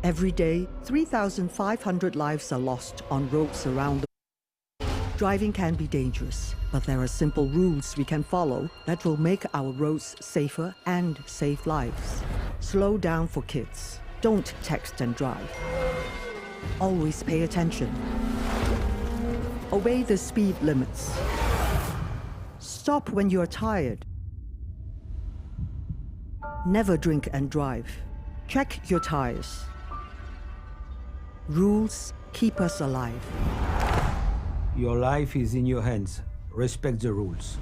Every day, 3,500 lives are lost on roads around the world. Driving can be dangerous, but there are simple rules we can follow that will make our roads safer and save lives. Slow down for kids. Don't text and drive. Always pay attention. Obey the speed limits. Stop when you're tired. Never drink and drive. Check your tires. Rules keep us alive. Your life is in your hands. Respect the rules.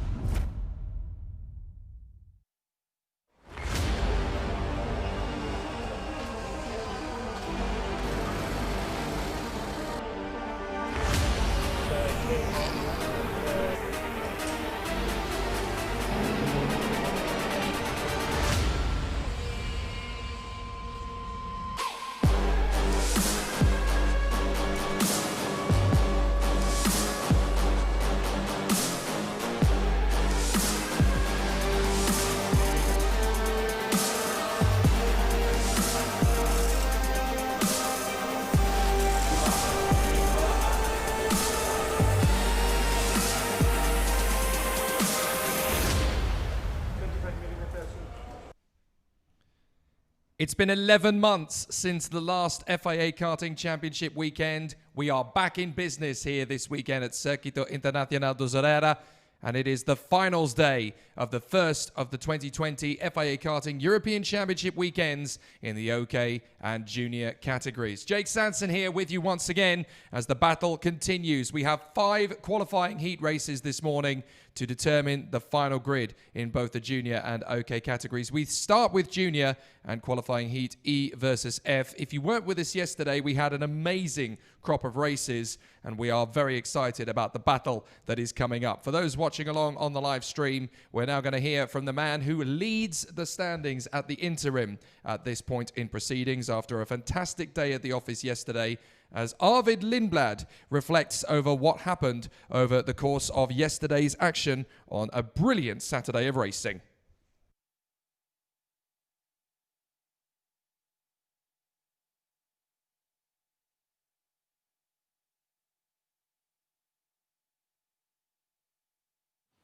It's been 11 months since the last FIA Karting Championship weekend. We are back in business here this weekend at Circuito Internacional de Zuera, and it is the finals day of the first of the 2020 FIA Karting European Championship weekends in the OK and Junior categories. Jake Sanson here with you once again as the battle continues. We have 5 qualifying heat races this morning to determine the final grid in both the Junior and OK categories. We start with Junior and qualifying heat E versus F. If you weren't with us yesterday, we had an amazing crop of races, and we are very excited about the battle that is coming up. For those watching along on the live stream, we're now going to hear from the man who leads the standings at the interim at this point in proceedings after a fantastic day at the office yesterday, as Arvid Lindblad reflects over what happened over the course of yesterday's action on a brilliant Saturday of racing.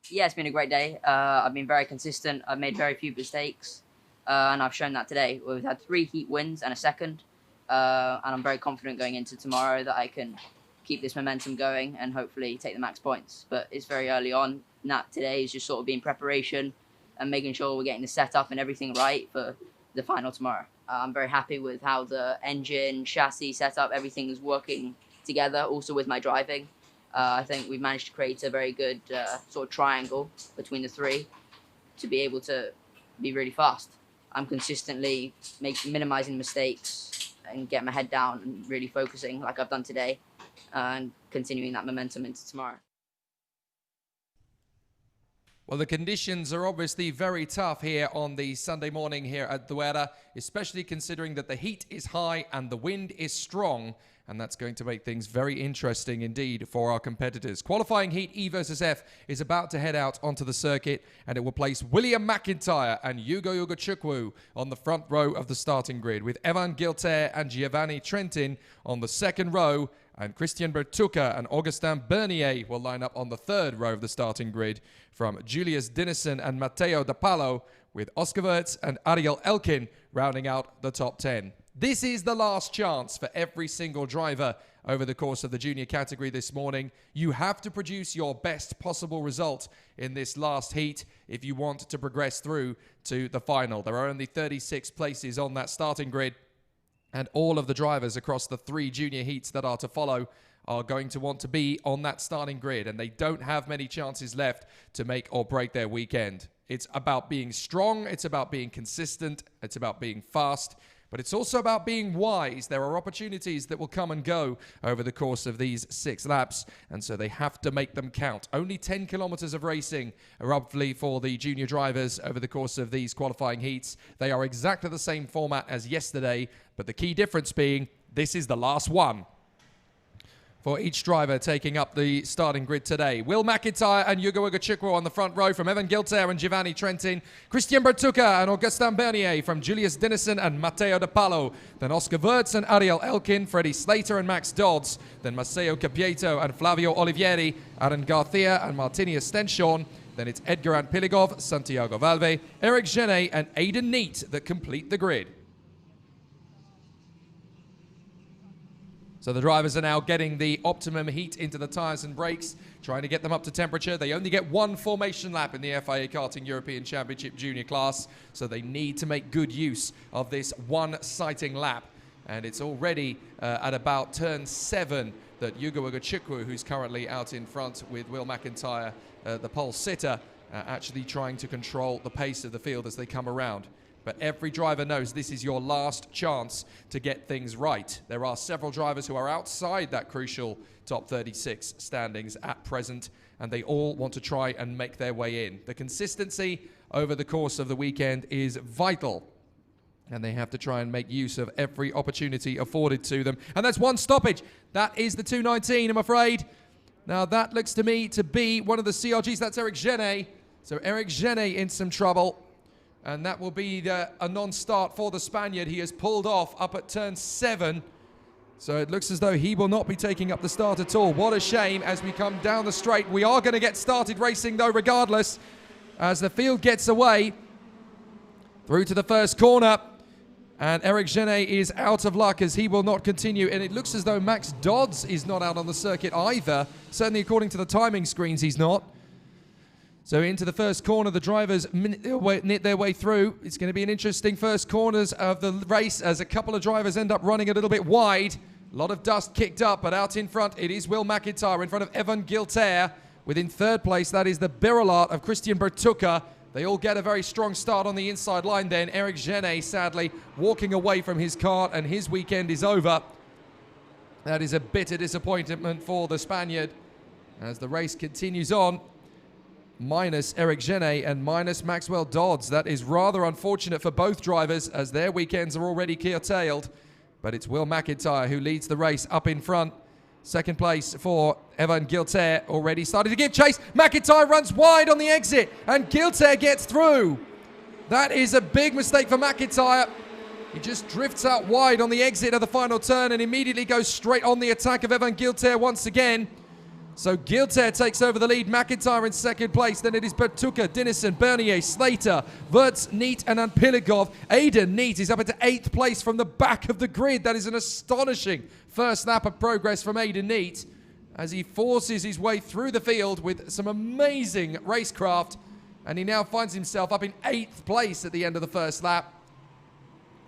Yeah, it's been a great day. I've been very consistent. I've made very few mistakes, and I've shown that today. We've had 3 heat wins and a second, and I'm very confident going into tomorrow that I can keep this momentum going and hopefully take the max points. But it's very early on. That today is just sort of being preparation and making sure we're getting the setup and everything right for the final tomorrow. I'm very happy with how the engine, chassis setup, everything is working together, also with my driving. I think we've managed to create a very good sort of triangle between the 3 to be able to be really fast. I'm consistently minimizing mistakes and getting my head down and really focusing like I've done today and continuing that momentum into tomorrow. Well, the conditions are obviously very tough here on the Sunday morning here at Zuera, especially considering that the heat is high and the wind is strong, and that's going to make things very interesting indeed for our competitors. Qualifying heat E versus F is about to head out onto the circuit, and it will place William McIntyre and Hugo Ugachukwu on the front row of the starting grid, with Evan Gilter and Giovanni Trentin on the second row, and Christian Bertucca and Augustin Bernier will line up on the third row of the starting grid, from Julius Dinesen and Matteo De Palo, with Oscar Wirtz and Ariel Elkin rounding out the top 10. This is the last chance for every single driver over the course of the junior category this morning. You have to produce your best possible result in this last heat if you want to progress through to the final. There are only 36 places on that starting grid, and all of the drivers across the 3 junior heats that are to follow are going to want to be on that starting grid, and they don't have many chances left to make or break their weekend. It's about being strong, it's about being consistent, it's about being fast, but it's also about being wise. There are opportunities that will come and go over the course of these 6 laps, and so they have to make them count. Only 10 kilometers of racing, roughly, for the junior drivers over the course of these qualifying heats. They are exactly the same format as yesterday, but the key difference being this is the last one. for each driver taking up the starting grid today. Will McIntyre and Yugo Chukwu on the front row from Evan Gilter and Giovanni Trentin. Christian Bertucca and Augustin Bernier from Julius Dennison and Matteo De Palo. Then Oscar Wirtz and Ariel Elkin, Freddie Slater and Max Dodds. Then Maceo Capieto and Flavio Olivieri, Aaron Garcia and Martini Stenshorn. Then it's Edgar Anpiligov, Santiago Valve, Eric Genet and Aidan Neat that complete the grid. So the drivers are now getting the optimum heat into the tyres and brakes, trying to get them up to temperature. They only get one formation lap in the FIA Karting European Championship Junior class, so they need to make good use of this one sighting lap. And it's already at about turn 7 that Yugo Chukwu, who's currently out in front with Will McIntyre, the pole sitter, actually trying to control the pace of the field as they come around. But every driver knows this is your last chance to get things right. There are several drivers who are outside that crucial top 36 standings at present, and they all want to try and make their way in. The consistency over the course of the weekend is vital, and they have to try and make use of every opportunity afforded to them. And that's one stoppage. That is the 219, I'm afraid. Now that looks to me to be one of the CRGs. That's Eric Genet. So Eric Genet in some trouble. And that will be a non-start for the Spaniard. He has pulled off up at turn 7. So it looks as though he will not be taking up the start at all. What a shame as we come down the straight. We are going to get started racing though regardless, as the field gets away through to the first corner. And Eric Genet is out of luck as he will not continue. And it looks as though Max Dodds is not out on the circuit either. Certainly according to the timing screens, he's not. So into the first corner, the drivers knit their way through. It's going to be an interesting first corners of the race as a couple of drivers end up running a little bit wide. A lot of dust kicked up, but out in front, it is Will McIntyre in front of Evan Gilter. Within third place, that is the Birolart of Christian Bertucca. They all get a very strong start on the inside line then. Eric Genet, sadly, walking away from his kart, and his weekend is over. That is a bitter disappointment for the Spaniard as the race continues on. Minus Eric Genet and minus Maxwell Dodds. That is rather unfortunate for both drivers as their weekends are already curtailed. But it's Will McIntyre who leads the race up in front. Second place for Evan Gilter, already started to give chase. McIntyre runs wide on the exit and Gilter gets through. That is a big mistake for McIntyre. He just drifts out wide on the exit of the final turn and immediately goes straight on the attack of Evan Gilter once again. So Gilter takes over the lead, McIntyre in second place. Then it is Bertucca, Dennison, Bernier, Slater, Wirtz, Neat and Anpiligov. Aidan Neat is up into 8th place from the back of the grid. That is an astonishing first lap of progress from Aidan Neat as he forces his way through the field with some amazing racecraft. And he now finds himself up in 8th place at the end of the first lap,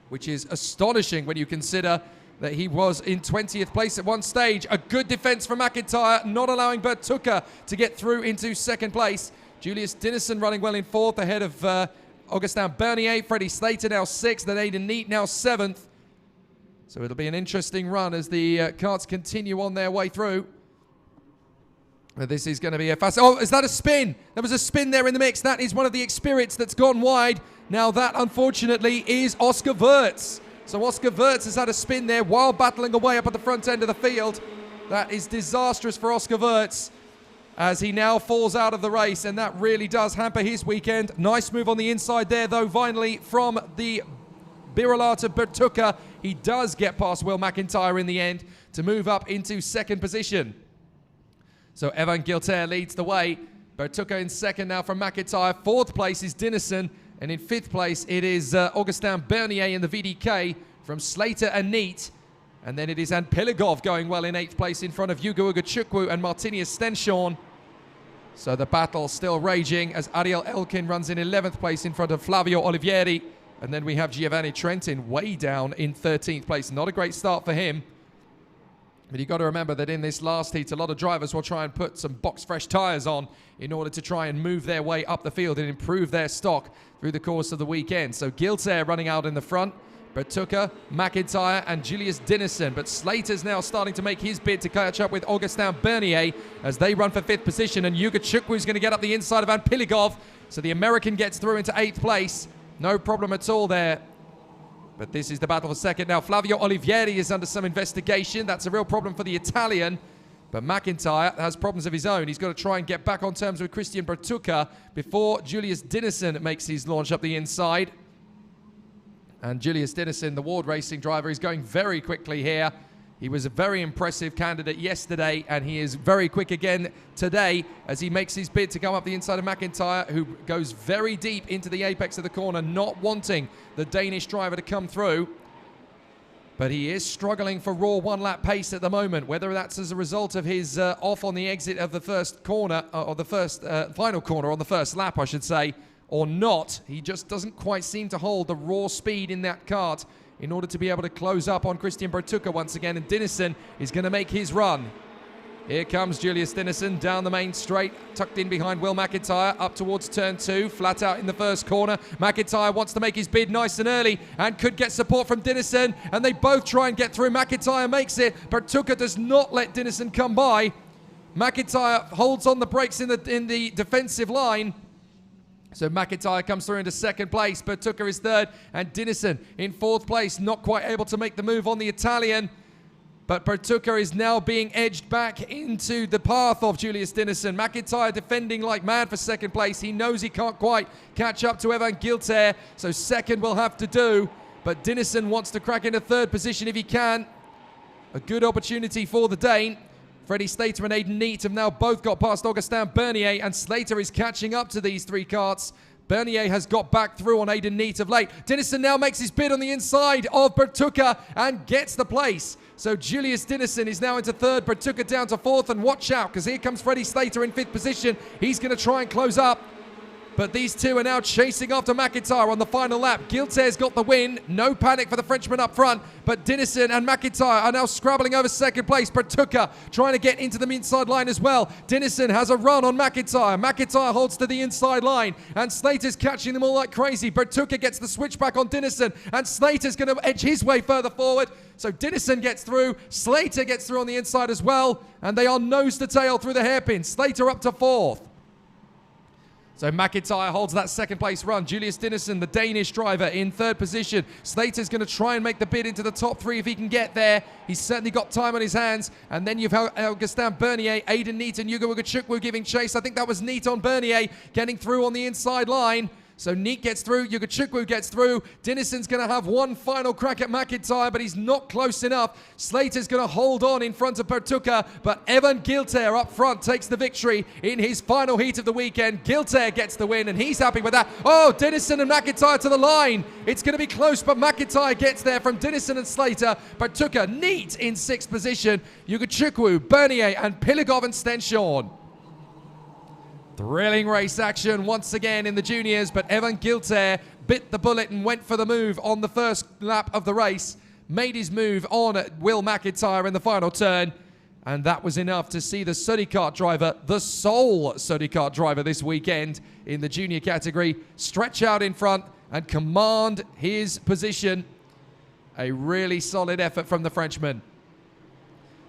which is astonishing when you consider that he was in 20th place at one stage. A good defense from McIntyre, not allowing Bertucca to get through into second place. Julius Dennison running well in 4th ahead of Augustin Bernier. Freddie Slater now 6th, then Aidan Neat now 7th. So it'll be an interesting run as the karts continue on their way through. This is going to be a fast... Oh, is that a spin? There was a spin there in the mix. That is one of the Expirits that's gone wide. Now that, unfortunately, is Oscar Wirtz. So Oscar Wirtz has had a spin there while battling away up at the front end of the field. That is disastrous for Oscar Wirtz as he now falls out of the race, and that really does hamper his weekend. Nice move on the inside there, though, finally from the Birolart of Bertucca. He does get past Will McIntyre in the end to move up into second position. So Evan Gilter leads the way. Bertucca in second now from McIntyre. 4th place is Dennison. And in 5th place, it is Augustin Bernier in the VDK from Slater and Neat. And then it is Anpiligov going well in 8th place in front of Yugo Chukwu and Martinius Stenshorn. So the battle still raging as Ariel Elkin runs in 11th place in front of Flavio Olivieri. And then we have Giovanni Trentin way down in 13th place. Not a great start for him. But you've got to remember that in this last heat, a lot of drivers will try and put some box-fresh tyres on in order to try and move their way up the field and improve their stock through the course of the weekend. So Gilter running out in the front, Bertucca, McIntyre and Julius Dennison. But Slater's now starting to make his bid to catch up with Augustin Bernier as they run for 5th position. And Yugo Chukwu is going to get up the inside of Anpiligov. So the American gets through into 8th place. No problem at all there. But this is the battle for second now. Flavio Olivieri is under some investigation. That's a real problem for the Italian. But McIntyre has problems of his own. He's got to try and get back on terms with Christian Bertucca before Julius Dinesen makes his launch up the inside. And Julius Dinesen, the Ward Racing driver, is going very quickly here. He was a very impressive candidate yesterday, and he is very quick again today as he makes his bid to come up the inside of McIntyre, who goes very deep into the apex of the corner, not wanting the Danish driver to come through. But he is struggling for raw one-lap pace at the moment, whether that's as a result of his off on the exit of the first corner, or the first final corner on the first lap, I should say, or not. He just doesn't quite seem to hold the raw speed in that kart in order to be able to close up on Christian Bertucca once again, and Dinesen is going to make his run. Here comes Julius Dinesen down the main straight, tucked in behind Will McIntyre, up towards turn 2, flat out in the first corner. McIntyre wants to make his bid nice and early and could get support from Dinesen, and they both try and get through. McIntyre makes it. Bertucca does not let Dinesen come by. McIntyre holds on the brakes in the defensive line. So McIntyre comes through into second place. Bertucca is third, and Dinesen in fourth place, not quite able to make the move on the Italian. But Bertucca is now being edged back into the path of Julius Dinesen. McIntyre defending like mad for second place. He knows he can't quite catch up to Evan Giltair, so second will have to do. But Dinesen wants to crack into third position if he can. A good opportunity for the Dane. Freddie Slater and Aidan Neate have now both got past Augustin Bernier, and Slater is catching up to these three karts. Bernier has got back through on Aidan Neate of late. Dinesen now makes his bid on the inside of Bertucca and gets the place. So Julius Dinesen is now into third, Bertucca down to fourth, and watch out, because here comes Freddie Slater in fifth position. He's going to try and close up. But these two are now chasing after McIntyre on the final lap. Giltair's got the win. No panic for the Frenchman up front. But Dinesen and McIntyre are now scrabbling over second place. Bertucca trying to get into the inside line as well. Dinesen has a run on McIntyre. McIntyre holds to the inside line. And Slater's catching them all like crazy. Bertucca gets the switchback on Dinesen. And Slater's going to edge his way further forward. So Dinesen gets through. Slater gets through on the inside as well. And they are nose to tail through the hairpin. Slater up to fourth. So McIntyre holds that second place run. Julius Dinesen, the Danish driver, in third position. Slater's going to try and make the bid into the top three if he can get there. He's certainly got time on his hands. And then you've Augustin Bernier, Aidan Neate and Hugo Ugachukwu giving chase. I think that was Neate on Bernier getting through on the inside line. So Neate gets through, Ugachukwu gets through. Dinesen's going to have one final crack at McIntyre, but he's not close enough. Slater's going to hold on in front of Bertucca, but Evan Giltair up front takes the victory in his final heat of the weekend. Giltair gets the win, and he's happy with that. Oh, Dinesen and McIntyre to the line. It's going to be close, but McIntyre gets there from Dinesen and Slater. Bertucca, Neate in sixth position. Ugachukwu, Bernier, and Piligov and Stenshorn. Thrilling race action once again in the juniors, but Evan Giltair bit the bullet and went for the move on the first lap of the race, made his move on Will McIntyre in the final turn, and that was enough to see the Suddy Kart driver, the sole Suddy Kart driver this weekend in the junior category, stretch out in front and command his position. A really solid effort from the Frenchman.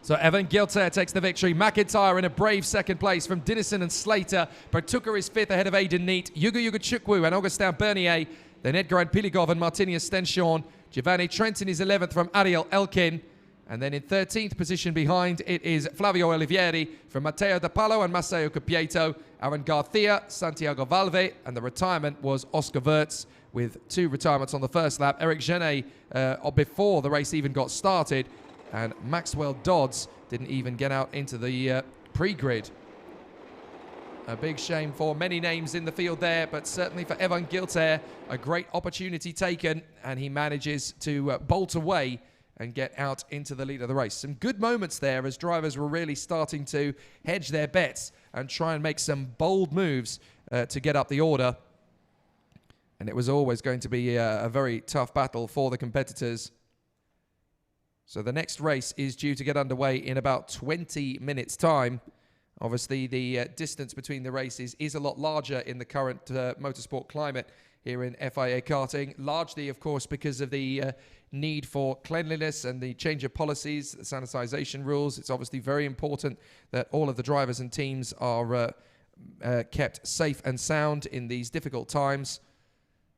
So Evan Giltair takes the victory. McIntyre in a brave second place from Dinesen and Slater. Bertucca is fifth ahead of Aidan Neate, Hugo Ugachukwu and Augustin Bernier. Then Edgar and Piligov and Martinius Stenshorn. Giovanni Trentin is 11th from Ariel Elkin. And then in 13th position behind, it is Flavio Olivieri from Matteo De Palo and Masayo Capieto. Aaron Garcia, Santiago Valve, and the retirement was Oscar Wirtz with two retirements on the first lap. Eric Genet before the race even got started. And Maxwell Dodds didn't even get out into the pre-grid. A big shame for many names in the field there, but certainly for Evan Giltair, a great opportunity taken, and he manages to bolt away and get out into the lead of the race. Some good moments there as drivers were really starting to hedge their bets and try and make some bold moves to get up the order. And it was always going to be a very tough battle for the competitors. So the next race is due to get underway in about 20 minutes' time. Obviously, the distance between the races is a lot larger in the current motorsport climate here in FIA Karting, largely, of course, because of the need for cleanliness and the change of policies, the sanitization rules. It's obviously very important that all of the drivers and teams are kept safe and sound in these difficult times.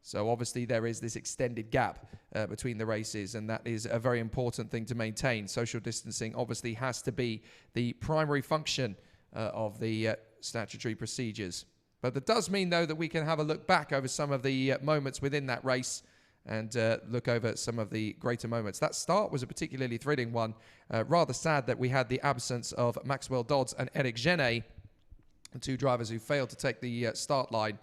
So obviously there is this extended gap between the races, and that is a very important thing to maintain. Social distancing obviously has to be the primary function of the statutory procedures. But that does mean, though, that we can have a look back over some of the moments within that race and look over some of the greater moments. That start was a particularly thrilling one. Rather sad that we had the absence of Maxwell Dodds and Eric Genet, the two drivers who failed to take the start line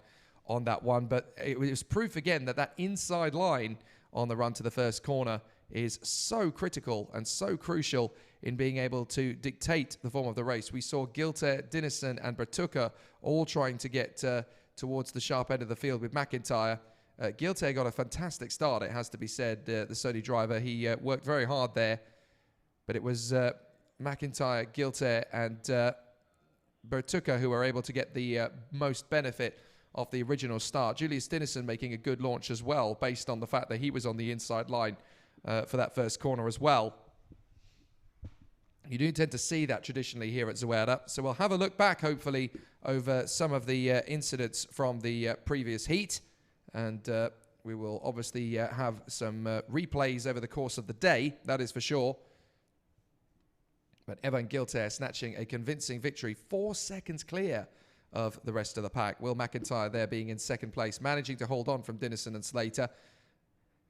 on that one. But it was proof again that that inside line on the run to the first corner is so critical and so crucial in being able to dictate the form of the race. We saw Gilter, Dinesen and Bertucca all trying to get towards the sharp end of the field with McIntyre. Gilter got a fantastic start, it has to be said, the Saudi driver. He worked very hard there, but it was McIntyre, Gilter and Bertucca who were able to get the most benefit of the original start. Julius Dinesen making a good launch as well, based on the fact that he was on the inside line for that first corner as well. You do tend to see that traditionally here at Zuera. So we'll have a look back, hopefully, over some of the incidents from the previous heat. And we will obviously have some replays over the course of the day, that is for sure. But Evan Gilter snatching a convincing victory, 4 seconds clear of the rest of the pack. Will McIntyre there being in second place, managing to hold on from Dinesen and Slater.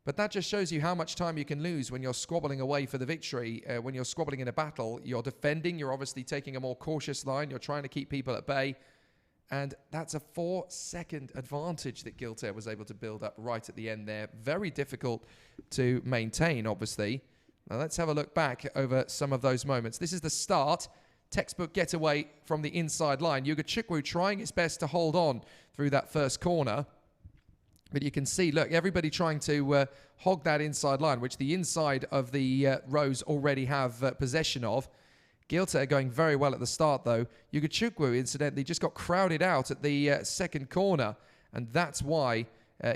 But that just shows you how much time you can lose when you're squabbling away for the victory. When you're squabbling in a battle, you're defending, you're obviously taking a more cautious line, you're trying to keep people at bay. And that's a 4-second advantage that Gilter was able to build up right at the end there. Very difficult to maintain, obviously. Now let's have a look back over some of those moments. This is the start. Textbook getaway from the inside line. Yuga Chukwu trying his best to hold on through that first corner. But you can see, look, everybody trying to hog that inside line, which the inside of the rows already have possession of. Gilter going very well at the start, though. Yuga Chukwu, incidentally, just got crowded out at the second corner. And that's why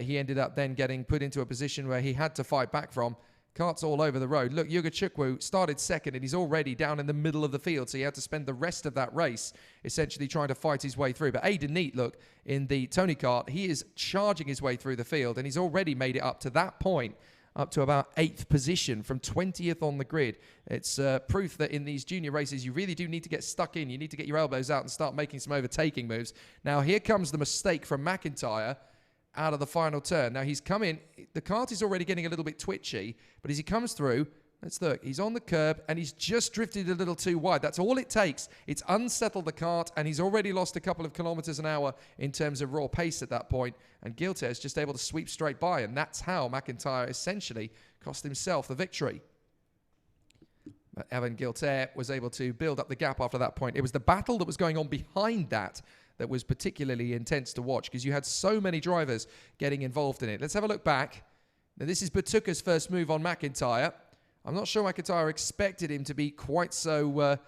he ended up then getting put into a position where he had to fight back from. Karts all over the road. Look, Yuga Chukwu started second and he's already down in the middle of the field. So he had to spend the rest of that race essentially trying to fight his way through. But Aidan Neat, look, in the Tony kart, he is charging his way through the field and he's already made it up to that point, up to about 8th position from 20th on the grid. It's proof that in these junior races, you really do need to get stuck in. You need to get your elbows out and start making some overtaking moves. Now, here comes the mistake from McIntyre out of the final turn. Now he's come in, the kart is already getting a little bit twitchy, but as he comes through, let's look, he's on the curb and he's just drifted a little too wide. That's all it takes. It's unsettled the kart and he's already lost a couple of kilometers an hour in terms of raw pace at that point. And Gilter is just able to sweep straight by, and that's how McIntyre essentially cost himself the victory. But Evan Gilter was able to build up the gap after that point. It was the battle that was going on behind that was particularly intense to watch, because you had so many drivers getting involved in it. Let's have a look back. Now, this is Bertucca's first move on McIntyre. I'm not sure McIntyre expected him to be quite so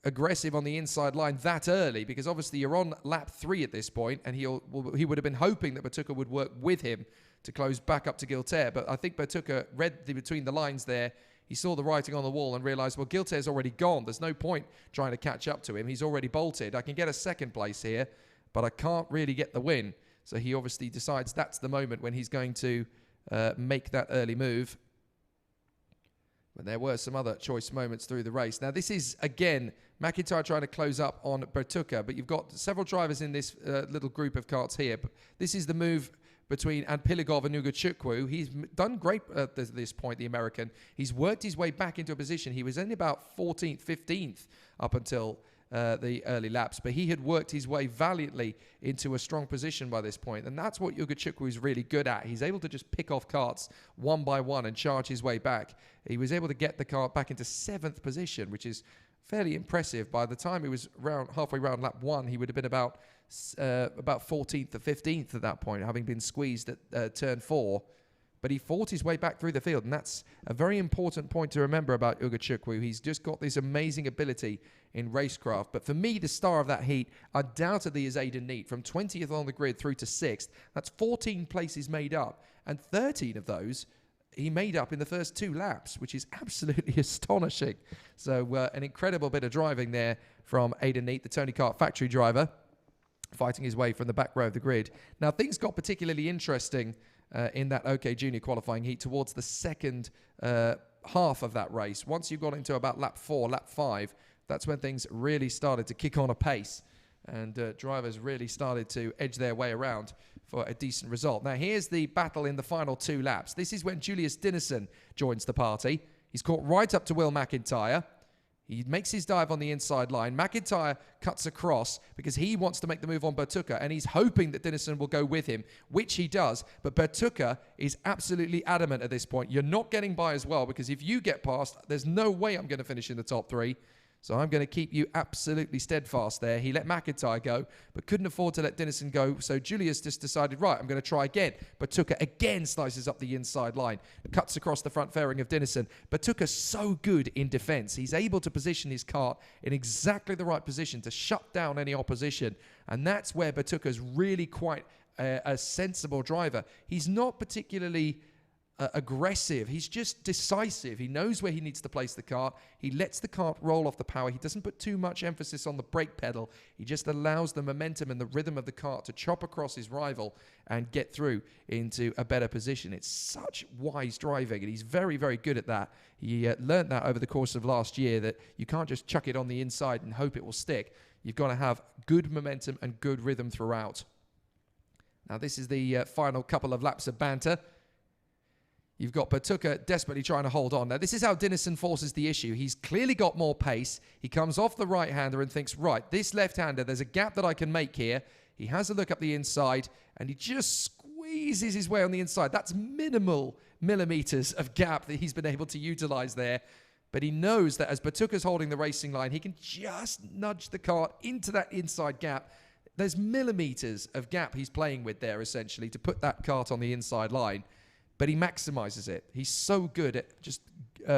aggressive on the inside line that early, because obviously you're on lap 3 at this point, and he would have been hoping that Bertucca would work with him to close back up to Gilter. But I think Bertucca read between the lines there. He saw the writing on the wall and realised, well, Gilter's already gone. There's no point trying to catch up to him. He's already bolted. I can get a second place here, but I can't really get the win. So he obviously decides that's the moment when he's going to make that early move. But there were some other choice moments through the race. Now, this is, again, McIntyre trying to close up on Bertucca, but you've got several drivers in this little group of karts here. But this is the move between Anpiligov and Yuga Chukwu. He's done great at this point, the American. He's worked his way back into a position. He was only about 14th, 15th up until the early laps, but he had worked his way valiantly into a strong position by this point, and that's what Yuga Chukwu is really good at. He's able to just pick off karts one by one and charge his way back. He was able to get the kart back into 7th position, which is fairly impressive. By the time he was halfway around lap 1, he would have been about 14th or 15th at that point, having been squeezed at turn 4. But he fought his way back through the field, and that's a very important point to remember about Yuga Chukwu. He's just got this amazing ability in racecraft. But for me, the star of that heat undoubtedly is Aidan Neat, from 20th on the grid through to 6th. That's 14 places made up, and 13 of those he made up in the first 2 laps, which is absolutely astonishing. So an incredible bit of driving there from Aidan Neat, the Tony Kart factory driver. fighting his way from the back row of the grid. Now, things got particularly interesting in that OK Junior qualifying heat towards the second half of that race. Once you got into about lap 4, lap 5, that's when things really started to kick on a pace, and drivers really started to edge their way around for a decent result. Now, here's the battle in the final 2 laps. This is when Julius Dinnison joins the party. He's caught right up to Will McIntyre. He makes his dive on the inside line. McIntyre cuts across because he wants to make the move on Bertucca, and he's hoping that Dinnison will go with him, which he does. But Bertucca is absolutely adamant at this point. You're not getting by as well, because if you get past, there's no way I'm going to finish in the top 3. So I'm going to keep you absolutely steadfast there. He let McIntyre go, but couldn't afford to let Dinnison go. So Julius just decided, right, I'm going to try again. Bertucca again slices up the inside line, cuts across the front fairing of Dinnison. Bertucca's so good in defense. He's able to position his kart in exactly the right position to shut down any opposition. And that's where Bertucca's really quite a sensible driver. He's not particularly aggressive. He's just decisive. He knows where he needs to place the kart. He lets the kart roll off the power. He doesn't put too much emphasis on the brake pedal. He just allows the momentum and the rhythm of the kart to chop across his rival and get through into a better position. It's such wise driving, and he's very, very good at that. He learned that over the course of last year, that you can't just chuck it on the inside and hope it will stick. You've got to have good momentum and good rhythm throughout. Now, this is the final couple of laps of banter. You've got Bertucca desperately trying to hold on. Now, this is how Dinnison forces the issue. He's clearly got more pace. He comes off the right-hander and thinks, right, this left-hander, there's a gap that I can make here. He has a look up the inside, and he just squeezes his way on the inside. That's minimal millimeters of gap that he's been able to utilize there. But he knows that as Bertucca's holding the racing line, he can just nudge the kart into that inside gap. There's millimeters of gap he's playing with there, essentially, to put that kart on the inside line. But he maximizes it. He's so good at just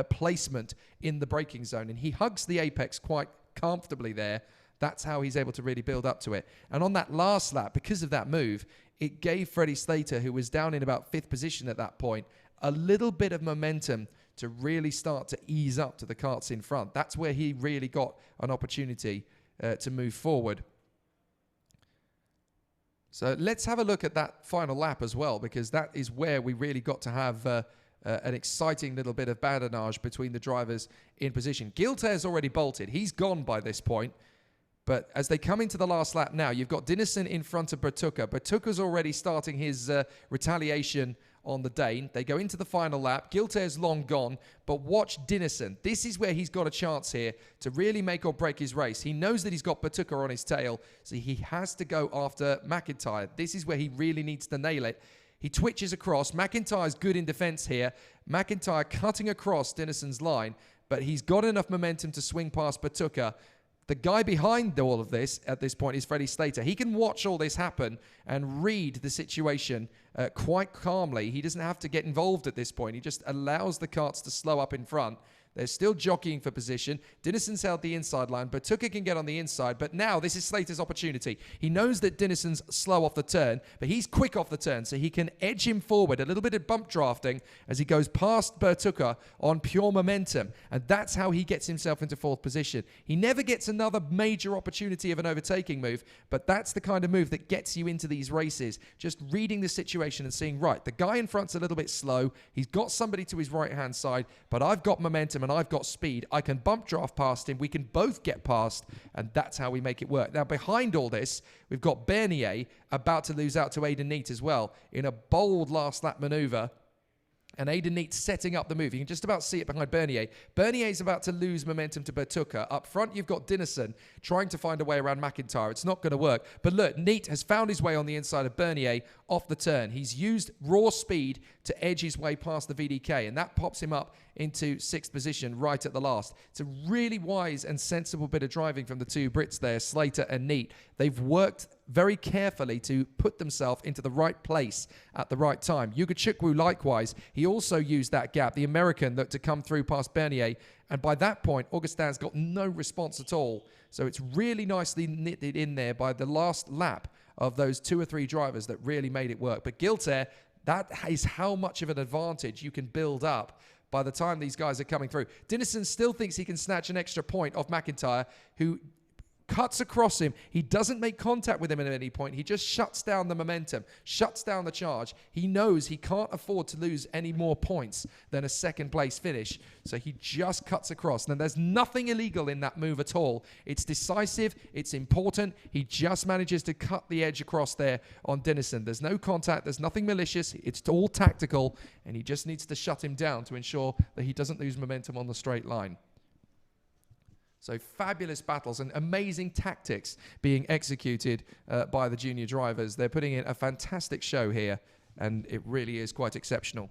placement in the braking zone, and he hugs the apex quite comfortably there. That's how he's able to really build up to it. And on that last lap, because of that move, it gave Freddie Slater, who was down in about 5th position at that point, a little bit of momentum to really start to ease up to the karts in front. That's where he really got an opportunity to move forward. So let's have a look at that final lap as well, because that is where we really got to have an exciting little bit of badinage between the drivers in position. Gilter's already bolted. He's gone by this point. But as they come into the last lap now, you've got Dinnison in front of Bertucca. Bertucca's already starting his retaliation on the Dane. They go into the final lap. Gilter's long gone, but watch Dinnison. This is where he's got a chance here to really make or break his race. He knows that he's got Bertucca on his tail, so he has to go after McIntyre. This is where he really needs to nail it. He twitches across. McIntyre's good in defense here. McIntyre cutting across Dinnison's line, but he's got enough momentum to swing past Bertucca. The guy behind all of this at this point is Freddie Slater. He can watch all this happen and read the situation quite calmly. He doesn't have to get involved at this point. He just allows the karts to slow up in front. They're still jockeying for position. Dinnison's held the inside line. Bertucca can get on the inside, but now this is Slater's opportunity. He knows that Dinnison's slow off the turn, but he's quick off the turn, so he can edge him forward. A little bit of bump drafting as he goes past Bertucca on pure momentum, and that's how he gets himself into 4th position. He never gets another major opportunity of an overtaking move, but that's the kind of move that gets you into these races. Just reading the situation and seeing, right, the guy in front's a little bit slow. He's got somebody to his right-hand side, but I've got momentum and I've got speed. I can bump draft past him. We can both get past, and that's how we make it work. Now, behind all this, we've got Bernier about to lose out to Aidan Neate as well in a bold last lap maneuver. And Aidan Neate setting up the move. You can just about see it behind Bernier. Bernier's about to lose momentum to Bertucca. Up front, you've got Dinnison trying to find a way around McIntyre. It's not going to work. But look, Neate has found his way on the inside of Bernier off the turn. He's used raw speed to edge his way past the VDK, and that pops him up into 6th position right at the last. It's a really wise and sensible bit of driving from the two Brits there, Slater and Neate. They've worked very carefully to put themselves into the right place at the right time. Yuga Chukwu, likewise, he also used that gap, the American, to come through past Bernier. And by that point, Augustin's got no response at all. So it's really nicely knitted in there by the last lap of those 2 or 3 drivers that really made it work. But Gilter, that is how much of an advantage you can build up by the time these guys are coming through. Dinnison still thinks he can snatch an extra point off McIntyre, who cuts across him. He doesn't make contact with him at any point. He just shuts down the momentum, shuts down the charge. He knows he can't afford to lose any more points than a second place finish. So he just cuts across. And there's nothing illegal in that move at all. It's decisive. It's important. He just manages to cut the edge across there on Dennison. There's no contact. There's nothing malicious. It's all tactical. And he just needs to shut him down to ensure that he doesn't lose momentum on the straight line. So fabulous battles and amazing tactics being executed by the junior drivers. They're putting in a fantastic show here, and it really is quite exceptional.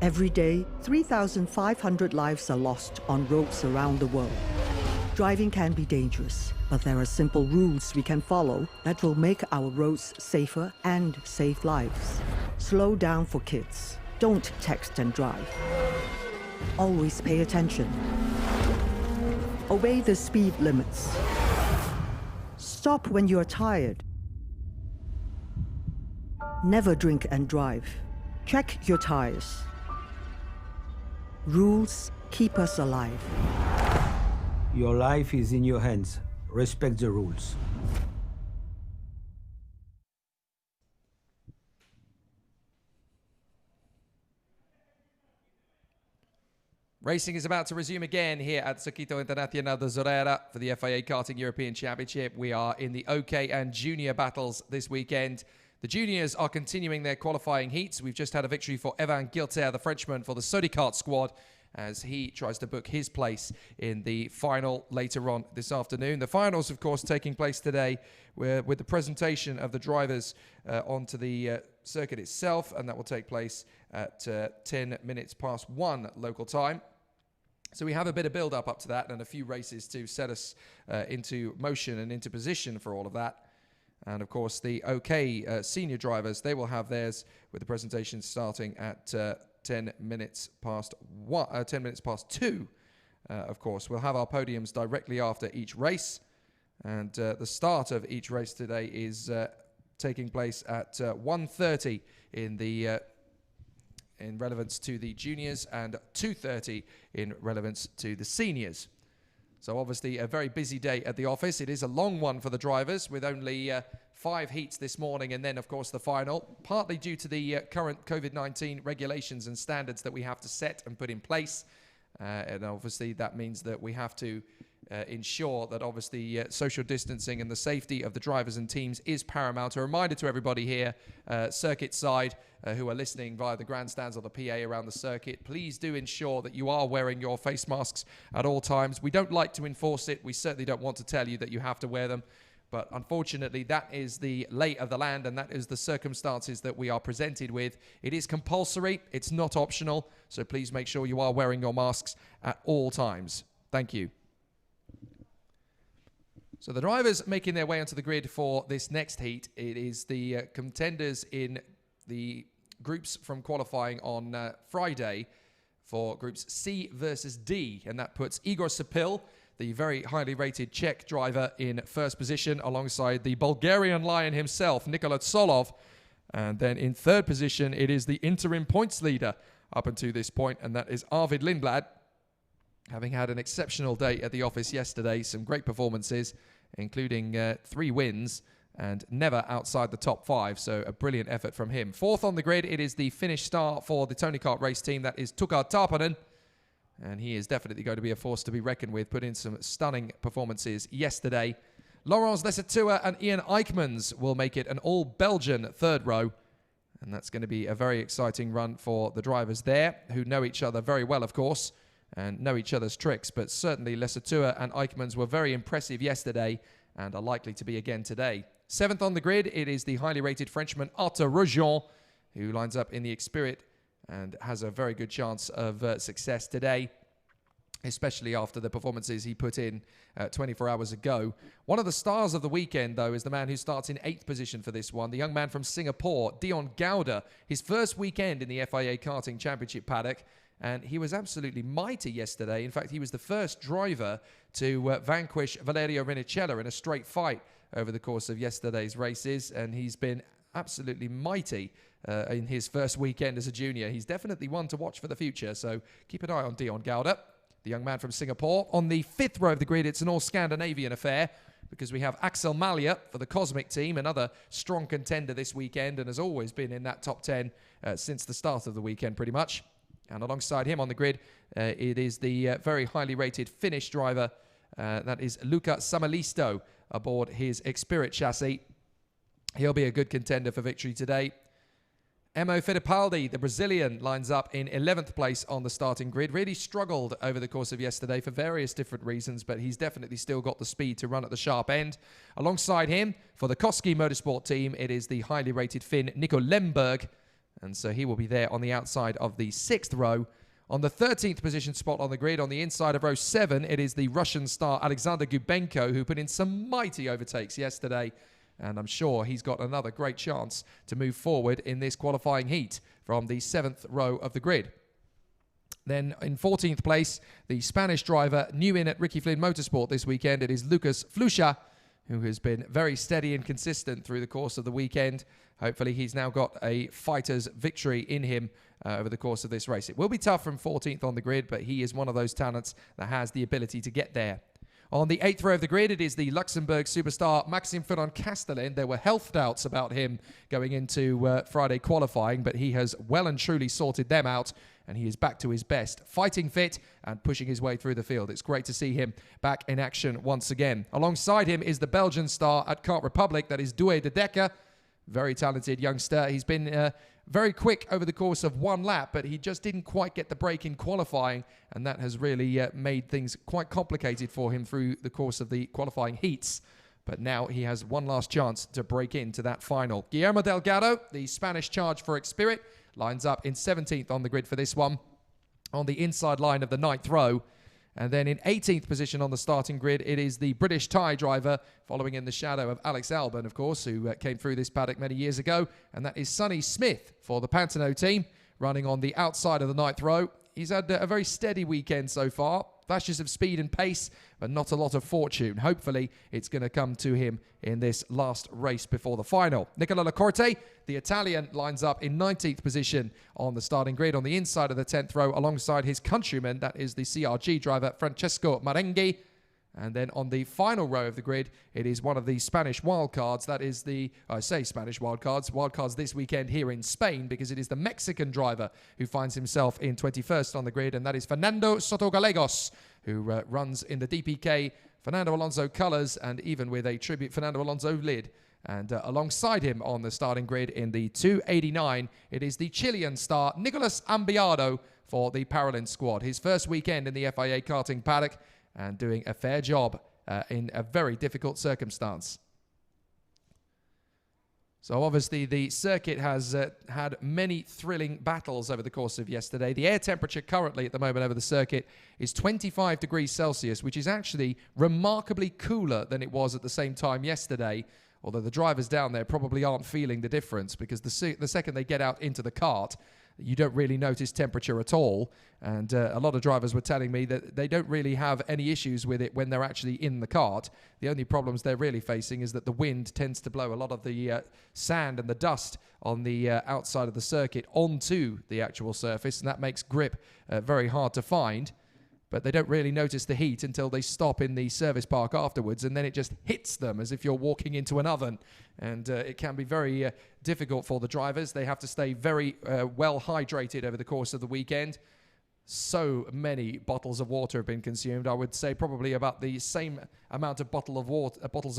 Every day, 3,500 lives are lost on roads around the world. Driving can be dangerous, but there are simple rules we can follow that will make our roads safer and save lives. Slow down for kids. Don't text and drive. Always pay attention. Obey the speed limits. Stop when you are tired. Never drink and drive. Check your tires. Rules keep us alive. Your life is in your hands. Respect the rules. Racing is about to resume again here at Circuito Internacional de Zuera for the FIA Karting European Championship. We are in the OK and Junior battles this weekend. The juniors are continuing their qualifying heats. We've just had a victory for Evan Gilter, the Frenchman, for the Sodikart squad, as he tries to book his place in the final later on this afternoon. The finals, of course, taking place today with the presentation of the drivers onto the circuit itself, and that will take place at 10 minutes past 1 local time. So we have a bit of build-up up to that and a few races to set us into motion and into position for all of that. And of course, the OK senior drivers, they will have theirs with the presentation starting at 10 minutes past 2. Of course, we'll have our podiums directly after each race. And the start of each race today is taking place at 1:30 in relevance to the juniors and 2:30 in relevance to the seniors. So obviously a very busy day at the office. It is a long one for the drivers with only 5 heats this morning and then, of course, the final, partly due to the current COVID-19 regulations and standards that we have to set and put in place. And obviously that means that we have to ensure that obviously social distancing and the safety of the drivers and teams is paramount. A reminder to everybody here, circuit side, who are listening via the grandstands or the PA around the circuit, please do ensure that you are wearing your face masks at all times. We don't like to enforce it. We certainly don't want to tell you that you have to wear them. But unfortunately, that is the lay of the land, and that is the circumstances that we are presented with. It is compulsory. It's not optional. So please make sure you are wearing your masks at all times. Thank you. So the drivers making their way onto the grid for this next heat. It is the contenders in the groups from qualifying on Friday for groups C versus D. And that puts Igor Sapil, the very highly rated Czech driver, in first position alongside the Bulgarian lion himself, Nikola Tsolov. And then in third position, it is the interim points leader up until this point, and that is Arvid Lindblad, having had an exceptional day at the office yesterday. Some great performances, including 3 wins and never outside the top 5. So a brilliant effort from him. Fourth on the grid, it is the Finnish star for the Tony Kart race team. That is Tukka Tarpanen. And he is definitely going to be a force to be reckoned with. Put in some stunning performances yesterday. Laurence Lesatua and Ian Eichmans will make it an all-Belgian third row. And that's going to be a very exciting run for the drivers there, who know each other very well, of course, and know each other's tricks. But certainly Lesatua and Eichmans were very impressive yesterday and are likely to be again today. 7th on the grid, it is the highly rated Frenchman Arthur Rojon, who lines up in the Xspirit and has a very good chance of success today, especially after the performances he put in 24 hours ago. One of the stars of the weekend, though, is the man who starts in 8th position for this one, the young man from Singapore, Dion Gauda, his first weekend in the FIA Karting Championship paddock, and he was absolutely mighty yesterday. In fact, he was the first driver to vanquish Valerio Rinicella in a straight fight over the course of yesterday's races, and he's been absolutely mighty in his first weekend as a junior. He's definitely one to watch for the future, so keep an eye on Dion Gauda, the young man from Singapore. On the 5th row of the grid, it's an all-Scandinavian affair, because we have Axel Malia for the Cosmic team, another strong contender this weekend, and has always been in that top 10 since the start of the weekend, pretty much. And alongside him on the grid, it is the very highly rated Finnish driver, that is Luca Samalisto, aboard his Xspirit chassis. He'll be a good contender for victory today. Emo Fittipaldi, the Brazilian, lines up in 11th place on the starting grid. Really struggled over the course of yesterday for various different reasons, but he's definitely still got the speed to run at the sharp end. Alongside him, for the Koski Motorsport team, it is the highly rated Finn Nico Lemberg, and so he will be there on the outside of the 6th row. On the 13th position spot on the grid, on the inside of row 7, it is the Russian star Alexander Gubenko, who put in some mighty overtakes yesterday. And I'm sure he's got another great chance to move forward in this qualifying heat from the 7th row of the grid. Then in 14th place, the Spanish driver, new in at Ricky Flynn Motorsport this weekend, it is Lucas Flusha, who has been very steady and consistent through the course of the weekend. Hopefully he's now got a fighter's victory in him over the course of this race. It will be tough from 14th on the grid, but he is one of those talents that has the ability to get there. On the 8th row of the grid, it is the Luxembourg superstar Maxime Ferrand-Castellin. There were health doubts about him going into Friday qualifying, but he has well and truly sorted them out, and he is back to his best, fighting fit and pushing his way through the field. It's great to see him back in action once again. Alongside him is the Belgian star at Kart Republic, that is Douwe de Decker. Very talented youngster. He's been very quick over the course of one lap, but he just didn't quite get the break in qualifying, and that has really made things quite complicated for him through the course of the qualifying heats. But now he has one last chance to break into that final. Guillermo Delgado, the Spanish charge for Xspirit, lines up in 17th on the grid for this one, on the inside line of the 9th row. And then in 18th position on the starting grid, it is the British Thai driver, following in the shadow of Alex Albon, of course, who came through this paddock many years ago. And that is Sonny Smith for the Pantano team, running on the outside of the 9th row. He's had a very steady weekend so far. Flashes of speed and pace, but not a lot of fortune. Hopefully, it's going to come to him in this last race before the final. Nicola Lacorte, the Italian, lines up in 19th position on the starting grid on the inside of the 10th row, alongside his countryman, that is the CRG driver, Francesco Marenghi. And then on the final row of the grid, it is one of the Spanish wildcards. That is the, I say Spanish wildcards this weekend here in Spain, because it is the Mexican driver who finds himself in 21st on the grid, and that is Fernando Sotogallegos, who runs in the DPK Fernando Alonso colours, and even with a tribute Fernando Alonso lid. And alongside him on the starting grid in the 289, it is the Chilean star Nicolas Ambiado for the Paralin squad. His first weekend in the FIA Karting paddock, and doing a fair job in a very difficult circumstance. So obviously the circuit has had many thrilling battles over the course of yesterday. The air temperature currently at the moment over the circuit is 25 degrees Celsius, which is actually remarkably cooler than it was at the same time yesterday, although the drivers down there probably aren't feeling the difference, because the second they get out into the kart, you don't really notice temperature at all. And a lot of drivers were telling me that they don't really have any issues with it when they're actually in the kart. The only problems they're really facing is that the wind tends to blow a lot of the sand and the dust on the outside of the circuit onto the actual surface, and that makes grip very hard to find. But they don't really notice the heat until they stop in the service park afterwards, and then it just hits them as if you're walking into an oven. And it can be very difficult for the drivers. They have to stay very well hydrated over the course of the weekend. So many bottles of water have been consumed. I would say probably about the same amount of bottles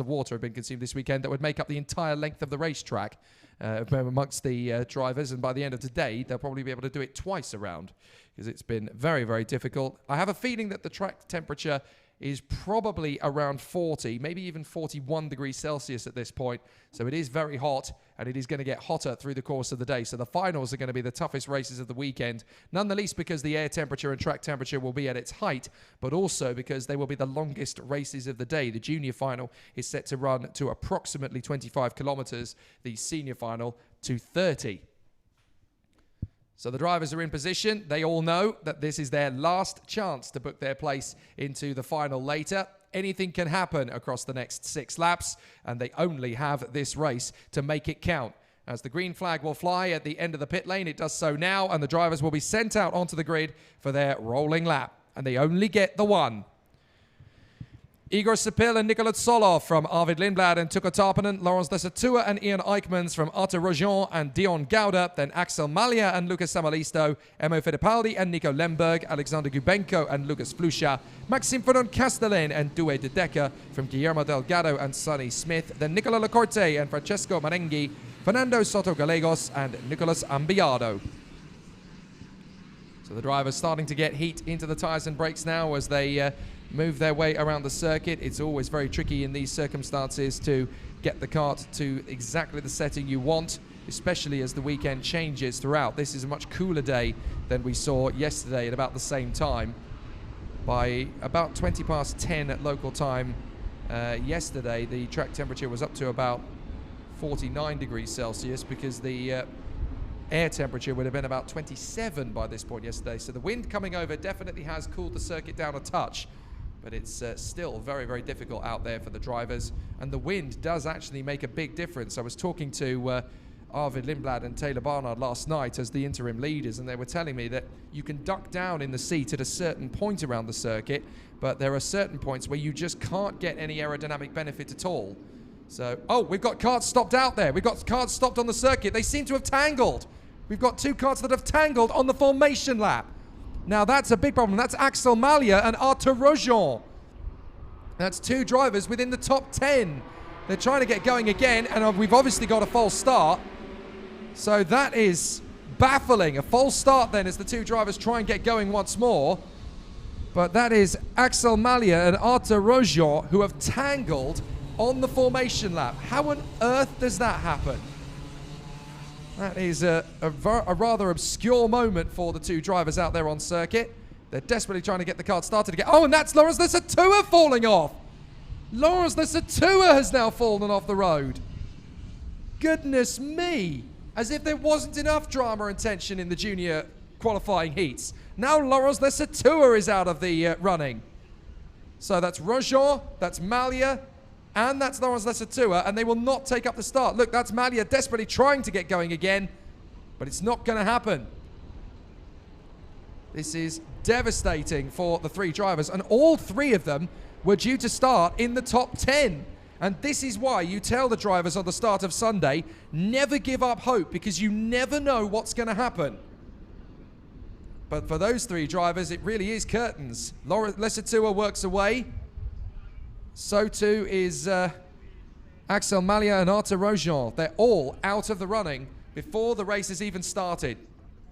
of water have been consumed this weekend that would make up the entire length of the racetrack amongst the drivers. And by the end of today, they'll probably be able to do it twice around, because it's been very, very difficult. I have a feeling that the track temperature is probably around 40, maybe even 41 degrees Celsius at this point. So it is very hot, and it is going to get hotter through the course of the day. So the finals are going to be the toughest races of the weekend, none the least because the air temperature and track temperature will be at its height, but also because they will be the longest races of the day. The junior final is set to run to approximately 25 kilometers, the senior final to 30. So the drivers are in position. They all know that this is their last chance to book their place into the final later. Anything can happen across the next 6 laps, and they only have this race to make it count. As the green flag will fly at the end of the pit lane, it does so now, and the drivers will be sent out onto the grid for their rolling lap. And they only get the one. Igor Sepil and Nicolas Solov from Arvid Lindblad and Tuukka Tarpanen, Laurens Desatua and Ian Eichmans from Artur Rojon and Dion Gauda, then Axel Malia and Lucas Samalisto, Emo Fittipaldi and Nico Lemberg, Alexander Gubenko and Lucas Flusha, Maxime Ferdon Castellin and Due de Decker from Guillermo Delgado and Sonny Smith, then Nicola Lacorte and Francesco Marenghi, Fernando Soto Gallegos and Nicolas Ambiado. So the drivers starting to get heat into the tyres and brakes now as they move their way around the circuit. It's always very tricky in these circumstances to get the kart to exactly the setting you want, especially as the weekend changes throughout. This is a much cooler day than we saw yesterday at about the same time. By about 20 past 10 at local time yesterday, the track temperature was up to about 49 degrees Celsius because the air temperature would have been about 27 by this point yesterday. So the wind coming over definitely has cooled the circuit down a touch, but it's still very, very difficult out there for the drivers. And the wind does actually make a big difference. I was talking to Arvid Lindblad and Taylor Barnard last night as the interim leaders, and they were telling me that you can duck down in the seat at a certain point around the circuit, but there are certain points where you just can't get any aerodynamic benefit at all. So, oh, we've got karts stopped out there. We've got karts stopped on the circuit. They seem to have tangled. We've got 2 karts that have tangled on the formation lap. Now, that's a big problem. That's Axel Malia and Artur Rojon. That's 2 drivers within the top 10. They're trying to get going again, and we've obviously got a false start. So that is baffling. A false start then as the 2 drivers try and get going once more. But that is Axel Malia and Artur Rojon who have tangled on the formation lap. How on earth does that happen? That is a rather obscure moment for the 2 drivers out there on circuit. They're desperately trying to get the kart started again. Oh, and that's Laurens Desatua falling off. Laurens Desatua has now fallen off the road. Goodness me. As if there wasn't enough drama and tension in the junior qualifying heats. Now Laurens Desatua is out of the running. So that's Rojon, that's Malia, and that's Laurens Desatua, and they will not take up the start. Look, that's Malia desperately trying to get going again, but it's not going to happen. This is devastating for the 3 drivers, and all 3 of them were due to start in the top 10. And this is why you tell the drivers on the start of Sunday, never give up hope, because you never know what's going to happen. But for those 3 drivers, it really is curtains. Laurens Desatua works away. So too is Axel Malia and Artur Rojon. They're all out of the running before the race has even started.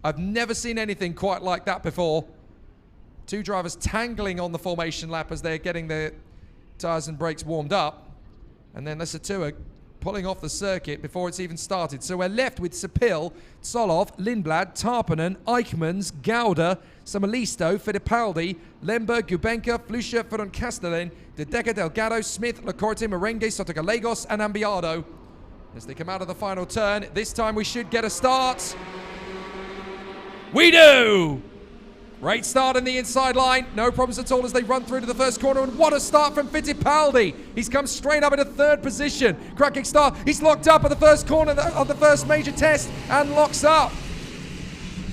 I've never seen anything quite like that before. 2 drivers tangling on the formation lap as they're getting their tyres and brakes warmed up. And then Desatua pulling off the circuit before it's even started. So we're left with Sepil, Solov, Lindblad, Tarpanen, Eichmans, Gauda, Samalisto, Fittipaldi, Lemberg, Gubenka, Flusha, Ferdon Castellin, De Decker, Delgado, Smith, Lacorte, Marenghi, Soto Gallegos, and Ambiado. As they come out of the final turn, this time we should get a start. We do! Great start in the inside line. No problems at all as they run through to the first corner. And what a start from Fittipaldi. He's come straight up into 3rd position. Cracking start. He's locked up at the first corner of the first major test and locks up.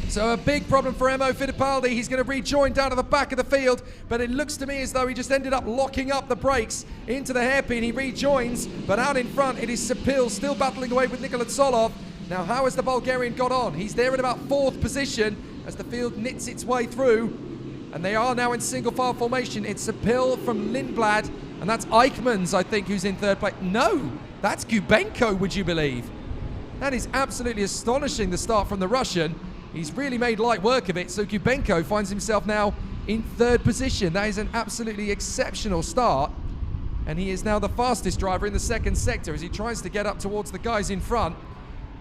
So a big problem for Emo Fittipaldi. He's going to rejoin down to the back of the field. But it looks to me as though he just ended up locking up the brakes into the hairpin. He rejoins. But out in front, it is Sepil still battling away with Nicolas Solov. Now, how has the Bulgarian got on? He's there in about 4th position as the field knits its way through. And they are now in single file formation. It's Sepil from Lindblad, and that's Eichmans, I think, who's in 3rd place. No, that's Gubenko, would you believe? That is absolutely astonishing, the start from the Russian. He's really made light work of it, so Gubenko finds himself now in 3rd position. That is an absolutely exceptional start. And he is now the fastest driver in the 2nd sector as he tries to get up towards the guys in front.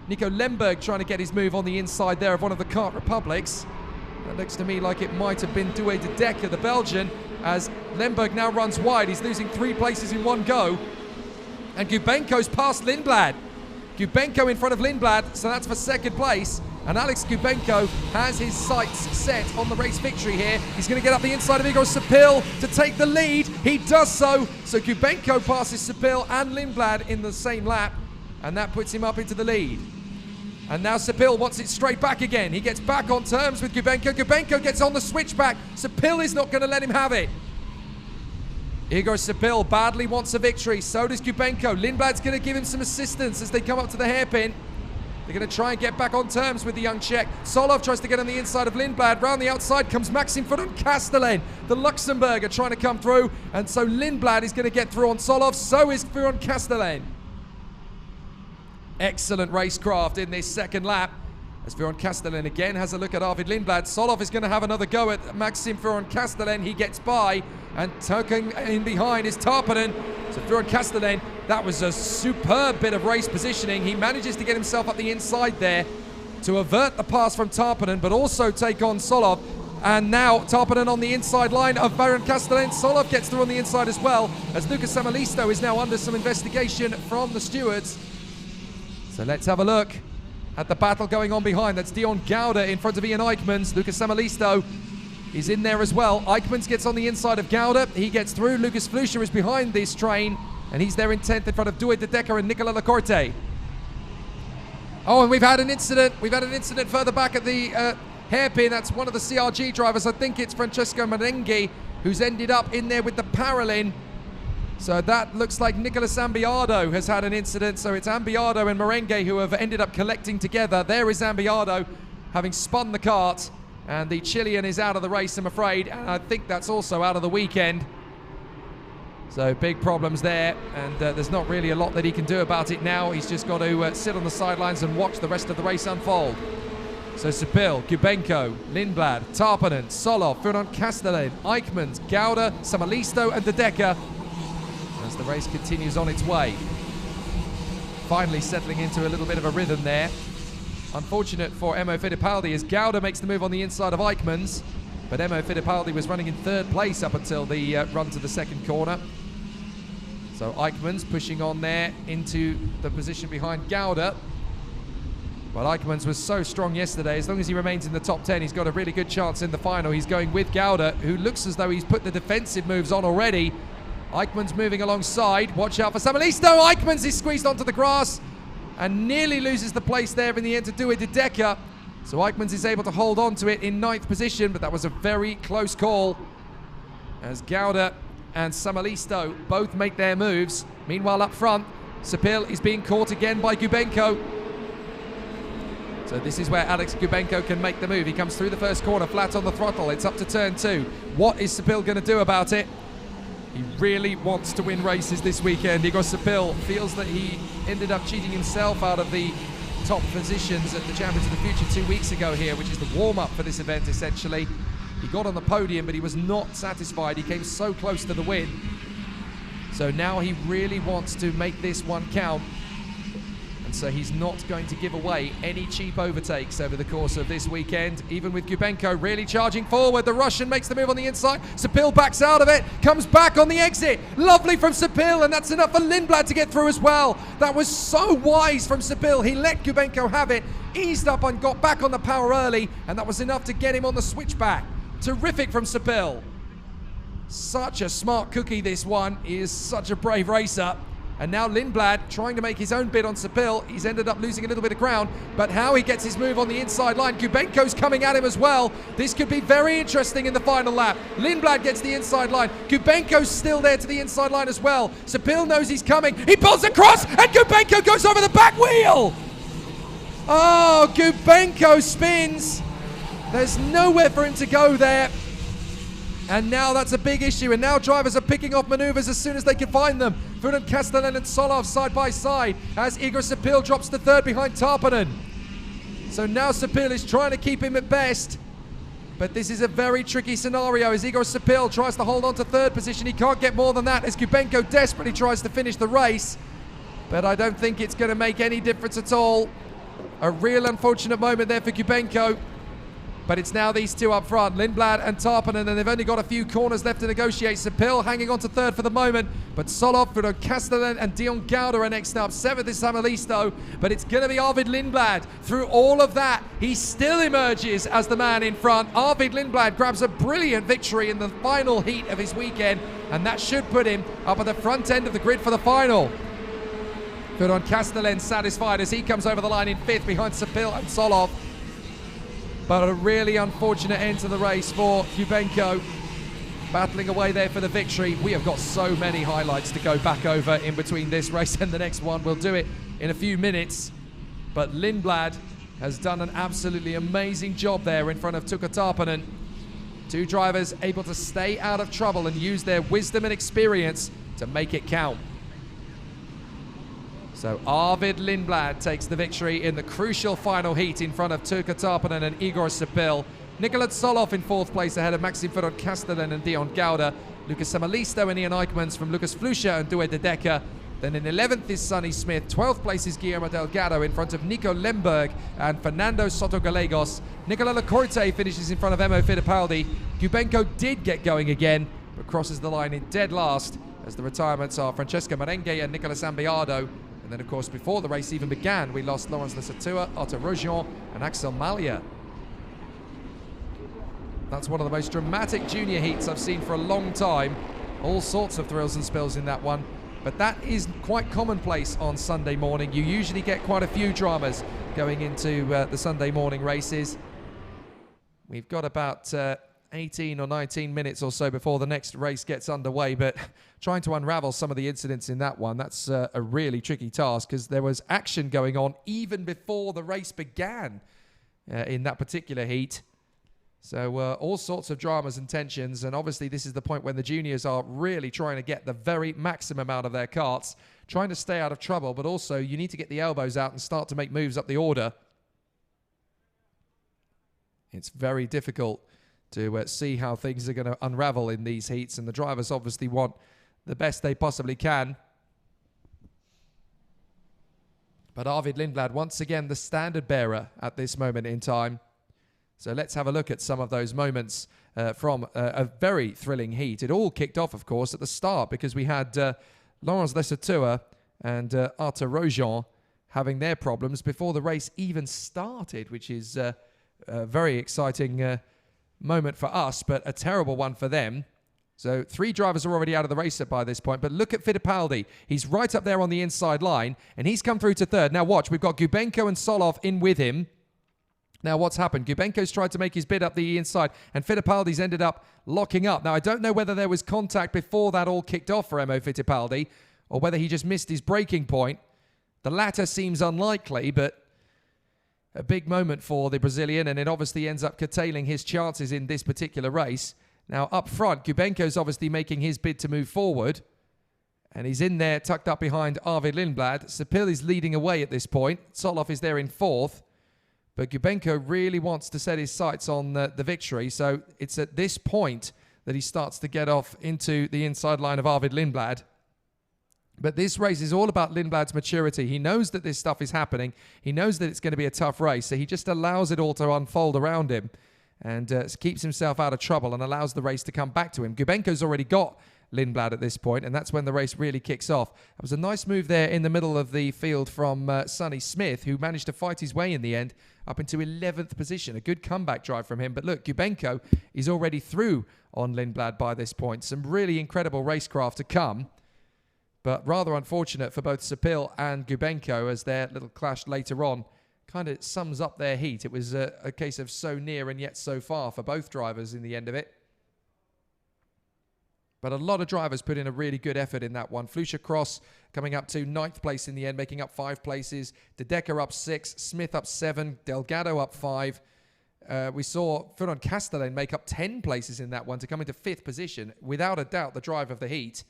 Nico Lemberg trying to get his move on the inside there of one of the Kart Republics. That looks to me like it might have been Due de Decker, the Belgian, as Lemberg now runs wide. He's losing 3 places in one go. And Gubenko's past Lindblad. Gubenko in front of Lindblad, so that's for 2nd place. And Alex Gubenko has his sights set on the race victory here. He's going to get up the inside of Igor Sepil to take the lead. He does so. So Gubenko passes Sepil and Lindblad in the same lap, and that puts him up into the lead. And now Sepil wants it straight back again. He gets back on terms with Gubenko. Gubenko gets on the switchback. Sepil is not going to let him have it. Igor Sepil badly wants a victory. So does Gubenko. Lindblad's going to give him some assistance as they come up to the hairpin. They're going to try and get back on terms with the young Czech. Solov tries to get on the inside of Lindblad. Round the outside comes Maxime Furon-Castellan, the Luxembourger, trying to come through. And so Lindblad is going to get through on Solov. So is Furon-Castellan. Excellent racecraft in this second lap. As Furon-Castellan again has a look at Arvid Lindblad. Solov is going to have another go at Maxime Furon-Castellan. He gets by, and tucking in behind is Tarpanen. So Furon-Castellan, that was a superb bit of race positioning. He manages to get himself up the inside there to avert the pass from Tarpanen, but also take on Solov. And now Tarpanen on the inside line of Furon-Castellan. Solov gets through on the inside as well, as Lucas Samalisto is now under some investigation from the stewards. So let's have a look at the battle going on behind. That's Dion Gouda in front of Ian Eichmans. Lucas Samalisto is in there as well. Eichmans gets on the inside of Gouda. He gets through. Lucas Fluscher is behind this train, and he's there in 10th in front of Douay de Decker and Nicolas Lacorte. Oh, and we've had an incident. We've had an incident further back at the hairpin. That's one of the CRG drivers. I think it's Francesco Merengue, who's ended up in there with the Paralin. So that looks like Nicolas Ambiardo has had an incident. So it's Ambiardo and Merengue who have ended up collecting together. There is Ambiardo having spun the kart, and the Chilean is out of the race, I'm afraid. And I think that's also out of the weekend. So big problems there, and there's not really a lot that he can do about it now. He's just got to sit on the sidelines and watch the rest of the race unfold. So Sepil, Gubenko, Lindblad, Tarpanen, Solov, Furon-Castellan, Eichmans, Gouda, Samalisto and de Decker, as the race continues on its way. Finally settling into a little bit of a rhythm there. Unfortunate for Emo Fittipaldi as Gouda makes the move on the inside of Eichmans, but Emo Fittipaldi was running in third place up until the run to the second corner. So Eichmans pushing on there into the position behind Gouda. But Eichmans was so strong yesterday. As long as he remains in the top 10, he's got a really good chance in the final. He's going with Gouda, who looks as though he's put the defensive moves on already. Eichmans moving alongside. Watch out for Samalisto. Eichmans is squeezed onto the grass and nearly loses the place there in the end to Douay de Decker. So Eichmans is able to hold on to it in 9th position, but that was a very close call as Gouda and Samalisto both make their moves. Meanwhile, up front, Sepil is being caught again by Gubenko. So this is where Alex Gubenko can make the move. He comes through the first corner, flat on the throttle. It's up to turn 2. What is Sepil going to do about it? He really wants to win races this weekend. Igor Sepil feels that he ended up cheating himself out of the top positions at the Champions of the Future 2 weeks ago here, which is the warm-up for this event, essentially. He got on the podium, but he was not satisfied. He came so close to the win. So now he really wants to make this one count. And so he's not going to give away any cheap overtakes over the course of this weekend, even with Gubenko really charging forward. The Russian makes the move on the inside. Sepil backs out of it, comes back on the exit. Lovely from Sepil, and that's enough for Lindblad to get through as well. That was so wise from Sepil. He let Gubenko have it, eased up and got back on the power early, and that was enough to get him on the switchback. Terrific from Sepil. Such a smart cookie, this one. He is such a brave racer. And now Lindblad trying to make his own bid on Sepil. He's ended up losing a little bit of ground, but how he gets his move on the inside line. Gubenko's coming at him as well. This could be very interesting in the final lap. Lindblad gets the inside line. Gubenko's still there to the inside line as well. Sepil knows he's coming. He pulls across, and Gubenko goes over the back wheel. Oh, Gubenko spins. There's nowhere for him to go there. And now that's a big issue, and now drivers are picking off maneuvers as soon as they can find them. Furon-Castellan and Solov side by side as Igor Sepil drops to third behind Tarpanen. So now Sepil is trying to keep him at best, but this is a very tricky scenario as Igor Sepil tries to hold on to third position. He can't get more than that as Gubenko desperately tries to finish the race, but I don't think it's going to make any difference at all. A real unfortunate moment there for Gubenko. But it's now these two up front, Lindblad and Tarpanen, and they've only got a few corners left to negotiate. Sepil hanging on to third for the moment, but Solov, Castellan and Dion Gauda are next up. Seventh is Samalisto, but it's going to be Arvid Lindblad. Through all of that, he still emerges as the man in front. Arvid Lindblad grabs a brilliant victory in the final heat of his weekend, and that should put him up at the front end of the grid for the final. Ferdinand Castellan satisfied as he comes over the line in fifth behind Sepil and Solov. But a really unfortunate end to the race for Kubenko, battling away there for the victory. We have got so many highlights to go back over in between this race and the next one. We'll do it in a few minutes. But Lindblad has done an absolutely amazing job there in front of Tuukka Tarpanen. Two drivers able to stay out of trouble and use their wisdom and experience to make it count. So Arvid Lindblad takes the victory in the crucial final heat in front of Tuukka Tarpanen and Igor Sepil. Nicolas Solov in fourth place ahead of Maxime Ferdinand Castellan and Dion Gauda. Lucas Samalisto and Ian Eichmans from Lucas Flusha and Douwe de Decker. Then in 11th is Sonny Smith. 12th place is Guillermo Delgado in front of Nico Lemberg and Fernando Soto Gallegos. Nicola Lacorte finishes in front of Emo Fittipaldi. Kubenko did get going again, but crosses the line in dead last as the retirements are Francesco Merengue and Nicolas Ambiado. And then, of course, before the race even began, we lost Laurence Lesatua, Otto Rogion, and Axel Malia. That's one of the most dramatic junior heats I've seen for a long time. All sorts of thrills and spills in that one. But that is quite commonplace on Sunday morning. You usually get quite a few dramas going into the Sunday morning races. We've got about 18 or 19 minutes or so before the next race gets underway, but trying to unravel some of the incidents in that one, that's a really tricky task because there was action going on even before the race began in that particular heat. So all sorts of dramas and tensions, and obviously this is the point when the juniors are really trying to get the very maximum out of their karts, trying to stay out of trouble, but also you need to get the elbows out and start to make moves up the order. It's very difficult to see how things are going to unravel in these heats, and the drivers obviously want the best they possibly can. But Arvid Lindblad, once again, the standard bearer at this moment in time. So let's have a look at some of those moments from a very thrilling heat. It all kicked off, of course, at the start because we had Laurence Lesatua and Arthur Rogion having their problems before the race even started, which is a very exciting moment for us, but a terrible one for them. So 3 drivers are already out of the race by this point, but look at Fittipaldi. He's right up there on the inside line, and he's come through to third. Now watch, we've got Kubenko and Solov in with him. Now what's happened? Kubenko's tried to make his bid up the inside, and Fittipaldi's ended up locking up. Now I don't know whether there was contact before that all kicked off for Emo Fittipaldi, or whether he just missed his braking point. The latter seems unlikely, but a big moment for the Brazilian, and it obviously ends up curtailing his chances in this particular race. Now, up front, Kubenko's obviously making his bid to move forward, and he's in there tucked up behind Arvid Lindblad. Sepil is leading away at this point. Solov is there in fourth, but Kubenko really wants to set his sights on the victory, so it's at this point that he starts to get off into the inside line of Arvid Lindblad. But this race is all about Lindblad's maturity. He knows that this stuff is happening. He knows that it's going to be a tough race, so he just allows it all to unfold around him and keeps himself out of trouble and allows the race to come back to him. Kubenko's already got Lindblad at this point, and that's when the race really kicks off. It was a nice move there in the middle of the field from Sonny Smith, who managed to fight his way in the end up into 11th position. A good comeback drive from him. But look, Kubenko is already through on Lindblad by this point. Some really incredible racecraft to come. But rather unfortunate for both Sepil and Kubenko as their little clash later on kind of sums up their heat. It was a case of so near and yet so far for both drivers in the end of it. But a lot of drivers put in a really good effort in that one. Flusha Cross coming up to 9th place in the end, making up 5 places. De Decker up 6, Smith up 7, Delgado up 5. We saw Ferdinand Castellan make up 10 places in that one to come into 5th position. Without a doubt, the drive of the heat.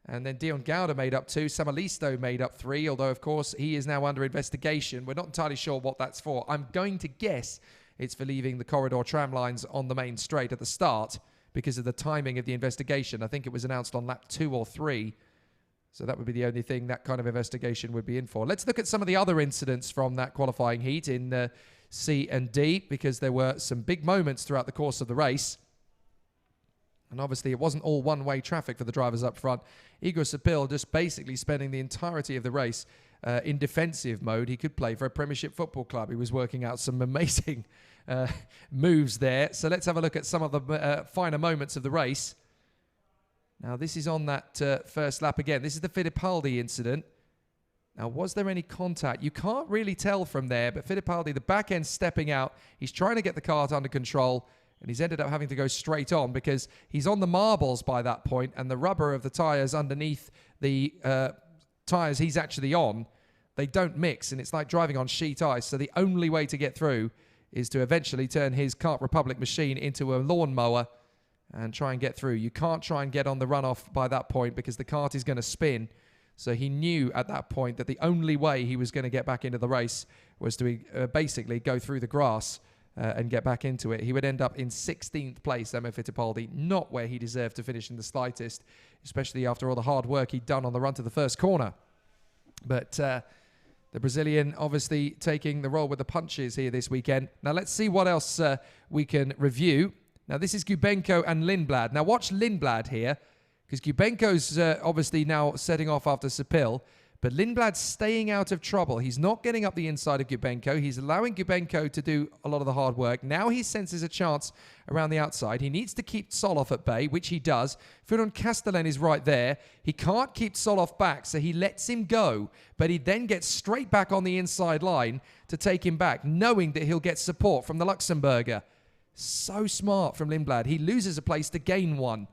And then Dion Gauda made up 2. Samalisto made up 3, although, of course, he is now under investigation. We're not entirely sure what that's for. I'm going to guess it's for leaving the corridor tram lines on the main straight at the start because of the timing of the investigation. I think it was announced on lap 2 or 3. So that would be the only thing that kind of investigation would be in for. Let's look at some of the other incidents from that qualifying heat in C and D, because there were some big moments throughout the course of the race. And obviously, it wasn't all one-way traffic for the drivers up front. Igor Sapil just basically spending the entirety of the race in defensive mode. He could play for a Premiership football club. He was working out some amazing moves there. So let's have a look at some of the finer moments of the race. Now, this is on that first lap again. This is the Fittipaldi incident. Now, was there any contact? You can't really tell from there, but Fittipaldi, the back end stepping out. He's trying to get the kart under control, and he's ended up having to go straight on because he's on the marbles by that point, and the rubber of the tyres underneath the tyres he's actually on, they don't mix, and it's like driving on sheet ice. So the only way to get through is to eventually turn his Kart Republic machine into a lawnmower and try and get through. You can't try and get on the runoff by that point because the kart is going to spin. So he knew at that point that the only way he was going to get back into the race was to basically go through the grass and get back into it. He would end up in 16th place, Emma Fittipaldi, not where he deserved to finish in the slightest, especially after all the hard work he'd done on the run to the first corner. But the Brazilian obviously taking the role with the punches here this weekend. Now let's see what else we can review. Now this is Gubenko and Lindblad. Now watch Lindblad here, because Gubenko's obviously now setting off after Sapil, but Lindblad's staying out of trouble. He's not getting up the inside of Gubenko. He's allowing Gubenko to do a lot of the hard work. Now he senses a chance around the outside. He needs to keep Soloff at bay, which he does. Ferdinand Castellan is right there. He can't keep Soloff back, so he lets him go, but he then gets straight back on the inside line to take him back, knowing that he'll get support from the Luxembourger. So smart from Lindblad. He loses a place to gain one.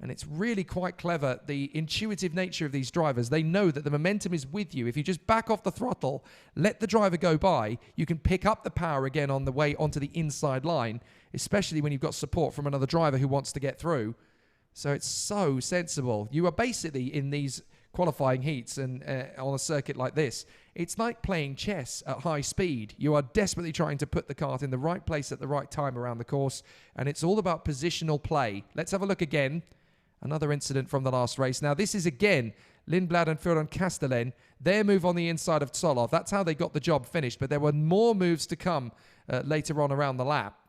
And it's really quite clever, the intuitive nature of these drivers. They know that the momentum is with you. If you just back off the throttle, let the driver go by, you can pick up the power again on the way onto the inside line, especially when you've got support from another driver who wants to get through. So it's so sensible. You are basically in these qualifying heats and on a circuit like this, it's like playing chess at high speed. You are desperately trying to put the kart in the right place at the right time around the course, and it's all about positional play. Let's have a look again. Another incident from the last race. Now, this is again Lindblad and Ferdinand Castellan. Their move on the inside of Soloff. That's how they got the job finished. But there were more moves to come later on around the lap.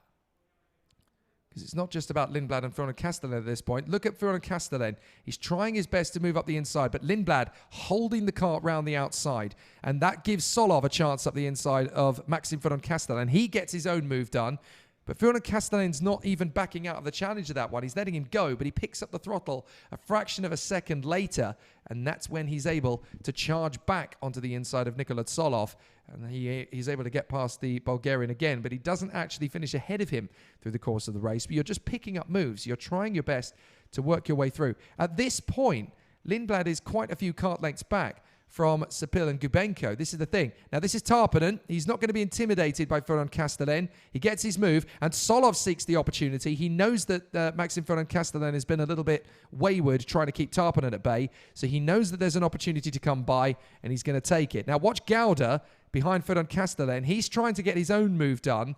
Because it's not just about Lindblad and Ferdinand Castellan at this point. Look at Ferdinand Castellan. He's trying his best to move up the inside, but Lindblad holding the kart round the outside. And that gives Soloff a chance up the inside of Maxime Ferdinand Castellan. He gets his own move done. But Ferdinand Castellan's not even backing out of the challenge of that one. He's letting him go, but he picks up the throttle a fraction of a second later, and that's when he's able to charge back onto the inside of Nikola Soloff, and he's able to get past the Bulgarian again, but he doesn't actually finish ahead of him through the course of the race. But you're just picking up moves. You're trying your best to work your way through. At this point, Lindblad is quite a few kart lengths back from Sapil and Gubenko. This is the thing. Now, this is Tarpanen. He's not going to be intimidated by Ferdinand Castellan. He gets his move, and Soloff seeks the opportunity. He knows that Maxime Ferdinand Castellan has been a little bit wayward trying to keep Tarpanen at bay, so he knows that there's an opportunity to come by, and he's going to take it. Now, watch Gauda behind Ferdinand Castellan. He's trying to get his own move done,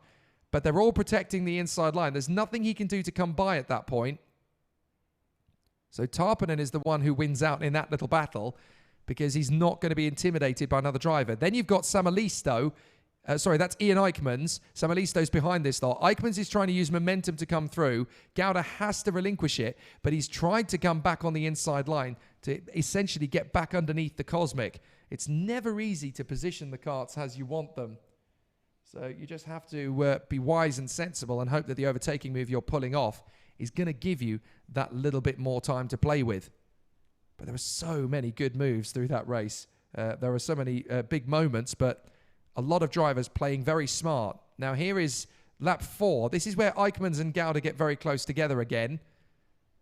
but they're all protecting the inside line. There's nothing he can do to come by at that point. So Tarpanen is the one who wins out in that little battle, because he's not going to be intimidated by another driver. Then you've got Samalisto. Sorry, that's Ian Eichmans. Samalisto's behind this, though. Eichmans is trying to use momentum to come through. Gauda has to relinquish it, but he's tried to come back on the inside line to essentially get back underneath the Cosmic. It's never easy to position the karts as you want them. So you just have to be wise and sensible and hope that the overtaking move you're pulling off is going to give you that little bit more time to play with. But there were so many good moves through that race. There were so many big moments, but a lot of drivers playing very smart. Now here is lap 4. This is where Eichmans and Gauda get very close together again.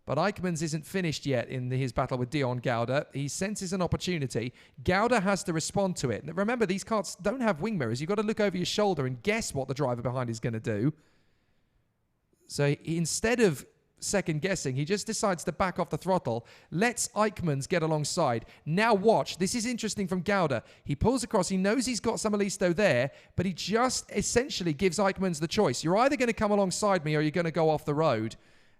But Eichmans isn't finished yet in his battle with Dion Gauda. He senses an opportunity. Gauda has to respond to it. Now, remember, these karts don't have wing mirrors. You've got to look over your shoulder and guess what the driver behind is going to do. So instead of second guessing, he just decides to back off the throttle, lets Eichmans get alongside. Now watch, this is interesting from Gauda. He pulls across, he knows he's got Samalisto there, but he just essentially gives Eichmans the choice. You're either going to come alongside me or you're going to go off the road.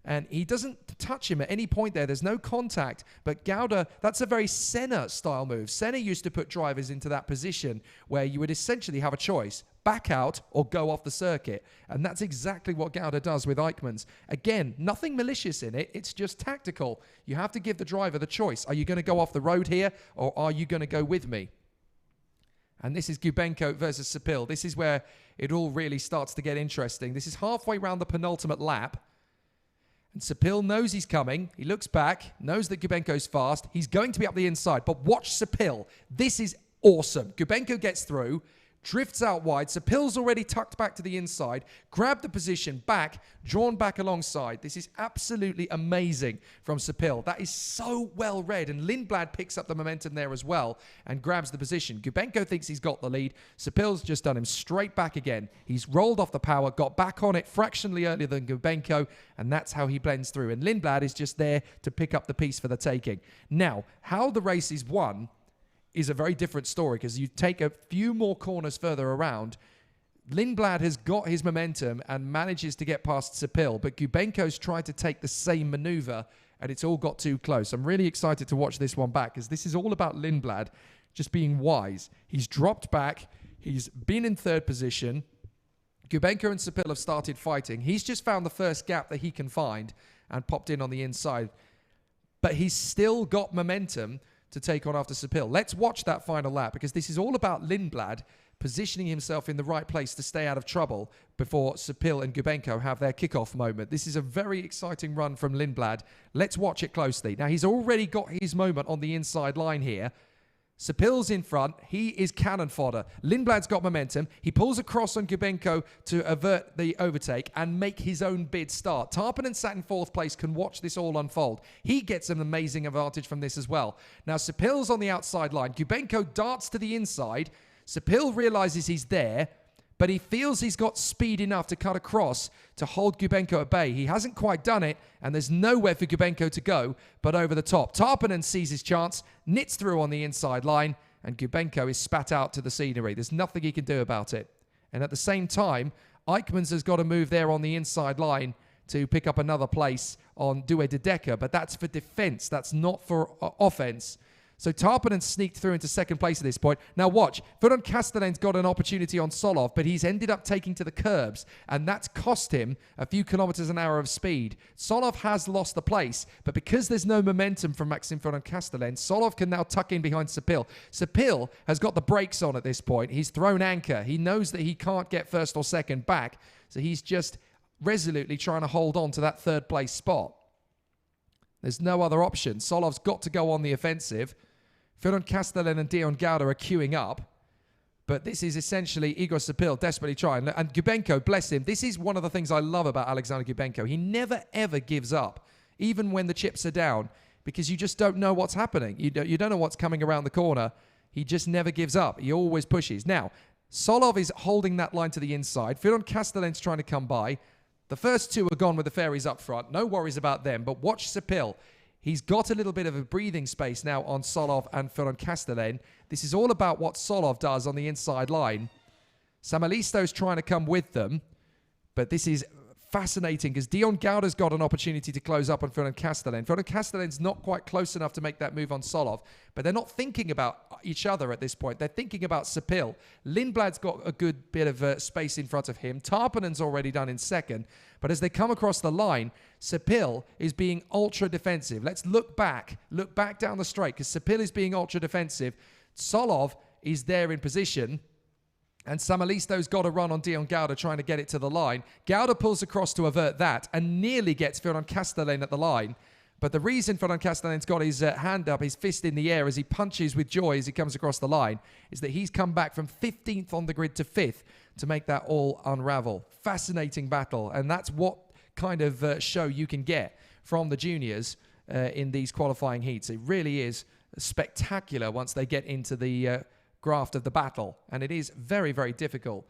And he doesn't touch him at any point there. There's no contact. But Gouda, that's a very Senna-style move. Senna used to put drivers into that position where you would essentially have a choice. Back out or go off the circuit. And that's exactly what Gouda does with Eichmann's. Again, nothing malicious in it. It's just tactical. You have to give the driver the choice. Are you going to go off the road here or are you going to go with me? And this is Gubenko versus Sepil. This is where it all really starts to get interesting. This is halfway around the penultimate lap. And Sepil knows he's coming. He looks back, knows that Gubenko's fast. He's going to be up the inside, but watch Sepil. This is awesome. Gubenko gets through, drifts out wide. Sepil's already tucked back to the inside, grabbed the position back, drawn back alongside. This is absolutely amazing from Sepil. That is so well read, and Lindblad picks up the momentum there as well and grabs the position. Gubenko thinks he's got the lead. Sepil's just done him straight back again. He's rolled off the power, got back on it fractionally earlier than Gubenko, and that's how he blends through. And Lindblad is just there to pick up the piece for the taking. Now, how the race is won is a very different story because you take a few more corners further around. Lindblad has got his momentum and manages to get past Sepil, but Gubenko's tried to take the same maneuver and it's all got too close. I'm really excited to watch this one back because this is all about Lindblad just being wise. He's dropped back. He's been in third position. Gubenko and Sepil have started fighting. He's just found the first gap that he can find and popped in on the inside. But he's still got momentum to take on after Sepil. Let's watch that final lap because this is all about Lindblad positioning himself in the right place to stay out of trouble before Sepil and Gubenko have their kickoff moment. This is a very exciting run from Lindblad. Let's watch it closely. Now, he's already got his moment on the inside line here. Sepil's in front. He is cannon fodder. Lindblad's got momentum. He pulls across on Gubenko to avert the overtake and make his own bid start. Tarpanen sat in fourth place can watch this all unfold. He gets an amazing advantage from this as well. Now, Sepil's on the outside line. Gubenko darts to the inside. Sepil realizes he's there, but he feels he's got speed enough to cut across to hold Gubenko at bay. He hasn't quite done it, and there's nowhere for Gubenko to go but over the top. Tarpanen sees his chance, knits through on the inside line, and Gubenko is spat out to the scenery. There's nothing he can do about it. And at the same time, Eichmann's has got to move there on the inside line to pick up another place on Due de Decker, but that's for defense. That's not for offense. So Tarpanen sneaked through into second place at this point. Now watch, Ferran Castellan's got an opportunity on Solov, but he's ended up taking to the curbs, and that's cost him a few kilometers an hour of speed. Solov has lost the place, but because there's no momentum from Maxim Ferran Castellan, Solov can now tuck in behind Sepil. Sepil has got the brakes on at this point. He's thrown anchor. He knows that he can't get first or second back, so he's just resolutely trying to hold on to that third place spot. There's no other option. Solov's got to go on the offensive. Ferran Castellan and Dion Gouda are queuing up. But this is essentially Igor Sepil desperately trying. And Gubenko, bless him, this is one of the things I love about Alexander Gubenko. He never, ever gives up, even when the chips are down, because you just don't know what's happening. You don't know what's coming around the corner. He just never gives up. He always pushes. Now, Solov is holding that line to the inside. Ferran Castellan's trying to come by. The first two are gone with the fairies up front. No worries about them. But watch Sepil. He's got a little bit of a breathing space now on Solov and Ferran Castellan. This is all about what Solov does on the inside line. Samalisto's trying to come with them, but this is fascinating because Dion Gouda's got an opportunity to close up on Ferran Castellan. Ferran Castellan's not quite close enough to make that move on Solov, but they're not thinking about each other at this point. They're thinking about Sepil. Lindblad's got a good bit of space in front of him. Tarpanen's already done in second, but as they come across the line, Sepil is being ultra defensive. Let's look back down the straight because Sepil is being ultra defensive. Solov is there in position. And Samalisto's got a run on Dion Gouda trying to get it to the line. Gouda pulls across to avert that and nearly gets Ferran Castellan at the line. But the reason Ferran Castellan's got his hand up, his fist in the air as he punches with joy as he comes across the line, is that he's come back from 15th on the grid to 5th to make that all unravel. Fascinating battle. And that's what kind of show you can get from the juniors in these qualifying heats. It really is spectacular once they get into the graft of the battle, and it is very, very difficult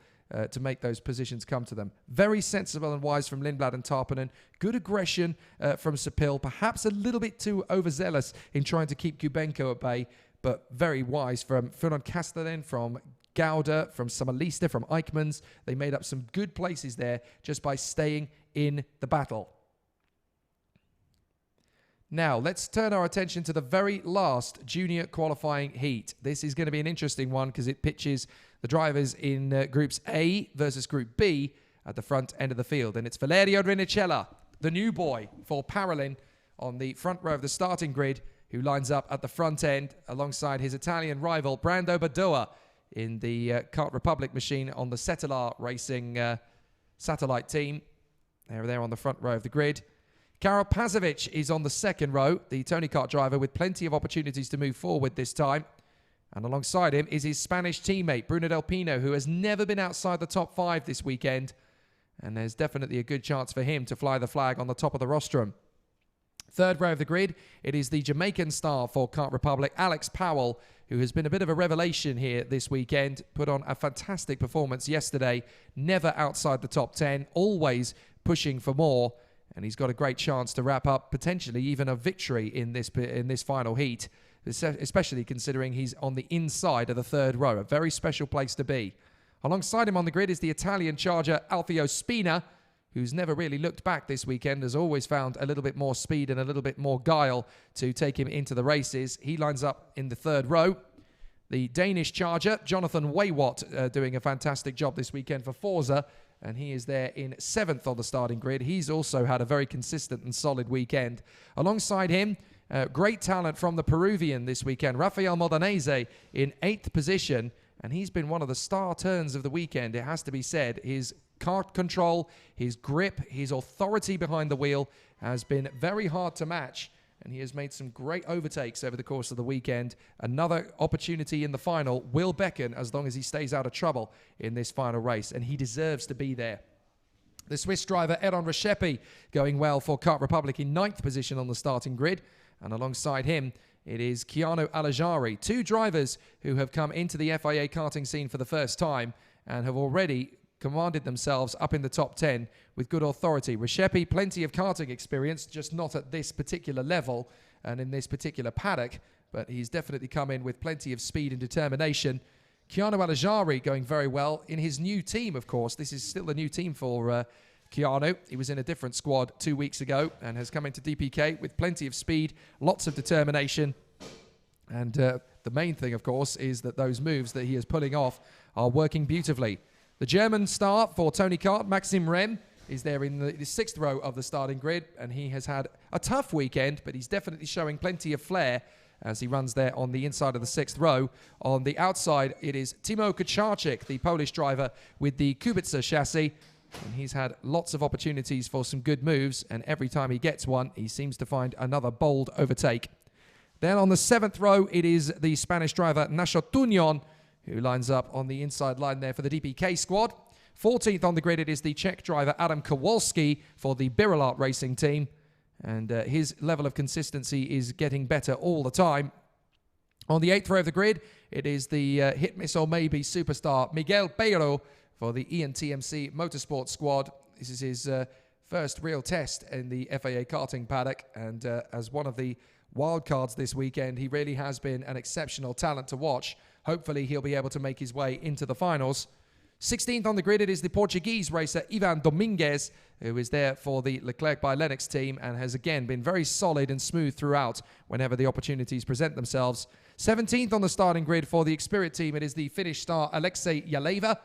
to make those positions come to them. Very sensible and wise from Lindblad and Tarpanen. Good aggression from Sepil, perhaps a little bit too overzealous in trying to keep Gubenko at bay, but very wise from Ferran Castellan, from Gouda, from Samalista, from Eichmann's. They made up some good places there just by staying in the battle. Now, let's turn our attention to the very last junior qualifying heat. This is going to be an interesting one because it pitches the drivers in Groups A versus Group B at the front end of the field. And it's Valerio Rinicella, the new boy for Parolin, on the front row of the starting grid, who lines up at the front end alongside his Italian rival, Brando Badoa, in the Kart Republic machine on the Cetelar Racing satellite team. They're there on the front row of the grid. Karol Pazovic is on the second row, the Tony Kart driver, with plenty of opportunities to move forward this time. And alongside him is his Spanish teammate, Bruno Del Pino, who has never been outside the top 5 this weekend. And there's definitely a good chance for him to fly the flag on the top of the rostrum. Third row of the grid, it is the Jamaican star for Kart Republic, Alex Powell, who has been a bit of a revelation here this weekend. Put on a fantastic performance yesterday, never outside the top 10, always pushing for more. And he's got a great chance to wrap up potentially even a victory in this final heat, especially considering he's on the inside of the third row, a very special place to be. Alongside him on the grid is the Italian charger Alfio Spina, who's never really looked back this weekend, has always found a little bit more speed and a little bit more guile to take him into the races. He lines up in the third row. The Danish charger, Jonathan Waywat, doing a fantastic job this weekend for Forza, and he is there in 7th on the starting grid. He's also had a very consistent and solid weekend. Alongside him, great talent from the Peruvian this weekend, Rafael Modanese in 8th position, and he's been one of the star turns of the weekend, it has to be said. His kart control, his grip, his authority behind the wheel has been very hard to match, and he has made some great overtakes over the course of the weekend. Another opportunity in the final will beckon as long as he stays out of trouble in this final race, and he deserves to be there. The Swiss driver Eron Reshepi going well for Kart Republic in 9th position on the starting grid, and alongside him it is Keanu Alajari, 2 drivers who have come into the FIA karting scene for the first time and have already commanded themselves up in the top 10 with good authority. Reshepi, plenty of karting experience, just not at this particular level and in this particular paddock, but he's definitely come in with plenty of speed and determination. Keanu Alajari going very well in his new team, of course. This is still a new team for Keanu. He was in a different squad 2 weeks ago and has come into DPK with plenty of speed, lots of determination. And the main thing, of course, is that those moves that he is pulling off are working beautifully. The German star for Tony Kart, Maxim Rem, is there in the 6th row of the starting grid, and he has had a tough weekend, but he's definitely showing plenty of flair as he runs there on the inside of the 6th row. On the outside, it is Timo Kucharczyk, the Polish driver with the Kubica chassis, and he's had lots of opportunities for some good moves, and every time he gets one, he seems to find another bold overtake. Then on the 7th row, it is the Spanish driver Nacho Tuñón, who lines up on the inside line there for the DPK squad. 14th on the grid, it is the Czech driver Adam Kowalski for the Birolart Racing team. And his level of consistency is getting better all the time. On the 8th row of the grid, it is the hit miss or maybe superstar Miguel Peiro for the ENTMC Motorsport squad. This is his first real test in the FIA Karting paddock. And as one of the wildcards this weekend, he really has been an exceptional talent to watch. Hopefully he'll be able to make his way into the finals. 16th on the grid, it is the Portuguese racer Ivan Dominguez, who is there for the Leclerc by Lennox team and has again been very solid and smooth throughout whenever the opportunities present themselves. 17th on the starting grid for the Xperia team, it is the Finnish star Alexei Yaleva,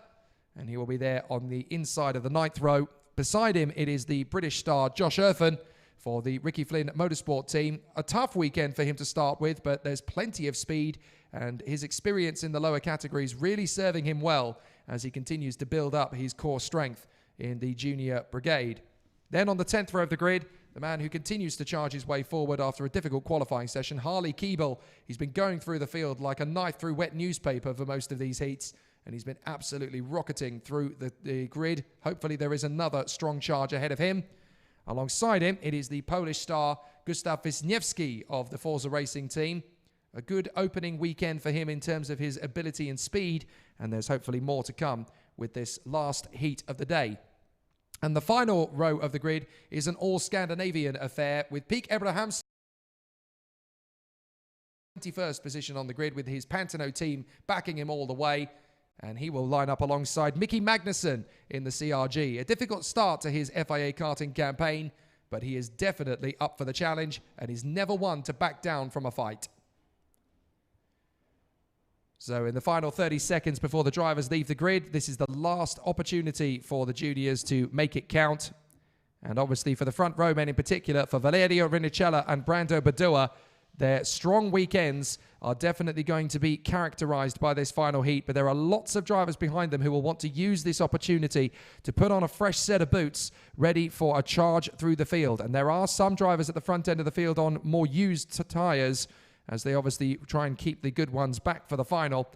and he will be there on the inside of the 9th row. Beside him, it is the British star Josh Erfan for the Ricky Flynn Motorsport team. A tough weekend for him to start with, but there's plenty of speed, and his experience in the lower categories really serving him well as he continues to build up his core strength in the junior brigade. Then on the 10th row of the grid, the man who continues to charge his way forward after a difficult qualifying session, Harley Keeble. He's been going through the field like a knife through wet newspaper for most of these heats, and he's been absolutely rocketing through the grid. Hopefully there is another strong charge ahead of him. Alongside him, it is the Polish star Gustav Wisniewski of the Forza Racing team. A good opening weekend for him in terms of his ability and speed, and there's hopefully more to come with this last heat of the day. And the final row of the grid is an all-Scandinavian affair with Peek Abrahamsson, 21st position on the grid with his Pantano team backing him all the way. And he will line up alongside Mickey Magnussen in the CRG. A difficult start to his FIA karting campaign, but he is definitely up for the challenge, and he's never one to back down from a fight. So in the final 30 seconds before the drivers leave the grid, this is the last opportunity for the juniors to make it count. And obviously for the front row men in particular, for Valerio Rinicella and Brando Badua, their strong weekends are definitely going to be characterized by this final heat, but there are lots of drivers behind them who will want to use this opportunity to put on a fresh set of boots ready for a charge through the field. And there are some drivers at the front end of the field on more used tyres, as they obviously try and keep the good ones back for the final.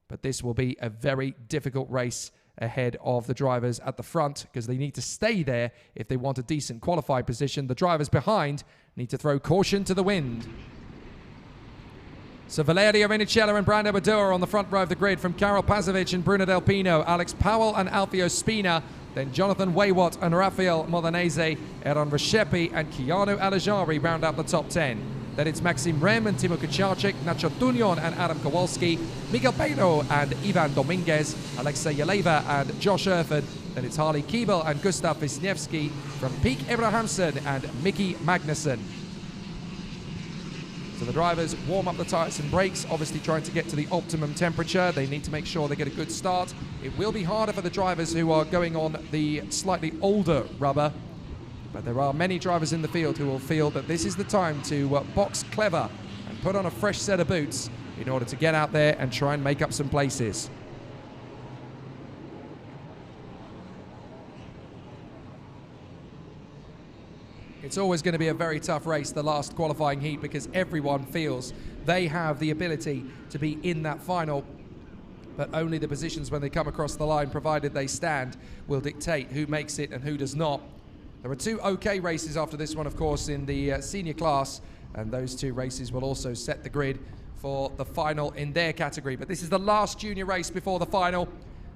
But this will be a very difficult race ahead of the drivers at the front, because they need to stay there if they want a decent qualified position. The drivers behind need to throw caution to the wind. So Valerio Rinicella and Brando Badua are on the front row of the grid, from Karol Pazovic and Bruno Del Pino, Alex Powell and Alfio Spina, then Jonathan Waywat and Rafael Modanese, Eron Rescepi and Keanu Alajari round out the top 10. Then it's Maxim Rem and Timo Kucharczyk, Nacho Tunion and Adam Kowalski, Miguel Peiro and Ivan Dominguez, Alexei Yeleva and Josh Erford. Then it's Harley Keeble and Gustav Wisniewski, from Peek Abrahamsen and Mickey Magnussen. So the drivers warm up the tyres and brakes, obviously trying to get to the optimum temperature. They need to make sure they get a good start. It will be harder for the drivers who are going on the slightly older rubber, but there are many drivers in the field who will feel that this is the time to box clever and put on a fresh set of boots in order to get out there and try and make up some places. It's always going to be a very tough race, the last qualifying heat, because everyone feels they have the ability to be in that final, but only the positions when they come across the line, provided they stand, will dictate who makes it and who does not. There are two OK races after this one, of course, in the senior class, and those two races will also set the grid for the final in their category. But this is the last junior race before the final.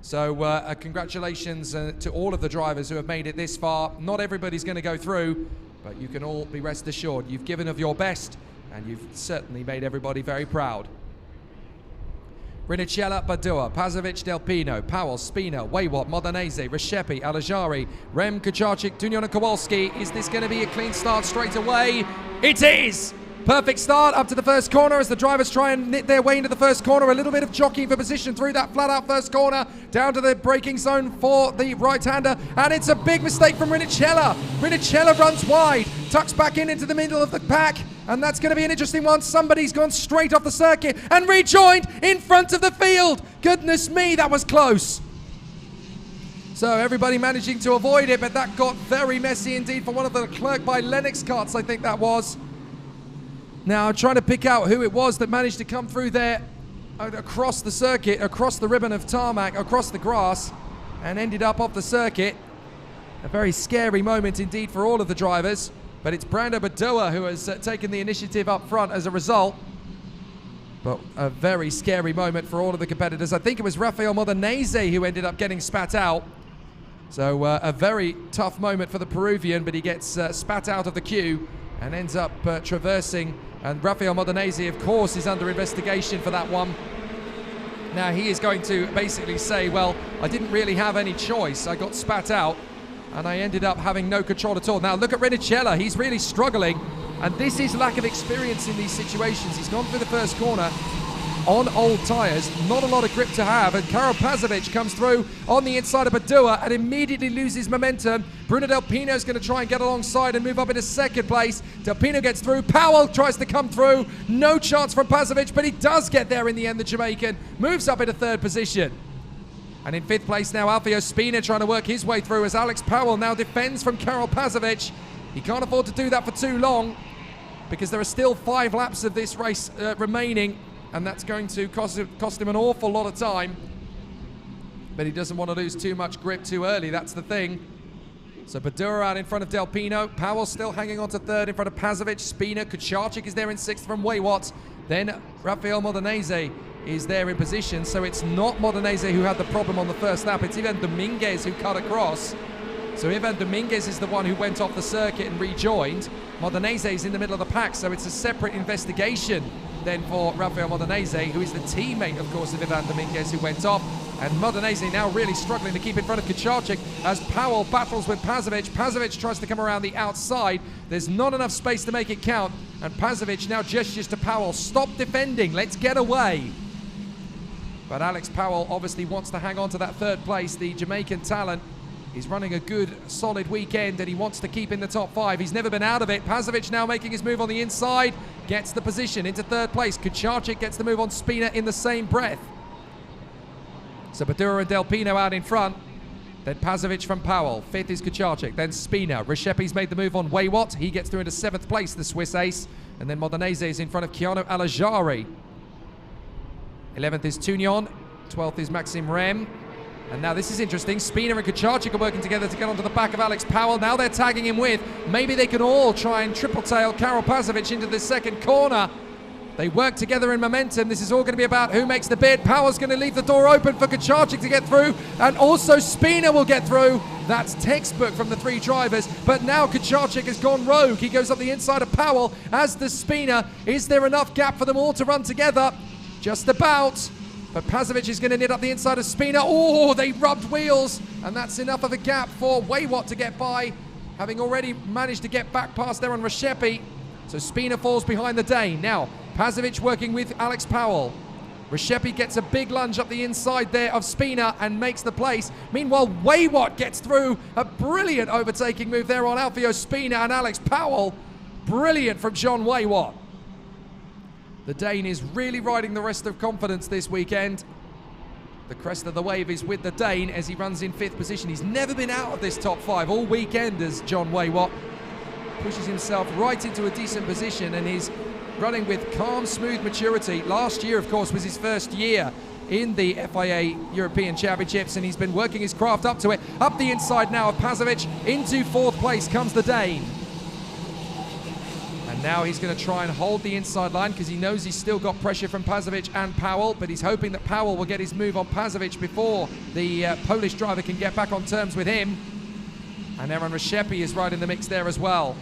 So congratulations to all of the drivers who have made it this far. Not everybody's going to go through, but you can all be rest assured you've given of your best, and you've certainly made everybody very proud. Rinicella, Badua, Pazovic, Del Pino, Powell, Spina, Waywat, Modanese, Rescepi, Alajari, Rem, Kucharczyk, Tunion and Kowalski. Is this going to be a clean start straight away? It is! Perfect start up to the first corner as the drivers try and knit their way into the first corner. A little bit of jockeying for position through that flat-out first corner, down to the braking zone for the right-hander, and it's a big mistake from Rinicella. Rinicella runs wide, tucks back into the middle of the pack, and that's going to be an interesting one. Somebody's gone straight off the circuit and rejoined in front of the field. Goodness me, that was close. So everybody managing to avoid it, but that got very messy indeed for one of the Clerk by Lennox carts, I think that was. Now, trying to pick out who it was that managed to come through there across the circuit, across the ribbon of tarmac, across the grass, and ended up off the circuit. A very scary moment indeed for all of the drivers, but it's Brando Badua who has taken the initiative up front as a result. But a very scary moment for all of the competitors. I think it was Rafael Modanese who ended up getting spat out. So a very tough moment for the Peruvian, but he gets spat out of the queue and ends up traversing. And Rafael Modanese, of course, is under investigation for that one. Now, he is going to basically say, well, I didn't really have any choice. I got spat out, and I ended up having no control at all. Now, look at Rinicella. He's really struggling, and this is lack of experience in these situations. He's gone through the first corner on old tyres, not a lot of grip to have, and Karol Pazovic comes through on the inside of Badua and immediately loses momentum. Bruno Del Pino is going to try and get alongside and move up into second place. Del Pino gets through, Powell tries to come through, no chance from Pazovic, but he does get there in the end. The Jamaican moves up into third position. And in fifth place now, Alfio Spina trying to work his way through as Alex Powell now defends from Karol Pazovic. He can't afford to do that for too long, because there are still 5 laps of this race remaining, and that's going to cost him an awful lot of time. But he doesn't want to lose too much grip too early, that's the thing. So Badura out in front of Del Pino, Powell still hanging on to third in front of Pazovic, Spina, Kucharczyk is there in sixth from Waywat, then Rafael Modanese is there in position, so it's not Modanese who had the problem on the first lap, it's Ivan Dominguez who cut across. So Ivan Dominguez is the one who went off the circuit and rejoined. Modanese is in the middle of the pack, so it's a separate investigation then for Rafael Modanese, who is the teammate, of course, of Ivan Dominguez, who went off. And Modenese now really struggling to keep in front of Kucharczyk as Powell battles with Pazovic. Pazovic tries to come around the outside. There's not enough space to make it count. And Pazovic now gestures to Powell, stop defending, let's get away. But Alex Powell obviously wants to hang on to that third place. The Jamaican talent is running a good, solid weekend, and he wants to keep in the top 5. He's never been out of it. Pazovic now making his move on the inside, gets the position into third place. Kucharczyk gets the move on Spina in the same breath. So Badura and Del Pino out in front. Then Pazovic from Powell. 5th is Kucharczyk. Then Spina. Recepi's made the move on Waywat. He gets through into 7th place, the Swiss ace. And then Modenese is in front of Keanu Alajari. 11th is Tunion. 12th is Maxim Rem. And now this is interesting. Spina and Kucharczyk are working together to get onto the back of Alex Powell. Now they're tagging him with. Maybe they can all try and triple tail Karol Pazovic into the second corner. They work together in momentum. This is all going to be about who makes the bid. Powell's going to leave the door open for Kucharczyk to get through, and also Spina will get through. That's textbook from the 3 drivers, but now Kucharczyk has gone rogue. He goes up the inside of Powell, as does Spina. Is there enough gap for them all to run together? Just about. But Pazovic is going to knit up the inside of Spina. Oh, they rubbed wheels, and that's enough of a gap for Waywat to get by, having already managed to get back past there on Recepi. So Spina falls behind the Dane. Now, Pazovic working with Alex Powell. Recepi gets a big lunge up the inside there of Spina and makes the place. Meanwhile, Waywat gets through. A brilliant overtaking move there on Alfio Spina and Alex Powell. Brilliant from John Waywat. The Dane is really riding the rest of confidence this weekend. The crest of the wave is with the Dane as he runs in 5th position. He's never been out of this top 5 all weekend as John Waywat pushes himself right into a decent position and is running with calm, smooth maturity. Last year, of course, was his first year in the FIA European Championships, and he's been working his craft up to it. Up the inside now of Pazovic. Into 4th place comes the Dane. And now he's going to try and hold the inside line because he knows he's still got pressure from Pazovic and Powell, but he's hoping that Powell will get his move on Pazovic before the Polish driver can get back on terms with him. And Aaron Recepi is right in the mix there as well.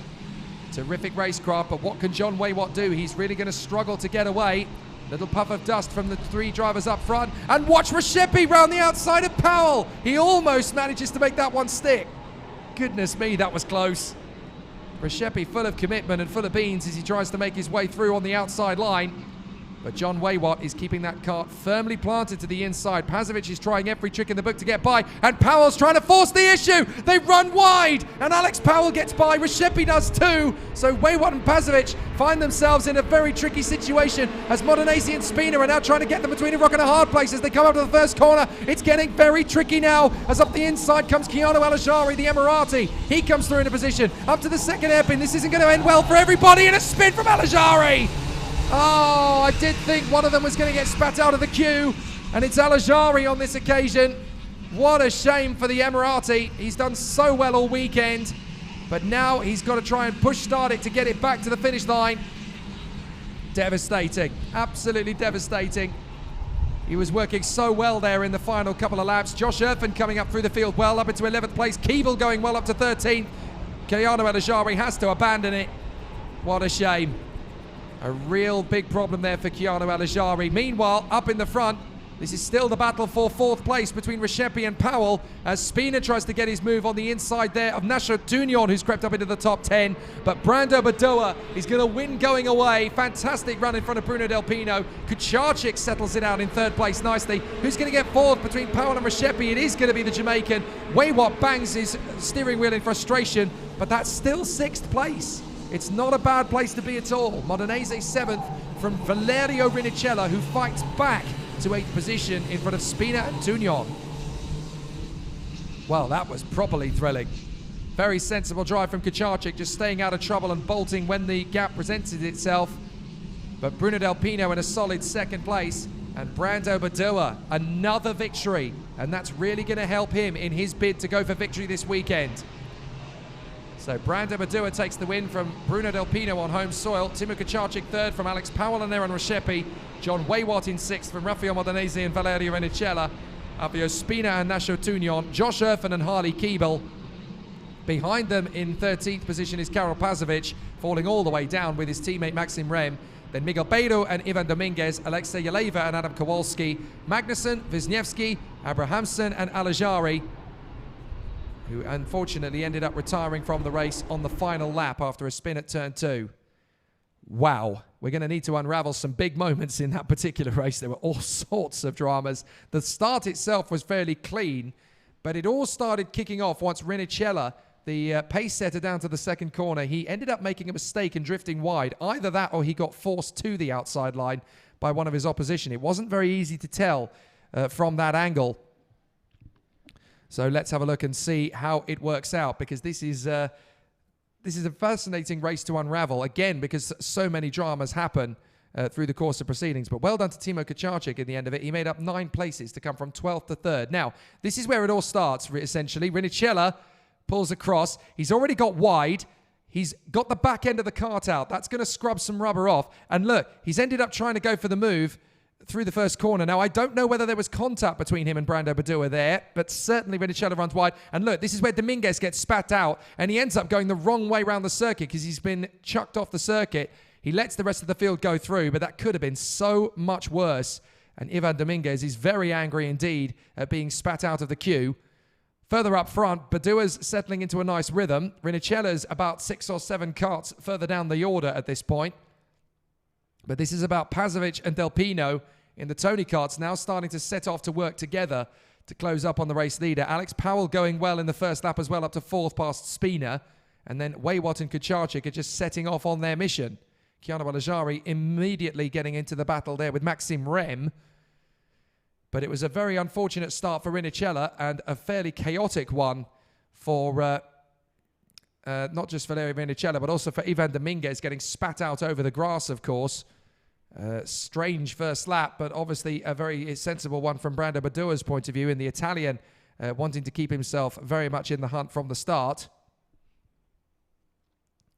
Terrific racecraft, but what can John Waywat do? He's really going to struggle to get away. Little puff of dust from the 3 drivers up front. And watch Recepi round the outside of Powell. He almost manages to make that one stick. Goodness me, that was close. Recepi full of commitment and full of beans as he tries to make his way through on the outside line. But John Waywat is keeping that cart firmly planted to the inside. Pazovic is trying every trick in the book to get by, and Powell's trying to force the issue. They run wide, and Alex Powell gets by. Recepi does too. So Waywat and Pazovic find themselves in a very tricky situation as Modenese and Spina are now trying to get them between a rock and a hard place as they come up to the first corner. It's getting very tricky now as up the inside comes Keanu Alajari, the Emirati. He comes through into position. Up to the second hairpin. This isn't going to end well for everybody, and a spin from Alajari. Oh, I did think one of them was going to get spat out of the queue, and it's Alajari on this occasion. What a shame for the Emirati. He's done so well all weekend, but now he's got to try and push start it to get it back to the finish line. Devastating, absolutely devastating. He was working so well there in the final couple of laps. Josh Erfan coming up through the field well, up into 11th place. Keeble going well up to 13th. Keanu Alajari has to abandon it. What a shame. A real big problem there for Keanu Alajari. Meanwhile, up in the front, this is still the battle for 4th place between Recepi and Powell as Spina tries to get his move on the inside there of Nasho Tunion, who's crept up into the top 10. But Brando Badoa is going to win going away. Fantastic run in front of Bruno Del Pino. Kucharczyk settles it out in 3rd place nicely. Who's going to get 4th between Powell and Recepi? It is going to be the Jamaican. Waywat bangs his steering wheel in frustration, but that's still 6th place. It's not a bad place to be at all. Modenese 7th from Valerio Rinicella, who fights back to 8th position in front of Spina and Tunion. Well, that was properly thrilling. Very sensible drive from Kucharczyk, just staying out of trouble and bolting when the gap presented itself. But Bruno Del Pino in a solid 2nd place. And Brando Badoa, another victory. And that's really going to help him in his bid to go for victory this weekend. So Brando Badoa takes the win from Bruno Del Pino on home soil. Timo Kucharczyk 3rd from Alex Powell and Aaron Recepi. John Waywat in 6th from Rafael Modenese and Valerio Rinicella. Alfio Spina and Nasho Tunion. Josh Erfan and Harley Keeble. Behind them in 13th position is Karol Pazovic, falling all the way down with his teammate Maxim Rem. Then Miguel Beiro and Ivan Dominguez, Alexei Yaleva and Adam Kowalski, Magnussen, Wisniewski, Abrahamsen and Alajari, who unfortunately ended up retiring from the race on the final lap after a spin at turn 2. Wow, we're going to need to unravel some big moments in that particular race. There were all sorts of dramas. The start itself was fairly clean, but it all started kicking off once Rinicella, the pace setter down to the second corner, he ended up making a mistake and drifting wide. Either that or he got forced to the outside line by one of his opposition. It wasn't very easy to tell from that angle. So let's have a look and see how it works out, because this is a fascinating race to unravel, again, because so many dramas happen through the course of proceedings. But well done to Timo Kucharczyk in the end of it. He made up 9 places to come from 12th to 3rd. Now, this is where it all starts, essentially. Rinicella pulls across. He's already got wide. He's got the back end of the kart out. That's going to scrub some rubber off. And look, he's ended up trying to go for the move through the first corner. Now, I don't know whether there was contact between him and Brando Badua there, but certainly Rinicella runs wide. And look, this is where Dominguez gets spat out, and he ends up going the wrong way around the circuit because he's been chucked off the circuit. He lets the rest of the field go through, but that could have been so much worse. And Ivan Dominguez is very angry indeed at being spat out of the queue. Further up front, Badua's settling into a nice rhythm. Rinicella's about 6 or 7 karts further down the order at this point. But this is about Pazovic and Del Pino in the Tony karts now starting to set off to work together to close up on the race leader. Alex Powell going well in the first lap as well, up to 4th past Spina. And then Waywat and Kucharczyk are just setting off on their mission. Chiara Alajari immediately getting into the battle there with Maxime Rem. But it was a very unfortunate start for Rinicella and a fairly chaotic one for not just for Larry Rinicella, but also for Ivan Dominguez getting spat out over the grass, of course. Strange first lap, but obviously a very sensible one from Brando Badua's point of view, in the Italian wanting to keep himself very much in the hunt from the start.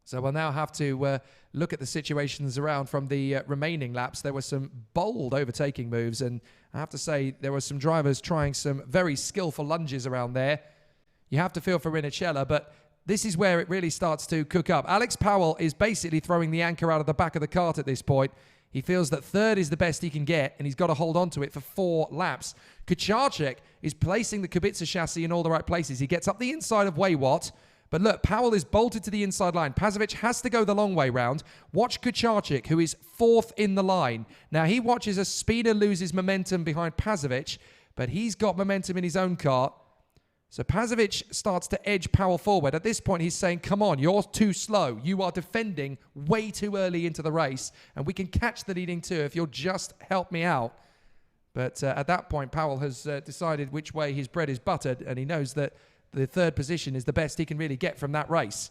So we'll now have to look at the situations around from the remaining laps. There were some bold overtaking moves, and I have to say there were some drivers trying some very skillful lunges around there. You have to feel for Rinicella, but this is where it really starts to cook up. Alex Powell is basically throwing the anchor out of the back of the kart at this point. He feels that 3rd is the best he can get, and he's got to hold on to it for 4 laps. Kucharczyk is placing the Kubica chassis in all the right places. He gets up the inside of Waywat, but look, Powell is bolted to the inside line. Pazovic has to go the long way round. Watch Kucharczyk, who is 4th in the line. Now, he watches as Spina loses momentum behind Pazovic, but he's got momentum in his own kart. So Pazovic starts to edge Powell forward. At this point, he's saying, come on, you're too slow. You are defending way too early into the race, and we can catch the leading 2 if you'll just help me out. But at that point, Powell has decided which way his bread is buttered, and he knows that the 3rd position is the best he can really get from that race.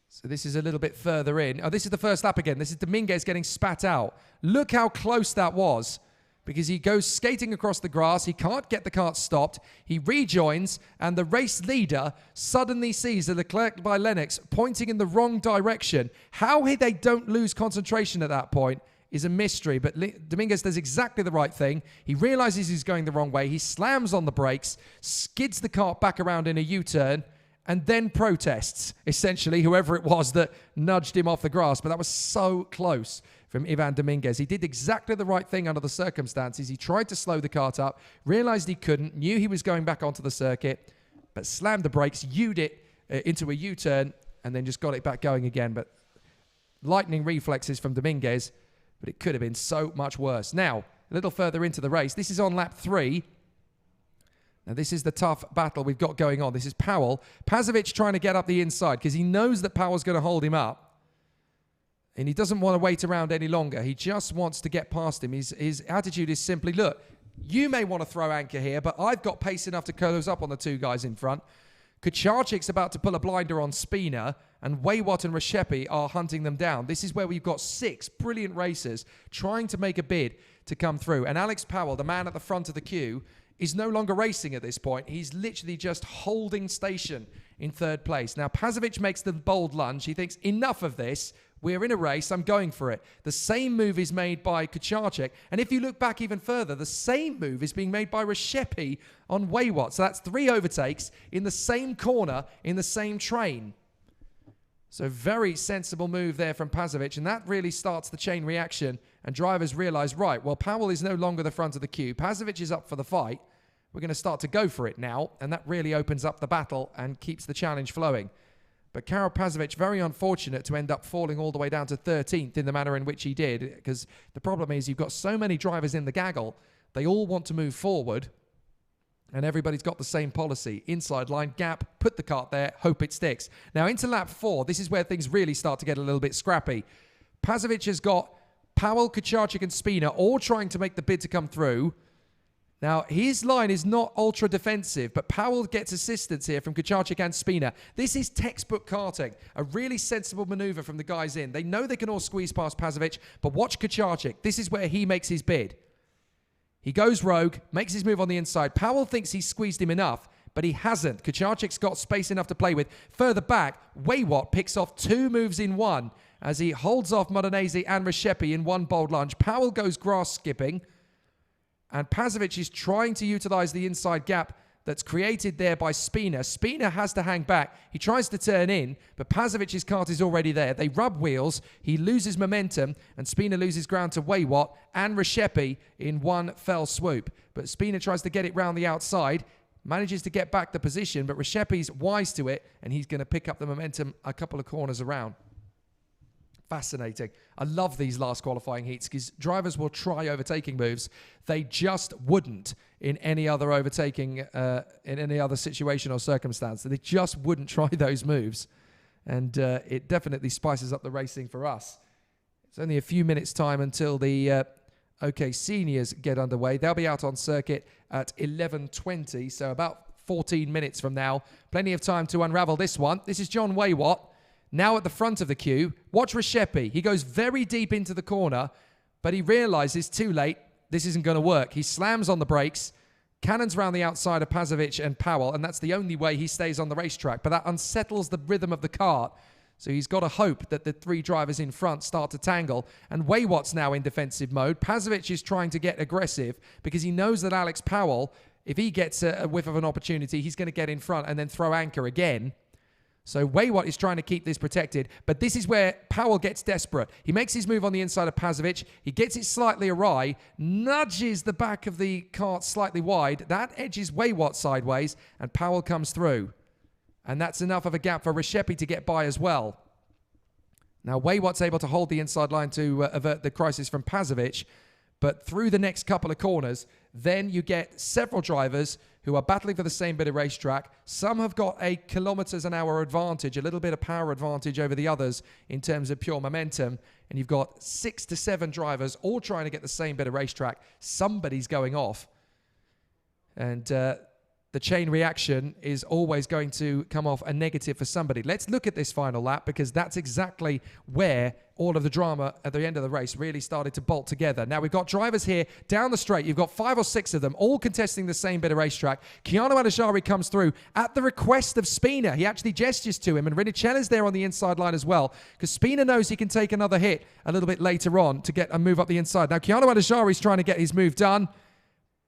So this is a little bit further in. Oh, this is the first lap again. This is Dominguez getting spat out. Look how close that was, because he goes skating across the grass. He can't get the kart stopped. He rejoins, and the race leader suddenly sees the Leclerc by Lennox pointing in the wrong direction. How they don't lose concentration at that point is a mystery, but Dominguez does exactly the right thing. He realizes he's going the wrong way. He slams on the brakes, skids the kart back around in a U-turn, and then protests, essentially, whoever it was that nudged him off the grass. But that was so close from Ivan Dominguez. He did exactly the right thing under the circumstances. He tried to slow the kart up, realized he couldn't, knew he was going back onto the circuit, but slammed the brakes, U'd it into a U-turn, and then just got it back going again. But lightning reflexes from Dominguez, but it could have been so much worse. Now, a little further into the race, this is on lap 3. Now, this is the tough battle we've got going on. This is Powell. Pazovic trying to get up the inside because he knows that Powell's going to hold him up. And he doesn't want to wait around any longer. He just wants to get past him. His attitude is simply, look, you may want to throw anchor here, but I've got pace enough to close up on the 2 guys in front. Kucharczyk's about to pull a blinder on Spina, and Waywat and Reshepi are hunting them down. This is where we've got 6 brilliant racers trying to make a bid to come through. And Alex Powell, the man at the front of the queue, is no longer racing at this point. He's literally just holding station in 3rd place. Now, Pazovic makes the bold lunge. He thinks, enough of this. We're in a race. I'm going for it. The same move is made by Kucharczyk. And if you look back even further, the same move is being made by Reshepi on Waywat. So that's 3 overtakes in the same corner, in the same train. So very sensible move there from Pazovic, and that really starts the chain reaction, and drivers realise, right, well, Powell is no longer the front of the queue. Pazovic is up for the fight. We're going to start to go for it now, and that really opens up the battle and keeps the challenge flowing. But Karel Pazovic, very unfortunate to end up falling all the way down to 13th in the manner in which he did, because the problem is you've got so many drivers in the gaggle, they all want to move forward, and everybody's got the same policy. Inside line, gap, put the kart there, hope it sticks. Now into lap 4, this is where things really start to get a little bit scrappy. Pazovic has got Powell, Kucharczyk and Spina all trying to make the bid to come through. Now, his line is not ultra defensive, but Powell gets assistance here from Kucharczyk and Spina. This is textbook karting, a really sensible maneuver from the guys in. They know they can all squeeze past Pazovic, but watch Kucharczyk. This is where he makes his bid. He goes rogue, makes his move on the inside. Powell thinks he's squeezed him enough, but he hasn't. Kucharczyk's got space enough to play with. Further back, Waywat picks off 2 moves in 1 as he holds off Modenese and Reshepi in one bold lunge. Powell goes grass skipping, and Pazovic is trying to utilize the inside gap that's created there by Spina. Spina has to hang back. He tries to turn in, but Pazovic's kart is already there. They rub wheels. He loses momentum, and Spina loses ground to Waywat and Reshepi in one fell swoop. But Spina tries to get it round the outside, manages to get back the position, but Reshepi's wise to it, and he's going to pick up the momentum a couple of corners around. Fascinating. I love these last qualifying heats because drivers will try overtaking moves they just wouldn't in any other overtaking, in any other situation or circumstance. They just wouldn't try those moves. And it definitely spices up the racing for us. It's only a few minutes time until the OK Seniors get underway. They'll be out on circuit at 11:20, so about 14 minutes from now. Plenty of time to unravel this one. This is John Waywat. Now at the front of the queue, watch Reshepi. He goes very deep into the corner, but he realizes too late, this isn't going to work. He slams on the brakes, cannons round the outside of Pazovic and Powell, and that's the only way he stays on the racetrack. But that unsettles the rhythm of the kart. So he's got to hope that the 3 drivers in front start to tangle. And Waywat's now in defensive mode. Pazovic is trying to get aggressive because he knows that Alex Powell, if he gets a whiff of an opportunity, he's going to get in front and then throw anchor again. So Waywat is trying to keep this protected, but this is where Powell gets desperate. He makes his move on the inside of Pazovic. He gets it slightly awry, nudges the back of the kart slightly wide. That edges Waywat sideways, and Powell comes through. And that's enough of a gap for Reshepi to get by as well. Now Waywat's able to hold the inside line to avert the crisis from Pazovic, but through the next couple of corners, then you get several drivers who are battling for the same bit of racetrack. Some have got a kilometers an hour advantage, a little bit of power advantage over the others in terms of pure momentum. And you've got 6 to 7 drivers all trying to get the same bit of racetrack. Somebody's going off. And the chain reaction is always going to come off a negative for somebody. Let's look at this final lap because that's exactly where all of the drama at the end of the race really started to bolt together. Now we've got drivers here down the straight. You've got 5 or 6 of them all contesting the same bit of racetrack. Keanu Alajari comes through at the request of Spina. He actually gestures to him, and Rinicella's there on the inside line as well because Spina knows he can take another hit a little bit later on to get a move up the inside. Now Keanu Alajari's trying to get his move done,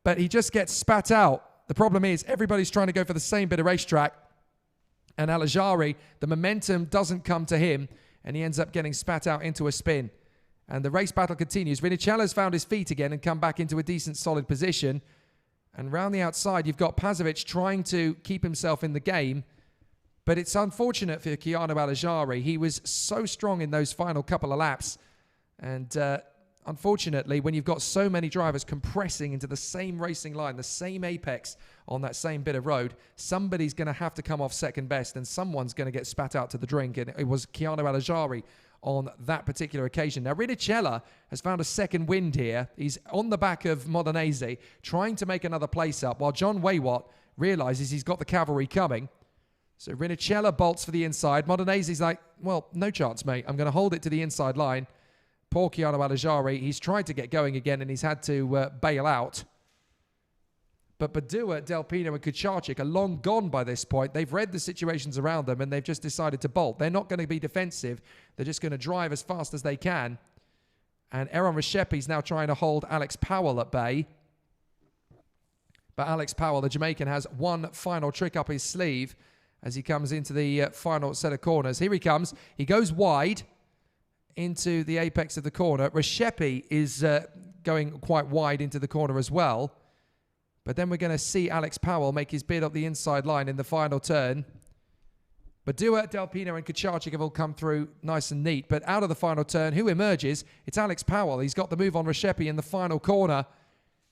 but he just gets spat out. The problem is everybody's trying to go for the same bit of racetrack, and Alajari, the momentum doesn't come to him, and he ends up getting spat out into a spin. And the race battle continues. Rinicella's found his feet again and come back into a decent, solid position. And round the outside, you've got Pazovic trying to keep himself in the game, but it's unfortunate for Keanu Alajari. He was so strong in those final couple of laps, and unfortunately, when you've got so many drivers compressing into the same racing line, the same apex on that same bit of road, somebody's going to have to come off second best and someone's going to get spat out to the drink. And it was Keanu Alajari on that particular occasion. Now, Rinicella has found a second wind here. He's on the back of Modenese, trying to make another place up, while John Waywat realizes he's got the cavalry coming. So Rinicella bolts for the inside. Modenese's like, well, no chance, mate. I'm going to hold it to the inside line. Poor Keanu Alajari, he's tried to get going again and he's had to bail out. But Badua, Del Pino and Kucharczyk are long gone by this point. They've read the situations around them and they've just decided to bolt. They're not going to be defensive. They're just going to drive as fast as they can. And Aaron Reshepi's now trying to hold Alex Powell at bay. But Alex Powell, the Jamaican, has one final trick up his sleeve. as he comes into the final set of corners. Here he comes. He goes wide into the apex of the corner. Reshepi is going quite wide into the corner as well. But then we're going to see Alex Powell make his bid up the inside line in the final turn. Badua, Del Pino and Kucharczyk have all come through nice and neat. But out of the final turn, who emerges? It's Alex Powell. He's got the move on Reshepi in the final corner.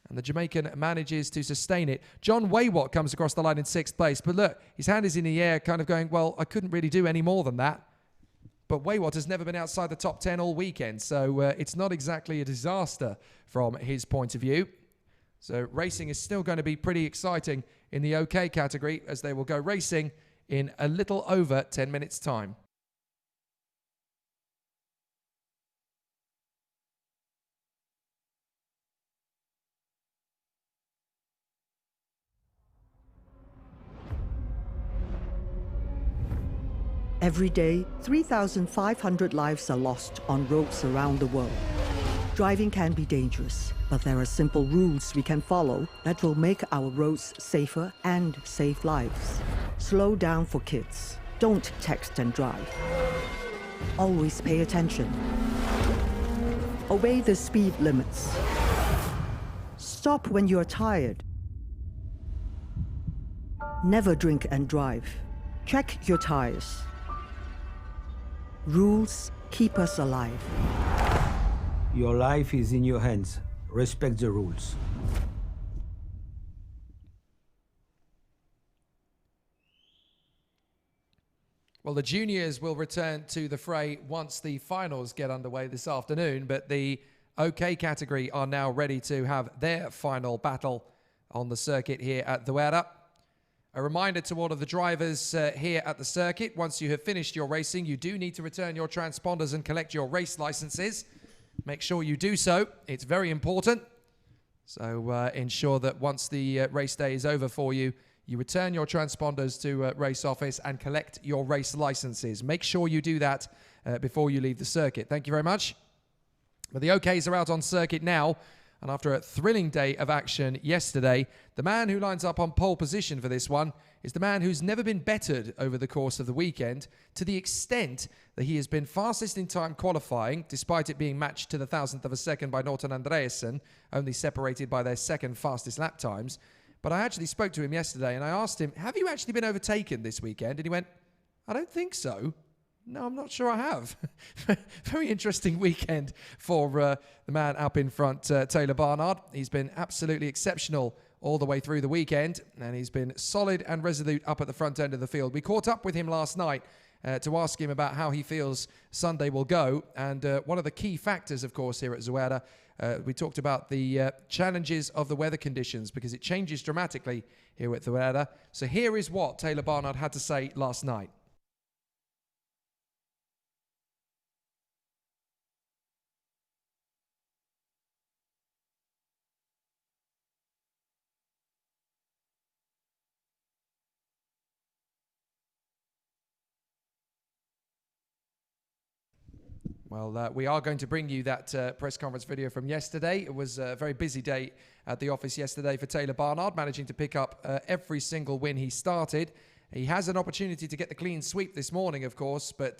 And the Jamaican manages to sustain it. John Waywat comes across the line in 6th place. But look, his hand is in the air, kind of going, well, I couldn't really do any more than that. But Waywat has never been outside the top 10 all weekend. So it's not exactly a disaster from his point of view. So racing is still going to be pretty exciting in the OK category, as they will go racing in a little over 10 minutes' time. Every day, 3,500 lives are lost on roads around the world. Driving can be dangerous, but there are simple rules we can follow that will make our roads safer and save lives. Slow down for kids. Don't text and drive. Always pay attention. Obey the speed limits. Stop when you're tired. Never drink and drive. Check your tires. Rules keep us alive. Your life is in your hands. Respect the rules. Well, the juniors will return to the fray once the finals get underway this afternoon, but the OK category are now ready to have their final battle on the circuit here at Zuera. A reminder to all of the drivers here at the circuit, once you have finished your racing, you do need to return your transponders and collect your race licenses. Make sure you do so. It's very important. So ensure that once the race day is over for you, you return your transponders to race office and collect your race licenses. Make sure you do that before you leave the circuit. Thank you very much. But the OKs are out on circuit now. And after a thrilling day of action yesterday, the man who lines up on pole position for this one is the man who's never been bettered over the course of the weekend, to the extent that he has been fastest in time qualifying, despite it being matched to the 1,000th of a second by Norton Andreasen, only separated by their second fastest lap times. But I actually spoke to him yesterday and I asked him, have you actually been overtaken this weekend? And he went, I don't think so. No, I'm not sure I have. Very interesting weekend for the man up in front, Taylor Barnard. He's been absolutely exceptional all the way through the weekend, and he's been solid and resolute up at the front end of the field. We caught up with him last night to ask him about how he feels Sunday will go, and one of the key factors, of course, here at Zuera, we talked about the challenges of the weather conditions, because it changes dramatically here at Zuera. So here is what Taylor Barnard had to say last night. Well, we are going to bring you that press conference video from yesterday. It was a very busy day at the office yesterday for Taylor Barnard, managing to pick up every single win he started. He has an opportunity to get the clean sweep this morning, of course, but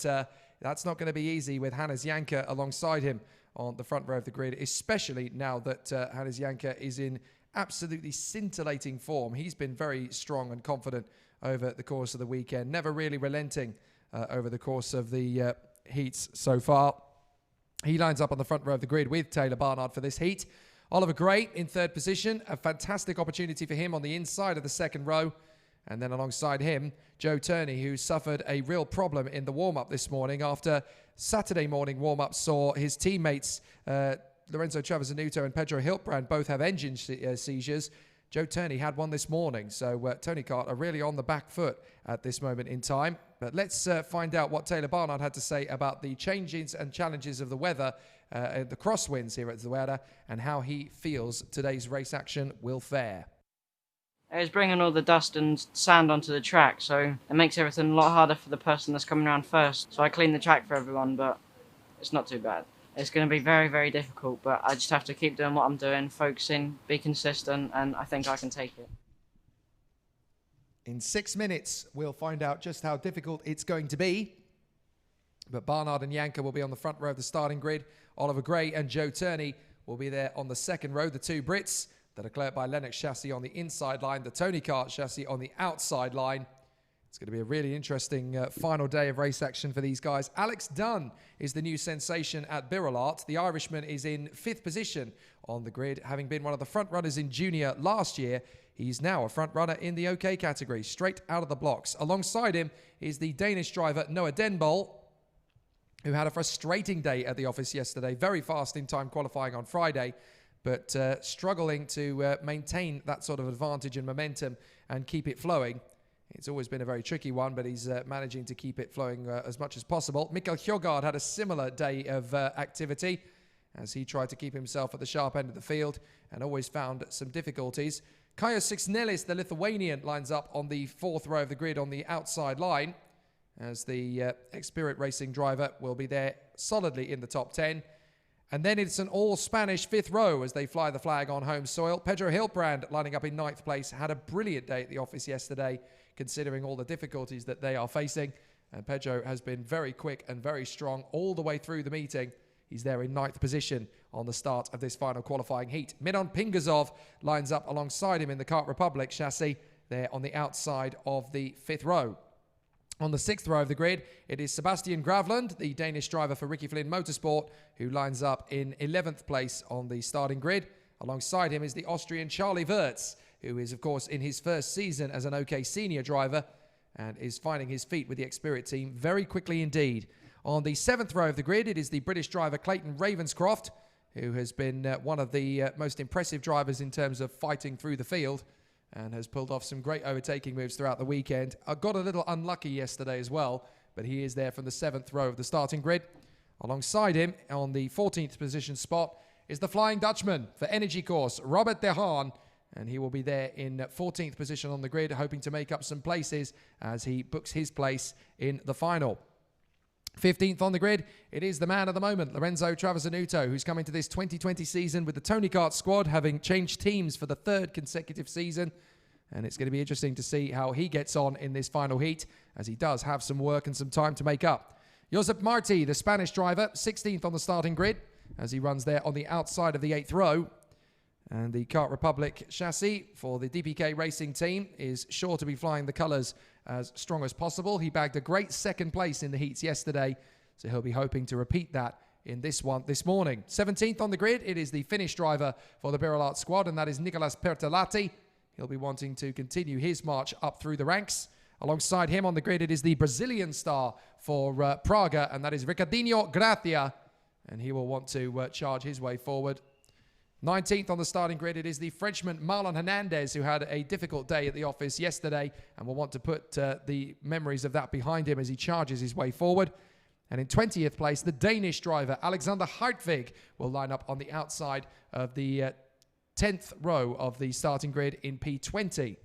that's not going to be easy with Hannes Janke alongside him on the front row of the grid, especially now that Hannes Janke is in absolutely scintillating form. He's been very strong and confident over the course of the weekend, never really relenting over the course of the heats so far. He lines up on the front row of the grid with Taylor Barnard for this heat. Oliver Gray in third position, a fantastic opportunity for him on the inside of the second row. And then alongside him, Joe Turney, who suffered a real problem in the warm-up this morning after Saturday morning warm-up saw his teammates Lorenzo Travazanuto and Pedro Hiltbrand both have engine seizures. Joe Turney had one this morning, so Tony Kart are really on the back foot at this moment in time. But let's find out what Taylor Barnard had to say about the changes and challenges of the weather, the crosswinds here at Zuera, and how he feels today's race action will fare. It was bringing all the dust and sand onto the track, so it makes everything a lot harder for the person that's coming around first. So I cleaned the track for everyone, but it's not too bad. It's going to be very, very difficult, but I just have to keep doing what I'm doing, focusing, be consistent, and I think I can take it. In 6 minutes, we'll find out just how difficult it's going to be. But Barnard and Yanka will be on the front row of the starting grid. Oliver Gray and Joe Turney will be there on the second row, the two Brits. The Leclerc by Lennox chassis on the inside line, the Tony Kart chassis on the outside line. It's going to be a really interesting final day of race action for these guys. Alex Dunn is the new sensation at Birrellart. The Irishman is in 5th position on the grid, having been one of the front runners in junior last year. He's now a front runner in the OK category, straight out of the blocks. Alongside him is the Danish driver Noah Denbol, who had a frustrating day at the office yesterday. Very fast in time qualifying on Friday, but struggling to maintain that sort of advantage and momentum and keep it flowing. It's always been a very tricky one, but he's managing to keep it flowing as much as possible. Mikkel Hjogard had a similar day of activity as he tried to keep himself at the sharp end of the field and always found some difficulties. Kaios Sixnelis, the Lithuanian, lines up on the 4th row of the grid on the outside line, as the Xspirit Racing driver will be there solidly in the top 10. And then it's an all-Spanish 5th row as they fly the flag on home soil. Pedro Hilbrand lining up in 9th place, had a brilliant day at the office yesterday, considering all the difficulties that they are facing. And Pedro has been very quick and very strong all the way through the meeting. He's there in 9th position on the start of this final qualifying heat. Miron Pingazov lines up alongside him in the Kart Republic chassis there on the outside of the 5th row. On the 6th row of the grid, it is Sebastian Gravland, the Danish driver for Ricky Flynn Motorsport, who lines up in 11th place on the starting grid. Alongside him is the Austrian Charlie Wirtz, who is, of course, in his first season as an OK senior driver and is finding his feet with the Xspirit team very quickly indeed. On the 7th row of the grid, it is the British driver Clayton Ravenscroft, who has been one of the most impressive drivers in terms of fighting through the field, and has pulled off some great overtaking moves throughout the weekend. Got a little unlucky yesterday as well, but he is there from the 7th row of the starting grid. Alongside him, on the 14th position spot, is the Flying Dutchman for Energy Course, Robert De Haan, and he will be there in 14th position on the grid, hoping to make up some places as he books his place in the final. 15th on the grid, it is the man of the moment, Lorenzo Travasanuto, who's coming to this 2020 season with the Tony Kart squad, having changed teams for the 3rd consecutive season. And it's going to be interesting to see how he gets on in this final heat, as he does have some work and some time to make up. Josep Marti, the Spanish driver, 16th on the starting grid, as he runs there on the outside of the 8th row. And the Kart Republic chassis for the DPK Racing team is sure to be flying the colours as strong as possible. He bagged a great 2nd place in the heats yesterday, so he'll be hoping to repeat that in this one this morning. 17th on the grid, it is the Finnish driver for the Birrellart squad, and that is Nicolas Pertolatti. He'll be wanting to continue his march up through the ranks. Alongside him on the grid, it is the Brazilian star for Praga, and that is Ricardinho Gracia, and he will want to charge his way forward. 19th on the starting grid, it is the Frenchman Marlon Hernandez, who had a difficult day at the office yesterday and will want to put the memories of that behind him as he charges his way forward. And in 20th place, the Danish driver Alexander Hartvig will line up on the outside of the 10th row of the starting grid in P20.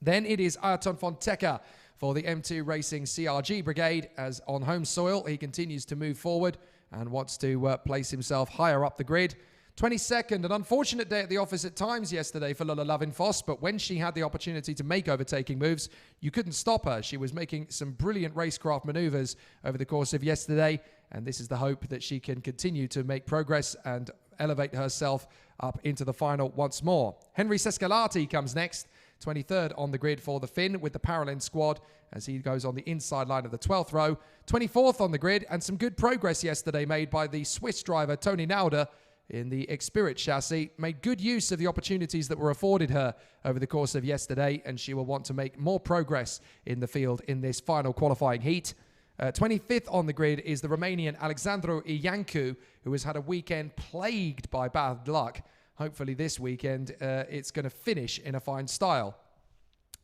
Then it is Ayrton Fonteca for the M2 Racing CRG Brigade, as on home soil he continues to move forward and wants to place himself higher up the grid. 22nd, an unfortunate day at the office at times yesterday for Lola Lovinfoss, but when she had the opportunity to make overtaking moves, you couldn't stop her. She was making some brilliant racecraft maneuvers over the course of yesterday, and this is the hope that she can continue to make progress and elevate herself up into the final once more. Henry Sescalati comes next, 23rd on the grid for the Finn with the Paralin squad as he goes on the inside line of the 12th row. 24th on the grid, and some good progress yesterday made by the Swiss driver Tony Nauder in the Xspirit chassis. Made good use of the opportunities that were afforded her over the course of yesterday, and she will want to make more progress in the field in this final qualifying heat. 25th on the grid is the Romanian Alexandru Iancu, who has had a weekend plagued by bad luck. Hopefully this weekend it's going to finish in a fine style.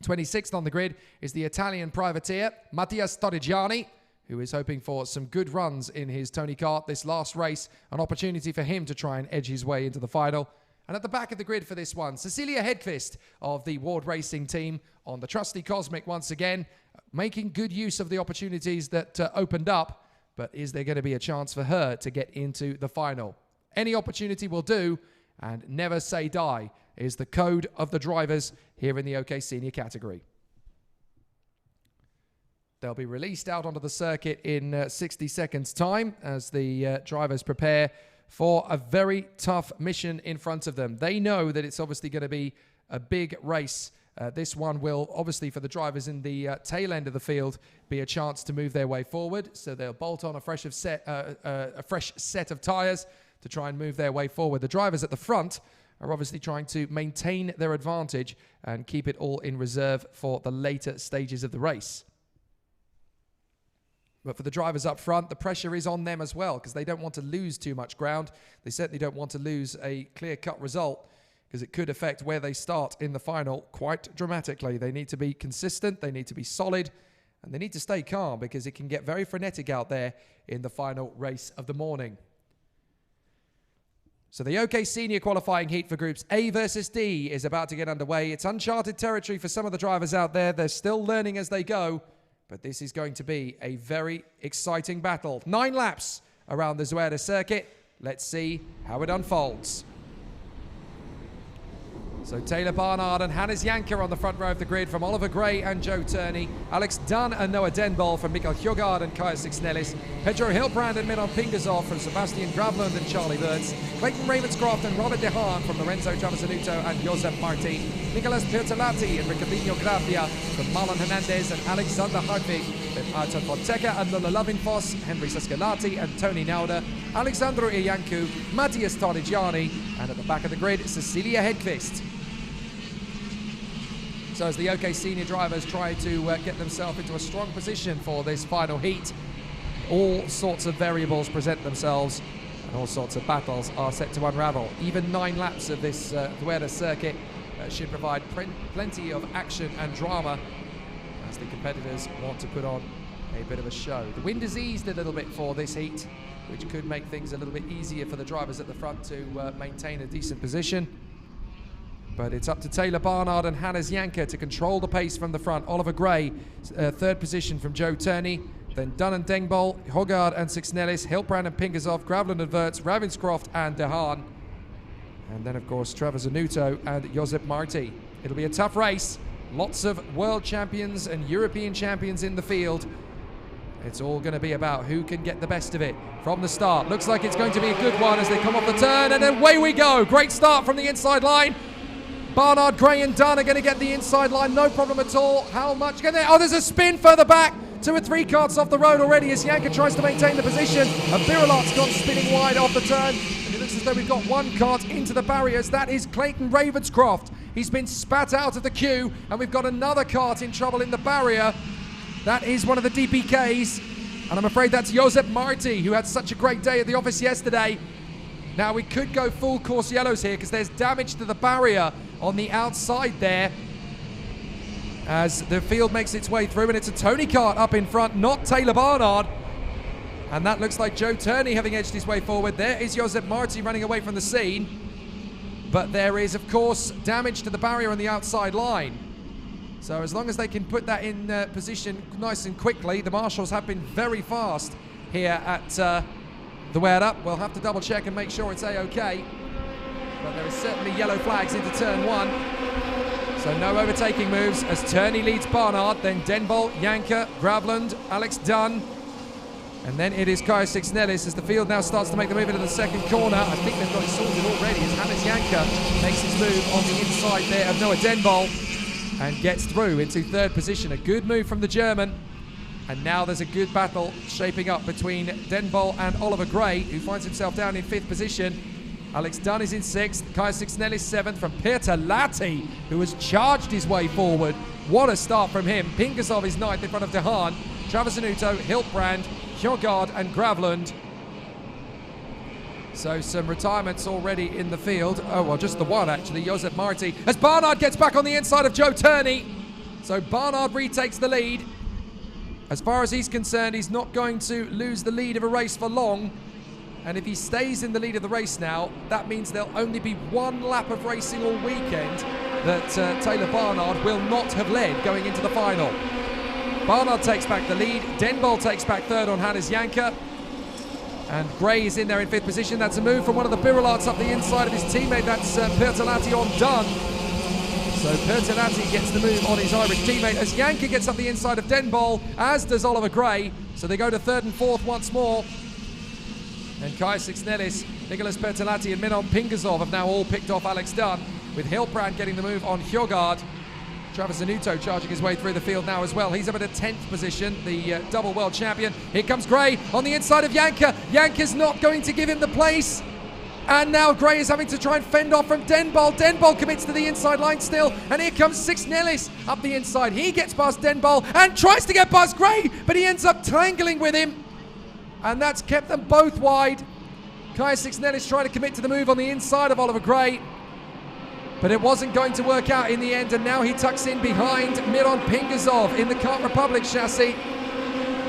26th on the grid is the Italian privateer Mattias Torrigiani, who is hoping for some good runs in his Tony Kart this last race, an opportunity for him to try and edge his way into the final. And at the back of the grid for this one, Cecilia Hedqvist of the Ward Racing team on the trusty Cosmic once again, making good use of the opportunities that opened up, but is there going to be a chance for her to get into the final? Any opportunity will do, and never say die is the code of the drivers here in the OK Senior category. They'll be released out onto the circuit in 60 seconds time as the drivers prepare for a very tough mission in front of them. They know that it's obviously going to be a big race. This one will obviously, for the drivers in the tail end of the field, be a chance to move their way forward. So they'll bolt on a fresh set of tyres to try and move their way forward. The drivers at the front are obviously trying to maintain their advantage and keep it all in reserve for the later stages of the race. But for the drivers up front, the pressure is on them as well because they don't want to lose too much ground. They certainly don't want to lose a clear-cut result because it could affect where they start in the final quite dramatically. They need to be consistent, they need to be solid, and they need to stay calm because it can get very frenetic out there in the final race of the morning. So the OK Senior qualifying heat for Groups A versus D is about to get underway. It's uncharted territory for some of the drivers out there. They're still learning as they go. But this is going to be a very exciting battle. 9 laps around the Zuera circuit. Let's see how it unfolds. So Taylor Barnard and Hannes Janker on the front row of the grid from Oliver Gray and Joe Turney. Alex Dunn and Noah Denbol from Mikael Hjorgaard and Kaja Sixnellis. Pedro Hilbrand and Milan Pingasov from Sebastian Gravlund and Charlie Wirtz. Clayton Ravenscroft and Robert De Haan from Lorenzo Travasanuto and Josep Martin. Nicolas Pirtalati and Ricardinho Gracia from Marlon Hernandez and Alexander Hartwig. Then Artur Fonseca and Lola Lovinfoss, Henry Saskalati and Tony Nauder. Alexandru Iancu, Matthias Torrigiani, and at the back of the grid, Cecilia Hedqvist. So as the OK Senior drivers try to get themselves into a strong position for this final heat, all sorts of variables present themselves and all sorts of battles are set to unravel. Even 9 laps of this Zuera circuit should provide plenty of action and drama as the competitors want to put on a bit of a show. The wind has eased a little bit for this heat, which could make things a little bit easier for the drivers at the front to maintain a decent position. But it's up to Taylor Barnard and Hannes Janker to control the pace from the front. Oliver Gray, 3rd position from Joe Turney. Then Dunn and Dengbol, Hjorgaard and Sixnellis, Hilbrand and Pingasov, Gravlund and Wirtz, Ravenscroft and De Haan. And then, of course, Travasanuto and Josep Marti. It'll be a tough race. Lots of world champions and European champions in the field. It's all going to be about who can get the best of it from the start. Looks like it's going to be a good one as they come off the turn, and away we go. Great start from the inside line. Barnard, Gray and Dunn are going to get the inside line, no problem at all. How much can they? Oh, there's a spin further back. 2 or 3 carts off the road already as Janker tries to maintain the position. And Birilat's gone spinning wide off the turn. And it looks as though we've got 1 cart into the barriers. That is Clayton Ravenscroft. He's been spat out of the queue, and we've got another cart in trouble in the barrier. That is one of the DPKs. And I'm afraid that's Josep Marti, who had such a great day at the office yesterday. Now we could go full course yellows here because there's damage to the barrier on the outside there as the field makes its way through, and it's a Tony kart up in front, not Taylor Barnard. And that looks like Joe Turney having edged his way forward. There is Josep Marti running away from the scene. But there is, of course, damage to the barrier on the outside line. So as long as they can put that in position nice and quickly, the marshals have been very fast here at the Zuera. We'll have to double check and make sure it's A-OK. But there is certainly yellow flags into turn 1. So no overtaking moves as Turney leads Barnard, then Denbol, Janker, Gravlund, Alex Dunn. And then it is Kaja Sixnellis as the field now starts to make the move into the second corner. I think they've got it sorted already as Hannes Janker makes his move on the inside there of Noah Denbol and gets through into 3rd position. A good move from the German. And now there's a good battle shaping up between Denbol and Oliver Gray, who finds himself down in 5th position. Alex Dunn is in 6th, Kaja Sixnellis 7th from Pirtalati, who has charged his way forward. What a start from him. Pingasov is 9th in front of De Haan, Travasanuto, Hilbrand, Hjorgaard and Gravlund. So some retirements already in the field. Oh, well, just the one actually, Josep Marti. As Barnard gets back on the inside of Joe Turney. So Barnard retakes the lead. As far as he's concerned, he's not going to lose the lead of a race for long. And if he stays in the lead of the race now, that means there'll only be 1 lap of racing all weekend that Taylor Barnard will not have led going into the final. Barnard takes back the lead. Denbol takes back 3rd on Hannes Janker. And Gray is in there in 5th position. That's a move from one of the Birilats up the inside of his teammate. That's Pirtalati on Dunn. So Bertolatti gets the move on his Irish teammate as Janka gets up the inside of Denbol, as does Oliver Gray. So they go to third and fourth once more. And Kai Sixnelis, Nicholas Bertolatti and Minon Pingazov have now all picked off Alex Dunn, with Hilbrand getting the move on Hjorgaard. Travis Zanuto charging his way through the field now as well. He's up at a 10th position, the double world champion. Here comes Gray on the inside of Janka. Janka's not going to give him the place. And now Gray is having to try and fend off from Denbol. Denbol commits to the inside line still. And here comes Sixnelis up the inside. He gets past Denbol and tries to get past Gray, but he ends up tangling with him. And that's kept them both wide. Kai Sixnelis trying to commit to the move on the inside of Oliver Gray, but it wasn't going to work out in the end. And now he tucks in behind Miron Pingazov in the Kart Republic chassis.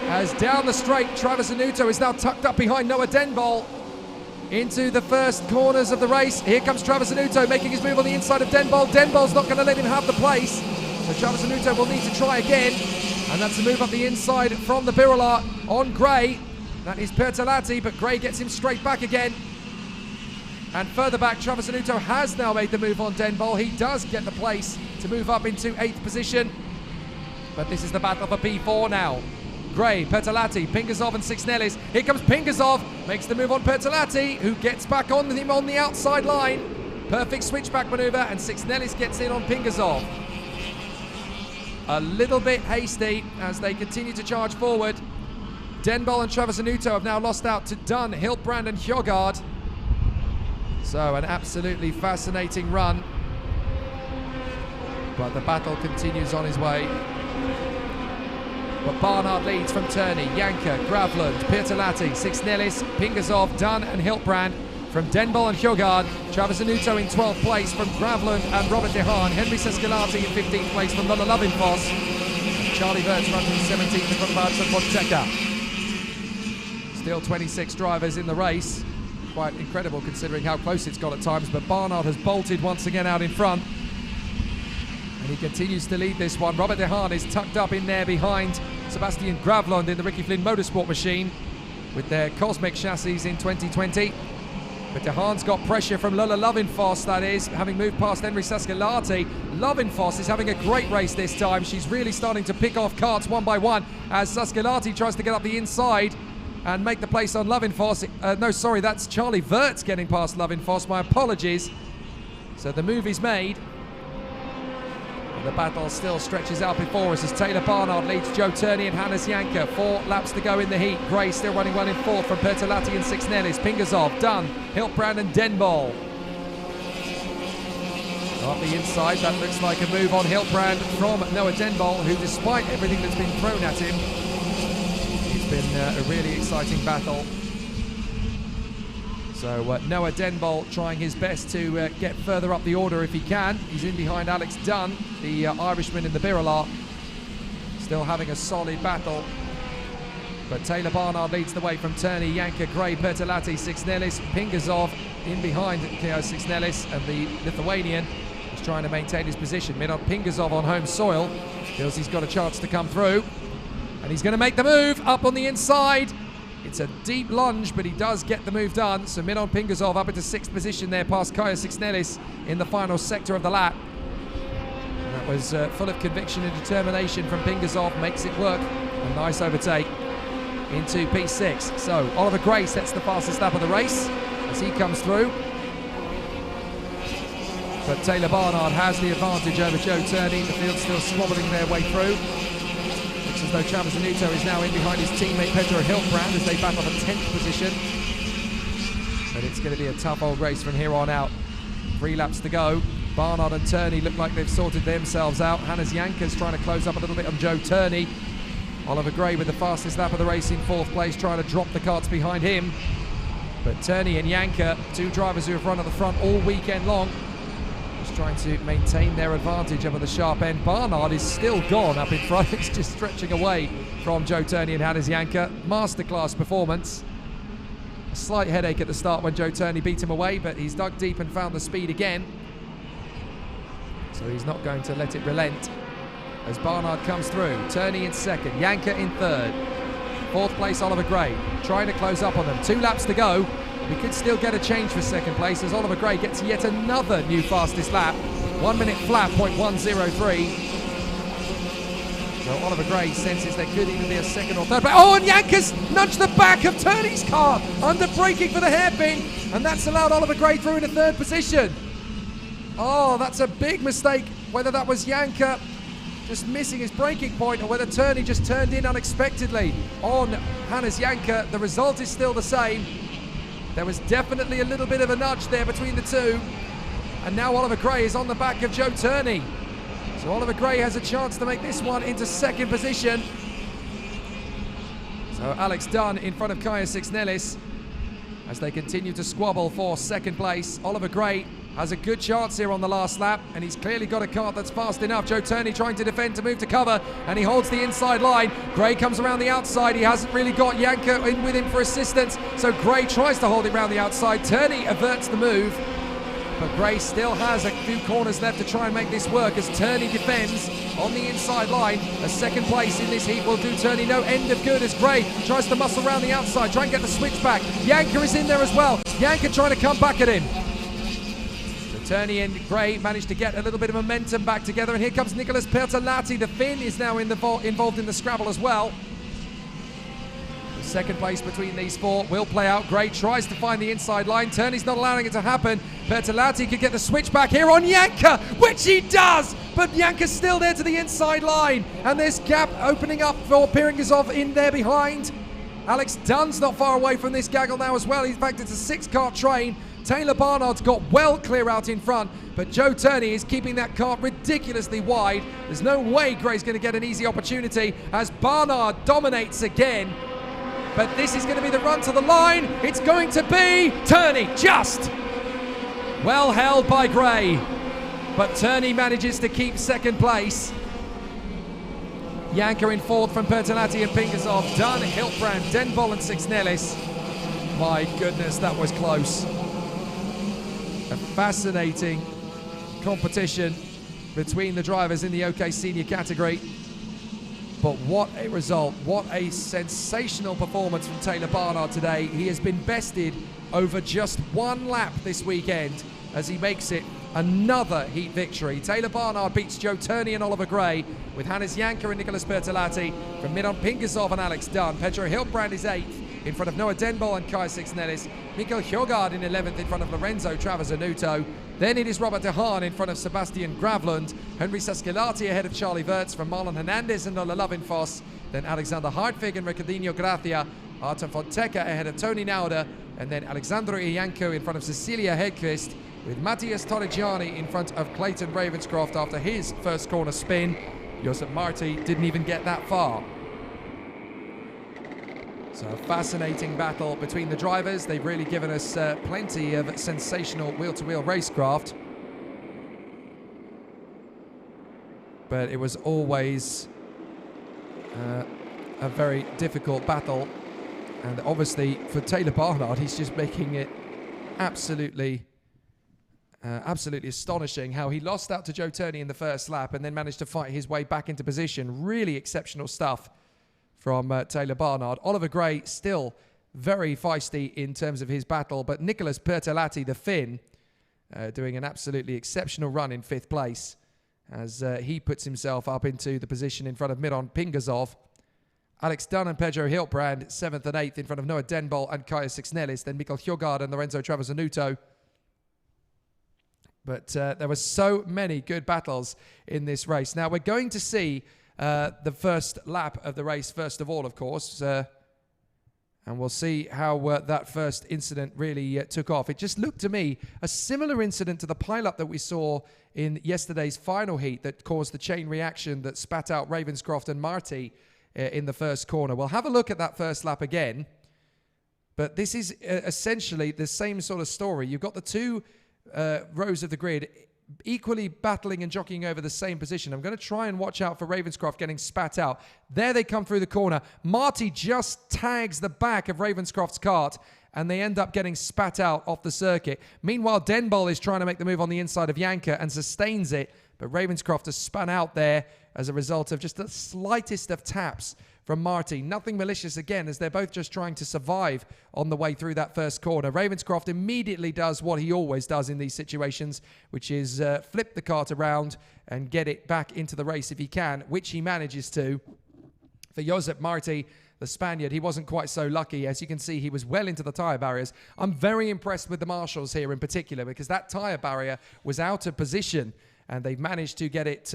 As down the straight, Travis Zanuto is now tucked up behind Noah Denbol into the first corners of the race. Here comes Travis Zanuto making his move on the inside of Denbol. Denbol's not going to let him have the place, so Travis Zanuto will need to try again. And that's a move up the inside from the Birla on Gray. That is Bertolatti, but Gray gets him straight back again. And further back, Travis Zanuto has now made the move on Denbol. He does get the place to move up into 8th position. But this is the battle for P4 now. Gray, Bertolatti, Pingazov and Sixnelis. Here comes Pingazov, makes the move on Bertolatti, who gets back on him on the outside line. Perfect switchback maneuver, and Sixnelis gets in on Pingazov. A little bit hasty as they continue to charge forward. Denbol and Travis Zanuto have now lost out to Dunn, Hilbrand and Hjorgaard. So an absolutely fascinating run. But the battle continues on his way. But Barnard leads from Turney, Janka, Gravlund, Bertolatti, Sixnelis, Pingazov, Dunn and Hilbrand. From Denbol and Hjorgaard, Travis Zanuto in 12th place from Gravlund and Robert De Haan. Henry Sescalati in 15th place from Lola Lovinfoss. Charlie Wirtz runs in 17th from Marcin Podczeka. Still 26 drivers in the race. Quite incredible considering how close it's got at times, but Barnard has bolted once again out in front. And he continues to lead this one. Robert De Haan is tucked up in there behind Sebastian Gravlund in the Ricky Flynn Motorsport machine with their Cosmic chassis in 2020. But De Haan's got pressure from Lola Lovinfoss, that is, having moved past Henry Sescalati. Lovinfoss is having a great race this time. She's really starting to pick off karts one by one as Sescalati tries to get up the inside and make the place on Lovinfoss. No, sorry, that's Charlie Wirtz getting past Lovinfoss. My apologies. So the move is made. And the battle still stretches out before us as Taylor Barnard leads Joe Turney and Hannes Janka. 4 laps to go in the heat. Gray still running well in 4th from Bertolatti and Sixnelis. Pingazov, Dunn, Hilbrand and Denbol. Up the inside, that looks like a move on Hilbrand from Noah Denbol, who despite everything that's been thrown at him, been a really exciting battle. So Noah Denbol trying his best to get further up the order if he can. He's in behind Alex Dunn, the Irishman in the Birla. Still having a solid battle. But Taylor Barnard leads the way from Turney, Janka, Gray, Bertolatti, Sixnelis, Pingazov in behind Keo Sixnelis, and the Lithuanian is trying to maintain his position. Minon Pingazov on home soil feels he's got a chance to come through. And he's going to make the move up on the inside. It's a deep lunge, but he does get the move done. So Minon Pingazov up into 6th position there past Kaya Sixnelis in the final sector of the lap. And that was full of conviction and determination from Pingazov. Makes it work. A nice overtake into P6. So Oliver Gray sets the fastest lap of the race as he comes through. But Taylor Barnard has the advantage over Joe Turney. The field's still squabbling their way through. As though Travis Zanuto is now in behind his teammate Pedro Hilbrand as they battle for 10th position. But it's going to be a tough old race from here on out. 3 laps to go. Barnard and Turney look like they've sorted themselves out. Hannes Janka's trying to close up a little bit on Joe Turney. Oliver Gray with the fastest lap of the race in 4th place, trying to drop the karts behind him. But Turney and Janka, 2 drivers who have run at the front all weekend long, just trying to maintain their advantage up at the sharp end. Barnard is still gone up in front. He's just stretching away from Joe Turney and Hannes Janka. Masterclass performance. A slight headache at the start when Joe Turney beat him away, but he's dug deep and found the speed again. So he's not going to let it relent as Barnard comes through. Turney in 2nd, Janka in 3rd. 4th place Oliver Gray, trying to close up on them. 2 laps to go. We could still get a change for 2nd place as Oliver Gray gets yet another new fastest lap. 1 minute flat, 0.103. So Oliver Gray senses there could even be a second or third. Oh, and Janka's nudged the back of Turney's car under braking for the hairpin, and that's allowed Oliver Gray through in a third position. Oh, that's a big mistake, whether that was Janka just missing his braking point or whether Turney just turned in unexpectedly on Hannes Janka. The result is still the same. There was definitely a little bit of a nudge there between the two, and now Oliver Gray is on the back of Joe Turney. So Oliver Gray has a chance to make this one into second position. So Alex Dunn in front of Kaya Six-Nellis as they continue to squabble for second place. Oliver Gray has a good chance here on the last lap, and he's clearly got a car that's fast enough. Joe Turney trying to defend to move to cover, and he holds the inside line. Gray comes around the outside. He hasn't really got Janka in with him for assistance, so Gray tries to hold it around the outside. Turney averts the move, but Gray still has a few corners left to try and make this work as Turney defends on the inside line. A second place in this heat will do Turney no end of good as Gray tries to muscle around the outside, try and get the switch back. Janka is in there as well. Janka trying to come back at him. So Turney and Gray managed to get a little bit of momentum back together, and here comes Nicholas Pertolatti. The Finn is now involved in the scrabble as well. Second place between these four will play out. Gray tries to find the inside line. Turney's not allowing it to happen. Pertolatti could get the switch back here on Janka, which he does, but Janka's still there to the inside line, and there's gap opening up for Piringazov in there behind. Alex Dunn's not far away from this gaggle now as well. In fact, it's a 6-car train. Taylor Barnard's got well clear out in front, but Joe Turney is keeping that car ridiculously wide. There's no way Gray's going to get an easy opportunity as Barnard dominates again. But this is going to be the run to the line. It's going to be Turney, just well held by Gray. But Turney manages to keep second place. Janka in fourth from Pertolatti and Pinkasov. Dunn, Hiltbrand, Denbol and Six-Nellis. My goodness, that was close. A fascinating competition between the drivers in the OK Senior category. But what a result, what a sensational performance from Taylor Barnard today. He has been bested over just one lap this weekend as he makes it another heat victory. Taylor Barnard beats Joe Turney and Oliver Gray with Hannes Janka and Nicholas Pertolatti. From Miron Pinkasov and Alex Dunn. Pedro Hiltbrand is 8th in front of Noah Denbol and Kai Six-Nellis. Mikael Hjorgaard in 11th in front of Lorenzo Travazanuto. Then it is Robert De Haan in front of Sebastian Gravlund. Henry Saskelati ahead of Charlie Wirtz from Marlon Hernandez and Ola Lovenfoss. Then Alexander Hartwig and Ricardinho Gracia. Artem Fonteca ahead of Tony Nauder. And then Alexandro Ianco in front of Cecilia Hedqvist, with Matthias Torrigiani in front of Clayton Ravenscroft after his first corner spin. Josep Marti didn't even get that far. So a fascinating battle between the drivers. They've really given us plenty of sensational wheel-to-wheel racecraft. But it was always a very difficult battle. And obviously for Taylor Barnard, he's just making it absolutely astonishing how he lost out to Joe Turney in the first lap and then managed to fight his way back into position. Really exceptional stuff from Taylor Barnard. Oliver Gray still very feisty in terms of his battle, but Nicholas Pertolatti, the Finn, doing an absolutely exceptional run in 5th place as he puts himself up into the position in front of Miron Pinkasov. Alex Dunn and Pedro Hiltbrand 7th and 8th in front of Noah Denbol and Kaya Six-Nellis. Then Mikael Hjorgaard and Lorenzo Travazanuto. But there were so many good battles in this race. Now we're going to see the first lap of the race first of all, of course. And we'll see how that first incident really took off. It just looked to me a similar incident to the pileup that we saw in yesterday's final heat that caused the chain reaction that spat out Ravenscroft and Marti in the first corner. We'll have a look at that first lap again. But this is essentially the same sort of story. You've got the two rows of the grid equally battling and jockeying over the same position. I'm going to try and watch out for Ravenscroft getting spat out. There they come through the corner. Marti just tags the back of Ravenscroft's kart and they end up getting spat out off the circuit. Meanwhile, Denbol is trying to make the move on the inside of Janka and sustains it, but Ravenscroft has spun out there as a result of just the slightest of taps from Marty. Nothing malicious again, as they're both just trying to survive on the way through that first corner. Ravenscroft immediately does what he always does in these situations, which is flip the kart around and get it back into the race if he can, which he manages to. For Josep Marti, the Spaniard, he wasn't quite so lucky. As you can see, he was well into the tyre barriers. I'm very impressed with the marshals here in particular, because that tyre barrier was out of position, and they've managed to get it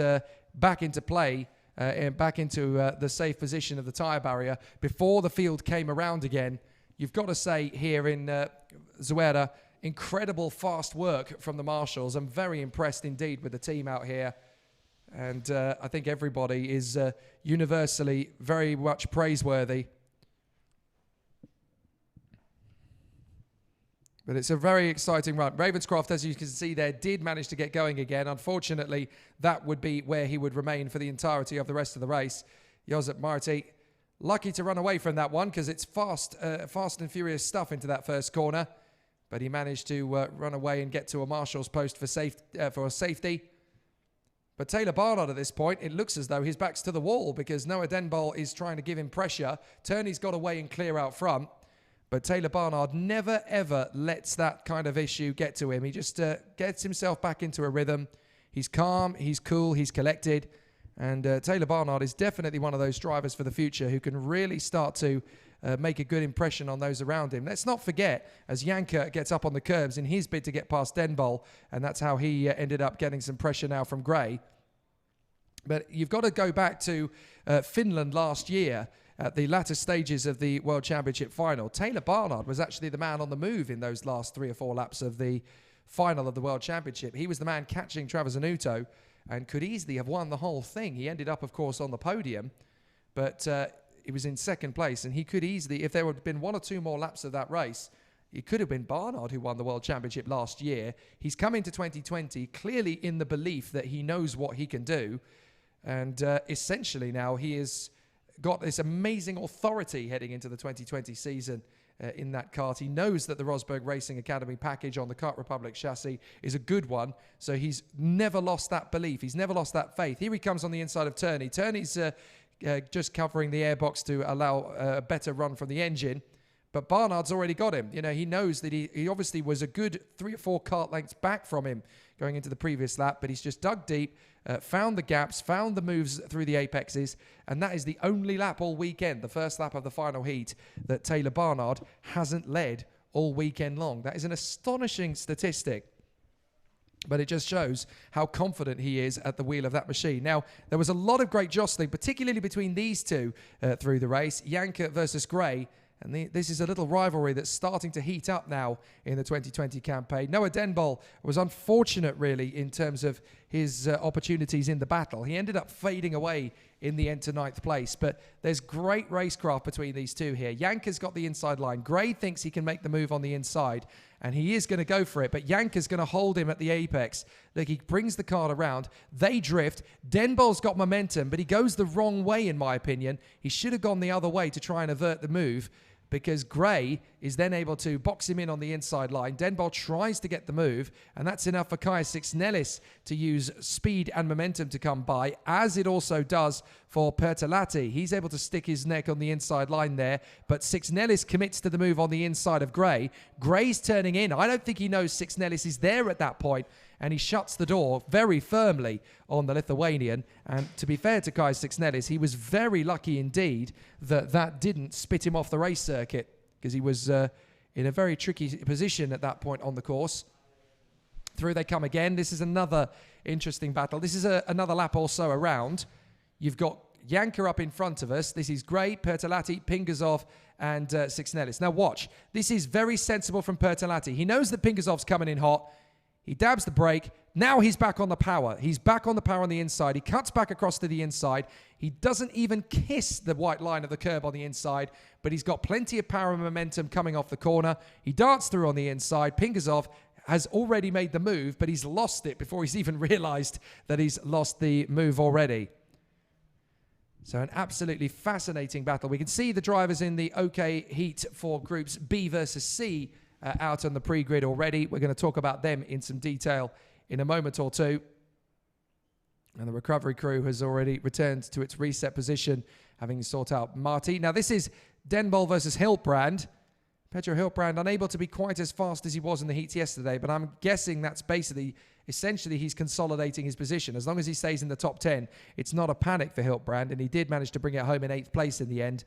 back into play, and back into the safe position of the tyre barrier before the field came around again. You've got to say here in Zuera, incredible fast work from the marshals. I'm very impressed indeed with the team out here. And I think everybody is universally very much praiseworthy. But it's a very exciting run. Ravenscroft, as you can see there, did manage to get going again. Unfortunately, that would be where he would remain for the entirety of the rest of the race. Josep Marti, lucky to run away from that one, because it's fast and furious stuff into that first corner. But he managed to run away and get to a marshal's post for safety. But Taylor Barnard at this point, it looks as though his back's to the wall, because Noah Denbol is trying to give him pressure. Turney's got away and clear out front. But Taylor Barnard never, ever lets that kind of issue get to him. He just gets himself back into a rhythm. He's calm, he's cool, he's collected. And Taylor Barnard is definitely one of those drivers for the future who can really start to make a good impression on those around him. Let's not forget, as Janka gets up on the curbs in his bid to get past Denbol, and that's how he ended up getting some pressure now from Gray. But you've got to go back to Finland last year at the latter stages of the World Championship final. Taylor Barnard was actually the man on the move in those last 3 or 4 laps of the final of the World Championship. He was the man catching Travazanuto and could easily have won the whole thing. He ended up, of course, on the podium, but he was in second place, and he could easily, if there had been 1 or 2 more laps of that race, it could have been Barnard who won the World Championship last year. He's come into 2020 clearly in the belief that he knows what he can do, and essentially now he has got this amazing authority heading into the 2020 season in that kart. He knows that the Rosberg Racing Academy package on the Kart Republic chassis is a good one, so he's never lost that belief. He's never lost that faith. Here he comes on the inside of Turney. Turney's just covering the airbox to allow a better run from the engine, but Barnard's already got him. You know, he knows that he obviously was a good 3 or 4 kart lengths back from him going into the previous lap, but he's just dug deep, found the gaps, found the moves through the apexes, and that is the only lap all weekend, the first lap of the final heat, that Taylor Barnard hasn't led all weekend long. That is an astonishing statistic, but it just shows how confident he is at the wheel of that machine. Now, there was a lot of great jostling, particularly between these two through the race, Janka versus Gray. And this is a little rivalry that's starting to heat up now in the 2020 campaign. Noah Denbol was unfortunate, really, in terms of his opportunities in the battle. He ended up fading away in the end to 9th place. But there's great racecraft between these two here. Janka's got the inside line. Gray thinks he can make the move on the inside, and he is going to go for it. But Janka's going to hold him at the apex. Look, he brings the car around. They drift. Denbol's got momentum, but he goes the wrong way, in my opinion. He should have gone the other way to try and avert the move, because Gray is then able to box him in on the inside line. Denbol tries to get the move, and that's enough for Kaya Sixnellis to use speed and momentum to come by, as it also does for Pertolatti. He's able to stick his neck on the inside line there, but Sixnellis commits to the move on the inside of Gray. Gray's turning in. I don't think he knows Sixnellis is there at that point, and he shuts the door very firmly on the Lithuanian. And to be fair to Kai Sixnellis, he was very lucky indeed that that didn't spit him off the race circuit, because he was in a very tricky position at that point on the course. Through they come again. This is another interesting battle. This is another lap also around. You've got Janka up in front of us. This is Gray, Pertolatti, Pingazov, and Sixnellis. Now watch. This is very sensible from Pertolatti. He knows that Pingazov's coming in hot. He dabs the brake. Now he's back on the power. He's back on the power on the inside. He cuts back across to the inside. He doesn't even kiss the white line of the curb on the inside, but he's got plenty of power and momentum coming off the corner. He darts through on the inside. Pingazov has already made the move, but he's lost it before he's even realized that he's lost the move already. So an absolutely fascinating battle. We can see the drivers in the OK heat for groups B versus C out on the pre-grid already. We're going to talk about them in some detail in a moment or two. And the recovery crew has already returned to its reset position having sought out Marti. Now, this is Denbol versus Hiltbrand. Pedro Hiltbrand unable to be quite as fast as he was in the heats yesterday, but I'm guessing that's essentially he's consolidating his position. As long as he stays in the top 10, it's not a panic for Hiltbrand, and he did manage to bring it home in 8th place in the end.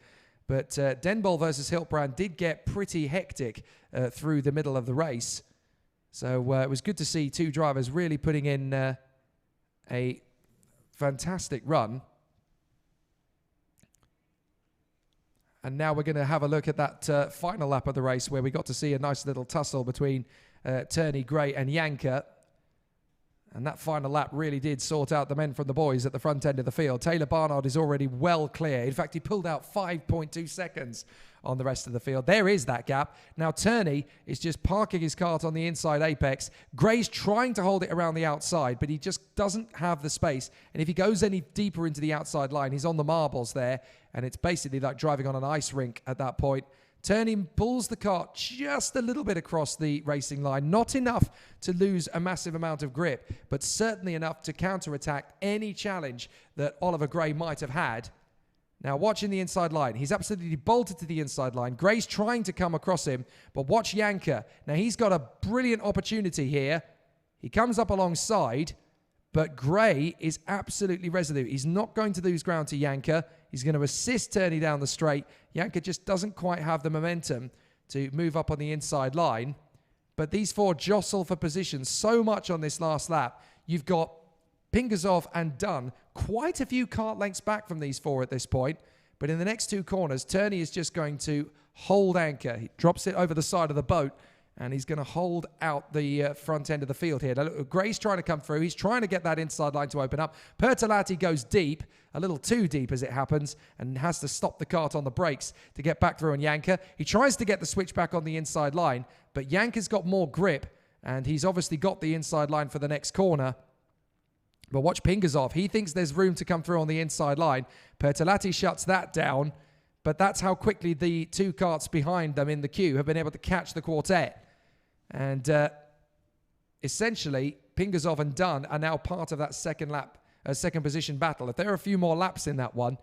But Denbol versus Hiltbrand did get pretty hectic through the middle of the race. So it was good to see two drivers really putting in a fantastic run. And now we're going to have a look at that final lap of the race where we got to see a nice little tussle between Turney, Gray and Janka. And that final lap really did sort out the men from the boys at the front end of the field. Taylor Barnard is already well clear. In fact, he pulled out 5.2 seconds on the rest of the field. There is that gap. Now Turney is just parking his kart on the inside apex. Gray's trying to hold it around the outside, but he just doesn't have the space. And if he goes any deeper into the outside line, he's on the marbles there. And it's basically like driving on an ice rink at that point. Turney pulls the kart just a little bit across the racing line. Not enough to lose a massive amount of grip, but certainly enough to counterattack any challenge that Oliver Gray might have had. Now, watching the inside line. He's absolutely bolted to the inside line. Gray's trying to come across him, but watch Janka. Now, he's got a brilliant opportunity here. He comes up alongside, but Gray is absolutely resolute. He's not going to lose ground to Janka. He's going to assist Turney down the straight. Janka just doesn't quite have the momentum to move up on the inside line. But these four jostle for position so much on this last lap. You've got Pingasov and Dunn quite a few kart lengths back from these four at this point. But in the next two corners, Turney is just going to hold anchor. He drops it over the side of the boat, and he's going to hold out the front end of the field here. Now, look, Gray's trying to come through. He's trying to get that inside line to open up. Pertolatti goes deep, a little too deep as it happens, and has to stop the kart on the brakes to get back through on Janka. He tries to get the switch back on the inside line, but Janka's got more grip, and he's obviously got the inside line for the next corner. But watch Pingasov. He thinks there's room to come through on the inside line. Pertolatti shuts that down, but that's how quickly the two karts behind them in the queue have been able to catch the quartet. And essentially, Pingasov and Dunn are now part of that second position battle. If there are a few more laps in that one,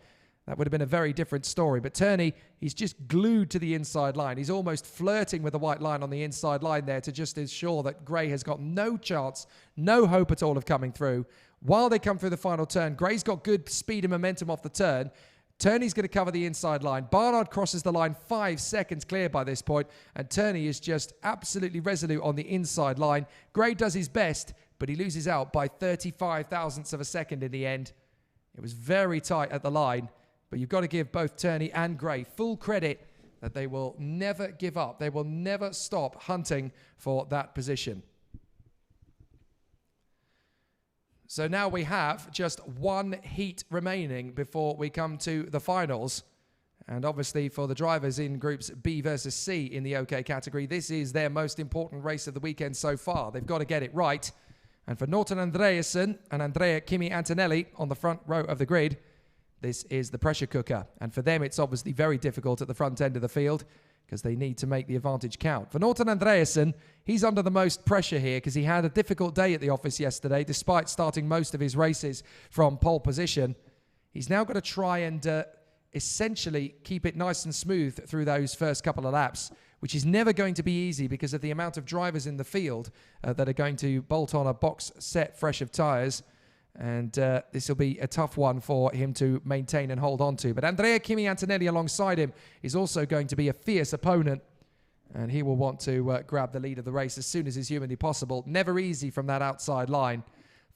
that would have been a very different story. But Turney, he's just glued to the inside line. He's almost flirting with the white line on the inside line there to just ensure that Gray has got no chance, no hope at all of coming through. While they come through the final turn, Gray's got good speed and momentum off the turn. Turney's going to cover the inside line. Barnard crosses the line 5 seconds clear by this point, and Turney is just absolutely resolute on the inside line. Gray does his best, but he loses out by 35 thousandths of a second in the end. It was very tight at the line, but you've got to give both Turney and Gray full credit that they will never give up. They will never stop hunting for that position. So now we have just one heat remaining before we come to the finals. And obviously for the drivers in groups B versus C in the OK category, this is their most important race of the weekend so far. They've got to get it right. And for Norton Andreasen and Andrea Kimi Antonelli on the front row of the grid, this is the pressure cooker. And for them, it's obviously very difficult at the front end of the field because they need to make the advantage count. For Norton Andreasen, he's under the most pressure here because he had a difficult day at the office yesterday, despite starting most of his races from pole position. He's now got to try and essentially keep it nice and smooth through those first couple of laps, which is never going to be easy because of the amount of drivers in the field that are going to bolt on a box set fresh of tyres. And this will be a tough one for him to maintain and hold on to. But Andrea Kimi Antonelli alongside him is also going to be a fierce opponent. And he will want to grab the lead of the race as soon as is humanly possible. Never easy from that outside line.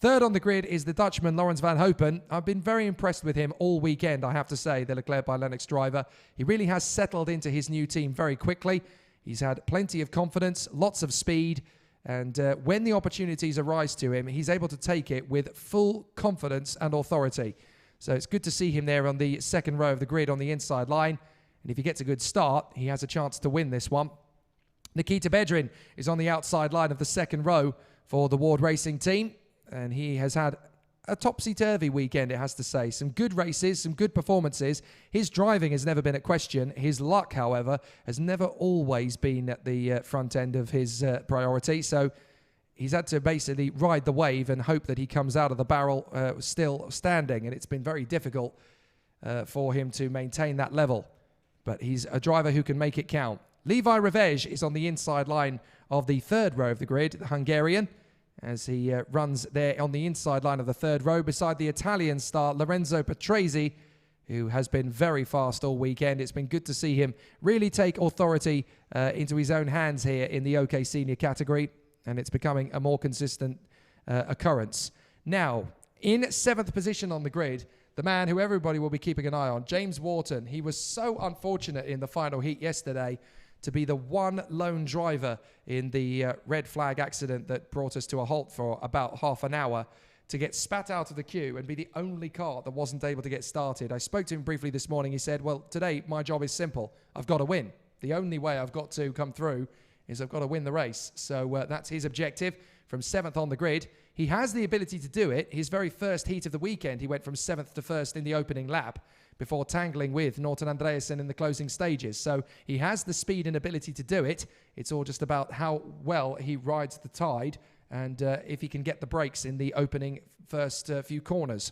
Third on the grid is the Dutchman, Laurens van Hopen. I've been very impressed with him all weekend, I have to say, the Leclerc by Lennox driver. He really has settled into his new team very quickly. He's had plenty of confidence, lots of speed. And when the opportunities arise to him, he's able to take it with full confidence and authority. So it's good to see him there on the second row of the grid on the inside line. And if he gets a good start, he has a chance to win this one. Nikita Bedrin is on the outside line of the second row for the Ward Racing team. And he has had a topsy-turvy weekend, it has to say. Some good races, some good performances. His driving has never been a question. His luck, however, has never always been at the front end of his priority. So he's had to basically ride the wave and hope that he comes out of the barrel still standing. And it's been very difficult for him to maintain that level. But he's a driver who can make it count. Levi Revej is on the inside line of the third row of the grid, the Hungarian, as he runs there on the inside line of the third row beside the Italian star Lorenzo Patrese, who has been very fast all weekend. It's been good to see him really take authority into his own hands here in the OK Senior category, and it's becoming a more consistent occurrence. Now, in 7th position on the grid, the man who everybody will be keeping an eye on, James Wharton. He was so unfortunate in the final heat yesterday to be the one lone driver in the red flag accident that brought us to a halt for about half an hour, to get spat out of the queue and be the only car that wasn't able to get started. I spoke to him briefly this morning. He said, well, today my job is simple. I've got to win. The only way I've got to come through is I've got to win the race. So that's his objective from 7th on the grid. He has the ability to do it. His very first heat of the weekend, he went from 7th to 1st in the opening lap before tangling with Norton Andreasen in the closing stages. So he has the speed and ability to do it. It's all just about how well he rides the tide and if he can get the brakes in the opening first few corners.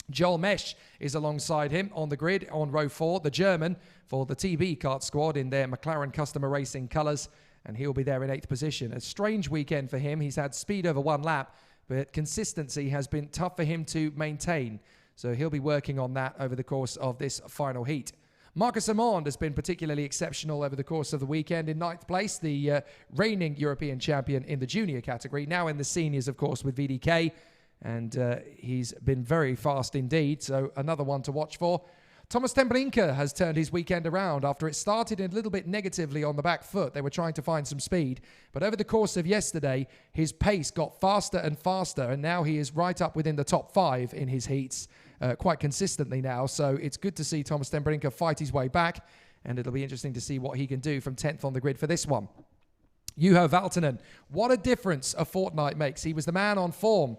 Joel Mesch is alongside him on the grid on row 4, the German for the TB kart squad in their McLaren Customer Racing colours, and he'll be there in 8th position. A strange weekend for him. He's had speed over one lap, but consistency has been tough for him to maintain. So he'll be working on that over the course of this final heat. Marcus Amond has been particularly exceptional over the course of the weekend in 9th place, the reigning European champion in the junior category, now in the seniors, of course, with VDK. And he's been very fast indeed, so another one to watch for. Thomas Temblinka has turned his weekend around after it started a little bit negatively on the back foot. They were trying to find some speed, but over the course of yesterday, his pace got faster and faster, and now he is right up within the top 5 in his heats quite consistently now. So it's good to see Thomas Temblinka fight his way back, and it'll be interesting to see what he can do from 10th on the grid for this one. Juho Valtonen, what a difference a fortnight makes. He was the man on form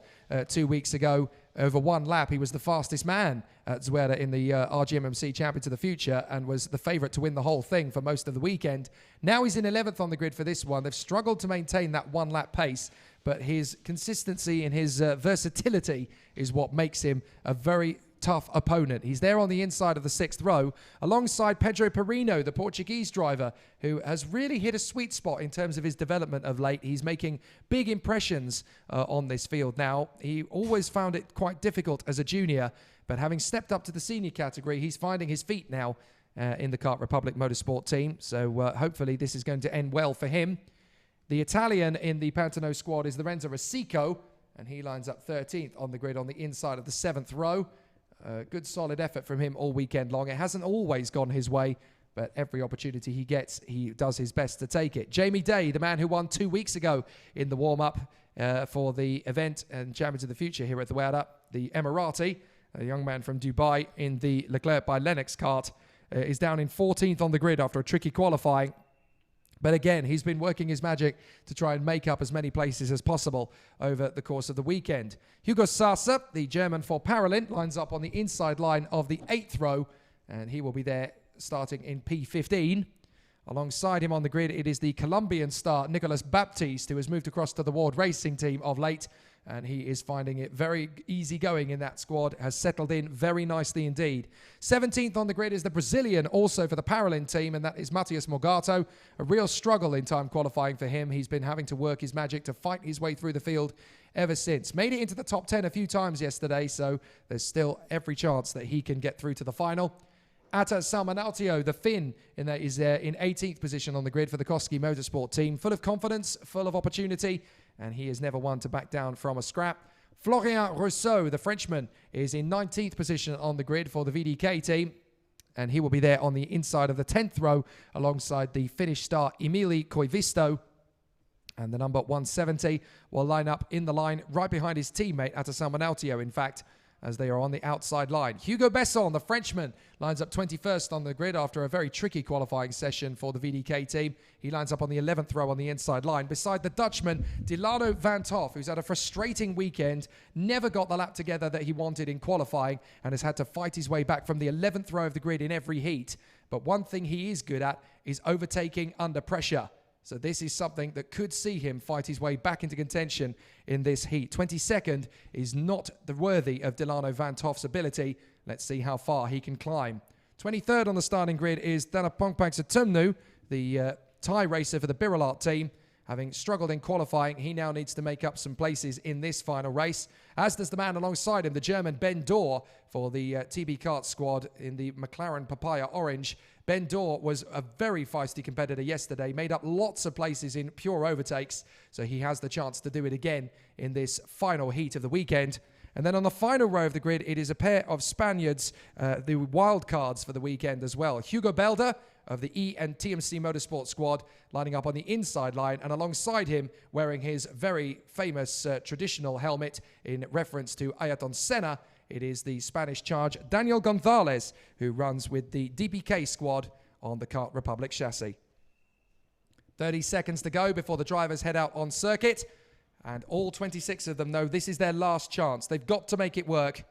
2 weeks ago. Over one lap, he was the fastest man at Zuera in the RGMMC Champions of the Future and was the favourite to win the whole thing for most of the weekend. Now he's in 11th on the grid for this one. They've struggled to maintain that one lap pace, but his consistency and his versatility is what makes him a very tough opponent. He's there on the inside of the 6th row alongside Pedro Perino, the Portuguese driver, who has really hit a sweet spot in terms of his development of late. He's making big impressions on this field now. He always found it quite difficult as a junior, but having stepped up to the senior category, he's finding his feet now in the Kart Republic Motorsport team. So hopefully this is going to end well for him. The Italian in the Pantano squad is Lorenzo Rosico, and he lines up 13th on the grid on the inside of the 7th row. Good solid effort from him all weekend long. It hasn't always gone his way, but every opportunity he gets, he does his best to take it. Jamie Day, the man who won 2 weeks ago in the warm-up for the event and Champions of the Future here at the Zuera, the Emirati, a young man from Dubai in the Leclerc by Lennox kart, is down in 14th on the grid after a tricky qualifying. But again, he's been working his magic to try and make up as many places as possible over the course of the weekend. Hugo Sasa, the German for Paralin, lines up on the inside line of the 8th row, and he will be there starting in P15. Alongside him on the grid, it is the Colombian star Nicolas Baptiste, who has moved across to the World Racing team of late, and he is finding it very easy going in that squad, has settled in very nicely indeed. 17th on the grid is the Brazilian, also for the Paralin team, and that is Matias Morgato. A real struggle in time qualifying for him. He's been having to work his magic to fight his way through the field ever since. Made it into the top 10 a few times yesterday, so there's still every chance that he can get through to the final. Atta Salmanautio, the Finn, is in 18th position on the grid for the Koski Motorsport team. Full of confidence, full of opportunity, and he is never one to back down from a scrap. Florian Rousseau, the Frenchman, is in 19th position on the grid for the VDK team, and he will be there on the inside of the 10th row alongside the Finnish star Emili Koivisto. And the number 170 will line up in the line right behind his teammate, Atta Salmanautio, in fact, as they are on the outside line. Hugo Besson, the Frenchman, lines up 21st on the grid after a very tricky qualifying session for the VDK team. He lines up on the 11th row on the inside line beside the Dutchman, Delano Van Toff, who's had a frustrating weekend, never got the lap together that he wanted in qualifying, and has had to fight his way back from the 11th row of the grid in every heat. But one thing he is good at is overtaking under pressure. So this is something that could see him fight his way back into contention in this heat. 22nd is not the worthy of Delano Van Toff's ability. Let's see how far he can climb. 23rd on the starting grid is Dana Pongpang the Thai racer for the Birolart team. Having struggled in qualifying, he now needs to make up some places in this final race, as does the man alongside him, the German Ben Dorr for the TB Kart squad in the McLaren Papaya Orange. Ben Dorr was a very feisty competitor yesterday, made up lots of places in pure overtakes, so he has the chance to do it again in this final heat of the weekend. And then on the final row of the grid, it is a pair of Spaniards, the wild cards for the weekend as well. Hugo Belda of the E and TMC Motorsport squad lining up on the inside line, and alongside him wearing his very famous traditional helmet in reference to Ayrton Senna, it is the Spanish charge Daniel Gonzalez, who runs with the DPK squad on the Kart Republic chassis. 30 seconds to go before the drivers head out on circuit, and all 26 of them know this is their last chance. They've got to make it work.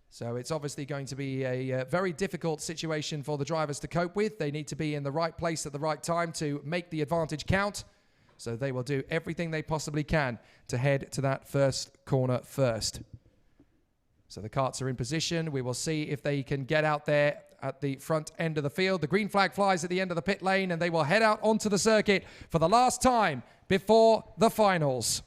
So it's obviously going to be a very difficult situation for the drivers to cope with. They need to be in the right place at the right time to make the advantage count. So they will do everything they possibly can to head to that first corner first. So the karts are in position. We will see if they can get out there at the front end of the field. The green flag flies at the end of the pit lane, and they will head out onto the circuit for the last time before the finals.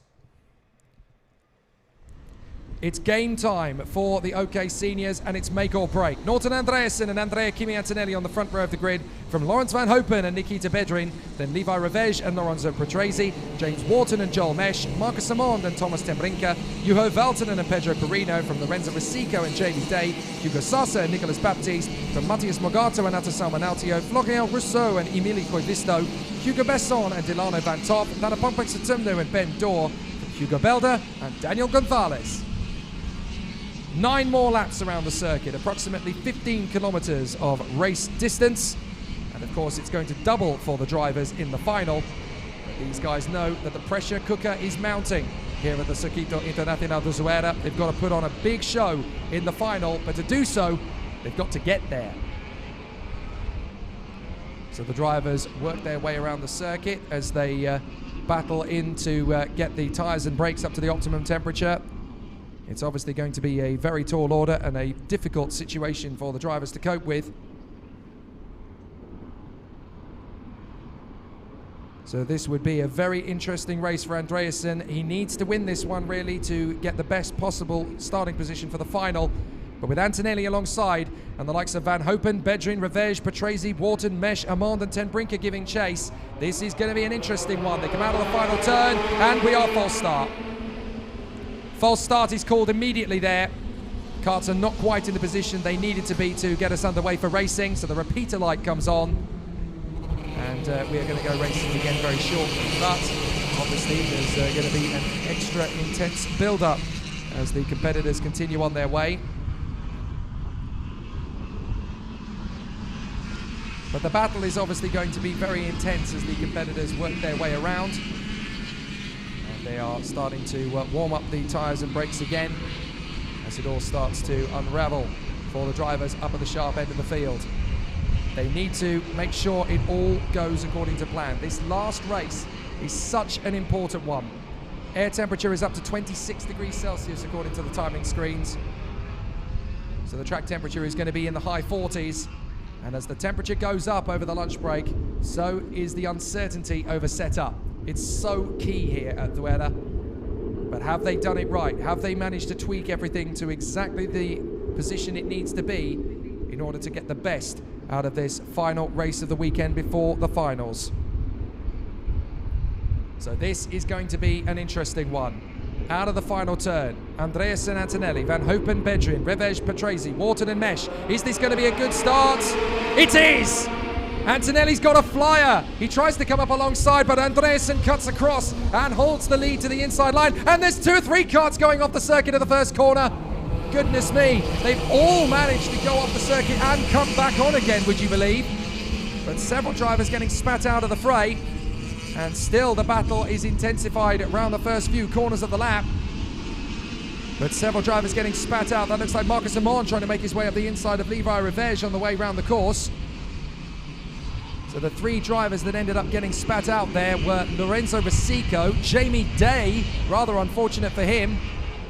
It's game time for the OK Seniors, and it's make or break. Norton Andreasen and Andrea Kimi Antonelli on the front row of the grid, from Lawrence Van Hopen and Nikita Bedrin, then Levi Revege and Lorenzo Petresi, James Wharton and Joel Mesh, Marcus Simond and Thomas Tembrinka, Juho Valtonen and Pedro Perino, from Lorenzo Rosico and Jamie Day, Hugo Sasa and Nicolas Baptiste, from Matthias Mogato and Atta Salmanaltio, Florian Rousseau and Emili Koivisto, Hugo Besson and Delano Van Top, Dana Pongpang and Ben Dorr, Hugo Belda and Daniel Gonzalez. 9 more laps around the circuit, approximately 15 kilometers of race distance. And of course, it's going to double for the drivers in the final. But these guys know that the pressure cooker is mounting here at the Circuito Internacional de Zuera. They've got to put on a big show in the final, but to do so, they've got to get there. So the drivers work their way around the circuit as they battle in to get the tyres and brakes up to the optimum temperature. It's obviously going to be a very tall order and a difficult situation for the drivers to cope with. So this would be a very interesting race for Andreasen. He needs to win this one really to get the best possible starting position for the final. But with Antonelli alongside and the likes of Van Hopen, Bedrin, Revege, Petresi, Wharton, Mesh, Amand and Tembrinka giving chase, this is going to be an interesting one. They come out of the final turn and we are false start. False start is called immediately there. Karts are not quite in the position they needed to be to get us underway for racing, so the repeater light comes on. And we are going to go racing again very shortly. But obviously there's going to be an extra intense build-up as the competitors continue on their way. But the battle is obviously going to be very intense as the competitors work their way around. They are starting to warm up the tyres and brakes again as it all starts to unravel for the drivers up at the sharp end of the field. They need to make sure it all goes according to plan. This last race is such an important one. Air temperature is up to 26 degrees Celsius according to the timing screens. So the track temperature is going to be in the high 40s. And as the temperature goes up over the lunch break, so is the uncertainty over setup. It's so key here at Zuera. But have they done it right? Have they managed to tweak everything to exactly the position it needs to be in order to get the best out of this final race of the weekend before the finals? So this is going to be an interesting one. Out of the final turn, Andreasen Antonelli, Van Hopen, Bedrin, Revege, Petresi, Wharton and Mesh. Is this going to be a good start? It is! Antonelli's got a flyer. He tries to come up alongside, but Andreasen cuts across and holds the lead to the inside line. And there's 2 or 3 karts going off the circuit of the first corner. Goodness me, they've all managed to go off the circuit and come back on again, would you believe? But several drivers getting spat out of the fray. And still the battle is intensified around the first few corners of the lap. But several drivers getting spat out. That looks like Marcus Amand trying to make his way up the inside of Levi Revege on the way round the course. So the 3 drivers that ended up getting spat out there were Lorenzo Rosico, Jamie Day, rather unfortunate for him,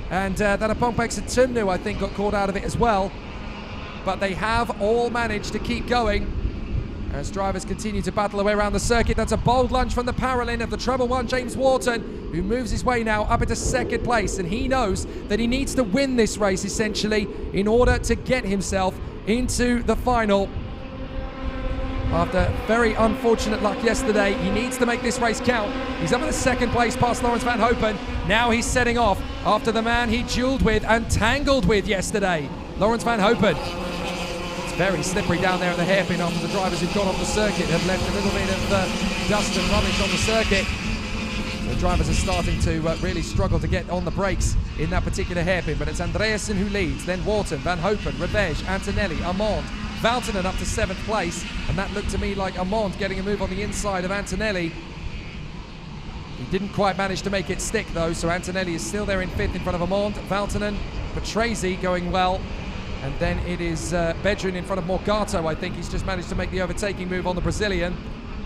And that Apompek Saturnu, I think, got caught out of it as well. But they have all managed to keep going as drivers continue to battle away around the circuit. That's a bold lunge from the Paralin of the treble one, James Wharton, who moves his way now up into second place. And he knows that he needs to win this race, essentially, in order to get himself into the final. After very unfortunate luck yesterday, he needs to make this race count. He's up in the second place past Laurens van Hopen. Now he's setting off after the man he duelled with and tangled with yesterday, Laurens van Hopen. It's very slippery down there at the hairpin after the drivers who've gone off the circuit have left a little bit of dust and rubbish on the circuit. The drivers are starting to really struggle to get on the brakes in that particular hairpin, but it's Andreasen who leads, then Wharton, Van Hopen, Revege, Antonelli, Armand, Valtonen up to 7th place, and that looked to me like Armand getting a move on the inside of Antonelli. He didn't quite manage to make it stick though, so Antonelli is still there in 5th in front of Armand, Valtonen, Patrese going well, and then it is Bedrin in front of Morgato. I think he's just managed to make the overtaking move on the Brazilian.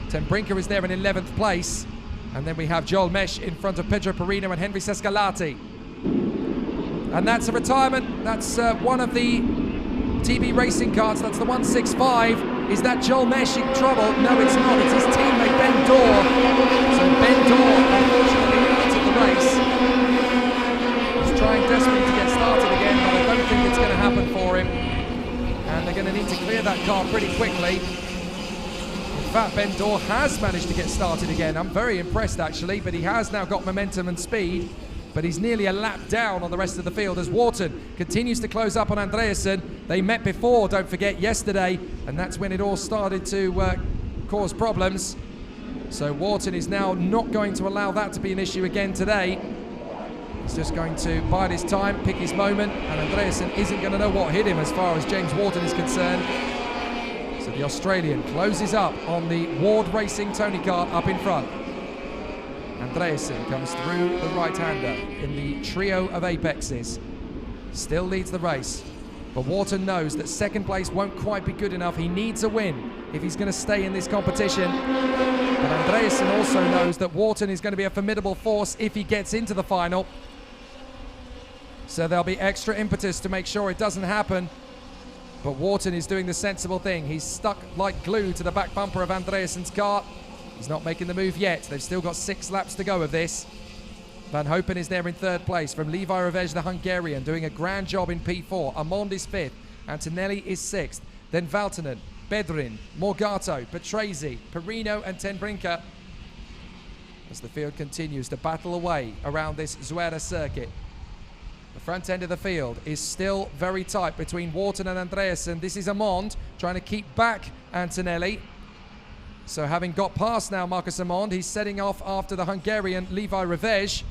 Ten Brinker is there in 11th place, and then we have Joel Mesh in front of Pedro Perino and Henry Sescalati. And that's a retirement. That's one of the TB racing cards. That's the 165. Is that Joel Mesh in trouble? No, it's not. It's his teammate Ben Dorr. So Ben Dorr, unfortunately, out of the race. He's trying desperately to get started again, but I don't think it's going to happen for him. And they're going to need to clear that car pretty quickly. In fact, Ben Dorr has managed to get started again. I'm very impressed, actually, but he has now got momentum and speed. But he's nearly a lap down on the rest of the field as Wharton continues to close up on Andreasen. They met before, don't forget, yesterday, and that's when it all started to cause problems. So Wharton is now not going to allow that to be an issue again today. He's just going to bide his time, pick his moment, and Andreasen isn't going to know what hit him as far as James Wharton is concerned. So the Australian closes up on the Ward Racing Tony kart up in front. Andreasen comes through the right-hander in the trio of apexes. Still leads the race, but Wharton knows that second place won't quite be good enough. He needs a win if he's going to stay in this competition. But Andreasen also knows that Wharton is going to be a formidable force if he gets into the final. So there'll be extra impetus to make sure it doesn't happen. But Wharton is doing the sensible thing. He's stuck like glue to the back bumper of Andreasen's car. He's not making the move yet. They've still got 6 laps to go of this. Van Hopen is there in 3rd place from Levi Revege, the Hungarian, doing a grand job in P4. Armand is 5th. Antonelli is 6th. Then Valtonen, Bedrin, Morgato, Patrese, Perino and Ten Brinker. As the field continues to battle away around this Zuera circuit. The front end of the field is still very tight between Wharton and Andreasen. This is Armand trying to keep back Antonelli. So having got past now Marcus Armand, he's setting off after the Hungarian Levi Revege.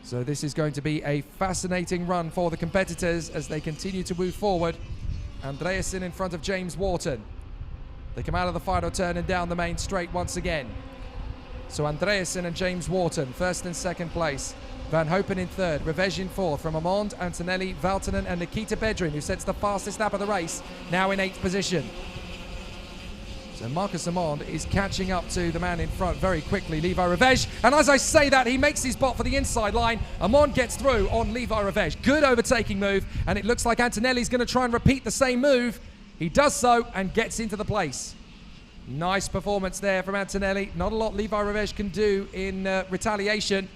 So this is going to be a fascinating run for the competitors as they continue to move forward. Andreasen in front of James Wharton. They come out of the final turn and down the main straight once again. So Andreasen and James Wharton, 1st and 2nd place. Van Hopen in 3rd, Revege in 4th from Armand, Antonelli, Valtonen and Nikita Bedrin, who sets the fastest lap of the race, now in 8th position. So Marcus Armand is catching up to the man in front very quickly, Levi Revege. And as I say that, he makes his spot for the inside line. Armand gets through on Levi Revege. Good overtaking move, and it looks like Antonelli's going to try and repeat the same move. He does so and gets into the place. Nice performance there from Antonelli. Not a lot Levi Revege can do in retaliation.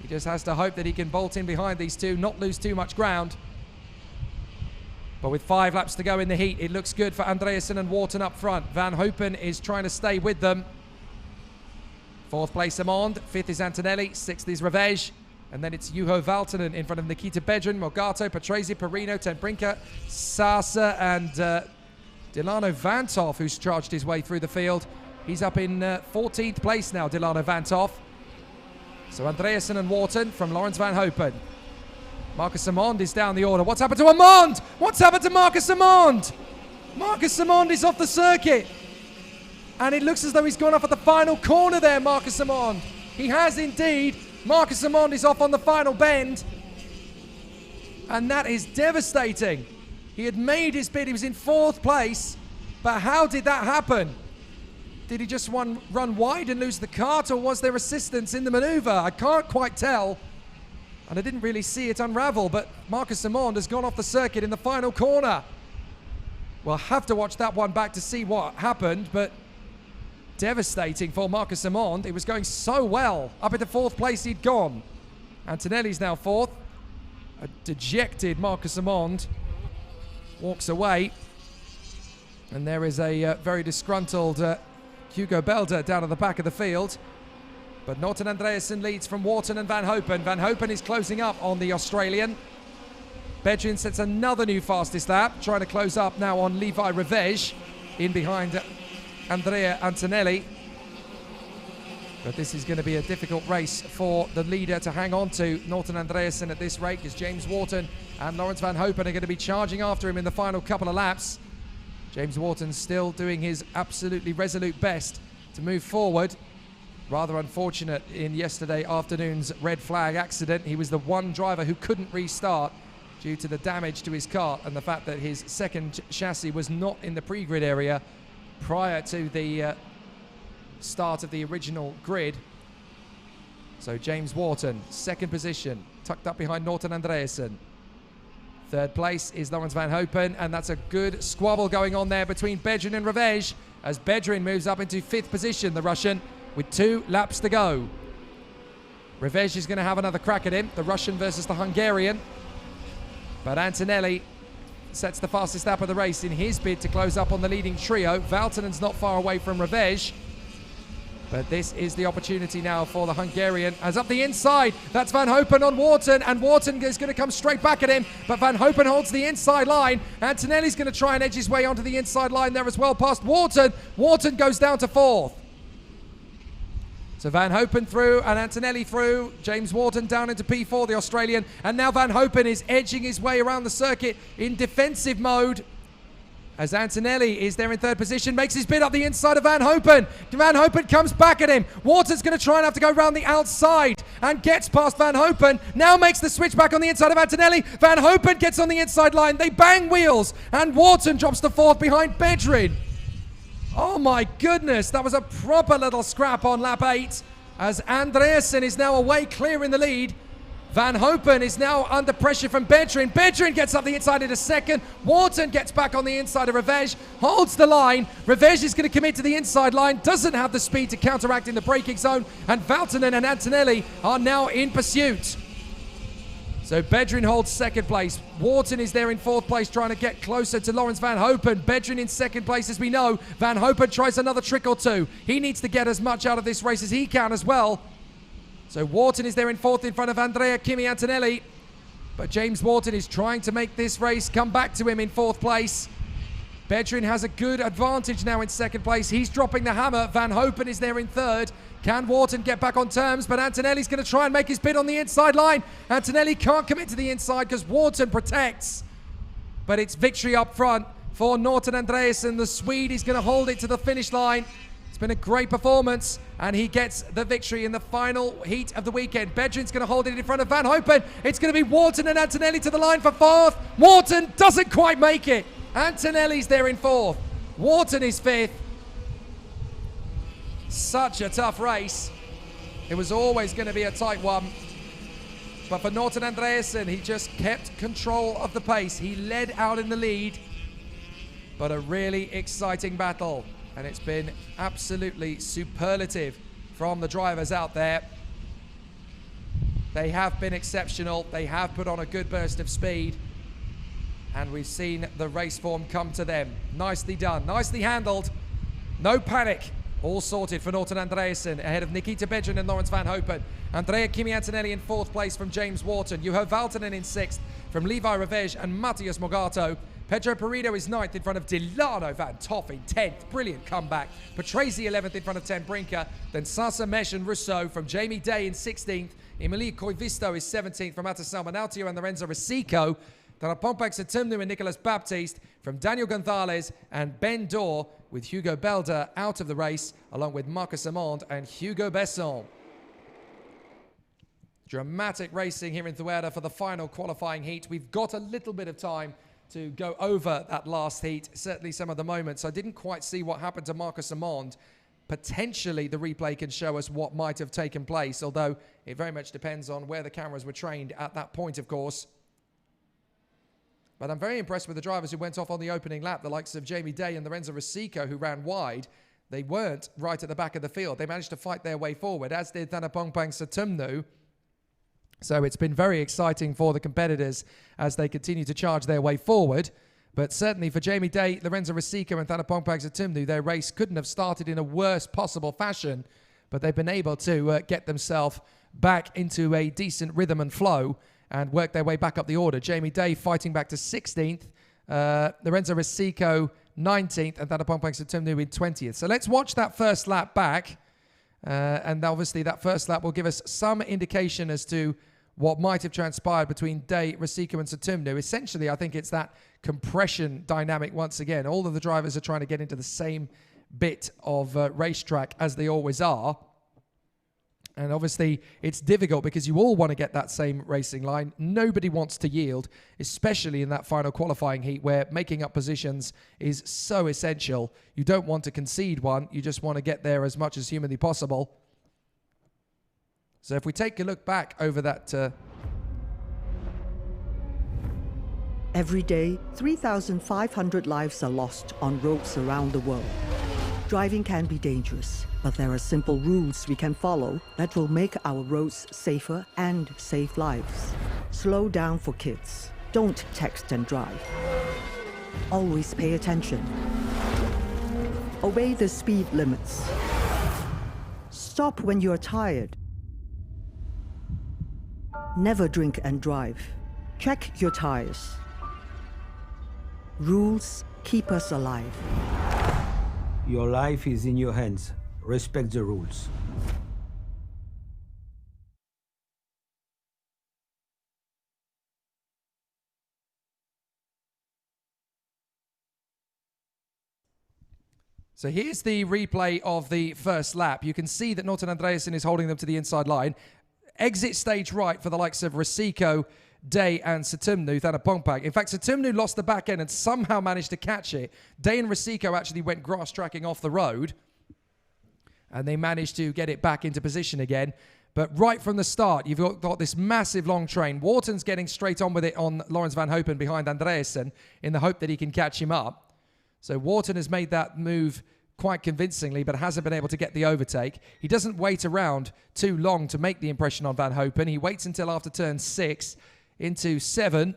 He just has to hope that he can bolt in behind these two, not lose too much ground. But with 5 laps to go in the heat, it looks good for Andreasen and Wharton up front. Van Hopen is trying to stay with them. 4th place Armand, 5th is Antonelli, 6th is Revege. And then it's Juho Valtonen in front of Nikita Bedrin, Morgato, Patrese, Perino, Ten Brinker, Sasa and Delano Vanthoff, who's charged his way through the field. He's up in 14th place now, Delano Vanthoff. So Andreasen and Wharton from Laurens van Hopen. Marcus Armand is down the order. What's happened to Armand? What's happened to Marcus Armand? Marcus Armand is off the circuit. And it looks as though he's gone off at the final corner there, Marcus Armand. He has indeed. Marcus Armand is off on the final bend. And that is devastating. He had made his bid. He was in 4th place. But how did that happen? Did he just run wide and lose the kart, or was there assistance in the maneuver? I can't quite tell. And I didn't really see it unravel, but Marcus Simond has gone off the circuit in the final corner. We'll have to watch that one back to see what happened, but devastating for Marcus Simond. It was going so well. Up into 4th place he'd gone. Antonelli's now 4th. A dejected Marcus Simond walks away. And there is a very disgruntled Hugo Belder down at the back of the field. But Norton Andreasen leads from Wharton and Van Hopen. Van Hopen is closing up on the Australian. Bedrin sets another new fastest lap, trying to close up now on Levi Revege, in behind Andrea Antonelli. But this is going to be a difficult race for the leader to hang on to, Norton Andreasen, at this rate, because James Wharton and Lawrence Van Hopen are going to be charging after him in the final couple of laps. James Wharton still doing his absolutely resolute best to move forward. Rather unfortunate in yesterday afternoon's red flag accident. He was the one driver who couldn't restart due to the damage to his kart and the fact that his second chassis was not in the pre-grid area prior to the start of the original grid. So James Wharton, 2nd position, tucked up behind Norton Andreasen. 3rd place is Lawrence Van Hopen, and that's a good squabble going on there between Bedrin and Revege as Bedrin moves up into 5th position, the Russian, with 2 laps to go. Revege is going to have another crack at him, the Russian versus the Hungarian. But Antonelli sets the fastest lap of the race in his bid to close up on the leading trio. Valtonen's not far away from Revege. But this is the opportunity now for the Hungarian. As up the inside, that's Van Hopen on Wharton, and Wharton is going to come straight back at him, but Van Hopen holds the inside line. Antonelli's going to try and edge his way onto the inside line there as well, past Wharton. Wharton goes down to 4th. So Van Hopen through and Antonelli through. James Wharton down into P4, the Australian. And now Van Hopen is edging his way around the circuit in defensive mode. As Antonelli is there in 3rd position, makes his bid up the inside of Van Hopen. Van Hopen comes back at him. Wharton's going to try and have to go around the outside and gets past Van Hopen. Now makes the switch back on the inside of Antonelli. Van Hopen gets on the inside line. They bang wheels and Wharton drops to 4th behind Bedrin. Oh my goodness, that was a proper little scrap on lap 8 as Andreasen is now away clear in the lead. Van Hopen is now under pressure from Bedrin. Bedrin gets up the inside into 2nd. Wharton gets back on the inside of Revege, holds the line. Revege is going to commit to the inside line, doesn't have the speed to counteract in the braking zone, and Valtonen and Antonelli are now in pursuit. So Bedrin holds 2nd place. Wharton is there in 4th place trying to get closer to Lawrence Van Hopen. Bedrin in 2nd place as we know. Van Hopen tries another trick or two. He needs to get as much out of this race as he can as well. So Wharton is there in 4th in front of Andrea Kimi Antonelli. But James Wharton is trying to make this race come back to him in 4th place. Bedrin has a good advantage now in 2nd place. He's dropping the hammer. Van Hopen is there in 3rd. Can Wharton get back on terms? But Antonelli's going to try and make his bid on the inside line. Antonelli can't commit to the inside because Wharton protects. But it's victory up front for Norton Andreasen. The Swede is going to hold it to the finish line. It's been a great performance, and he gets the victory in the final heat of the weekend. Bedrin's going to hold it in front of Van Hopen. It's going to be Wharton and Antonelli to the line for 4th. Wharton doesn't quite make it. Antonelli's there in 4th. Wharton is 5th. Such a tough race. It was always going to be a tight one. But for Norton Andreasen, he just kept control of the pace. He led out in the lead. But a really exciting battle. And it's been absolutely superlative from the drivers out there. They have been exceptional. They have put on a good burst of speed. And we've seen the race form come to them. Nicely done. Nicely handled. No panic. All sorted for Norton Andreasen ahead of Nikita Bedrin and Lawrence Van Hopen. Andrea Kimi Antonelli in 4th place from James Wharton. Juho Valtonen in 6th from Levi Revege and Matthias Mogato. Pedro Perrido is 9th in front of Delano Van Toff in 10th. Brilliant comeback. Patrese 11th in front of Ten Brinker. Then Sasa Mesh and Rousseau from Jamie Day in 16th. Emily Koivisto is 17th from Atasal Manautio and Lorenzo Rosico. Then Pompak Satumnu and Nicolas Baptiste from Daniel Gonzalez and Ben Dorr, with Hugo Belder out of the race, along with Marcus Simond and Hugo Besson. Dramatic racing here in Zuera for the final qualifying heat. We've got a little bit of time to go over that last heat, certainly some of the moments. I didn't quite see what happened to Marcus Simond, potentially the replay can show us what might have taken place, although it very much depends on where the cameras were trained at that point, of course. But I'm very impressed with the drivers who went off on the opening lap, the likes of Jamie Day and Lorenzo Rosico, who ran wide. They weren't right at the back of the field. They managed to fight their way forward, as did Thanapongpang Sutumnu. So it's been very exciting for the competitors as they continue to charge their way forward. But certainly for Jamie Day, Lorenzo Rosico and Thanapongpang Sutumnu, their race couldn't have started in a worse possible fashion. But they've been able to get themselves back into a decent rhythm and flow and work their way back up the order. Jamie Day fighting back to 16th. Lorenzo Rosico 19th, and Thanapongpang Sutumnu in 20th. So let's watch that first lap back. And obviously that first lap will give us some indication as to what might have transpired between Day, Rosico and Sutumnu. Essentially, I think it's that compression dynamic once again. All of the drivers are trying to get into the same bit of racetrack as they always are. And obviously, it's difficult because you all want to get that same racing line. Nobody wants to yield, especially in that final qualifying heat where making up positions is so essential. You don't want to concede one. You just want to get there as much as humanly possible. So if we take a look back over that... Every day, 3,500 lives are lost on roads around the world. Driving can be dangerous, but there are simple rules we can follow that will make our roads safer and save lives. Slow down for kids. Don't text and drive. Always pay attention. Obey the speed limits. Stop when you're tired. Never drink and drive. Check your tires. Rules keep us alive. Your life is in your hands. Respect the rules. So here's the replay of the first lap. You can see that Norton Andreasen is holding them to the inside line. Exit stage right for the likes of Rosico, Day and Sutumnu, Thanapongpang. In fact, Sutumnu lost the back end and somehow managed to catch it. Day and Rosico actually went grass tracking off the road. And they managed to get it back into position again. But right from the start, you've got this massive long train. Wharton's getting straight on with it on Lawrence Van Hopen behind Andreasen in the hope that he can catch him up. So Wharton has made that move quite convincingly, but hasn't been able to get the overtake. He doesn't wait around too long to make the impression on Van Hopen. He waits until after turn 6 into 7.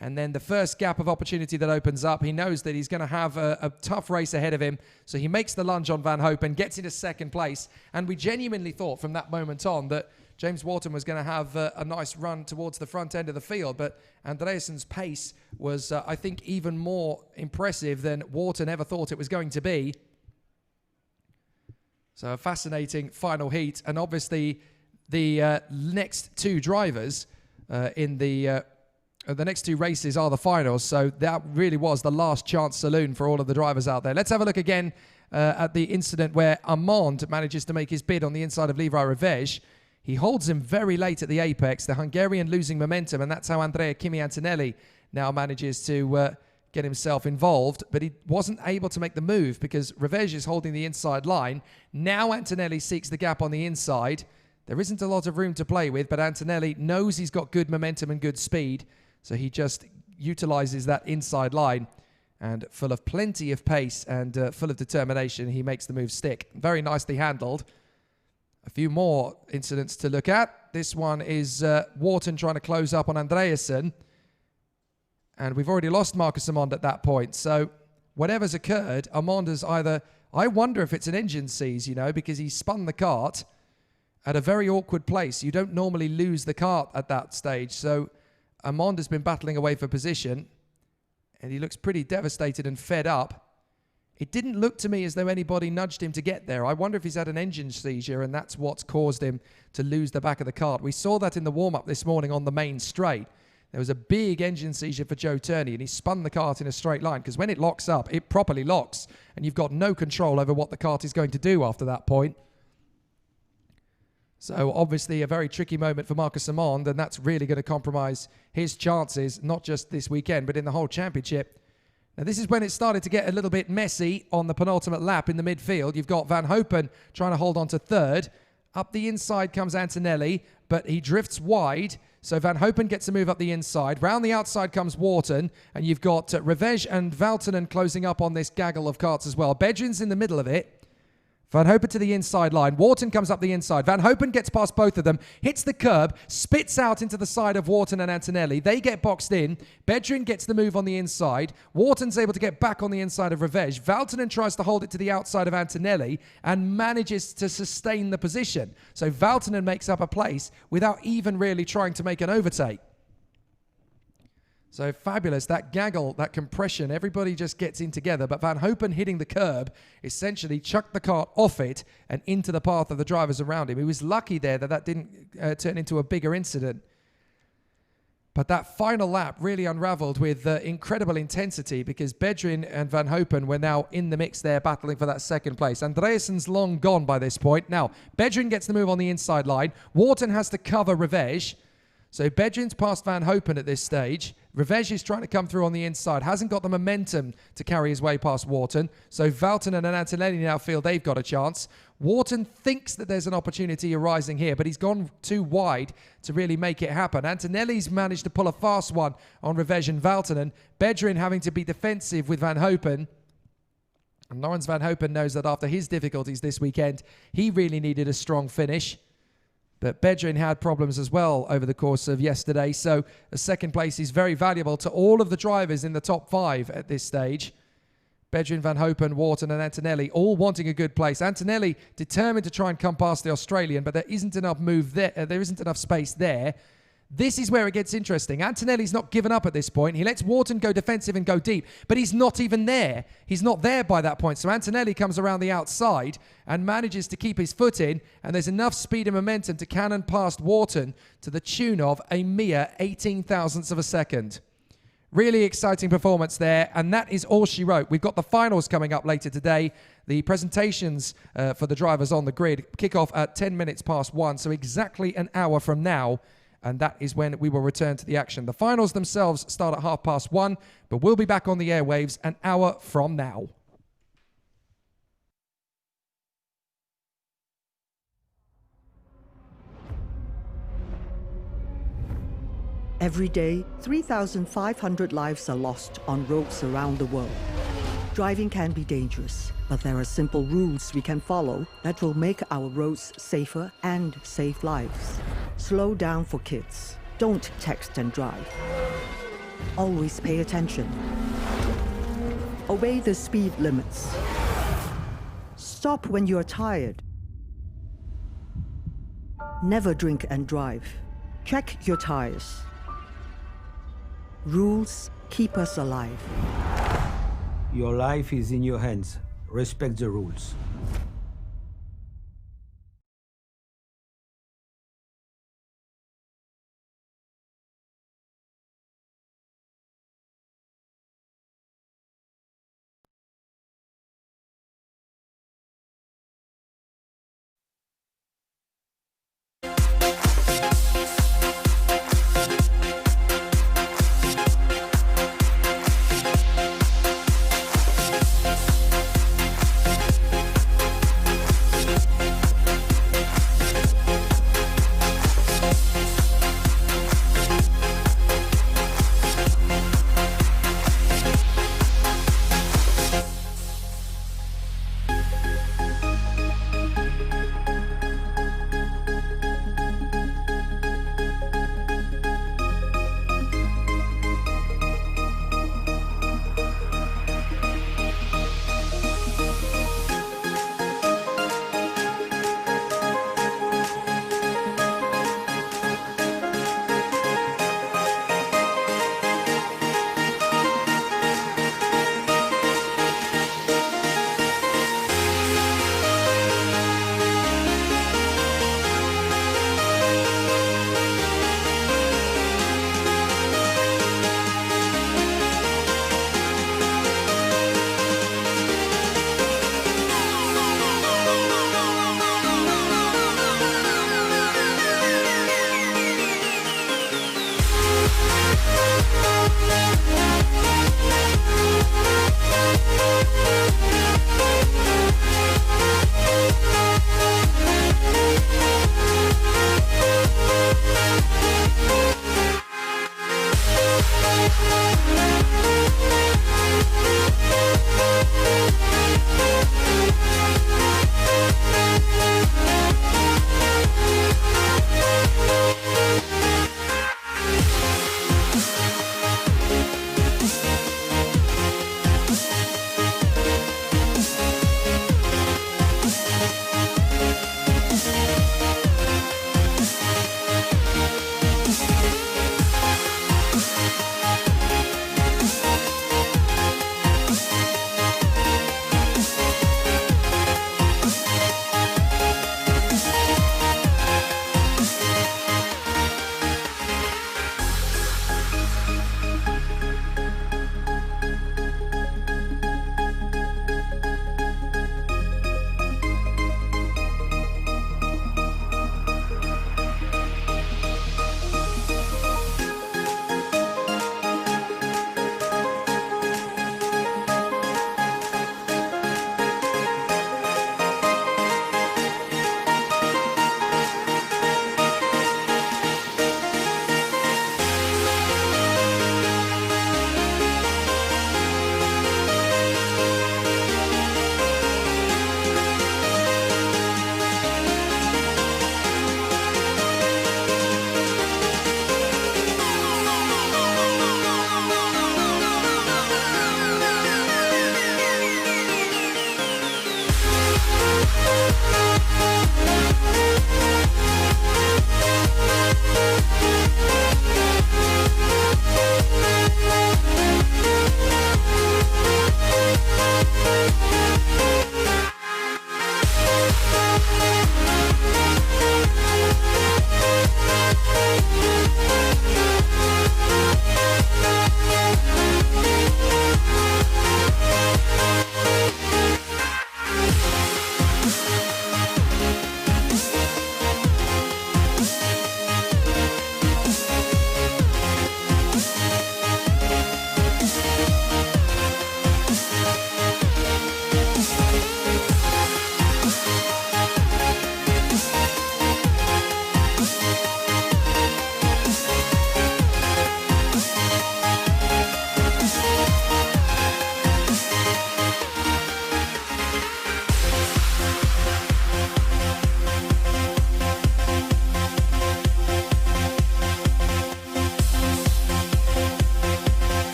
And then the first gap of opportunity that opens up, he knows that he's going to have a tough race ahead of him. So he makes the lunge on Van Hopen, gets into second place. And we genuinely thought from that moment on that James Wharton was going to have a nice run towards the front end of the field. But Andreasen's pace was, I think, even more impressive than Wharton ever thought it was going to be. So a fascinating final heat. And obviously the next two drivers in the next two races are the finals, so that really was the last chance saloon for all of the drivers out there. Let's have a look again at the incident where Armand manages to make his bid on the inside of Levi Revege. He holds him very late at the apex, the Hungarian losing momentum, and that's how Andrea Kimi Antonelli now manages to get himself involved, but he wasn't able to make the move because Revege is holding the inside line. Now Antonelli seeks the gap on the inside. There isn't a lot of room to play with, but Antonelli knows he's got good momentum and good speed. So he just utilizes that inside line, and full of plenty of pace and full of determination, he makes the move stick. Very nicely handled. A few more incidents to look at. This one is Wharton trying to close up on Andreasen. And we've already lost Marcus Armand at that point. So whatever's occurred, Armand has either... I wonder if it's an engine seize, you know, because he spun the kart at a very awkward place. You don't normally lose the kart at that stage. So Armand has been battling away for position, and he looks pretty devastated and fed up. It didn't look to me as though anybody nudged him to get there. I wonder if he's had an engine seizure, and that's what's caused him to lose the back of the kart. We saw that in the warm-up this morning on the main straight. There was a big engine seizure for Joe Turney, and he spun the kart in a straight line, because when it locks up, it properly locks, and you've got no control over what the kart is going to do after that point. So obviously a very tricky moment for Marcus Armand, and that's really going to compromise his chances, not just this weekend, but in the whole championship Now, this is when it started to get a little bit messy on the penultimate lap in the midfield. You've got Van Hopen trying to hold on to third. Up the inside comes Antonelli, but he drifts wide. So Van Hopen gets to move up the inside. Round the outside comes Wharton, and you've got Revege and Valtonen closing up on this gaggle of karts as well. Bedrin's in the middle of it. Van Hopen to the inside line. Wharton comes up the inside. Van Hopen gets past both of them, hits the curb, spits out into the side of Wharton and Antonelli. They get boxed in. Bedrin gets the move on the inside. Wharton's able to get back on the inside of Revege. Valtonen tries to hold it to the outside of Antonelli and manages to sustain the position. So Valtonen makes up a place without even really trying to make an overtake. So fabulous, that gaggle, that compression, everybody just gets in together. But Van Hopen hitting the curb essentially chucked the kart off it and into the path of the drivers around him. He was lucky there that didn't turn into a bigger incident. But that final lap really unraveled with incredible intensity because Bedrin and Van Hopen were now in the mix there battling for that second place. Andreessen's long gone by this point. Now, Bedrin gets the move on the inside line. Wharton has to cover Revege. So Bedrin's past Van Hopen at this stage. Revege is trying to come through on the inside. Hasn't got the momentum to carry his way past Wharton. So Valtonen and Antonelli now feel they've got a chance. Wharton thinks that there's an opportunity arising here, but he's gone too wide to really make it happen. Antonelli's managed to pull a fast one on Revege and Valtonen. Bedrin having to be defensive with Van Hopen. And Lawrence Van Hopen knows that after his difficulties this weekend, he really needed a strong finish. But Bedrin had problems as well over the course of yesterday. So a second place is very valuable to all of the drivers in the top 5 at this stage. Bedrin, Van Hopen, Wharton and Antonelli all wanting a good place. Antonelli determined to try and come past the Australian, but there isn't enough move there. There isn't enough space there. This is where it gets interesting. Antonelli's not given up at this point. He lets Wharton go defensive and go deep, but he's not even there. He's not there by that point. So Antonelli comes around the outside and manages to keep his foot in, and there's enough speed and momentum to cannon past Wharton to the tune of a mere 18 thousandths of a second. Really exciting performance there, and that is all she wrote. We've got the finals coming up later today. The presentations for the drivers on the grid kick off at 10 minutes past 1, so exactly an hour from now. And that is when we will return to the action. The finals themselves start at 1:30, but we'll be back on the airwaves an hour from now. Every day, 3,500 lives are lost on roads around the world. Driving can be dangerous, but there are simple rules we can follow that will make our roads safer and save lives. Slow down for kids. Don't text and drive. Always pay attention. Obey the speed limits. Stop when you're tired. Never drink and drive. Check your tires. Rules keep us alive. Your life is in your hands. Respect the rules.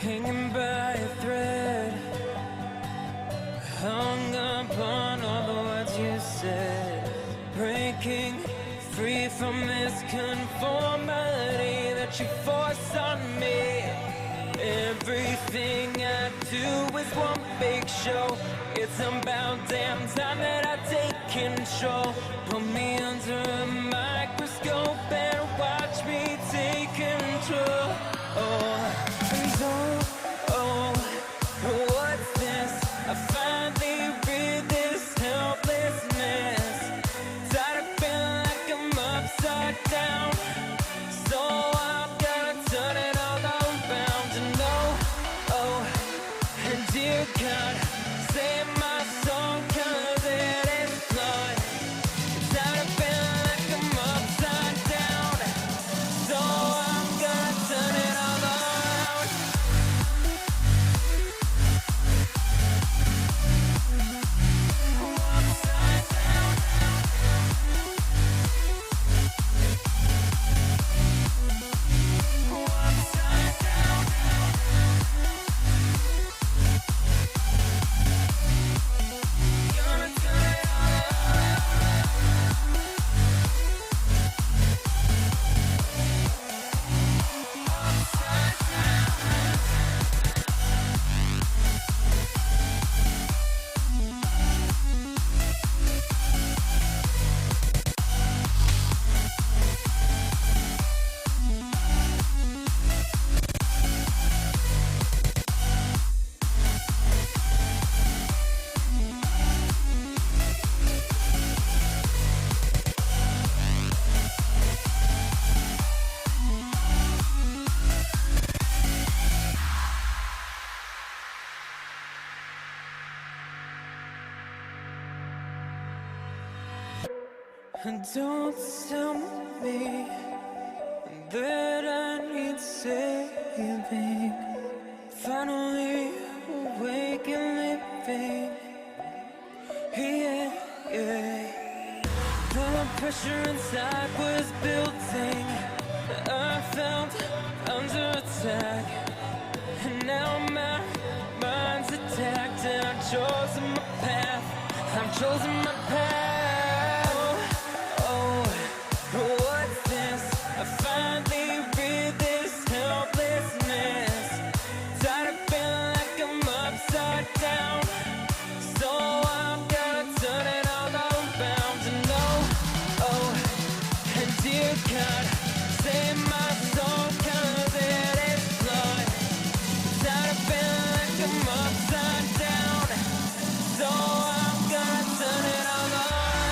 hanging by a thread, hung up on all the words you said, breaking free from this conformity that you force on me. Everything I do is one big show. It's about damn time that I take control. Put me under a microscope and watch me take control. And what's this? I finally read this helplessness. Tired of feeling like I'm upside down, so I'm gonna turn it all around. And and dear God, save my soul, 'cause it is flawed. Tired of feeling like I'm upside down, so I'm gonna turn it all around. Upside down. Upside down. Gonna turn it all upside down. Don't tell me that I need saving. Finally awake and living. Yeah. The pressure inside was building. I felt under attack, and now my mind's attacked, and I've chosen my path. I've chosen my path. What's this? I finally read this helplessness. Tired of feeling like I'm upside down, so I'm gonna turn it all around. And and dear God, save my soul, 'cause it is flawed. Tired of feeling like I'm upside down, so I'm gonna turn it all around.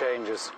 changes.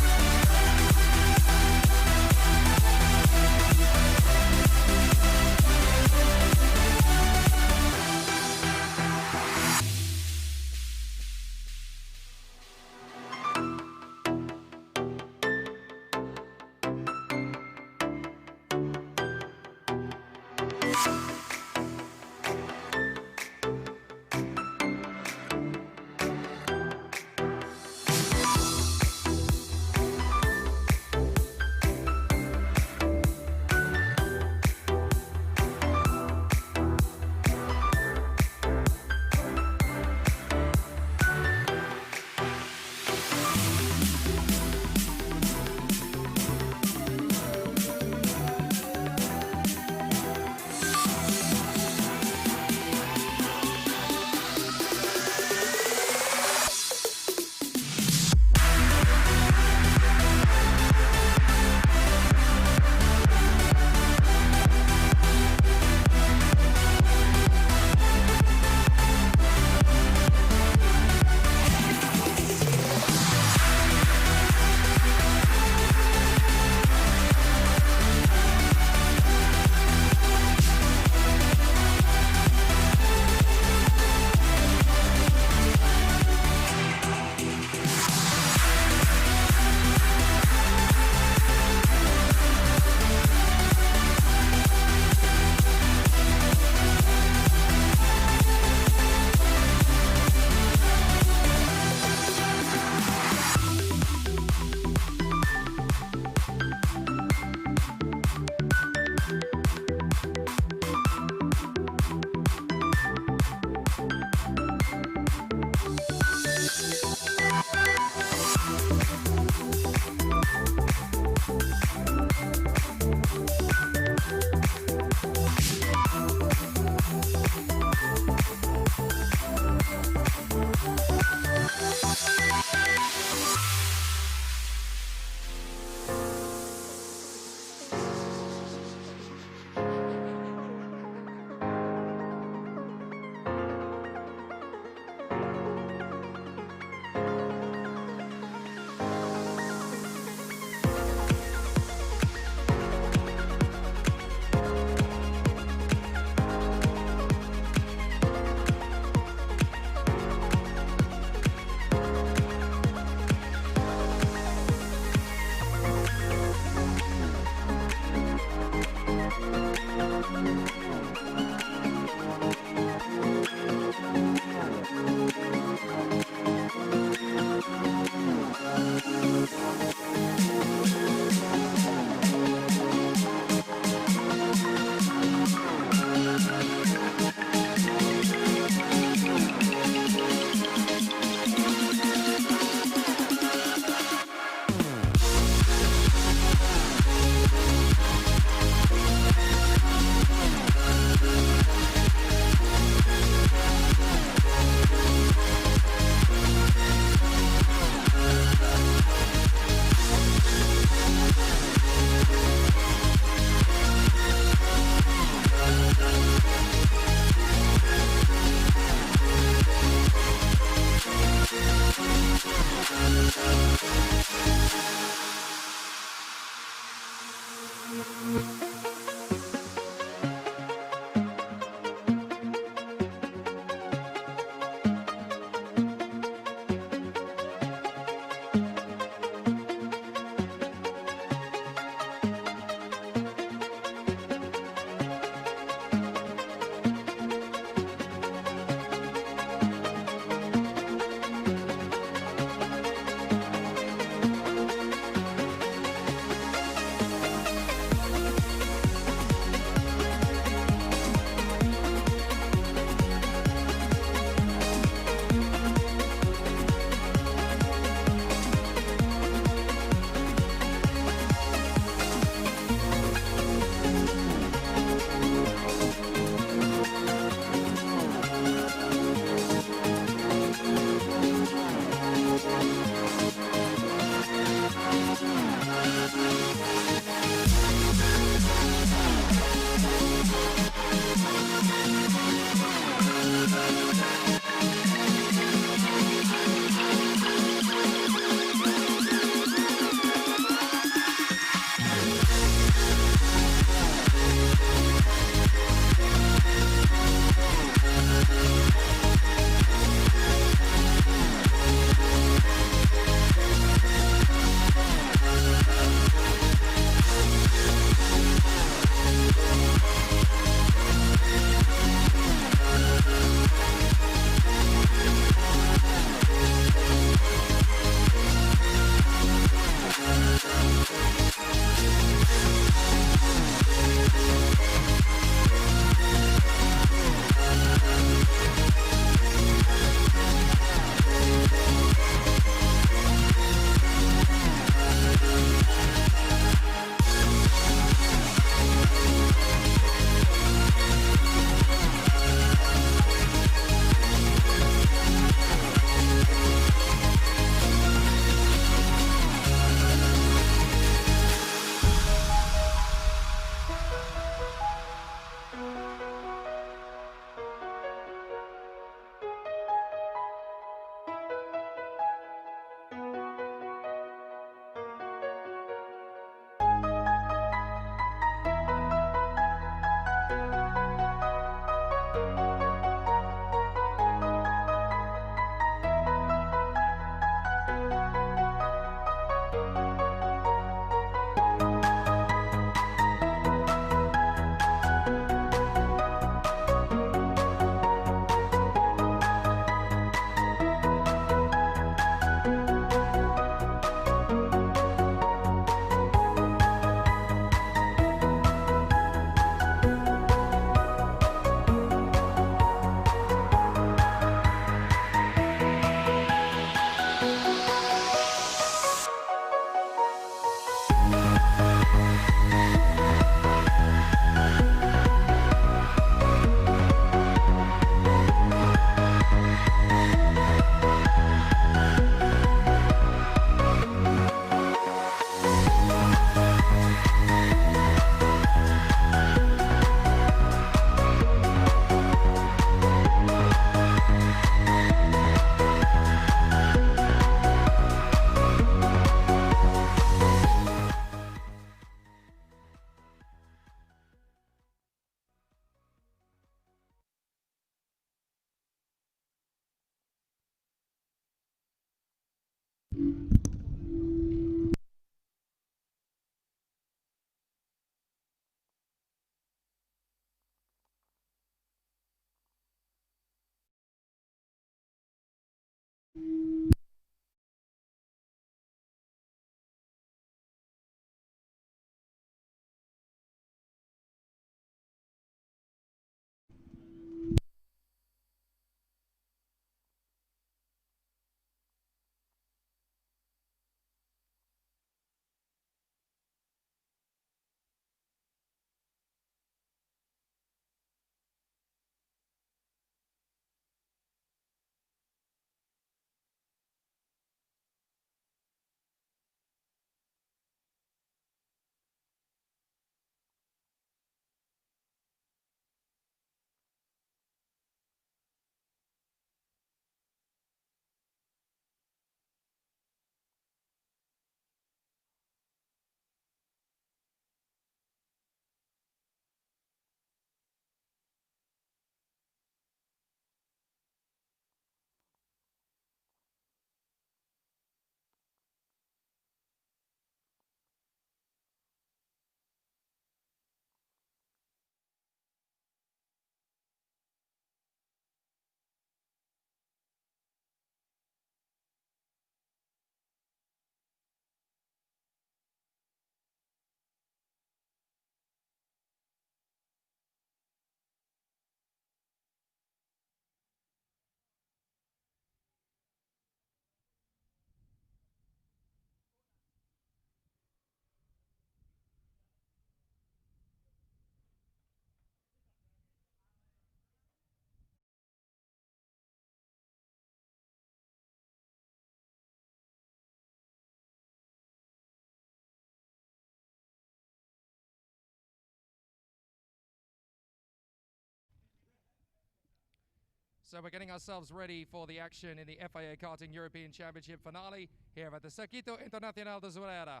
So we're getting ourselves ready for the action in the FIA Karting European Championship finale here at the Circuito Internacional de Zuera.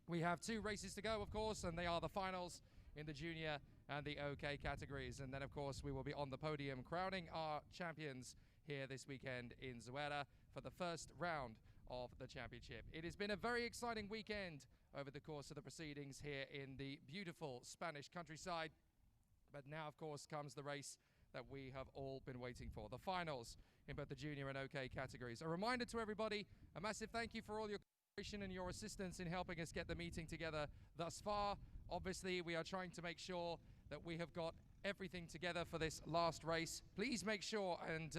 We have 2 races to go, of course, and they are the finals in the junior and the OK categories. And then, of course, we will be on the podium crowning our champions here this weekend in Zuera for the first round of the championship. It has been a very exciting weekend over the course of the proceedings here in the beautiful Spanish countryside. But now, of course, comes the race that we have all been waiting for, the finals in both the junior and OK categories. A reminder to everybody, a massive thank you for all your cooperation and your assistance in helping us get the meeting together thus far. Obviously, we are trying to make sure that we have got everything together for this last race. Please make sure and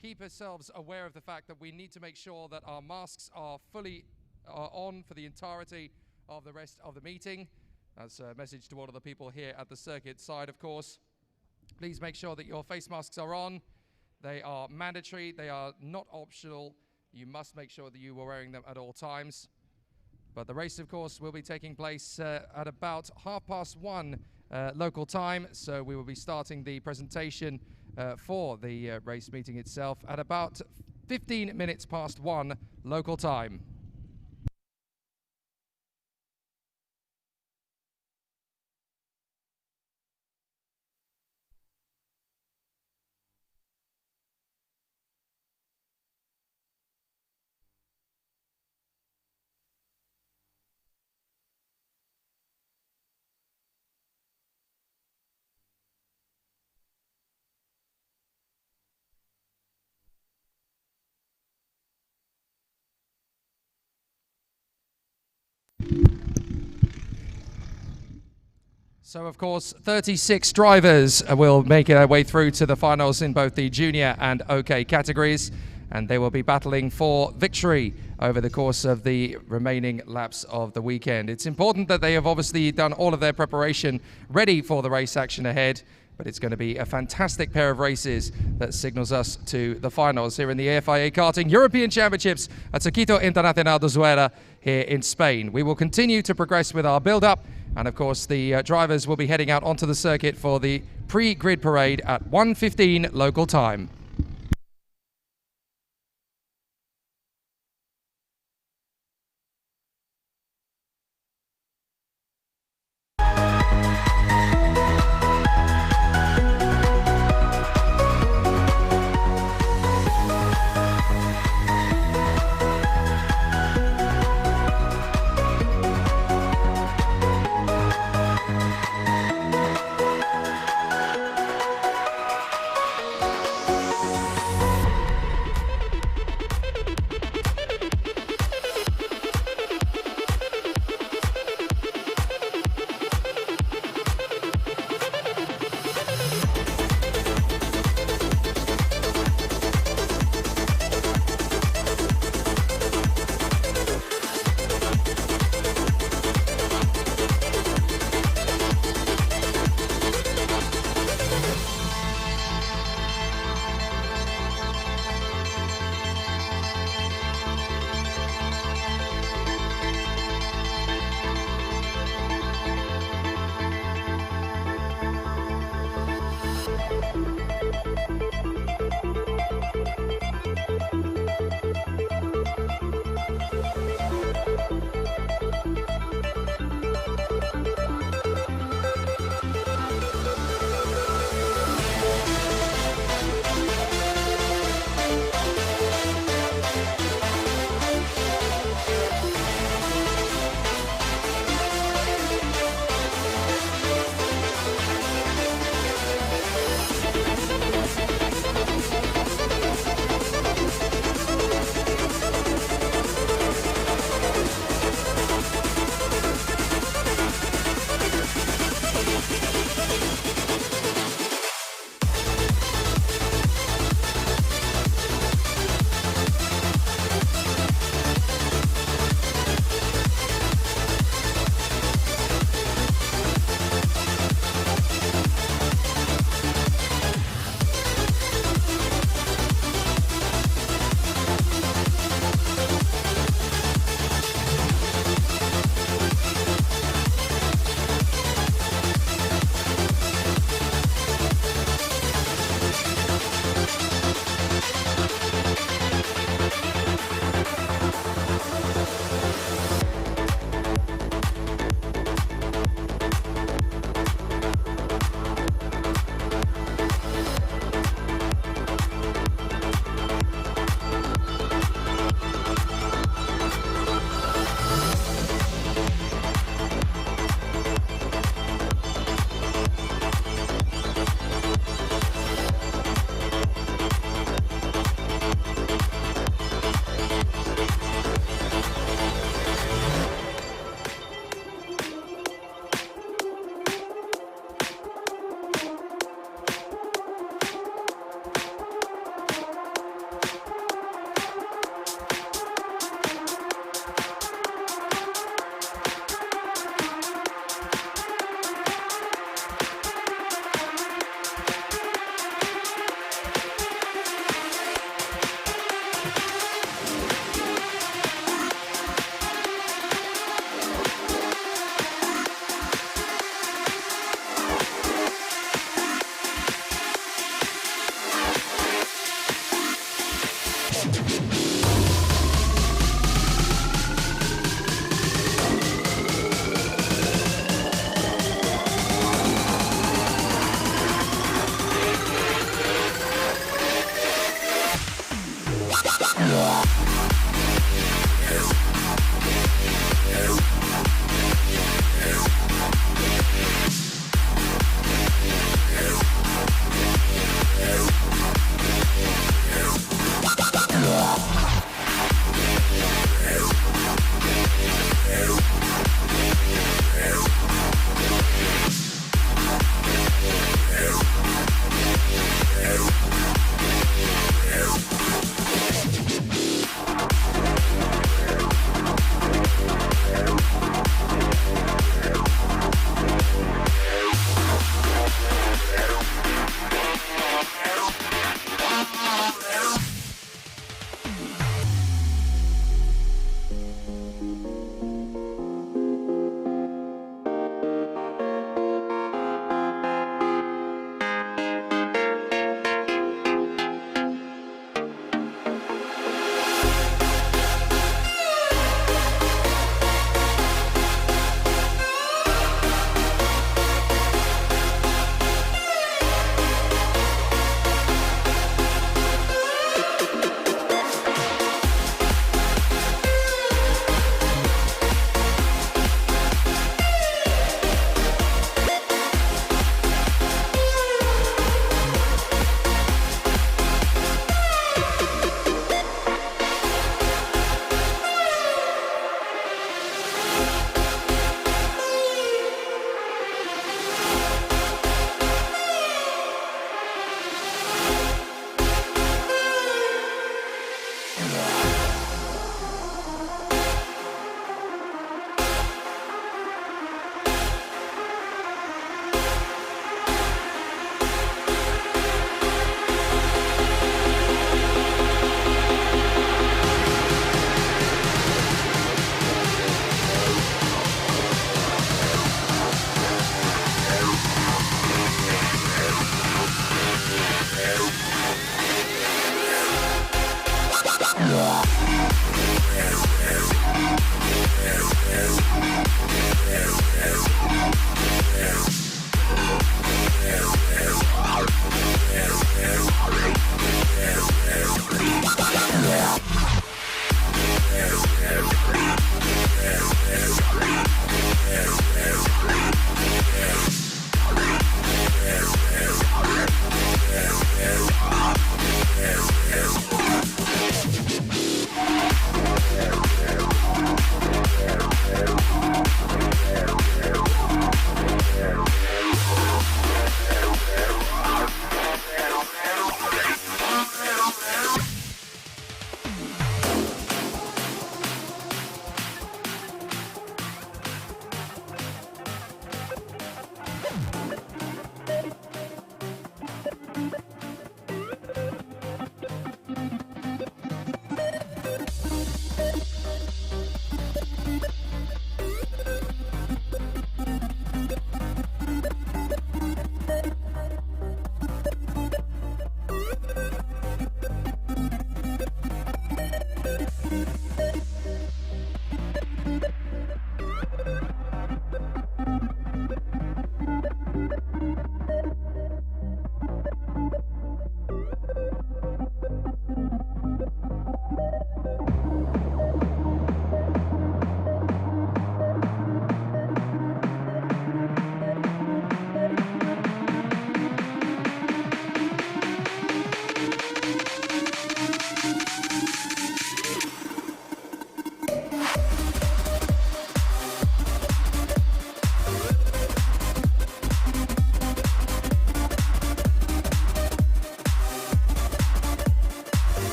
keep yourselves aware of the fact that we need to make sure that our masks are fully on for the entirety of the rest of the meeting. That's a message to all of the people here at the circuit side, of course. Please make sure that your face masks are on. They are mandatory. They are not optional. You must make sure that you are wearing them at all times. But the race, of course, will be taking place at about 1:30 local time. So we will be starting the presentation for the race meeting itself at about 15 minutes past 1 local time. So, of course, 36 drivers will make their way through to the finals in both the junior and OK categories, and they will be battling for victory over the course of the remaining laps of the weekend. It's important that they have obviously done all of their preparation ready for the race action ahead, but it's going to be a fantastic pair of races that signals us to the finals here in the FIA Karting European Championships at Circuito Internacional de Zuera here in Spain. We will continue to progress with our build-up, and of course the drivers will be heading out onto the circuit for the pre-grid parade at 1:15 local time.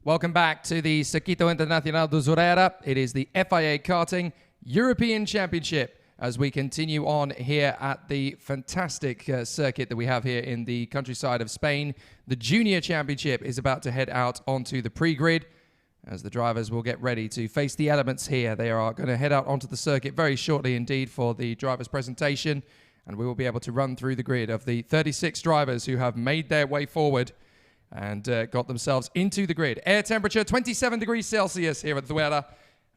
Welcome back to the Circuito Internacional de Zuera. It is the FIA Karting European Championship as we continue on here at the fantastic circuit that we have here in the countryside of Spain. The Junior Championship is about to head out onto the pre-grid as the drivers will get ready to face the elements here. They are going to head out onto the circuit very shortly indeed for the drivers' presentation, and we will be able to run through the grid of the 36 drivers who have made their way forward and got themselves into the grid. Air temperature 27 degrees Celsius here at Zuera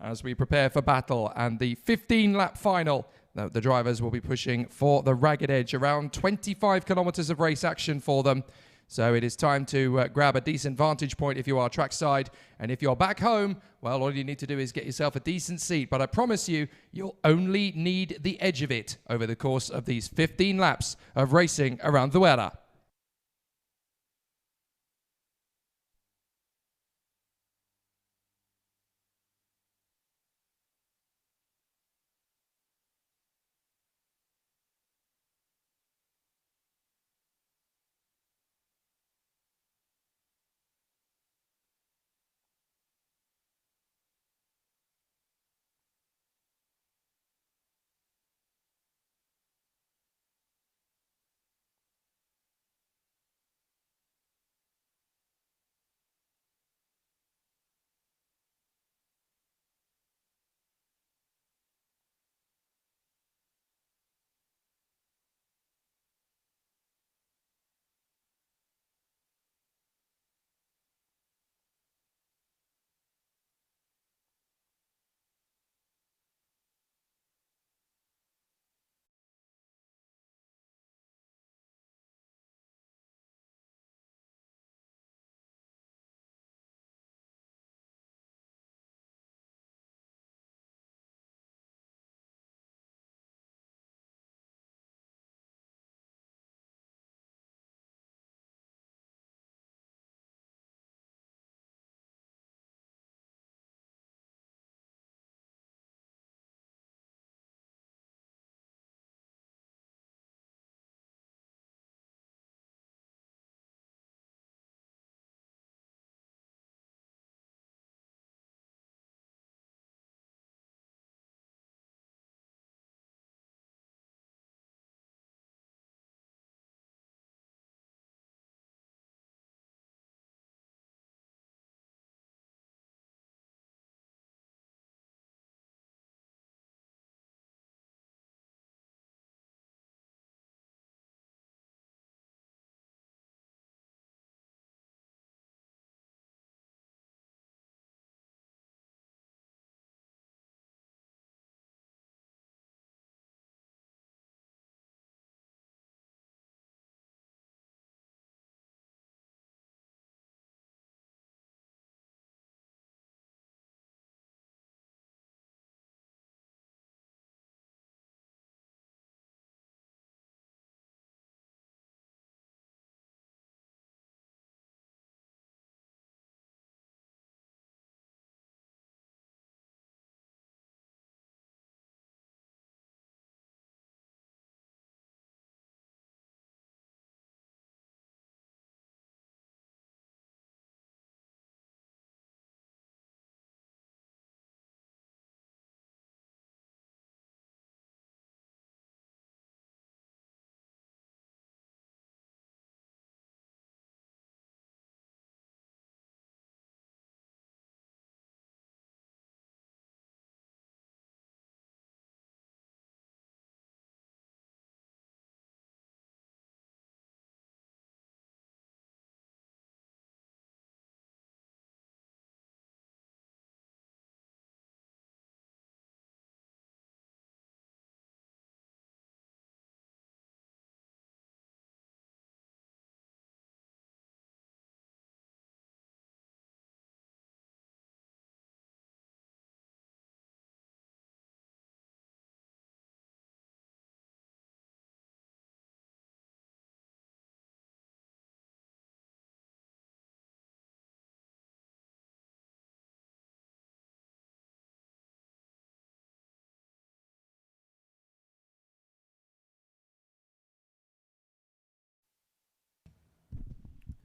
as we prepare for battle. And the 15-lap final, the drivers will be pushing for the ragged edge. Around 25 kilometers of race action for them. So it is time to grab a decent vantage point if you are trackside. And if you're back home, well, all you need to do is get yourself a decent seat. But I promise you, you'll only need the edge of it over the course of these 15 laps of racing around Zuera.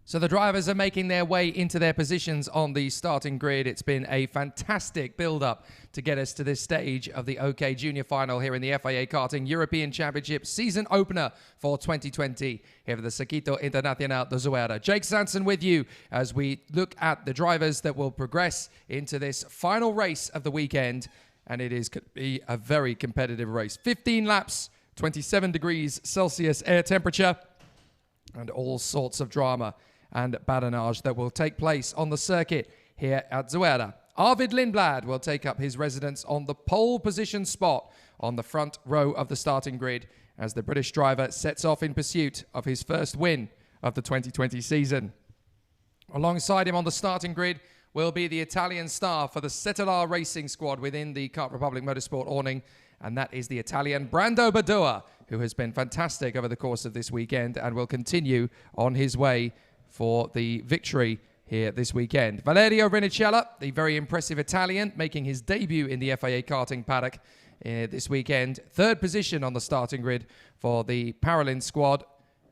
So the drivers are making their way into their positions on the starting grid. It's been a fantastic build-up to get us to this stage of the OK Junior Final here in the FIA Karting European Championship season opener for 2020 here for the Circuito Internacional de Zuera. Jake Sanson with you as we look at the drivers that will progress into this final race of the weekend. And it is going to be a very competitive race. 15 laps, 27 degrees Celsius air temperature, and all sorts of drama and badinage that will take place on the circuit here at Zuera. Arvid Lindblad will take up his residence on the pole position spot on the front row of the starting grid as the British driver sets off in pursuit of his first win of the 2020 season. Alongside him on the starting grid will be the Italian star for the Cetilar Racing squad within the Kart Republic Motorsport awning, and that is the Italian Brando Badua, who has been fantastic over the course of this weekend and will continue on his way for the victory here this weekend. Valerio Rinicella, the very impressive Italian, making his debut in the FIA Karting paddock this weekend. Third position on the starting grid for the Paralin squad,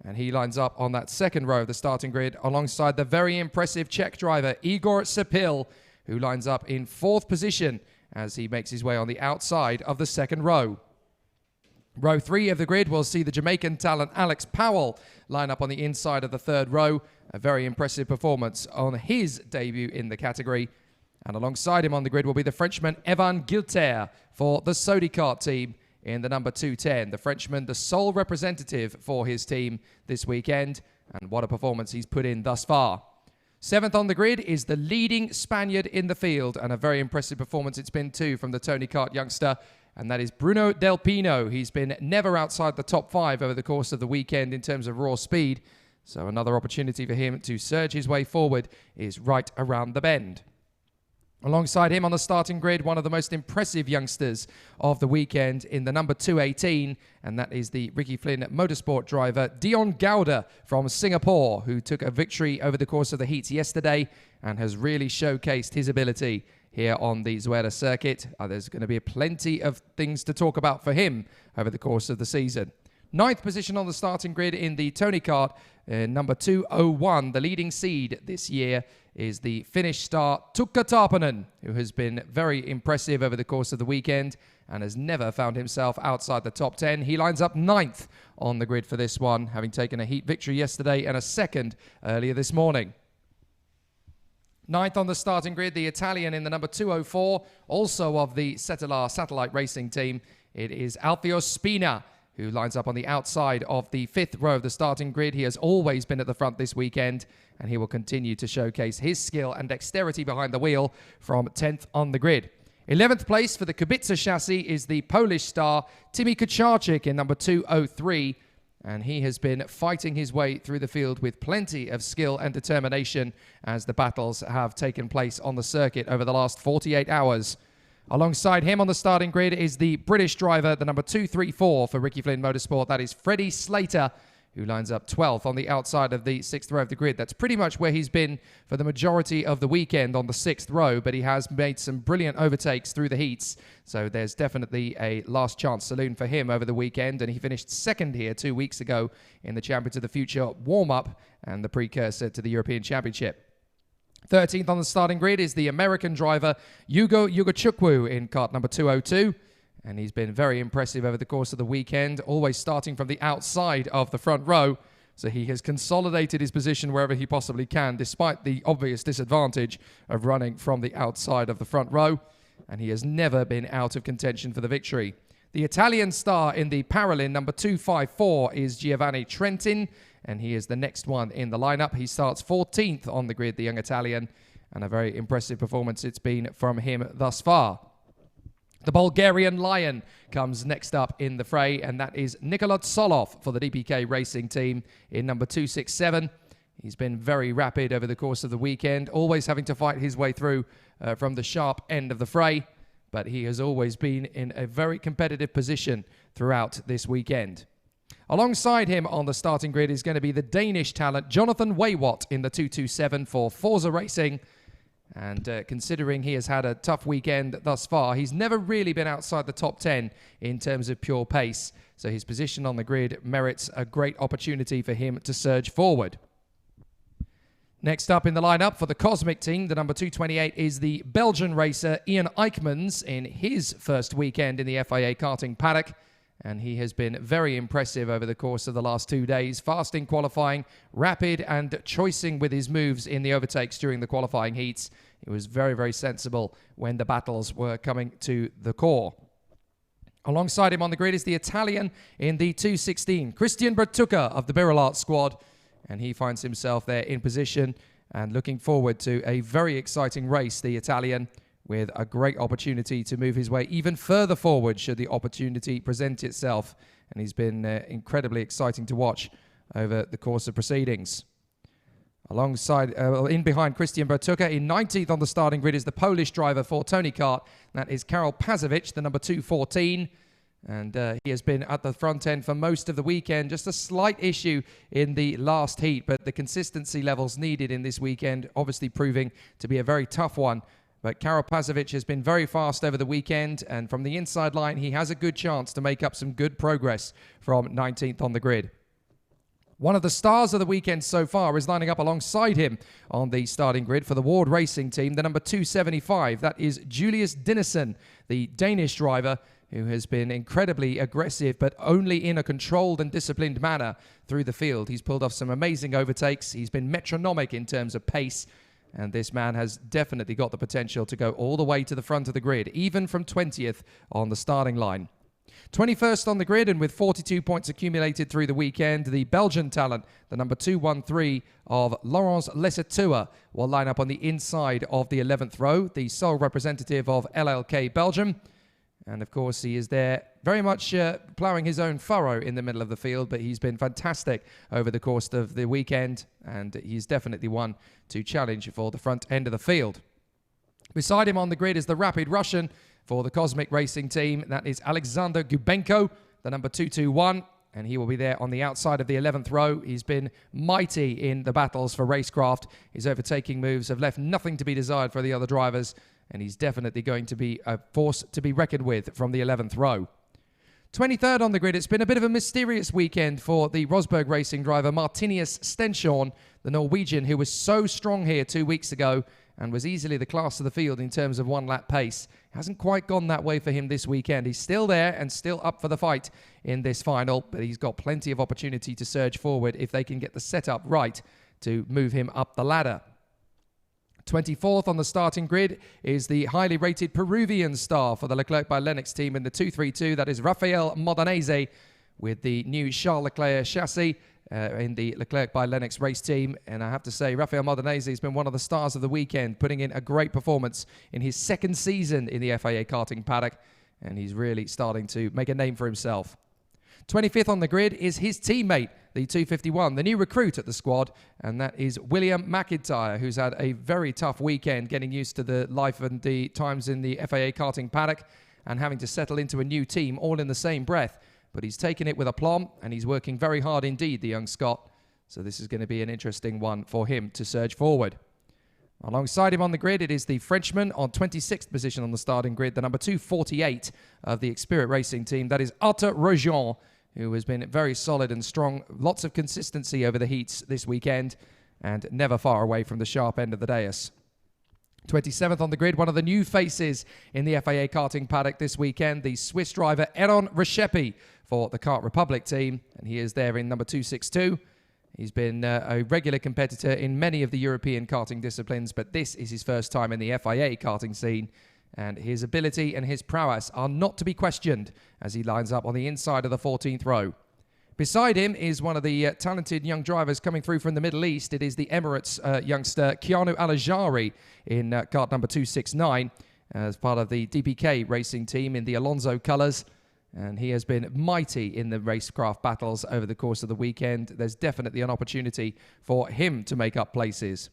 and he lines up on that second row of the starting grid alongside the very impressive Czech driver Igor Sepil, who lines up in fourth position as he makes his way on the outside of the second row. Row 3 of the grid will see the Jamaican talent Alex Powell line up on the inside of the third row. A very impressive performance on his debut in the category. And alongside him on the grid will be the Frenchman Evan Gilter for the Sodicart team in the number 210. The Frenchman, the sole representative for his team this weekend. And what a performance he's put in thus far. Seventh on the grid is the leading Spaniard in the field. And a very impressive performance it's been too from the Tony Kart youngster. And that is Bruno Del Pino. He's been never outside the top 5 over the course of the weekend in terms of raw speed. So another opportunity for him to surge his way forward is right around the bend. Alongside him on the starting grid, one of the most impressive youngsters of the weekend in the number 218, and that is the Ricky Flynn Motorsport driver Dion Gauda from Singapore, who took a victory over the course of the heats yesterday and has really showcased his ability here on the Zuera circuit. There's going to be plenty of things to talk about for him over the course of the season. Ninth position on the starting grid in the Tony Kart, number 201. The leading seed this year is the Finnish star Tukka Tarpanen, who has been very impressive over the course of the weekend and has never found himself outside the top 10. He lines up 9th on the grid for this one, having taken a heat victory yesterday and a second earlier this morning. 9th on the starting grid, the Italian in the number 204, also of the Cetilar Satellite Racing team. It is Alfio Spina, who lines up on the outside of the 5th row of the starting grid. He has always been at the front this weekend, and he will continue to showcase his skill and dexterity behind the wheel from 10th on the grid. 11th place for the Kubica chassis is the Polish star Timi Kucharczyk in number 203, and he has been fighting his way through the field with plenty of skill and determination as the battles have taken place on the circuit over the last 48 hours. Alongside him on the starting grid is the British driver, the number 234 for Ricky Flynn Motorsport. That is Freddie Slater, who lines up 12th on the outside of the 6th row of the grid. That's pretty much where he's been for the majority of the weekend on the 6th row, but he has made some brilliant overtakes through the heats. So there's definitely a last chance saloon for him over the weekend, and he finished 2nd here 2 weeks ago in the Champions of the Future warm-up and the precursor to the European Championship. 13th on the starting grid is the American driver Hugo Yugachukwu in kart number 202. And he's been very impressive over the course of the weekend, always starting from the outside of the front row. So he has consolidated his position wherever he possibly can, despite the obvious disadvantage of running from the outside of the front row. And he has never been out of contention for the victory. The Italian star in the Paralin, number 254, is Giovanni Trentin, and he is the next one in the lineup. He starts 14th on the grid, the young Italian, and a very impressive performance it's been from him thus far. The Bulgarian Lion comes next up in the fray, and that is Nikolai Solov for the DPK Racing team in number 267. He's been very rapid over the course of the weekend, always having to fight his way through from the sharp end of the fray, but he has always been in a very competitive position throughout this weekend. Alongside him on the starting grid is going to be the Danish talent Jonathan Waywat in the 227 for Forza Racing. And considering he has had a tough weekend thus far, he's never really been outside the top 10 in terms of pure pace. So his position on the grid merits a great opportunity for him to surge forward. Next up in the lineup for the Cosmic team, the number 228 is the Belgian racer Ian Eichmans in his first weekend in the FIA Karting paddock. And he has been very impressive over the course of the last 2 days. Fast in qualifying, rapid and choicing with his moves in the overtakes during the qualifying heats. He was very, very sensible when the battles were coming to the core. Alongside him on the grid is the Italian in the 216, Christian Bertucca of the Birolart squad. And he finds himself there in position and looking forward to a very exciting race, the Italian, with a great opportunity to move his way even further forward should the opportunity present itself. And he's been incredibly exciting to watch over the course of proceedings. Alongside, in behind Christian Bertucca, in 19th on the starting grid is the Polish driver for Tony Kart. That is Karol Pazovic, the number 214. And he has been at the front end for most of the weekend. Just a slight issue in the last heat, but the consistency levels needed in this weekend obviously proving to be a very tough one. But Karol Pazovic has been very fast over the weekend, and from the inside line, he has a good chance to make up some good progress from 19th on the grid. One of the stars of the weekend so far is lining up alongside him on the starting grid for the Ward Racing team, the number 275. That is Julius Dinesen, the Danish driver, who has been incredibly aggressive, but only in a controlled and disciplined manner through the field. He's pulled off some amazing overtakes. He's been metronomic in terms of pace, and this man has definitely got the potential to go all the way to the front of the grid, even from 20th on the starting line. 21st on the grid, and with 42 points accumulated through the weekend, the Belgian talent, the number 213 of Laurence Lesetua, will line up on the inside of the 11th row, the sole representative of LLK Belgium. And of course, he is there very much ploughing his own furrow in the middle of the field, but he's been fantastic over the course of the weekend, and he's definitely one to challenge for the front end of the field. Beside him on the grid is the rapid Russian for the Cosmic Racing team. That is Alexander Gubenko, the number 221, and he will be there on the outside of the 11th row. He's been mighty in the battles for racecraft. His overtaking moves have left nothing to be desired for the other drivers, and he's definitely going to be a force to be reckoned with from the 11th row. 23rd on the grid, it's been a bit of a mysterious weekend for the Rosberg Racing driver Martinius Stenshorn, the Norwegian, who was so strong here 2 weeks ago and was easily the class of the field in terms of one-lap pace. Hasn't quite gone that way for him this weekend. He's still there and still up for the fight in this final, but he's got plenty of opportunity to surge forward if they can get the setup right to move him up the ladder. 24th on the starting grid is the highly rated Peruvian star for the Leclerc by Lennox team in the 232. That is Rafael Modanese with the new Charles Leclerc chassis in the Leclerc by Lennox race team. And I have to say, Rafael Modanese has been one of the stars of the weekend, putting in a great performance in his second season in the FIA Karting paddock. And he's really starting to make a name for himself. 25th on the grid is his teammate, the 251, the new recruit at the squad, and that is William McIntyre, who's had a very tough weekend getting used to the life and the times in the FIA Karting paddock and having to settle into a new team all in the same breath. But he's taken it with aplomb, and he's working very hard indeed, the young Scot. So this is going to be an interesting one for him to surge forward. Alongside him on the grid, it is the Frenchman on 26th position on the starting grid, the number 248 of the Spirit Racing team. That is Arthur Rojon, who has been very solid and strong. Lots of consistency over the heats this weekend and never far away from the sharp end of the dais. 27th on the grid, one of the new faces in the FIA Karting paddock this weekend, the Swiss driver Eron Reshepi for the Kart Republic team, and he is there in number 262. He's been a regular competitor in many of the European karting disciplines, but this is his first time in the FIA karting scene, and his ability and his prowess are not to be questioned as he lines up on the inside of the 14th row. Beside him is one of the talented young drivers coming through from the Middle East. It is the Emirates youngster Keanu Alajari in kart number 269 as part of the DPK racing team in the Alonso colours. And he has been mighty in the racecraft battles over the course of the weekend. There's definitely an opportunity for him to make up places.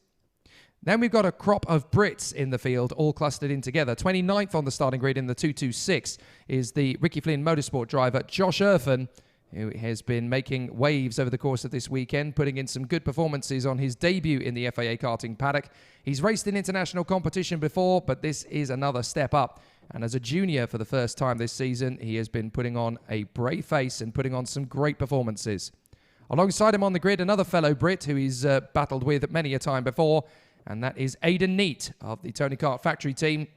Then we've got a crop of Brits in the field, all clustered in together. 29th on the starting grid in the 226 is the Ricky Flynn Motorsport driver Josh Irfan, who has been making waves over the course of this weekend, putting in some good performances on his debut in the FIA Karting paddock. He's raced in international competition before, but this is another step up. And as a junior for the first time this season, he has been putting on a brave face and putting on some great performances. Alongside him on the grid, another fellow Brit who he's battled with many a time before, and that is Aidan Neate of the Tony Kart Factory team.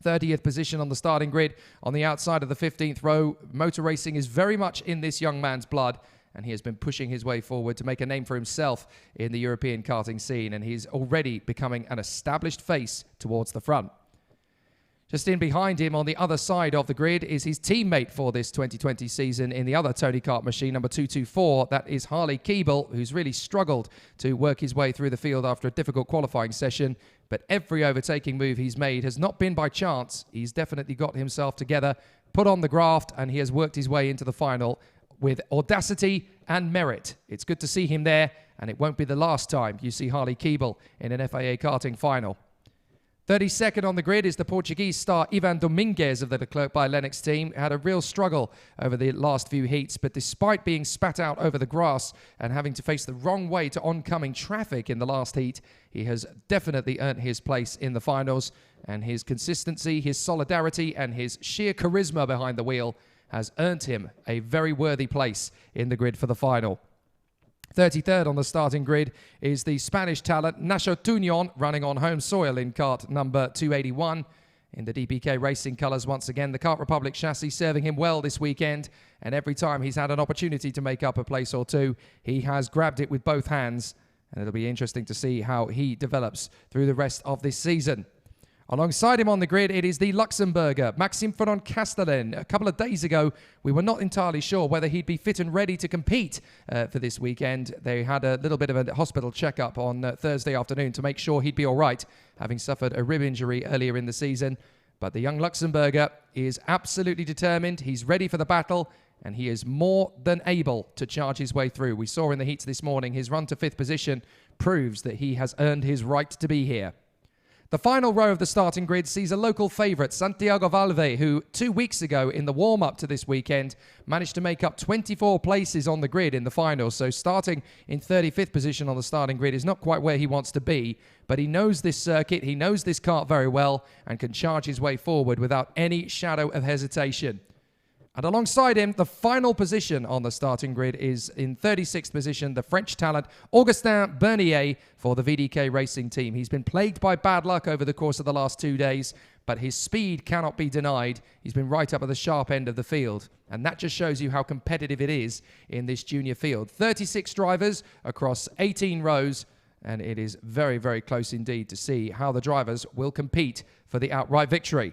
30th position on the starting grid on the outside of the 15th row. Motor racing is very much in this young man's blood, and he has been pushing his way forward to make a name for himself in the European karting scene, and he's already becoming an established face towards the front. Just in behind him on the other side of the grid is his teammate for this 2020 season in the other Tony Kart machine, number 224. That is Harley Keeble, who's really struggled to work his way through the field after a difficult qualifying session. But every overtaking move he's made has not been by chance. He's definitely got himself together, put on the graft, and he has worked his way into the final with audacity and merit. It's good to see him there, and it won't be the last time you see Harley Keeble in an FIA Karting final. 32nd on the grid is the Portuguese star Ivan Dominguez of the Leclerc by Lennox team. Had a real struggle over the last few heats, but despite being spat out over the grass and having to face the wrong way to oncoming traffic in the last heat, he has definitely earned his place in the finals, and his consistency, his solidarity, and his sheer charisma behind the wheel has earned him a very worthy place in the grid for the final. 33rd on the starting grid is the Spanish talent Nacho Tuñón, running on home soil in kart number 281 in the DPK Racing colours once again. The Kart Republic chassis serving him well this weekend, and every time he's had an opportunity to make up a place or two, he has grabbed it with both hands, and it'll be interesting to see how he develops through the rest of this season. Alongside him on the grid, it is the Luxembourger, Maxime Ferron Castellan. A couple of days ago, we were not entirely sure whether he'd be fit and ready to compete for this weekend. They had a little bit of a hospital checkup on Thursday afternoon to make sure he'd be all right, having suffered a rib injury earlier in the season. But the young Luxembourger is absolutely determined. He's ready for the battle, and he is more than able to charge his way through. We saw in the heats this morning, his run to 5th position proves that he has earned his right to be here. The final row of the starting grid sees a local favourite, Santiago Valve, who 2 weeks ago in the warm-up to this weekend managed to make up 24 places on the grid in the finals. So starting in 35th position on the starting grid is not quite where he wants to be, but he knows this circuit, he knows this kart very well, and can charge his way forward without any shadow of hesitation. And alongside him, the final position on the starting grid is in 36th position, the French talent Augustin Bernier for the VDK Racing team. He's been plagued by bad luck over the course of the last 2 days, but his speed cannot be denied. He's been right up at the sharp end of the field, and that just shows you how competitive it is in this junior field. 36 drivers across 18 rows, and it is very, very close indeed to see how the drivers will compete for the outright victory.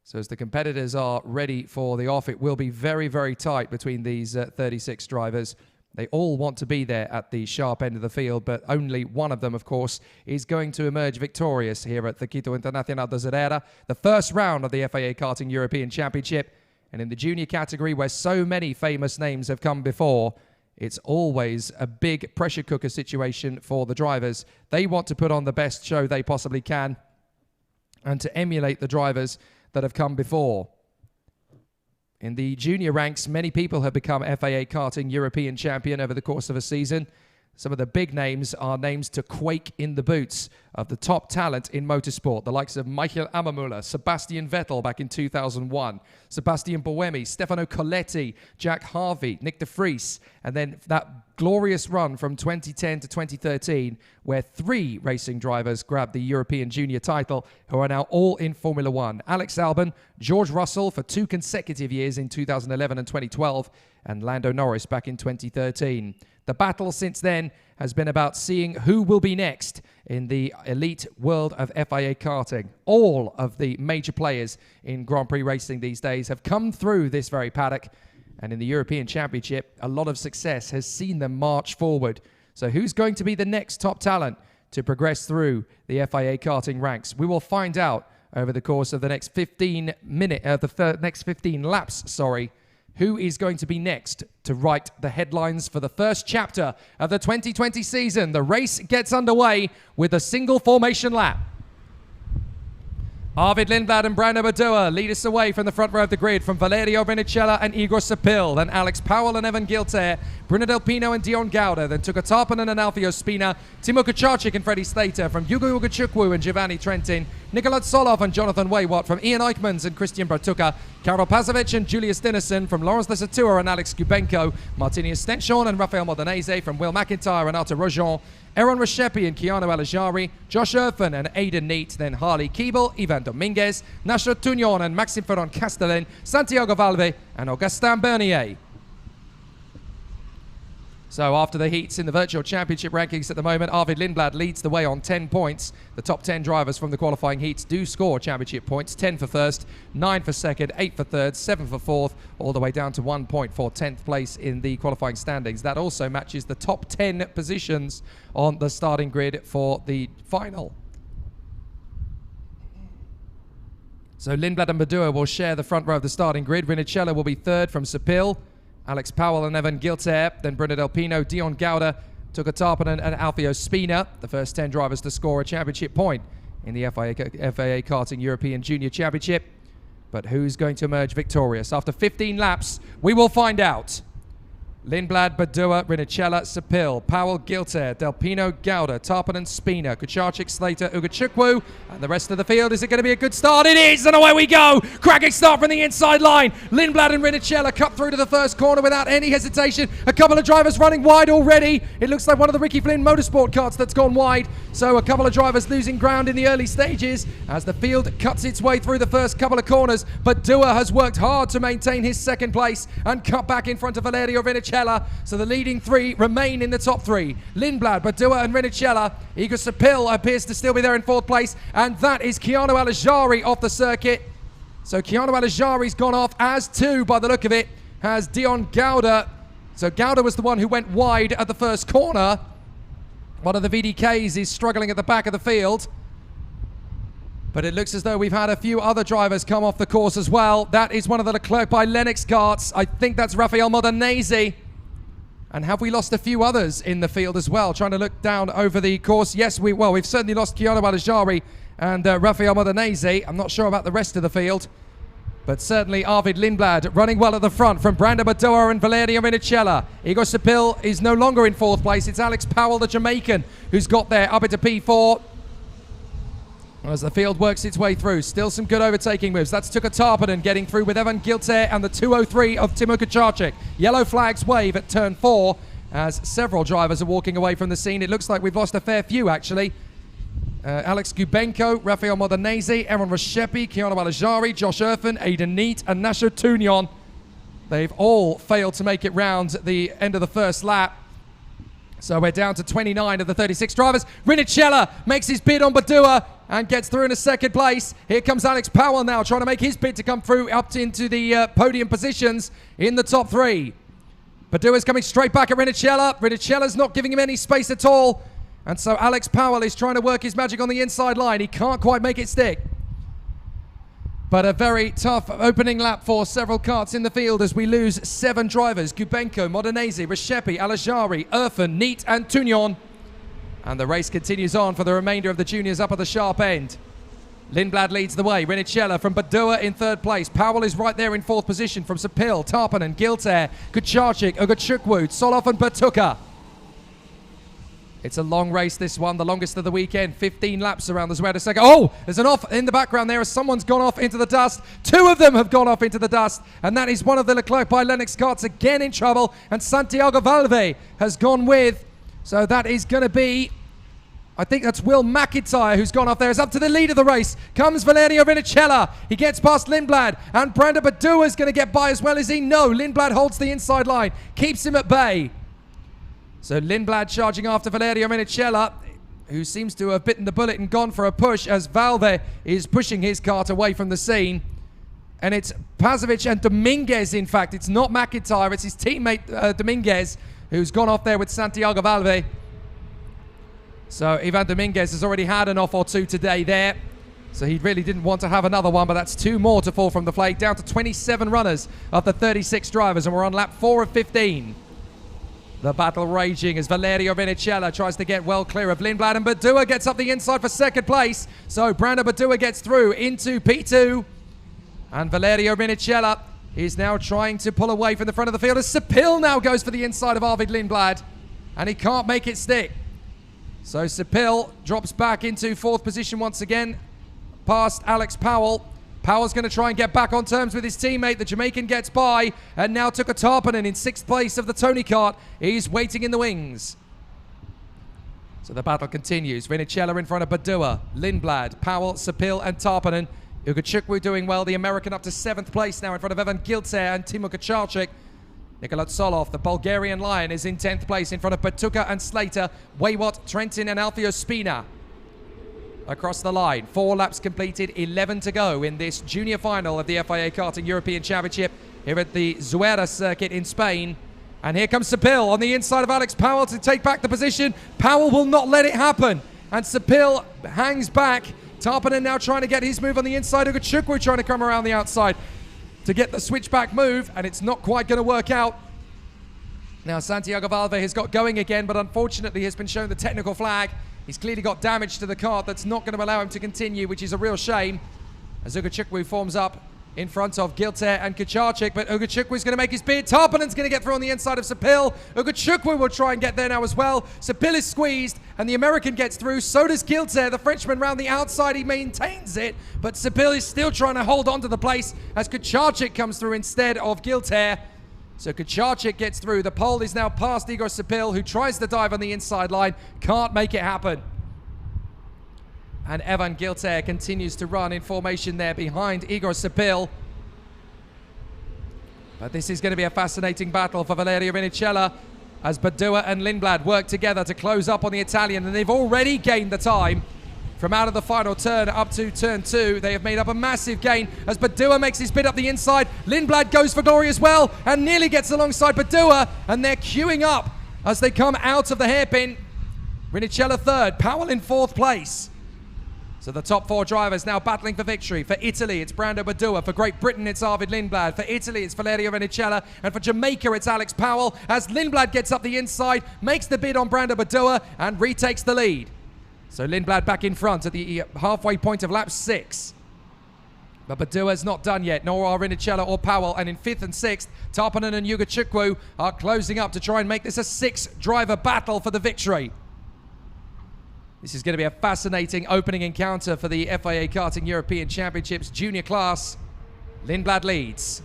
So as the competitors are ready for the off, it will be very, very tight between these 36 drivers. They all want to be there at the sharp end of the field, but only one of them, of course, is going to emerge victorious here at the Quito Internacional de Zuera, the first round of the FIA Karting European Championship. And in the junior category, where so many famous names have come before, it's always a big pressure cooker situation for the drivers. They want to put on the best show they possibly can and to emulate the drivers that have come before. In the junior ranks, many people have become FIA Karting European champion over the course of a season. Some of the big names are names to quake in the boots of the top talent in motorsport, the likes of Michael Ammermuller, Sebastian Vettel back in 2001, Sebastian Buemi, Stefano Coletti, Jack Harvey, Nick de Vries, and then that glorious run from 2010 to 2013 where 3 racing drivers grabbed the European junior title who are now all in Formula One. Alex Albon, George Russell for 2 consecutive years in 2011 and 2012, and Lando Norris back in 2013. The battle since then has been about seeing who will be next in the elite world of FIA karting. All of the major players in Grand Prix racing these days have come through this very paddock, and in the European Championship, a lot of success has seen them march forward. So who's going to be the next top talent to progress through the FIA karting ranks? We will find out over the course of the next 15 laps, who is going to be next to write the headlines for the first chapter of the 2020 season. The race gets underway with a single formation lap. Arvid Lindblad and Brando Badua lead us away from the front row of the grid from Valerio Benicella and Igor Sapil, then Alex Powell and Evan Gilter, Bruno Del Pino and Dion Gauda, then Tuka Tarpanen and Alfio Spina, Timo Kucharczyk and Freddie Slater from Yugo Ugachukwu and Giovanni Trentin, Nikolaj Solov and Jonathan Waywat from Ian Eichmans and Christian Bratuka, Karol Pazovic and Julius Dinnerson from Lawrence Lesatua and Alex Gubenko, Martinius Stenshorn and Rafael Modanese from Will McIntyre and Artur Rojon, Aaron Reshepi and Keanu Alajari, Josh Erfan and Aidan Neat, then Harley Keeble, Ivan Dominguez, Nasser Tunion and Maxime Ferron Castellin, Santiago Valve and Augustin Bernier. So after the heats in the Virtual Championship rankings at the moment, Arvid Lindblad leads the way on 10 points. The top 10 drivers from the qualifying heats do score championship points. 10 for first, 9 for second, 8 for third, 7 for fourth, all the way down to 1 point for 10th place in the qualifying standings. That also matches the top 10 positions on the starting grid for the final. So Lindblad and Badua will share the front row of the starting grid. Rinicello will be third from Sepil. Alex Powell and Evan Gilter, then Bruno Del Pino, Dion Gauda, Tuka Tarpanen and Alfio Spina, the first 10 drivers to score a championship point in the FIA Karting European Junior Championship. But who's going to emerge victorious? After 15 laps, we will find out. Lindblad, Badua, Rinichella, Sepil, Powell, Gilter, Del Pino, Gauda, Tarpanen, Spina, Kucharczyk, Slater, Ugachukwu, and the rest of the field. Is it going to be a good start? It is, and away we go! Cracking start from the inside line. Lindblad and Rinichella cut through to the first corner without any hesitation. A couple of drivers running wide already. It looks like one of the Ricky Flynn Motorsport carts that's gone wide. So a couple of drivers losing ground in the early stages as the field cuts its way through the first couple of corners. But Dua has worked hard to maintain his second place and cut back in front of Valerio Rinichella. So the leading three remain in the top three. Lindblad, Badua and Rinichella. Igor Sepil appears to still be there in fourth place. And that is Keanu Alajari off the circuit. So Keanu Alajari's gone off, as two by the look of it has Dion Gauda. So Gauda was the one who went wide at the first corner. One of the VDKs is struggling at the back of the field. But it looks as though we've had a few other drivers come off the course as well. That is one of the Leclerc by Lennox carts. I think that's Rafael Modanese. And have we lost a few others in the field as well? Trying to look down over the course. Yes, we've certainly lost Keanu Alajari and Rafael Modanese. I'm not sure about the rest of the field. But certainly Arvid Lindblad running well at the front from Brando Badua and Valerio Rinichella. Igor Sepil is no longer in fourth place. It's Alex Powell, the Jamaican, who's got there up into P4. As the field works its way through, still some good overtaking moves. That's Tuka Tarpanen getting through with Evan Gilter and the 203 of Timo Kucharczyk. Yellow flags wave at turn 4 as several drivers are walking away from the scene. It looks like we've lost a fair few, actually. Alex Gubenko, Rafael Modanese, Aaron Reshepi, Keanu Alajari, Josh Erfan, Aidan Neat, and Nasser Tunion. They've all failed to make it round the end of the first lap. So we're down to 29 of the 36 drivers. Rinichella makes his bid on Badua and gets through in a second place. Here comes Alex Powell now trying to make his bid to come through up into the podium positions in the top three. Badua's coming straight back at Rinichella. Rinichella's not giving him any space at all. And so Alex Powell is trying to work his magic on the inside line. He can't quite make it stick. But a very tough opening lap for several karts in the field as we lose 7 drivers. Gubenko, Modanese, Reshepi, Alajari, Erfan, Neat and Tunion. And the race continues on for the remainder of the juniors up at the sharp end. Lindblad leads the way. Rinichella from Badua in third place. Powell is right there in fourth position from Sepil, Tarpanen, Gilter, Kucharczyk, Ugachukwu, Solov and Batuka. It's a long race, this one, the longest of the weekend. 15 laps around the Zuera second. Oh, there's an off in the background there as someone's gone off into the dust. 2 of them have gone off into the dust, and that is one of the Leclerc by Lennox karts again in trouble, and Santiago Valve has gone with. So that is going to be, I think that's Will McIntyre who's gone off there. Is up to the lead of the race. Comes Valerio Rinichella. He gets past Lindblad, and Brando Badua is going to get by as well as he. No, Lindblad holds the inside line, keeps him at bay. So Lindblad charging after Valerio Rinichella, who seems to have bitten the bullet and gone for a push as Valve is pushing his kart away from the scene. And it's Pazovic and Dominguez, in fact. It's not McIntyre, it's his teammate Dominguez who's gone off there with Santiago Valve. So Ivan Dominguez has already had an off or two today there. So he really didn't want to have another one, but that's 2 more to fall from the flag. Down to 27 runners of the 36 drivers, and we're on lap 4 of 15. The battle raging as Valerio Rinichella tries to get well clear of Lindblad, and Badua gets up the inside for second place. So Brando Badua gets through into P2. And Valerio Rinichella is now trying to pull away from the front of the field as Sepil now goes for the inside of Arvid Lindblad. And he can't make it stick. So Sepil drops back into fourth position once again. past Alex Powell. Powell's going to try and get back on terms with his teammate. The Jamaican gets by, and now Tuka Tarpanen in 6th place of the Tony Kart. He's waiting in the wings. So the battle continues. Rinicella in front of Badua, Lindblad, Powell, Sapil, and Tarpanen. Ugachukwu doing well. The American up to 7th place now in front of Evan Gilter and Timo Kacalczyk. Nikola Tsolov, the Bulgarian Lion, is in 10th place in front of Batuka and Slater, Waywat, Trentin, and Alfio Spina. Across the line, 4 laps completed, 11 to go in this junior final of the FIA Karting European Championship here at the Zuera circuit in Spain. And here comes Sapil on the inside of Alex Powell to take back the position. Powell will not let it happen. And Sapil hangs back. Tarpanen now trying to get his move on the inside. Ugachukwu trying to come around the outside to get the switchback move, and it's not quite going to work out. Now Santiago Valve has got going again, but unfortunately has been shown the technical flag. He's clearly got damage to the kart that's not going to allow him to continue, which is a real shame. As Ugachukwu forms up in front of Gilter and Kacalczyk, but Ugachukwu is going to make his bid. Tarpanen's going to get through on the inside of Sapil. Ugachukwu will try and get there now as well. Sapil is squeezed, and the American gets through. So does Gilter, the Frenchman, round the outside. He maintains it, but Sapil is still trying to hold on to the place as Kacalczyk comes through instead of Gilter. So Kacalczyk gets through. The pole is now past Igor Sapil, who tries to dive on the inside line. Can't make it happen. And Evan Gilter continues to run in formation there behind Igor Sapil. But this is going to be a fascinating battle for Valerio Rinicella as Badua and Lindblad work together to close up on the Italian. And they've already gained the time from out of the final turn up to turn 2. They have made up a massive gain as Badua makes his bid up the inside. Lindblad goes for glory as well and nearly gets alongside Badua. And they're queuing up as they come out of the hairpin. Rinicella 3rd, Powell in 4th place. So the top 4 drivers now battling for victory. For Italy, it's Brando Badua. For Great Britain, it's Arvid Lindblad. For Italy, it's Valerio Rinicella. And for Jamaica, it's Alex Powell. As Lindblad gets up the inside, makes the bid on Brando Badua, and retakes the lead. So Lindblad back in front at the halfway point of lap 6. But Badua's not done yet, nor are Rinicella or Powell. And in 5th and 6th, Tarpanen and Ugachukwu are closing up to try and make this a 6-driver battle for the victory. This is going to be a fascinating opening encounter for the FIA Karting European Championships junior class. Lindblad leads.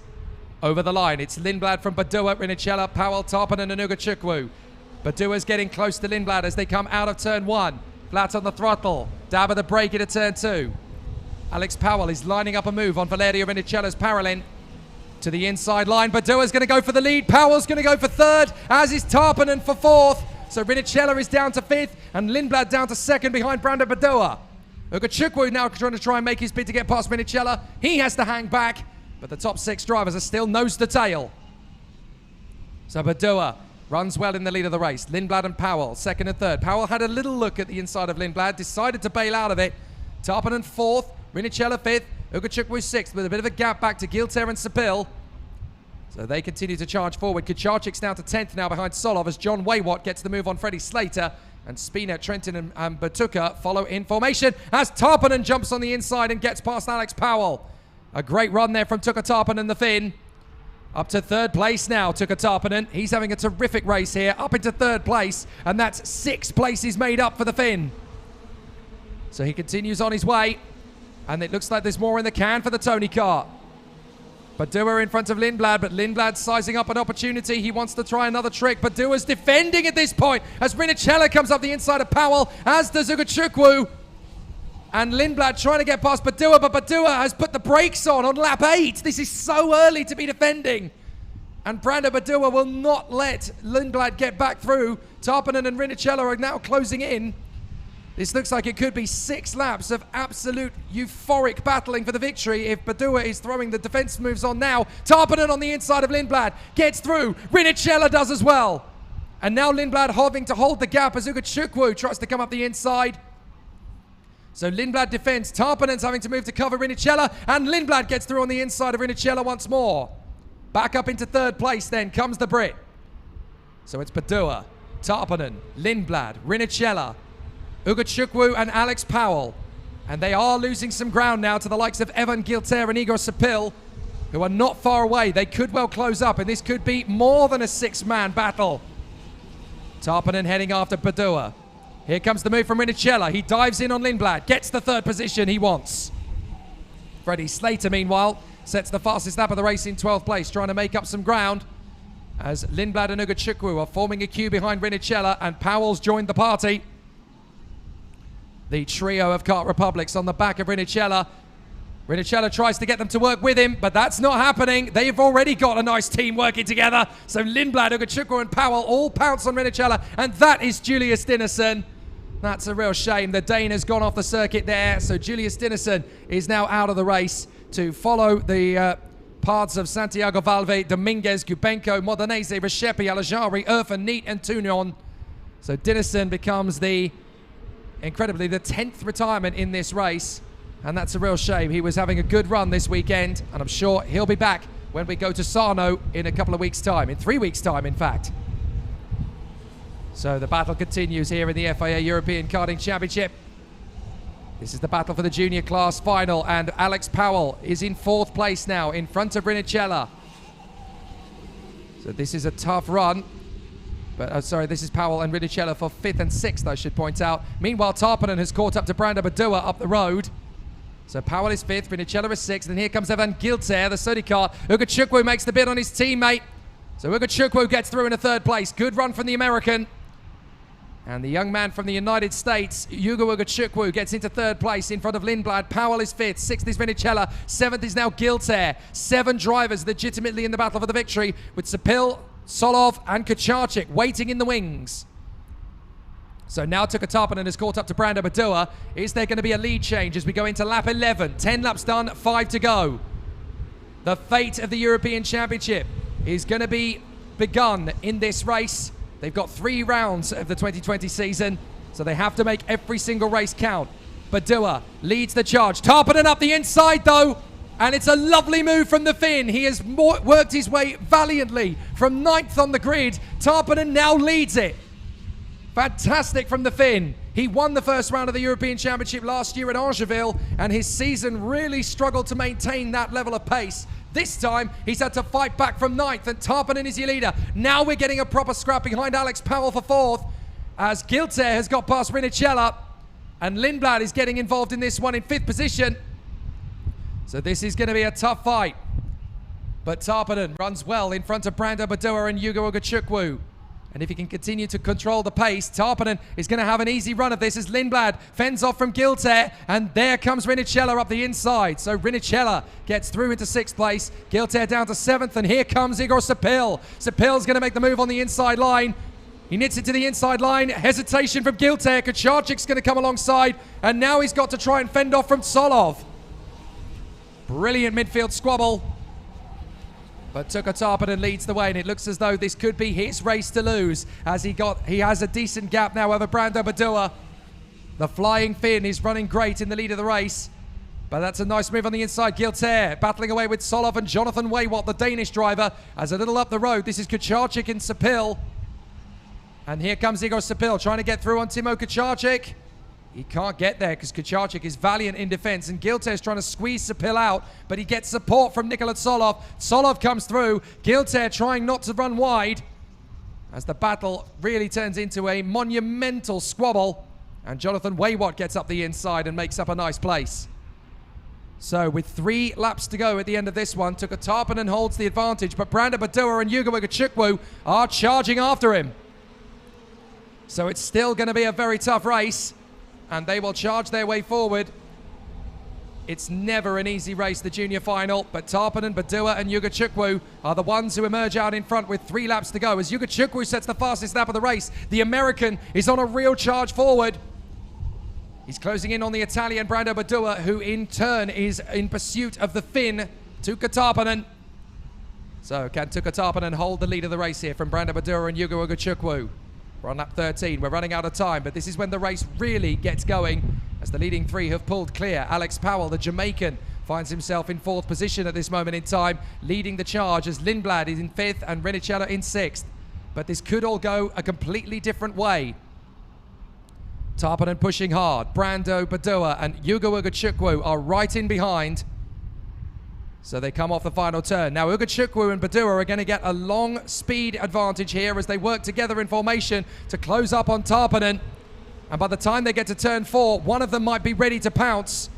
Over the line, it's Lindblad from Badua, Rinicella, Powell, Tarpanen and Ugachukwu. Badua's getting close to Lindblad as they come out of turn 1. Flat on the throttle, dab of the brake into turn 2. Alex Powell is lining up a move on Valerio Rinicella's Paralin. To the inside line, Badua's going to go for the lead. Powell's going to go for 3rd, as is Tarpanen for 4th. So Rinicella is down to 5th, and Lindblad down to 2nd behind Brando Badua. Ugachukwu now trying to make his bid to get past Rinicella. He has to hang back, but the top 6 drivers are still nose to tail. So Badua runs well in the lead of the race. Lindblad and Powell, 2nd and 3rd. Powell had a little look at the inside of Lindblad, decided to bail out of it. Tarpanen 4th, Rinicella 5th, Ugachukwu 6th, with a bit of a gap back to Gilter and Sapil. So they continue to charge forward. Kacalczyk's down to 10th now behind Solov as John Waywat gets the move on Freddie Slater. And Spina, Trentin and Batuka follow in formation as Tarpanen jumps on the inside and gets past Alex Powell. A great run there from Tuka Tarpanen, the Finn. Up to 3rd place now, Tuka Tarpanen. He's having a terrific race here, up into 3rd place. And that's 6 places made up for the Finn. So he continues on his way. And it looks like there's more in the can for the Tony Kart. Badua in front of Lindblad, but Lindblad's sizing up an opportunity. He wants to try another trick. Badua's defending at this point as Rinicella comes up the inside of Powell, as does Ugachukwu. And Lindblad trying to get past Badua, but Badua has put the brakes on lap 8. This is so early to be defending. And Brando Badua will not let Lindblad get back through. Tarpanen and Rinicella are now closing in. This looks like it could be 6 laps of absolute euphoric battling for the victory if Badua is throwing the defense moves on now. Tarpanen on the inside of Lindblad gets through. Rinicella does as well. And now Lindblad having to hold the gap as Ugachukwu tries to come up the inside. So Lindblad defends. Tarpanen's having to move to cover Rinicella, and Lindblad gets through on the inside of Rinicella once more. Back up into 3rd place then comes the Brit. So it's Badua, Tarpanen, Lindblad, Rinicella, Ugachukwu and Alex Powell. And they are losing some ground now to the likes of Evan Gilter and Igor Sapil, who are not far away. They could well close up, and this could be more than a 6-man battle. Tarpanen heading after Badua. Here comes the move from Rinicella. He dives in on Lindblad, gets the 3rd position he wants. Freddie Slater, meanwhile, sets the fastest lap of the race in 12th place, trying to make up some ground as Lindblad and Ugachukwu are forming a queue behind Rinicella, and Powell's joined the party. The trio of Kart Republics on the back of Rinicella. Rinicella tries to get them to work with him, but that's not happening. They've already got a nice team working together. So Lindblad, Ugachukwu and Powell all pounce on Rinicella, and that is Julius Dinnerson. That's a real shame. The Dane has gone off the circuit there, so Julius Dinnerson is now out of the race to follow the paths of Santiago Valve, Dominguez, Gubenko, Modenese, Reshepi, Alajari, Irfan, Neat and Tunion. So Dinnerson becomes incredibly, the 10th retirement in this race, and that's a real shame. He was having a good run this weekend, and I'm sure he'll be back when we go to Sarno in a couple of weeks' time, in 3 weeks' time, in fact. So the battle continues here in the FIA European Karting Championship. This is the battle for the junior class final, and Alex Powell is in 4th place now, in front of Rinicella. So this is a tough run. But, sorry, this is Powell and Rinicella for 5th and 6th, I should point out. Meanwhile, Tarpanen has caught up to Brando Badua up the road. So Powell is 5th, Rinicella is 6th, and here comes Evan Gilter, the Sodi Kart. Ugachukwu makes the bid on his teammate. So Ugachukwu gets through in a 3rd place. Good run from the American. And the young man from the United States, Yugo Ugachukwu, gets into 3rd place in front of Lindblad. Powell is 5th, 6th is Rinicella, 7th is now Gilter. 7 drivers legitimately in the battle for the victory, with Sepil, Solov and Kacharchik waiting in the wings. So now Tuka Tarpanen has caught up to Brando Badua. Is there going to be a lead change as we go into lap 11? 10 laps done, 5 to go. The fate of the European Championship is going to be begun in this race. They've got 3 rounds of the 2020 season, so they have to make every single race count. Badua leads the charge. Tarpanen up the inside though. And it's a lovely move from the Finn. He has worked his way valiantly from 9th on the grid. Tarpanen now leads it. Fantastic from the Finn. He won the first round of the European Championship last year at Angeville, and his season really struggled to maintain that level of pace. This time, he's had to fight back from 9th, and Tarpanen is your leader. Now we're getting a proper scrap behind Alex Powell for 4th, as Gilter has got past Rinicella, and Lindblad is getting involved in this one in 5th position. So this is going to be a tough fight. But Tarpanen runs well in front of Brando Badua and Yugo Ugachukwu. And if he can continue to control the pace, Tarpanen is going to have an easy run of this as Lindblad fends off from Gilter. And there comes Rinicella up the inside. So Rinicella gets through into 6th place. Gilter down to 7th. And here comes Igor Sepil. Sepil's going to make the move on the inside line. He knits it to the inside line. Hesitation from Gilter. Kacharchik's going to come alongside. And now he's got to try and fend off from Solov. Brilliant midfield squabble. But Tuka Tarpanen leads the way, and it looks as though this could be his race to lose, as he has a decent gap now over Brando Badua. The Flying Finn is running great in the lead of the race, but that's a nice move on the inside. Gilter battling away with Solov and Jonathan Waywat, the Danish driver, as a little up the road. This is Kacharchik and Sepil. And here comes Igor Sepil trying to get through on Timo Kacharchik. He can't get there because Kacharchik is valiant in defense, and Gilter is trying to squeeze Sepil out, but he gets support from Nikola Solov. Solov comes through. Gilter trying not to run wide as the battle really turns into a monumental squabble, and Jonathan Waywat gets up the inside and makes up a nice place. So with 3 laps to go at the end of this one, Tuka Tarpanen holds the advantage, but Brando Badua and Yugo Ugachukwu are charging after him. So it's still going to be a very tough race, and they will charge their way forward. It's never an easy race, the junior final, but Tarpanen, Badua and Ugachukwu are the ones who emerge out in front with 3 laps to go. As Ugachukwu sets the fastest lap of the race, the American is on a real charge forward. He's closing in on the Italian Brando Badua, who in turn is in pursuit of the Finn, Tuka Tarpanen. So can Tuka Tarpanen hold the lead of the race here from Brando Badua and Yugo Ugachukwu? We're on lap 13. We're running out of time, but this is when the race really gets going, as the leading 3 have pulled clear. Alex Powell, the Jamaican, finds himself in 4th position at this moment in time, leading the charge as Lindblad is in 5th and Rinicella in 6th. But this could all go a completely different way. Tarpanen pushing hard. Brando Badua and Yugo Ugachukwu are right in behind. So they come off the final turn. Now Ugachukwu and Badua are going to get a long speed advantage here as they work together in formation to close up on Tarpanen. And by the time they get to turn 4, one of them might be ready to pounce.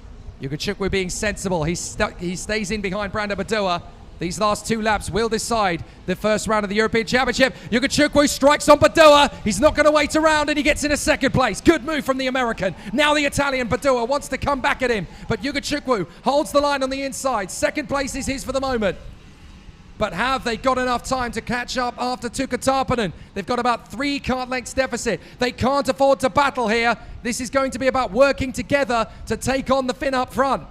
Yugachukwu being sensible. He stays in behind Brando Badua. These last 2 laps will decide the first round of the European Championship. Yugachukwu strikes on Badua. He's not going to wait around, and he gets into second place. Good move from the American. Now the Italian Badua wants to come back at him, but Yugachukwu holds the line on the inside. Second place is his for the moment. But have they got enough time to catch up after Tuukka Tarppanen? They've got about 3 kart lengths deficit. They can't afford to battle here. This is going to be about working together to take on the Finn up front.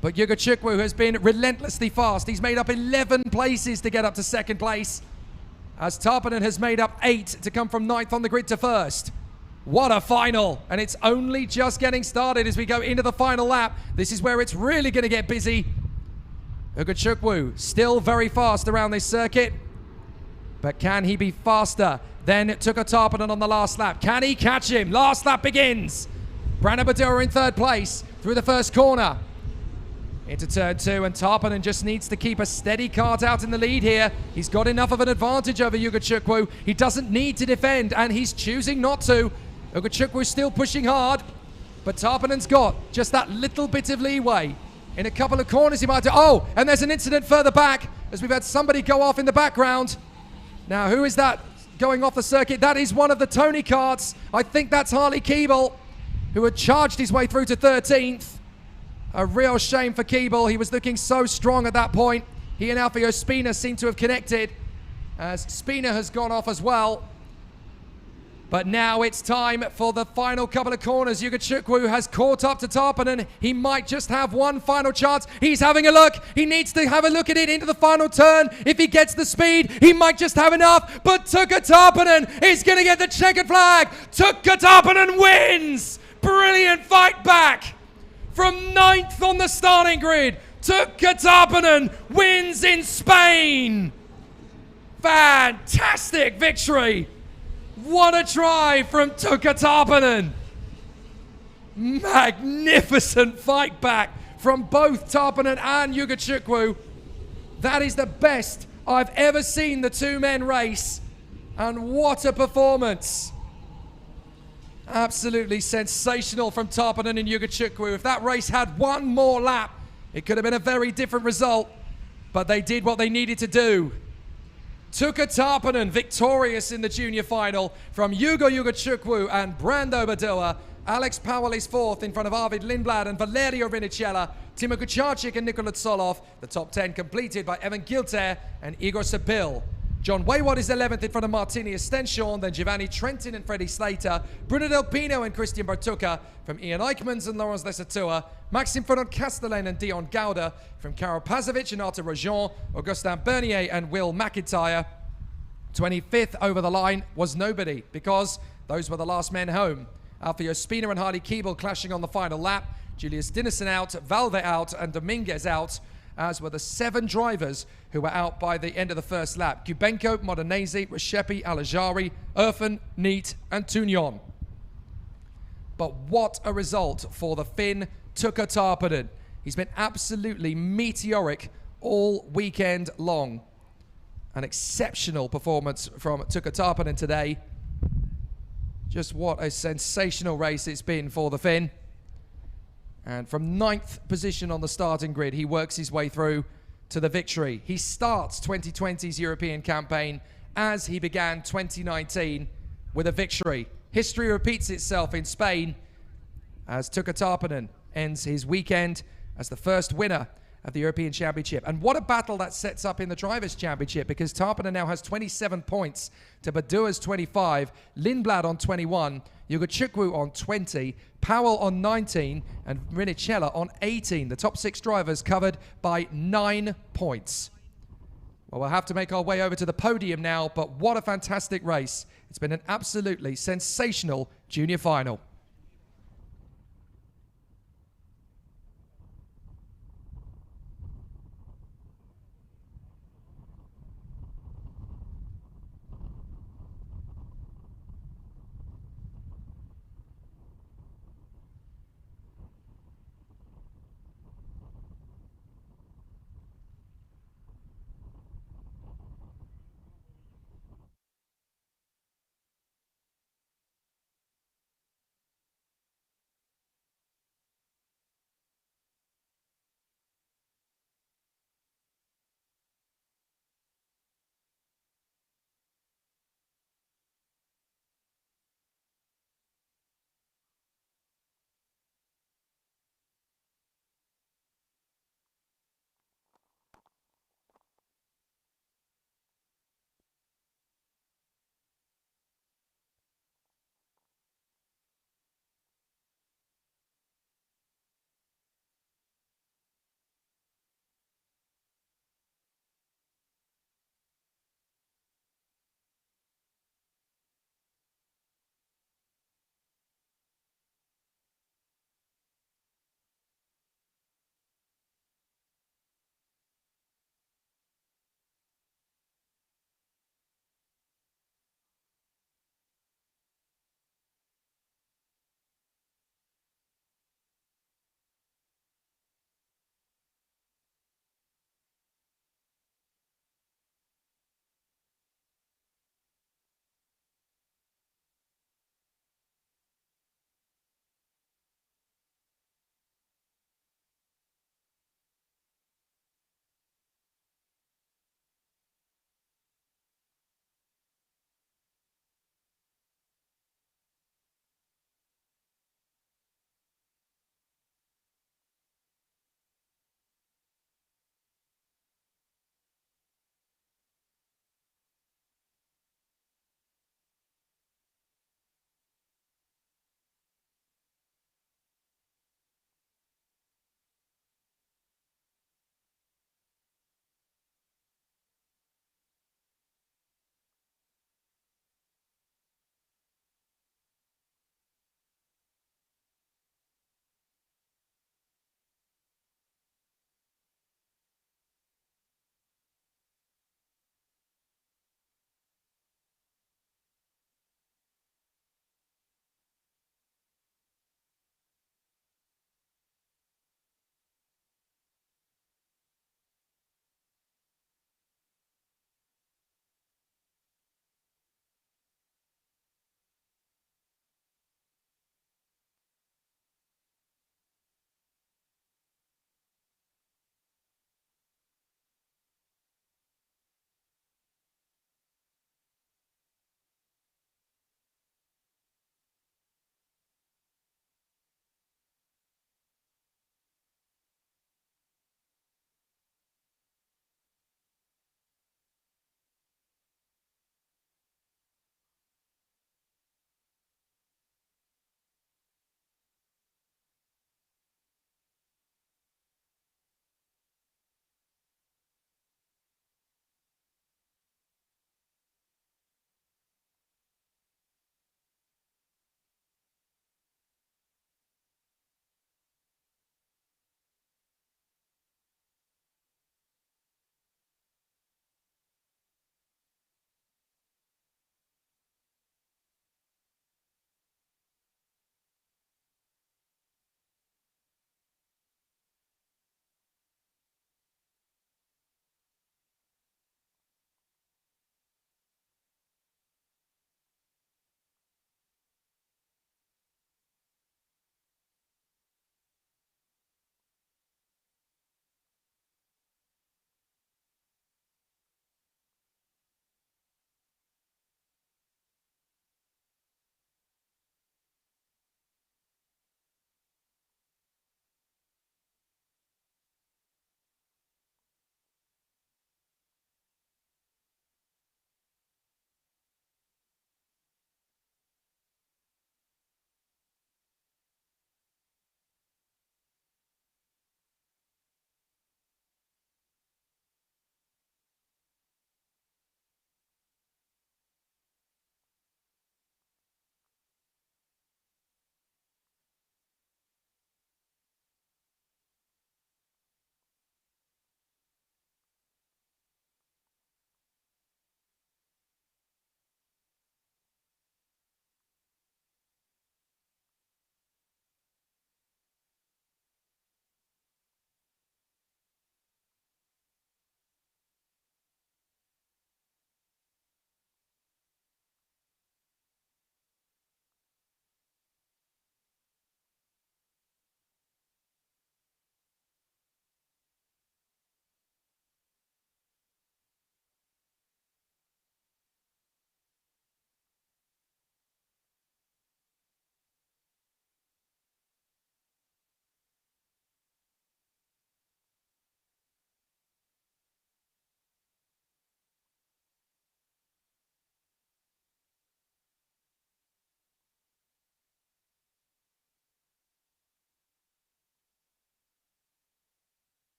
But Yugachukwu has been relentlessly fast. He's made up 11 places to get up to second place, as Tarppanen has made up 8 to come from 9th on the grid to first. What a final! And it's only just getting started as we go into the final lap. This is where it's really going to get busy. Yugachukwu still very fast around this circuit, but can he be faster than Tuukka Tarppanen on the last lap? Can he catch him? Last lap begins. Brando Badua in 3rd place through the first corner. Into turn 2, and Tarppanen just needs to keep a steady kart out in the lead here. He's got enough of an advantage over Yugachukwu. He doesn't need to defend, and he's choosing not to. Yugachukwu is still pushing hard, but Tarppanen's got just that little bit of leeway. In a couple of corners he might do. Oh, and there's an incident further back, as we've had somebody go off in the background. Now, who is that going off the circuit? That is one of the Tony karts. I think that's Harley Keeble, who had charged his way through to 13th. A real shame for Keeble. He was looking so strong at that point. He and Alfio Spina seem to have connected, as Spina has gone off as well. But now it's time for the final couple of corners. Yugachukwu has caught up to Tarppanen. He might just have one final chance. He's having a look. He needs to have a look at it into the final turn. If he gets the speed, he might just have enough. But Tuukka Tarppanen is going to get the checkered flag. Tuukka Tarppanen wins. Brilliant fight back. From 9th on the starting grid, Tuukka Tarppanen wins in Spain. Fantastic victory. What a try from Tuukka Tarppanen. Magnificent fight back from both Tarppanen and Yugachukwu. That is the best I've ever seen the 2 men race. And what a performance. Absolutely sensational from Tarppanen and Yugachukwu. If that race had one more lap, it could have been a very different result. But they did what they needed to do. Tuukka Tarppanen victorious in the junior final from Hugo Yugachukwu and Brando Badua. Alex Powell is 4th in front of Arvid Lindblad and Valerio Rinicella. Timo Kucharczyk and Nikola Tsoloff. The top 10 completed by Evan Gilter and Igor Sabil. John Wayward is 11th in front of Martini Estenshorn, then Giovanni Trentin and Freddie Slater, Bruno Del Pino and Christian Bartuca from Ian Eichmans and Laurence Lesatua, Maxime Fernand Castellan and Dion Gauda from Karol Pazovic and Arthur Rojon, Augustin Bernier and Will McIntyre. 25th over the line was nobody, because those were the last men home. Alfio Spina and Harley Keeble clashing on the final lap. Julius Dinesen out, Valve out and Dominguez out, as were the 7 drivers who were out by the end of the first lap. Kubenko, Modenese, Reshepi, Alajari, Irfan, Neat and Tunion. But what a result for the Finn Tuukka Tarppanen. He's been absolutely meteoric all weekend long. An exceptional performance from Tuukka Tarppanen today. Just what a sensational race it's been for the Finn. And from 9th position on the starting grid, he works his way through to the victory. He starts 2020's European campaign as he began 2019 with a victory. History repeats itself in Spain as Tuukka Tarppanen ends his weekend as the first winner of the European Championship. And what a battle that sets up in the Drivers' Championship, because Tarppanen now has 27 points to Badua's 25, Lindblad on 21, Yugachukwu on 20, Powell on 19, and Rinicella on 18. The top 6 drivers covered by 9 points. Well, we'll have to make our way over to the podium now, but what a fantastic race. It's been an absolutely sensational junior final.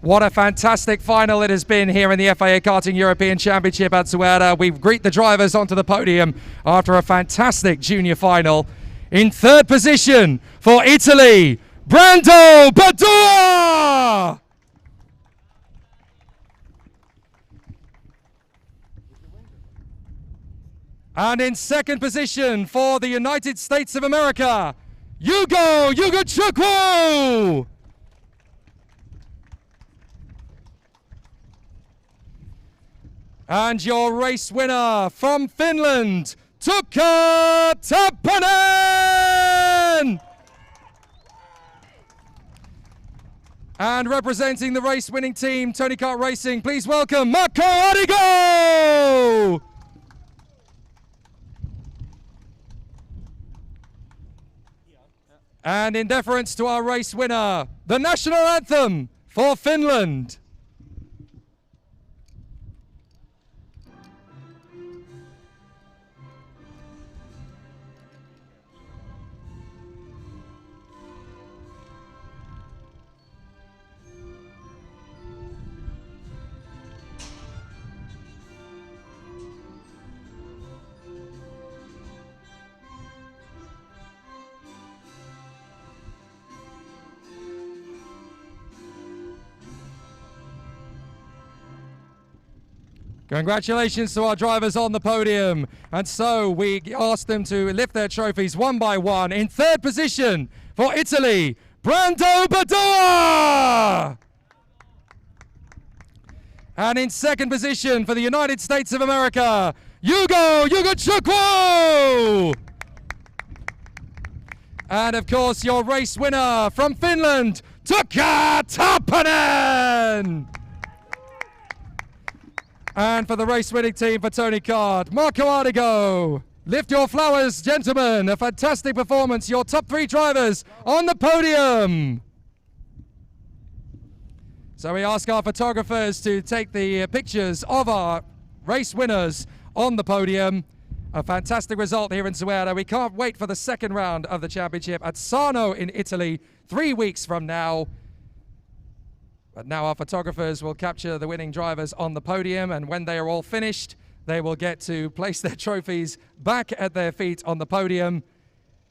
What a fantastic final it has been here in the FIA Karting European Championship at Zuera. We greet the drivers onto the podium after a fantastic junior final. In third position for Italy, Brando Padua! And in second position for the United States of America, Yugo Chukwu! And your race winner from Finland, Tuukka Tappanen! And representing the race winning team, Tony Kart Racing, please welcome Marco Arrigo! And in deference to our race winner, the national anthem for Finland. Congratulations to our drivers on the podium. And so we asked them to lift their trophies one by one. In third position for Italy, Brando Padua! And in second position for the United States of America, Yugo Chukwu! And of course, your race winner from Finland, Tuukka Tappanen! And for the race-winning team for Tony Kart, Marco Arrigo. Lift your flowers, gentlemen. A fantastic performance. Your top three drivers on the podium. So we ask our photographers to take the pictures of our race winners on the podium. A fantastic result here in Zuera. We can't wait for the second round of the championship at Sarno in Italy 3 weeks from now. But now our photographers will capture the winning drivers on the podium, and when they are all finished, they will get to place their trophies back at their feet on the podium,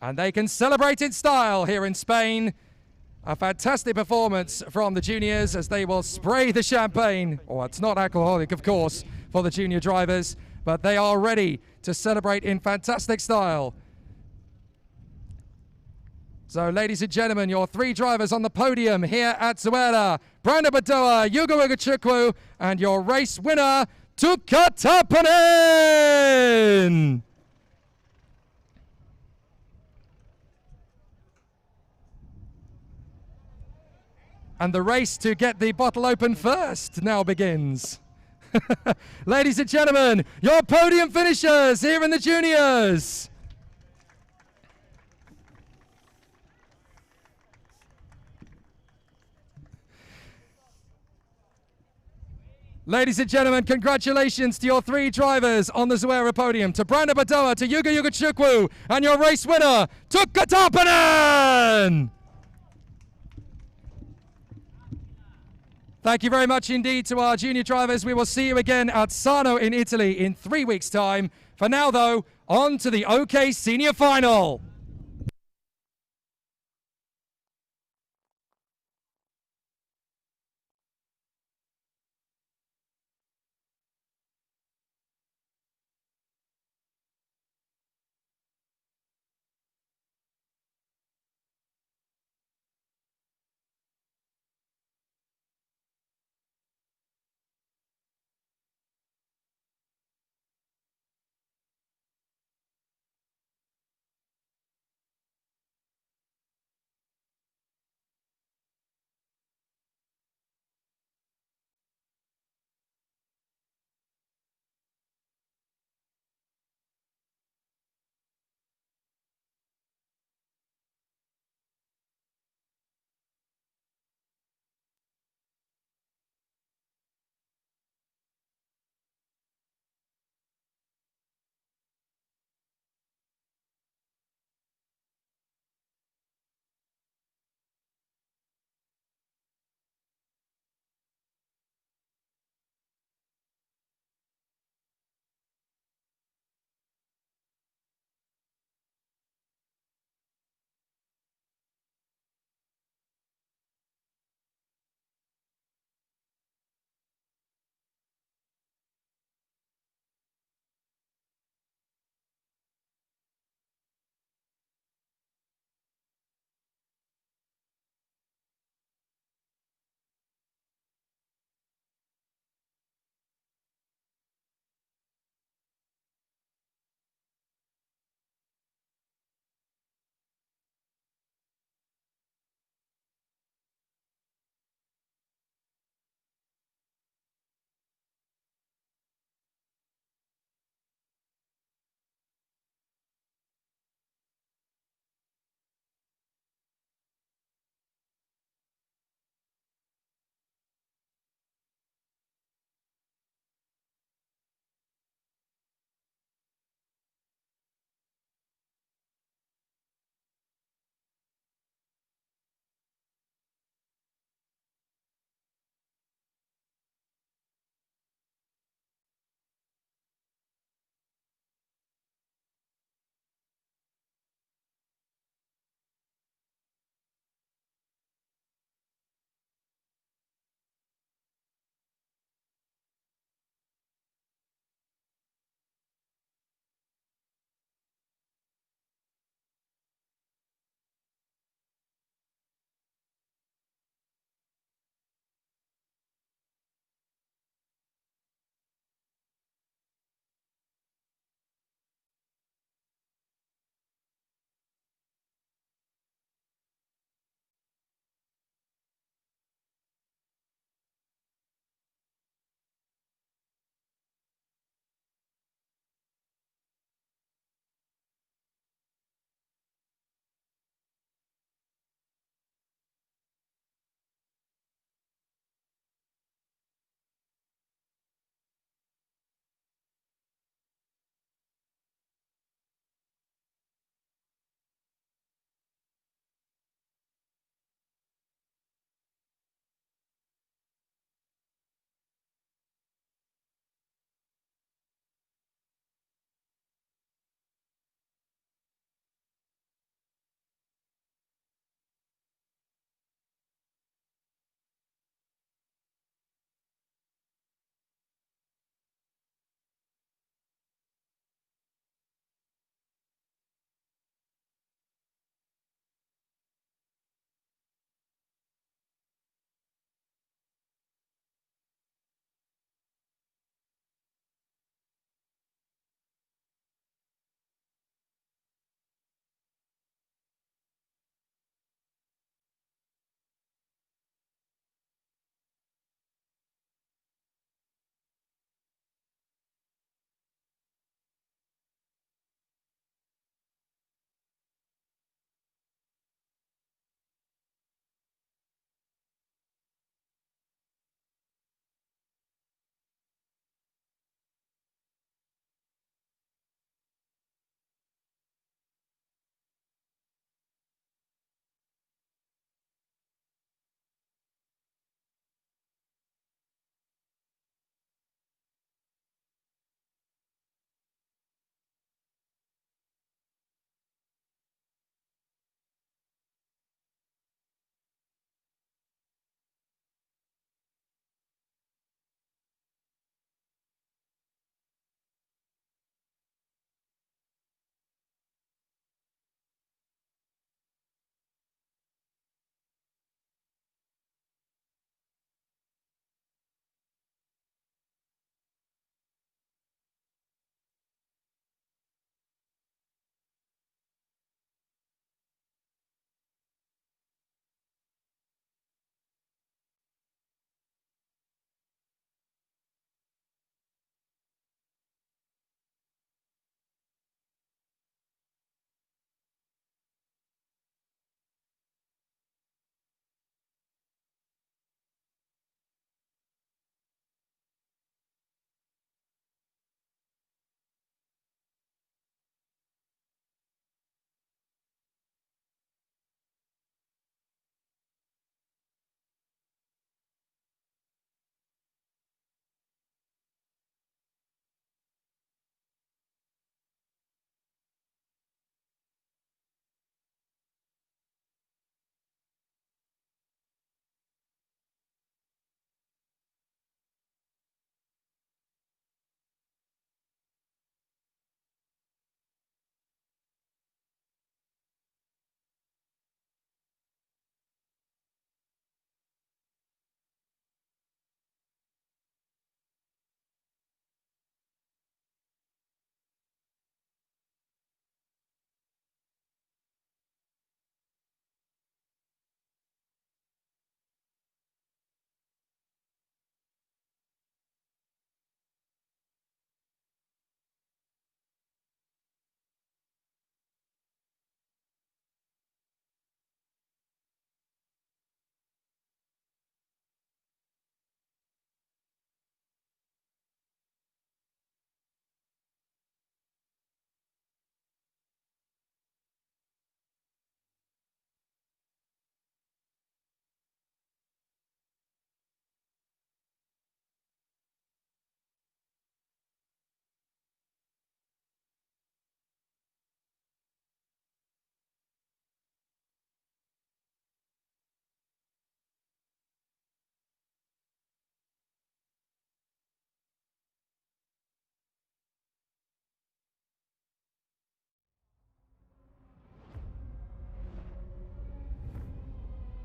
and they can celebrate in style here in Spain. A fantastic performance from the juniors as they will spray the champagne. Oh, it's not alcoholic, of course, for the junior drivers, but they are ready to celebrate in fantastic style. So, ladies and gentlemen, your three drivers on the podium here at Zuera, Brando Padua, Yugo Chukwu, and your race winner, Tuukka Tappanen! And the race to get the bottle open first now begins. Ladies and gentlemen, your podium finishers here in the juniors. Ladies and gentlemen, congratulations to your three drivers on the Zuera podium. To Brando Padua, to Yugo Chukwu, and your race winner, Tuukka Tappanen! Thank you very much indeed to our junior drivers. We will see you again at Sarno in Italy in 3 weeks' time. For now, though, on to the OK Senior Final.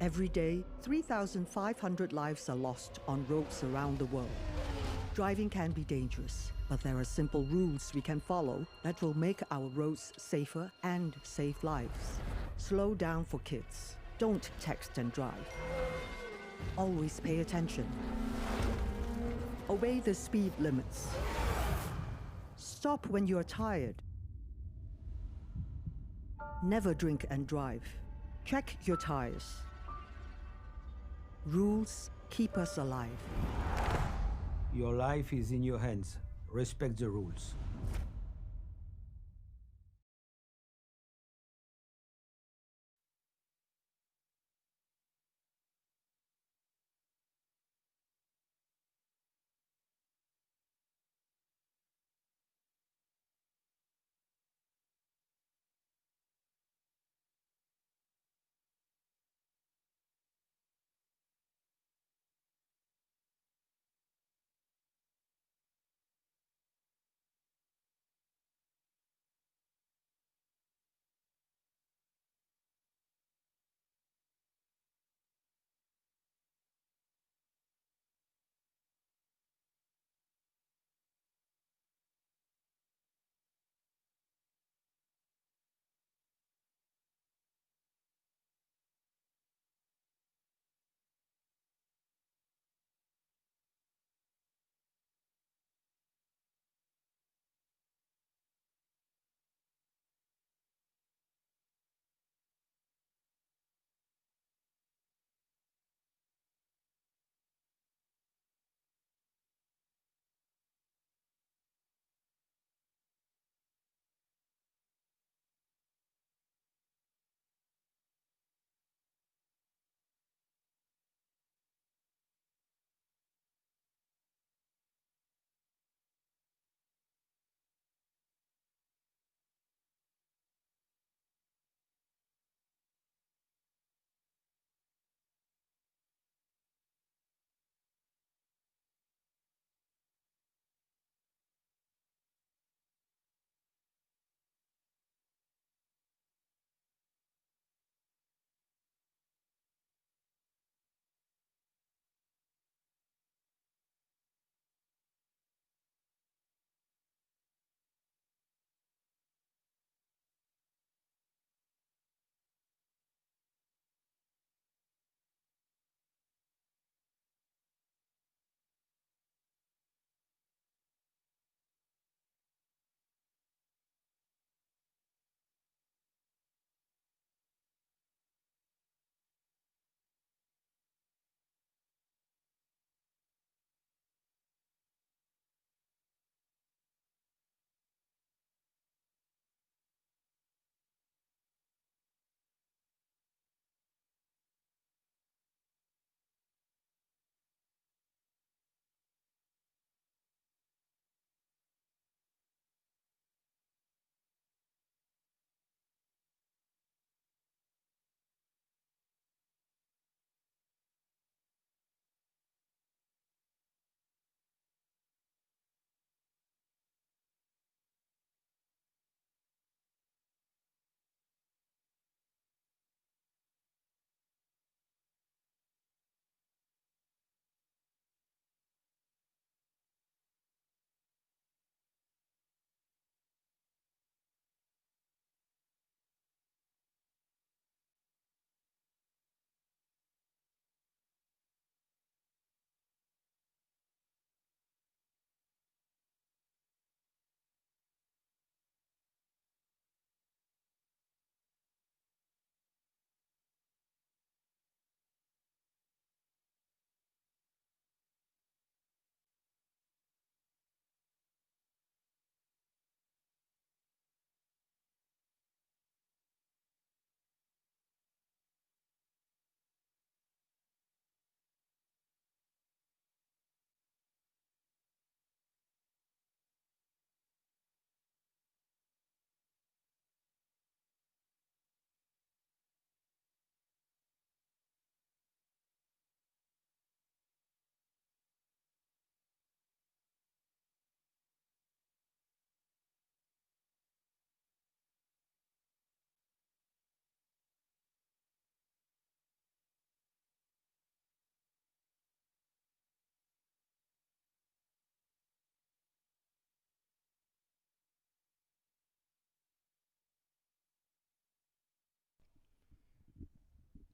Every day, 3,500 lives are lost on roads around the world. Driving can be dangerous, but there are simple rules we can follow that will make our roads safer and save lives. Slow down for kids. Don't text and drive. Always pay attention. Obey the speed limits. Stop when you are tired. Never drink and drive. Check your tires. Rules keep us alive. Your life is in your hands. Respect the rules.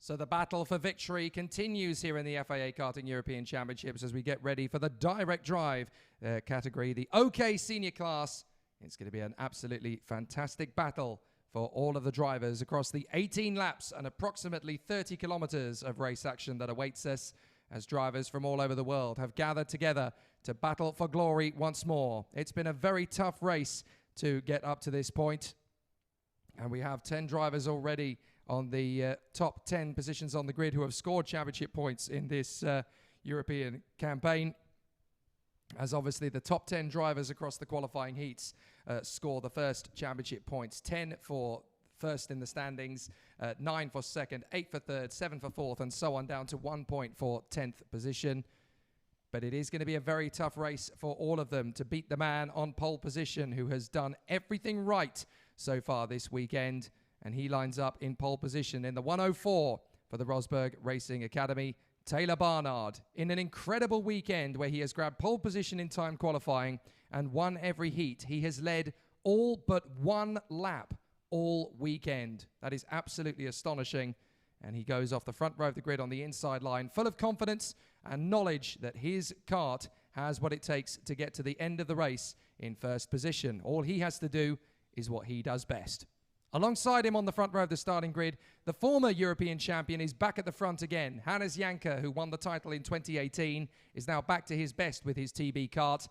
So the battle for victory continues here in the FIA Karting European Championships as we get ready for the direct drive category, the OK Senior Class. It's going to be an absolutely fantastic battle for all of the drivers across the 18 laps and approximately 30 kilometers of race action that awaits us as drivers from all over the world have gathered together to battle for glory once more. It's been a very tough race to get up to this point, and we have 10 drivers already on the top 10 positions on the grid who have scored championship points in this European campaign, as obviously the top 10 drivers across the qualifying heats score the first championship points. 10 for first in the standings, 9 for second, 8 for third, 7 for fourth, and so on down to 1 point for 10th position. But it is going to be a very tough race for all of them to beat the man on pole position who has done everything right so far this weekend. And he lines up in pole position in the 104 for the Rosberg Racing Academy. Taylor Barnard, in an incredible weekend where he has grabbed pole position in time qualifying and won every heat. He has led all but one lap all weekend. That is absolutely astonishing. And he goes off the front row of the grid on the inside line, full of confidence and knowledge that his kart has what it takes to get to the end of the race in first position. All he has to do is what he does best. Alongside him on the front row of the starting grid, the former European champion is back at the front again. Hannes Janker, who won the title in 2018, is now back to his best with his TB kart.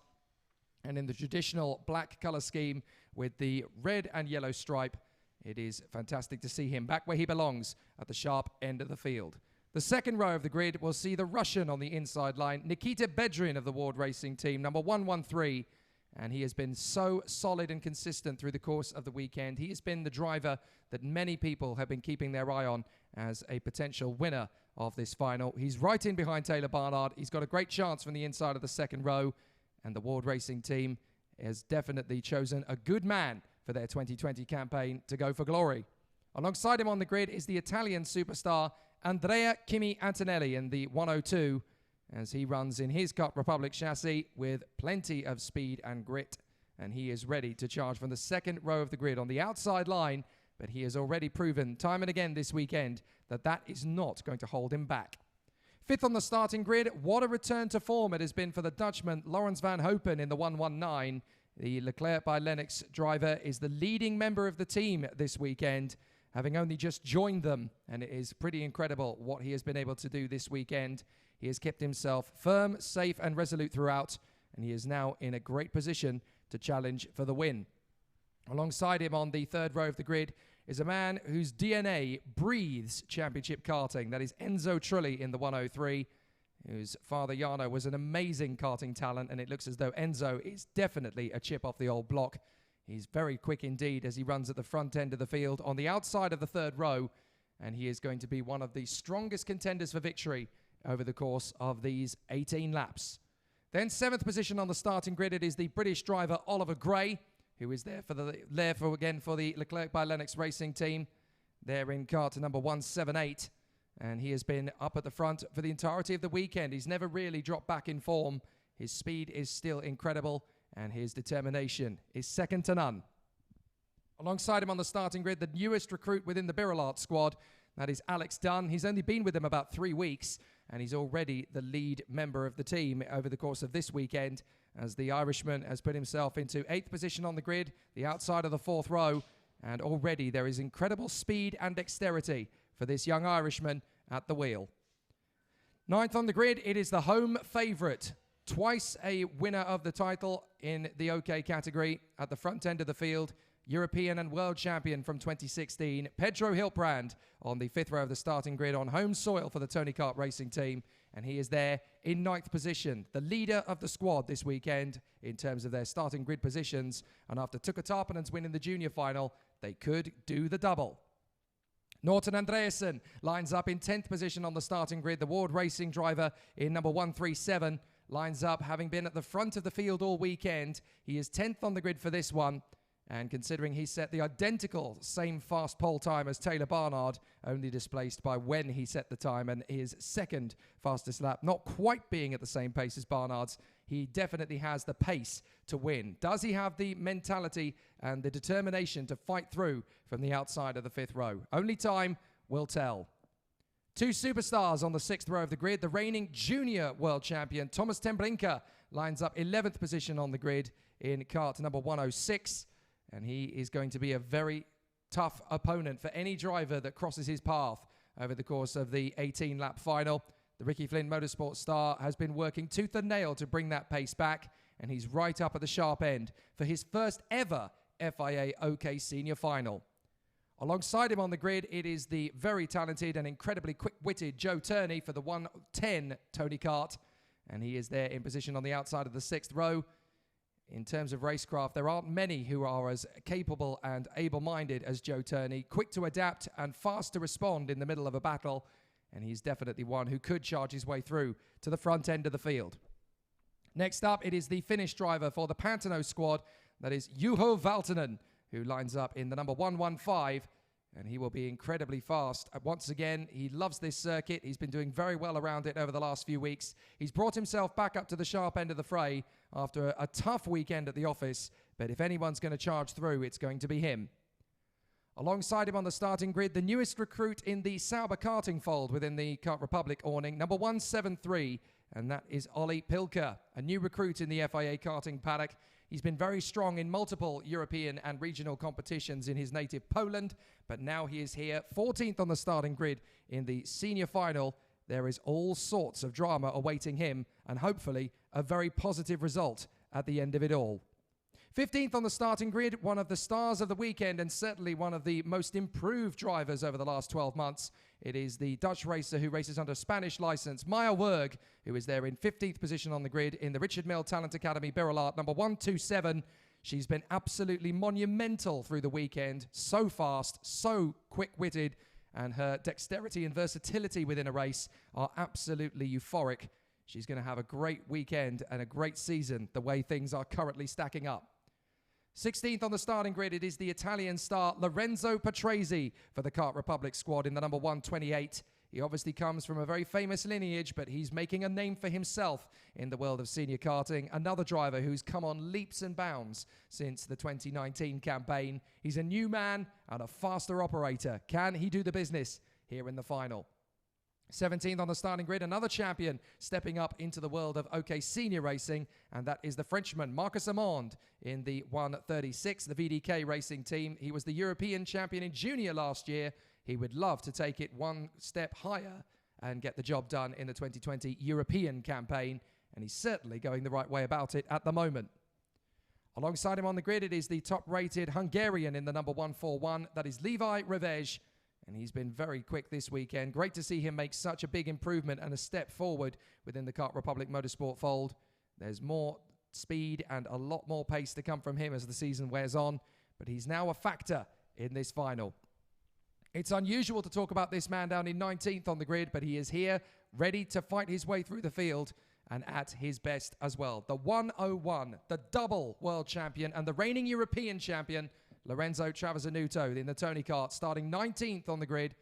And in the traditional black colour scheme with the red and yellow stripe, it is fantastic to see him back where he belongs at the sharp end of the field. The second row of the grid will see the Russian on the inside line, Nikita Bedrin of the Ward Racing Team, number 113. And he has been so solid and consistent through the course of the weekend. He has been the driver that many people have been keeping their eye on as a potential winner of this final. He's right in behind Taylor Barnard. He's got a great chance from the inside of the second row. And the Ward Racing Team has definitely chosen a good man for their 2020 campaign to go for glory. Alongside him on the grid is the Italian superstar Andrea Kimi Antonelli in the 102, as he runs in his Kart Republic chassis with plenty of speed and grit. And he is ready to charge from the second row of the grid on the outside line, but he has already proven time and again this weekend that that is not going to hold him back. Fifth on the starting grid, what a return to form it has been for the Dutchman Laurens van Hopen in the 119. The Leclerc by Lennox driver is the leading member of the team this weekend, having only just joined them, and it is pretty incredible what he has been able to do this weekend. He has kept himself firm, safe, and resolute throughout, and he is now in a great position to challenge for the win. Alongside him on the third row of the grid is a man whose DNA breathes championship karting. That is Enzo Trulli in the 103, whose father Jarno was an amazing karting talent, and it looks as though Enzo is definitely a chip off the old block. He's very quick indeed as he runs at the front end of the field on the outside of the third row, and he is going to be one of the strongest contenders for victory over the course of these 18 laps. Then seventh position on the starting grid, it is the British driver Oliver Gray, who is there for the Leclerc by Lennox Racing Team. They're in kart number 178, and he has been up at the front for the entirety of the weekend. He's never really dropped back in form. His speed is still incredible, and his determination is second to none. Alongside him on the starting grid, the newest recruit within the Birolart squad, that is Alex Dunn. He's only been with them about 3 weeks, and he's already the lead member of the team over the course of this weekend, as the Irishman has put himself into 8th position on the grid, the outside of the 4th row, and already there is incredible speed and dexterity for this young Irishman at the wheel. 9th on the grid, it is the home favourite, twice a winner of the title in the OK category at the front end of the field, European and world champion from 2016, Pedro Hiltbrand on the 5th row of the starting grid on home soil for the Tony Kart Racing Team, and he is there in 9th position, the leader of the squad this weekend in terms of their starting grid positions, and after Tuka Tarpanen's win in the junior final, they could do the double. Norton Andreasen lines up in 10th position on the starting grid. The Ward Racing driver in number 137 lines up, having been at the front of the field all weekend. He is 10th on the grid for this one. And considering he set the identical same fast pole time as Taylor Barnard, only displaced by when he set the time and his second fastest lap, not quite being at the same pace as Barnard's, he definitely has the pace to win. Does he have the mentality and the determination to fight through from the outside of the 5th row? Only time will tell. Two superstars on the 6th row of the grid. The reigning junior world champion, Thomas Temblinka, lines up 11th position on the grid in kart number 106. And he is going to be a very tough opponent for any driver that crosses his path over the course of the 18-lap final. The Ricky Flynn Motorsport star has been working tooth and nail to bring that pace back, and he's right up at the sharp end for his first ever FIA OK Senior Final. Alongside him on the grid, it is the very talented and incredibly quick-witted Joe Turney for the 110 Tony Kart, and he is there in position on the outside of the 6th row. In terms of racecraft, there aren't many who are as capable and able-minded as Joe Turney, quick to adapt and fast to respond in the middle of a battle, and he's definitely one who could charge his way through to the front end of the field. Next up, it is the Finnish driver for the Pantano squad, that is Juho Valtonen, who lines up in the number 115, and he will be incredibly fast. Once again, he loves this circuit. He's been doing very well around it over the last few weeks. He's brought himself back up to the sharp end of the fray after a tough weekend at the office, but if anyone's going to charge through, it's going to be him. Alongside him on the starting grid, the newest recruit in the Sauber Karting fold within the Kart Republic awning, number 173, and that is Olli Pilka, a new recruit in the FIA Karting paddock. He's been very strong in multiple European and regional competitions in his native Poland, but now he is here, 14th on the starting grid in the senior final. There is all sorts of drama awaiting him, and hopefully a very positive result at the end of it all. 15th on the starting grid, one of the stars of the weekend and certainly one of the most improved drivers over the last 12 months. It is the Dutch racer who races under Spanish license, Maya Werg, who is there in 15th position on the grid in the Richard Mille Talent Academy Birolart number 127. She's been absolutely monumental through the weekend, so fast, so quick-witted, and her dexterity and versatility within a race are absolutely euphoric. She's going to have a great weekend and a great season the way things are currently stacking up. 16th on the starting grid, it is the Italian star Lorenzo Patrese for the Kart Republic squad in the number 128. He obviously comes from a very famous lineage, but he's making a name for himself in the world of senior karting. Another driver who's come on leaps and bounds since the 2019 campaign. He's a new man and a faster operator. Can he do the business here in the final? 17th on the starting grid, another champion stepping up into the world of OK Senior Racing, and that is the Frenchman Marcus Amond in the 136, the VDK Racing team. He was the European champion in junior last year. He would love to take it one step higher and get the job done in the 2020 European campaign, and he's certainly going the right way about it at the moment. Alongside him on the grid, it is the top-rated Hungarian in the number 141, that is Levi Revej. And he's been very quick this weekend. Great to see him make such a big improvement and a step forward within the Kart Republic Motorsport fold. There's more speed and a lot more pace to come from him as the season wears on, but he's now a factor in this final. It's unusual to talk about this man down in 19th on the grid, but he is here, ready to fight his way through the field and at his best as well. The 101, the double world champion and the reigning European champion, Lorenzo Travasanuto in the Tony Kart, starting 19th on the grid.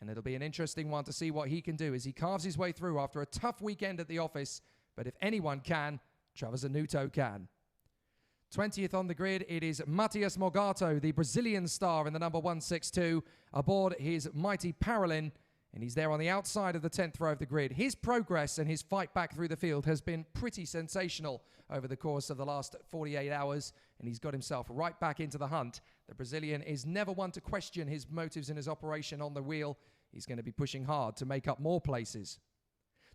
And it'll be an interesting one to see what he can do as he carves his way through after a tough weekend at the office. But if anyone can, Travasanuto can. 20th on the grid, it is Matias Morgato, the Brazilian star in the number 162, aboard his mighty Parolin. And he's there on the outside of the 10th row of the grid. His progress and his fight back through the field has been pretty sensational over the course of the last 48 hours, and he's got himself right back into the hunt. The Brazilian is never one to question his motives in his operation on the wheel. He's going to be pushing hard to make up more places.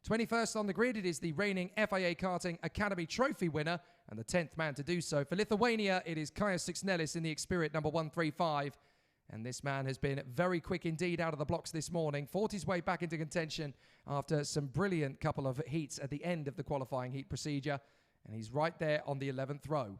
21st on the grid, it is the reigning FIA Karting Academy Trophy winner, and the 10th man to do so. For Lithuania, it is Kaius Sixnelis in the Xperiot number 135. And this man has been very quick indeed out of the blocks this morning, fought his way back into contention after some brilliant couple of heats at the end of the qualifying heat procedure. And he's right there on the 11th row.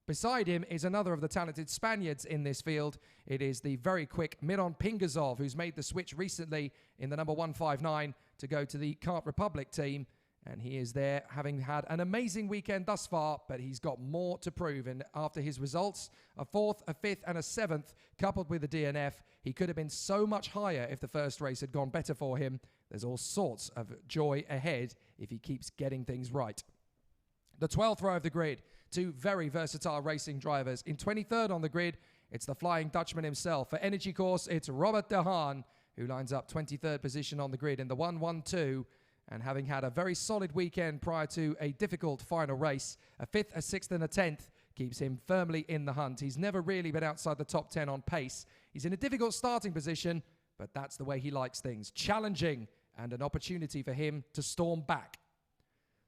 Beside him is another of the talented Spaniards in this field. It is the very quick Miron Pingazov, who's made the switch recently in the number 159 to go to the Kart Republic team. And he is there, having had an amazing weekend thus far, but he's got more to prove. And after his results, a 4th, a 5th, and a 7th, coupled with the DNF, he could have been so much higher if the first race had gone better for him. There's all sorts of joy ahead if he keeps getting things right. The 12th row of the grid, two very versatile racing drivers. In 23rd on the grid, it's the Flying Dutchman himself. For Energy Course, it's Robert de Haan, who lines up 23rd position on the grid in the 1-1-2. And having had a very solid weekend prior to a difficult final race, a 5th, a 6th and a 10th keeps him firmly in the hunt. He's never really been outside the top 10 on pace. He's in a difficult starting position, but that's the way he likes things. Challenging and an opportunity for him to storm back.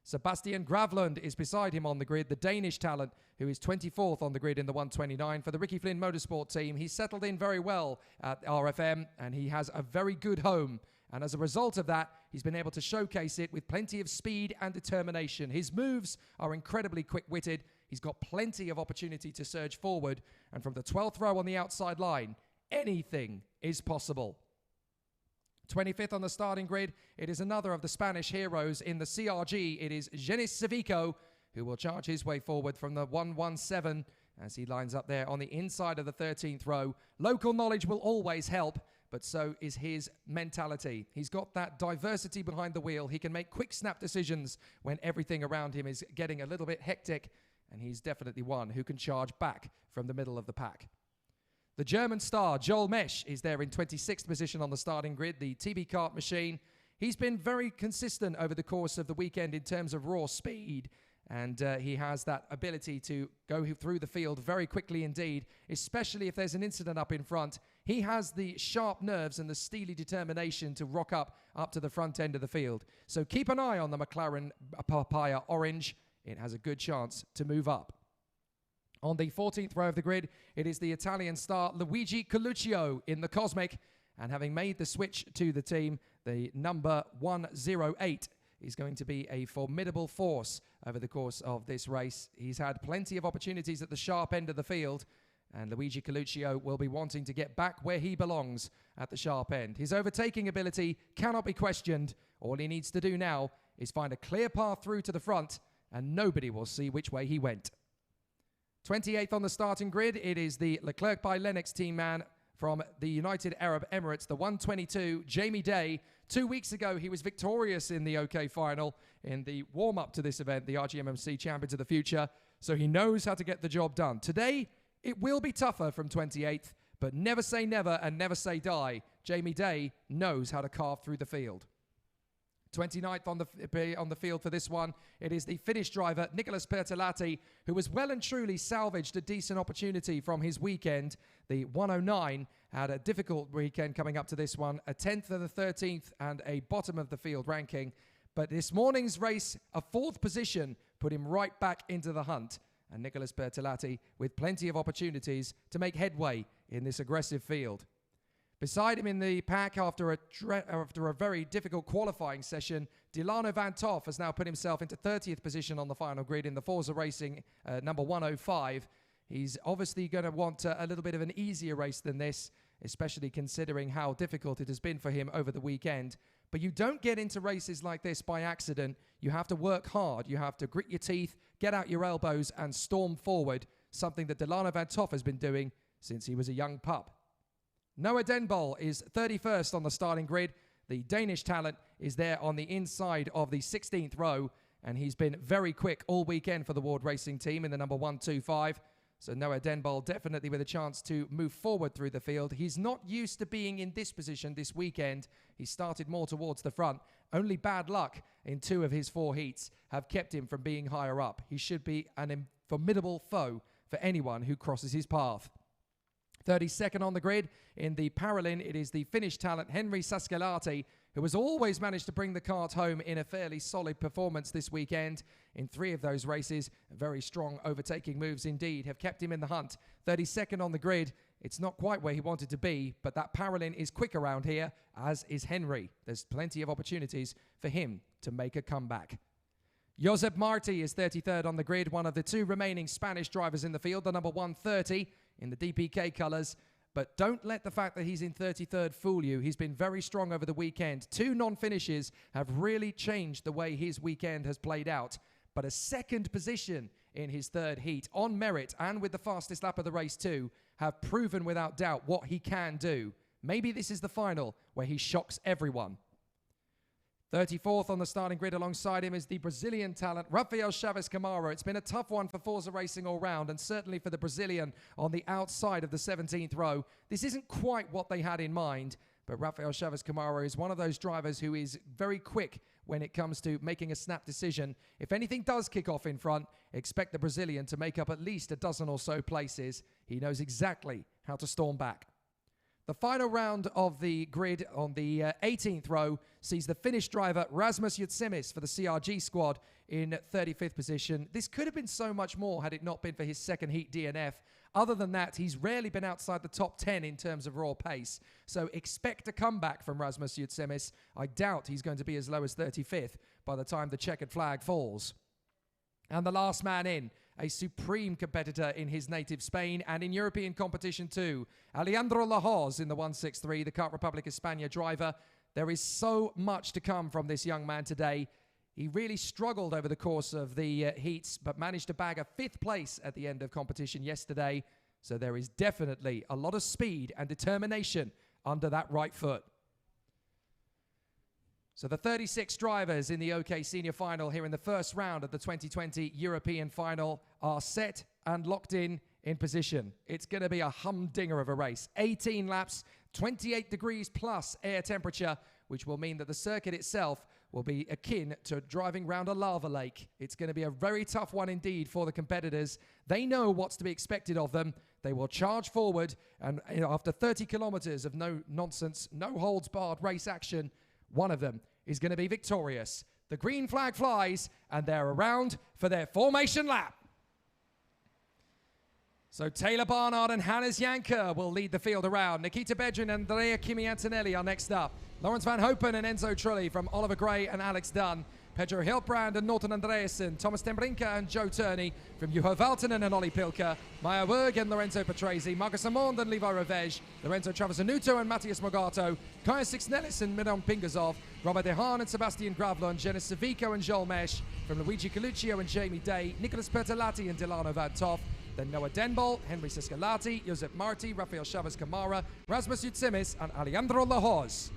Sebastian Gravlund is beside him on the grid, the Danish talent who is 24th on the grid in the 129 for the Ricky Flynn Motorsport team. He's settled in very well at RFM and he has a very good home. And as a result of that, he's been able to showcase it with plenty of speed and determination. His moves are incredibly quick-witted. He's got plenty of opportunity to surge forward. And from the 12th row on the outside line, anything is possible. 25th on the starting grid, it is another of the Spanish heroes in the CRG. It is Genis Civico, who will charge his way forward from the 117 as he lines up there on the inside of the 13th row. Local knowledge will always help, but so is his mentality. He's got that diversity behind the wheel. He can make quick snap decisions when everything around him is getting a little bit hectic, and he's definitely one who can charge back from the middle of the pack. The German star, Joel Mesch, is there in 26th position on the starting grid, the TB kart machine. He's been very consistent over the course of the weekend in terms of raw speed, and he has that ability to go through the field very quickly indeed, especially if there's an incident up in front. He has the sharp nerves and the steely determination to rock up to the front end of the field. So keep an eye on the McLaren Papaya Orange. It has a good chance to move up. On the 14th row of the grid, it is the Italian star Luigi Coluccio in the Cosmic. And having made the switch to the team, the number 108 is going to be a formidable force over the course of this race. He's had plenty of opportunities at the sharp end of the field, and Luigi Coluccio will be wanting to get back where he belongs at the sharp end. His overtaking ability cannot be questioned. All he needs to do now is find a clear path through to the front, and nobody will see which way he went. 28th on the starting grid, it is the Leclerc by Lennox team man from the United Arab Emirates, the 122, Jamie Day. 2 weeks ago, he was victorious in the OK final in the warm-up to this event, the RGMMC Champions of the Future, so he knows how to get the job done. Today, it will be tougher from 28th, but never say never and never say die. Jamie Day knows how to carve through the field. 29th on the field for this one, it is the Finnish driver Nicholas Pertolatti, who has well and truly salvaged a decent opportunity from his weekend. The 109 had a difficult weekend coming up to this one, a 10th and a 13th and a bottom of the field ranking. But this morning's race, a 4th position, put him right back into the hunt. And Nicholas Pertolatti with plenty of opportunities to make headway in this aggressive field. Beside him in the pack after a very difficult qualifying session, Delano Van Toff has now put himself into 30th position on the final grid in the Forza Racing number 105. He's obviously going to want a little bit of an easier race than this, especially considering how difficult it has been for him over the weekend. But you don't get into races like this by accident. You have to work hard. You have to grit your teeth, get out your elbows and storm forward, something that Delano Van Toff has been doing since he was a young pup. Noah Denbol is 31st on the starting grid. The Danish talent is there on the inside of the 16th row, and he's been very quick all weekend for the Ward Racing team in the number 125. So Noah Denbol definitely with a chance to move forward through the field. He's not used to being in this position this weekend. He started more towards the front. Only bad luck in 2 of his 4 heats have kept him from being higher up. He should be an formidable foe for anyone who crosses his path. 32nd on the grid in the Paralin, it is the Finnish talent Henri Saskelati, who has always managed to bring the kart home in a fairly solid performance this weekend. In 3 of those races, very strong overtaking moves indeed have kept him in the hunt. 32nd on the grid, it's not quite where he wanted to be, but that Paralin is quick around here, as is Henry. There's plenty of opportunities for him to make a comeback. Josep Marti is 33rd on the grid, one of the 2 remaining Spanish drivers in the field, the number 130 in the DPK colours. But don't let the fact that he's in 33rd fool you. He's been very strong over the weekend. 2 non-finishes have really changed the way his weekend has played out. But a 2nd position in his 3rd heat on merit and with the fastest lap of the race too have proven without doubt what he can do. Maybe this is the final where he shocks everyone. 34th on the starting grid alongside him is the Brazilian talent, Rafael Chaves Camaro. It's been a tough one for Forza Racing all round, and certainly for the Brazilian on the outside of the 17th row. This isn't quite what they had in mind, But Rafael Chaves-Camara is one of those drivers who is very quick when it comes to making a snap decision. If anything does kick off in front, expect the Brazilian to make up at least a dozen or so places. He knows exactly how to storm back. The final round of the grid on the 18th row sees the Finnish driver Rasmus Jutsemis for the CRG squad in 35th position. This could have been so much more had it not been for his second heat DNF. Other than that, he's rarely been outside the top 10 in terms of raw pace. So expect a comeback from Rasmus Jutsemis. I doubt he's going to be as low as 35th by the time the checkered flag falls. And the last man in, a supreme competitor in his native Spain and in European competition too. Alejandro Lahoz in the 163, the Kart Republic España driver. There is so much to come from this young man today. He really struggled over the course of the heats, but managed to bag a 5th place at the end of competition yesterday. So there is definitely a lot of speed and determination under that right foot. So the 36 drivers in the OK Senior Final here in the first round of the 2020 European Final are set and locked in position. It's going to be a humdinger of a race. 18 laps, 28 degrees plus air temperature, which will mean that the circuit itself will be akin to driving round a lava lake. It's going to be a very tough one indeed for the competitors. They know what's to be expected of them. They will charge forward, and after 30 kilometers of no nonsense, no holds barred race action, one of them is going to be victorious. The green flag flies, and they're around for their formation lap. So Taylor Barnard and Hannes Janker will lead the field around. Nikita Bedrin and Andrea Kimi Antonelli are next up. Lawrence Van Hopen and Enzo Trulli from Oliver Gray and Alex Dunn. Pedro Hilbrand and Norton Andreasen. Thomas Tembrinka and Joe Turney from Juho Valtonen and Olli Pilka. Maya Werg and Lorenzo Patrese. Marcus Amond and Levi Revege. Lorenzo Travasanuto and Matthias Mogato. Kaya Sixnelis and Miron Pingazov. Robert Dehaan and Sebastian Gravlund. Jenis Savico and Joel Mesh. From Luigi Coluccio and Jamie Day. Nicholas Pertolatti and Delano Van Toff. Then Noah Denbol, Henry Siscolati, Josep Marti, Rafael Chaves-Camara, Rasmus Jutsemis and Alejandro Lahoz.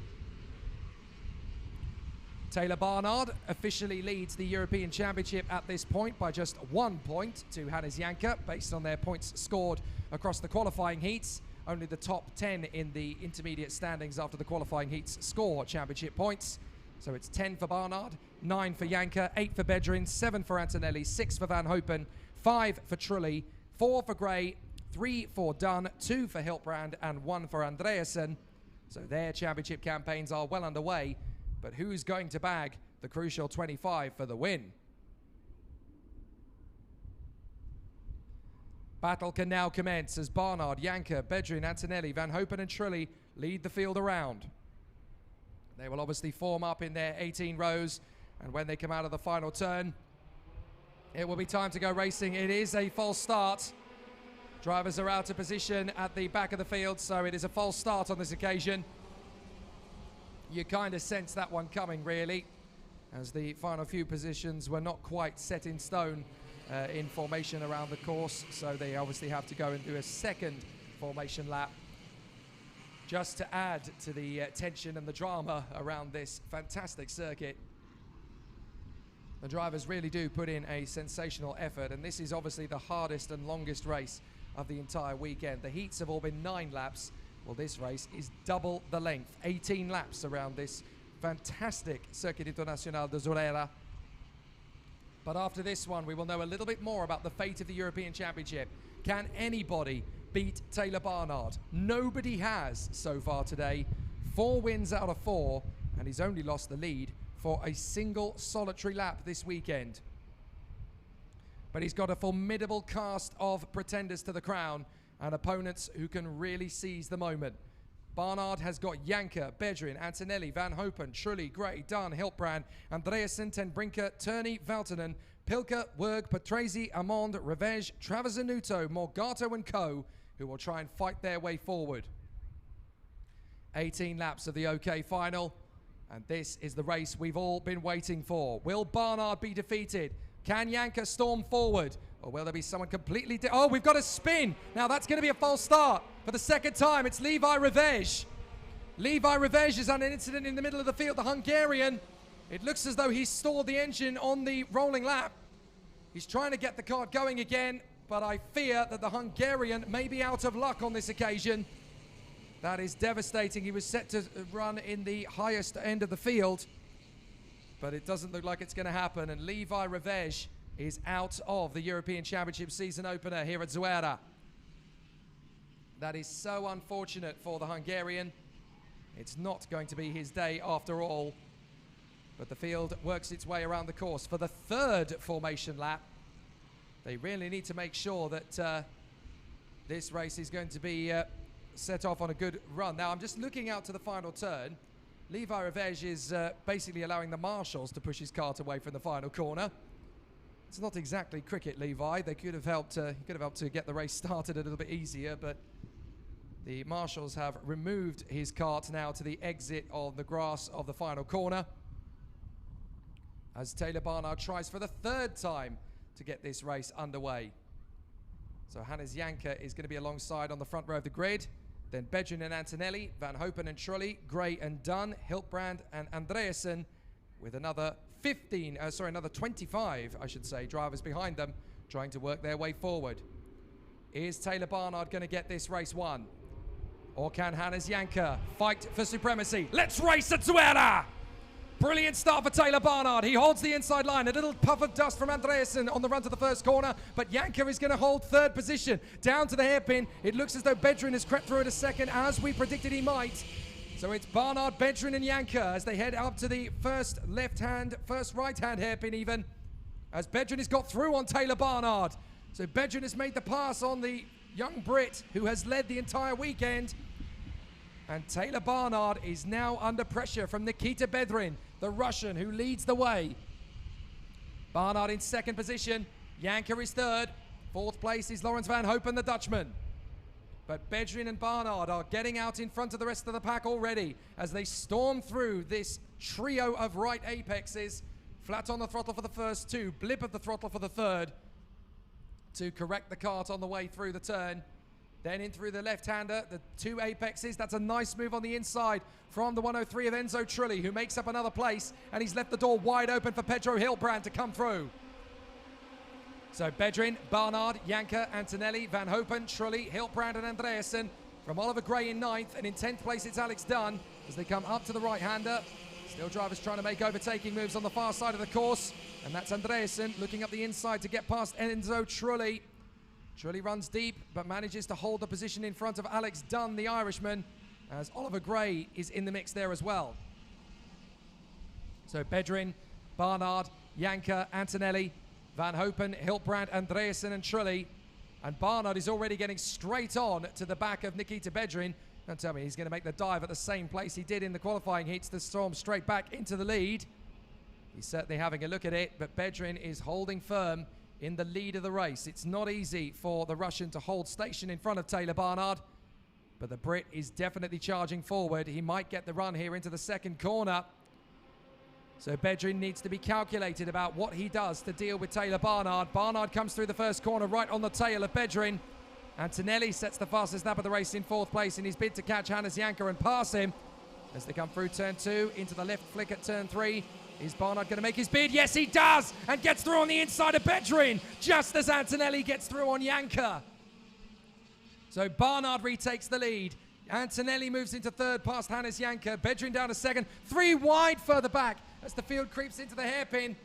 Taylor Barnard officially leads the European Championship at this point by just 1 point to Hannes Janker based on their points scored across the qualifying heats. Only the top 10 in the intermediate standings after the qualifying heats score championship points. So it's 10 for Barnard, 9 for Janker, 8 for Bedrin, 7 for Antonelli, 6 for Van Hopen, 5 for Trulli, 4 for Gray, 3 for Dunn, 2 for Hilbrand and 1 for Andreasen. So their championship campaigns are well underway. But who's going to bag the crucial 25 for the win? Battle can now commence as Barnard, Janker, Bedrin, Antonelli, Van Hopen and Trulli lead the field around. They will obviously form up in their 18 rows, and when they come out of the final turn, it will be time to go racing. It is a false start. Drivers are out of position at the back of the field, so it is a false start on this occasion. You kind of sense that one coming, really, as the final few positions were not quite set in stone in formation around the course, so they obviously have to go and do a second formation lap just to add to the tension and the drama around this fantastic circuit. The drivers really do put in a sensational effort, and this is obviously the hardest and longest race of the entire weekend. The heats have all been 9 laps. Well, this race is double the length, 18 laps around this fantastic Circuit Internacional de Zuera. But after this one, we will know a little bit more about the fate of the European Championship. Can anybody beat Taylor Barnard? Nobody has so far today. 4 wins out of 4, and he's only lost the lead for a single solitary lap this weekend. But he's got a formidable cast of pretenders to the crown and opponents who can really seize the moment. Barnard has got Janker, Bedrin, Antonelli, Van Hopen, Trulli, Gray, Dunn, Hilbrand, Andreasen, Tenbrinka, Turney, Valtonen, Pilka, Werg, Patrese, Amond, Revege, Travasanuto, Morgato and co, who will try and fight their way forward. 18 laps of the OK final, and this is the race we've all been waiting for. Will Barnard be defeated? Can Janker storm forward? Or will there be someone completely... Oh, we've got a spin. Now that's going to be a false start. For the second time, it's Levi Revege. Levi Revege has had an incident in the middle of the field, the Hungarian. It looks as though he's stalled the engine on the rolling lap. He's trying to get the car going again, but I fear that the Hungarian may be out of luck on this occasion. That is devastating. He was set to run in the highest end of the field, but it doesn't look like it's going to happen. And Levi Revej is out of the European Championship season opener here at Zuera. That is so unfortunate for the Hungarian. It's not going to be his day after all. But the field works its way around the course for the third formation lap. They really need to make sure that this race is going to be set off on a good run. Now, I'm just looking out to the final turn. Levi Revej is basically allowing the marshals to push his cart away from the final corner. It's not exactly cricket, Levi. They could have helped. He could have helped to get the race started a little bit easier, but the marshals have removed his cart now to the exit of the grass of the final corner, as Taylor Barnard tries for the third time to get this race underway. So Hannes Janker is going to be alongside on the front row of the grid. Then Bedrin and Antonelli, Van Hopen and Trulli, Gray and Dunn, Hiltbrand and Andreasen, with another 25, I should say, drivers behind them, trying to work their way forward. Is Taylor Barnard going to get this race won? Or can Hannes Janker fight for supremacy? Let's race at Zuera! Brilliant start for Taylor Barnard. He holds the inside line. A little puff of dust from Andreasen on the run to the first corner, but Janker is going to hold third position. Down to the hairpin. It looks as though Bedrin has crept through at a second, as we predicted he might. So it's Barnard, Bedrin and Janker as they head up to the first right-hand hairpin even, as Bedrin has got through on Taylor Barnard. So Bedrin has made the pass on the young Brit who has led the entire weekend. And Taylor Barnard is now under pressure from Nikita Bedrin, the Russian who leads the way. Barnard in second position. Janker is third. Fourth place is Lawrence Van Hopen, the Dutchman. But Bedrin and Barnard are getting out in front of the rest of the pack already as they storm through this trio of right apexes. Flat on the throttle for the first two, blip of the throttle for the third, to correct the cart on the way through the turn. Then in through the left-hander, the two apexes. That's a nice move on the inside from the 103 of Enzo Trulli, who makes up another place, and he's left the door wide open for Pedro Hiltbrand to come through. So Bedrin, Barnard, Janker, Antonelli, Van Hopen, Trulli, Hiltbrand and Andreasen. From Oliver Gray in 9th, and in 10th place it's Alex Dunn as they come up to the right-hander. Still drivers trying to make overtaking moves on the far side of the course, and that's Andreasen looking up the inside to get past Enzo Trulli. Trulli runs deep, but manages to hold the position in front of Alex Dunn, the Irishman, as Oliver Gray is in the mix there as well. So Bedrin, Barnard, Janker, Antonelli, Van Hopen, Hiltbrand, Andreasen and Trulli. And Barnard is already getting straight on to the back of Nikita Bedrin. Don't tell me he's going to make the dive at the same place he did in the qualifying heats to storm straight back into the lead. He's certainly having a look at it, but Bedrin is holding firm in the lead of the race. It's not easy for the Russian to hold station in front of Taylor Barnard, but the Brit is definitely charging forward. He might get the run here into the second corner. So Bedrin needs to be calculated about what he does to deal with Taylor Barnard. Barnard comes through the first corner right on the tail of Bedrin. Antonelli sets the fastest lap of the race in 4th place in his bid to catch Hannes Janker and pass him. As they come through turn 2, into the left flick at turn 3. Is Barnard going to make his bid? Yes, he does! And gets through on the inside of Bedrin, just as Antonelli gets through on Janker. So Barnard retakes the lead. Antonelli moves into 3rd past Hannes Janker. Bedrin down to 2nd. 3 wide further back as the field creeps into the hairpin.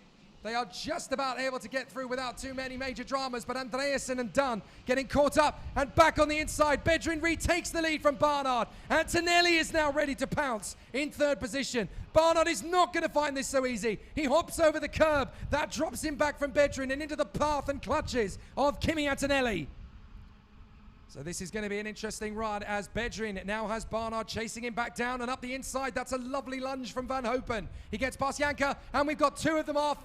They are just about able to get through without too many major dramas, but Andreasen and Dunn getting caught up and back on the inside. Bedrin retakes the lead from Barnard. Antonelli is now ready to pounce in 3rd position. Barnard is not going to find this so easy. He hops over the curb. That drops him back from Bedrin and into the path and clutches of Kimi Antonelli. So this is going to be an interesting run as Bedrin now has Barnard chasing him back down and up the inside. That's a lovely lunge from Van Hopen. He gets past Janker and we've got 2 of them off.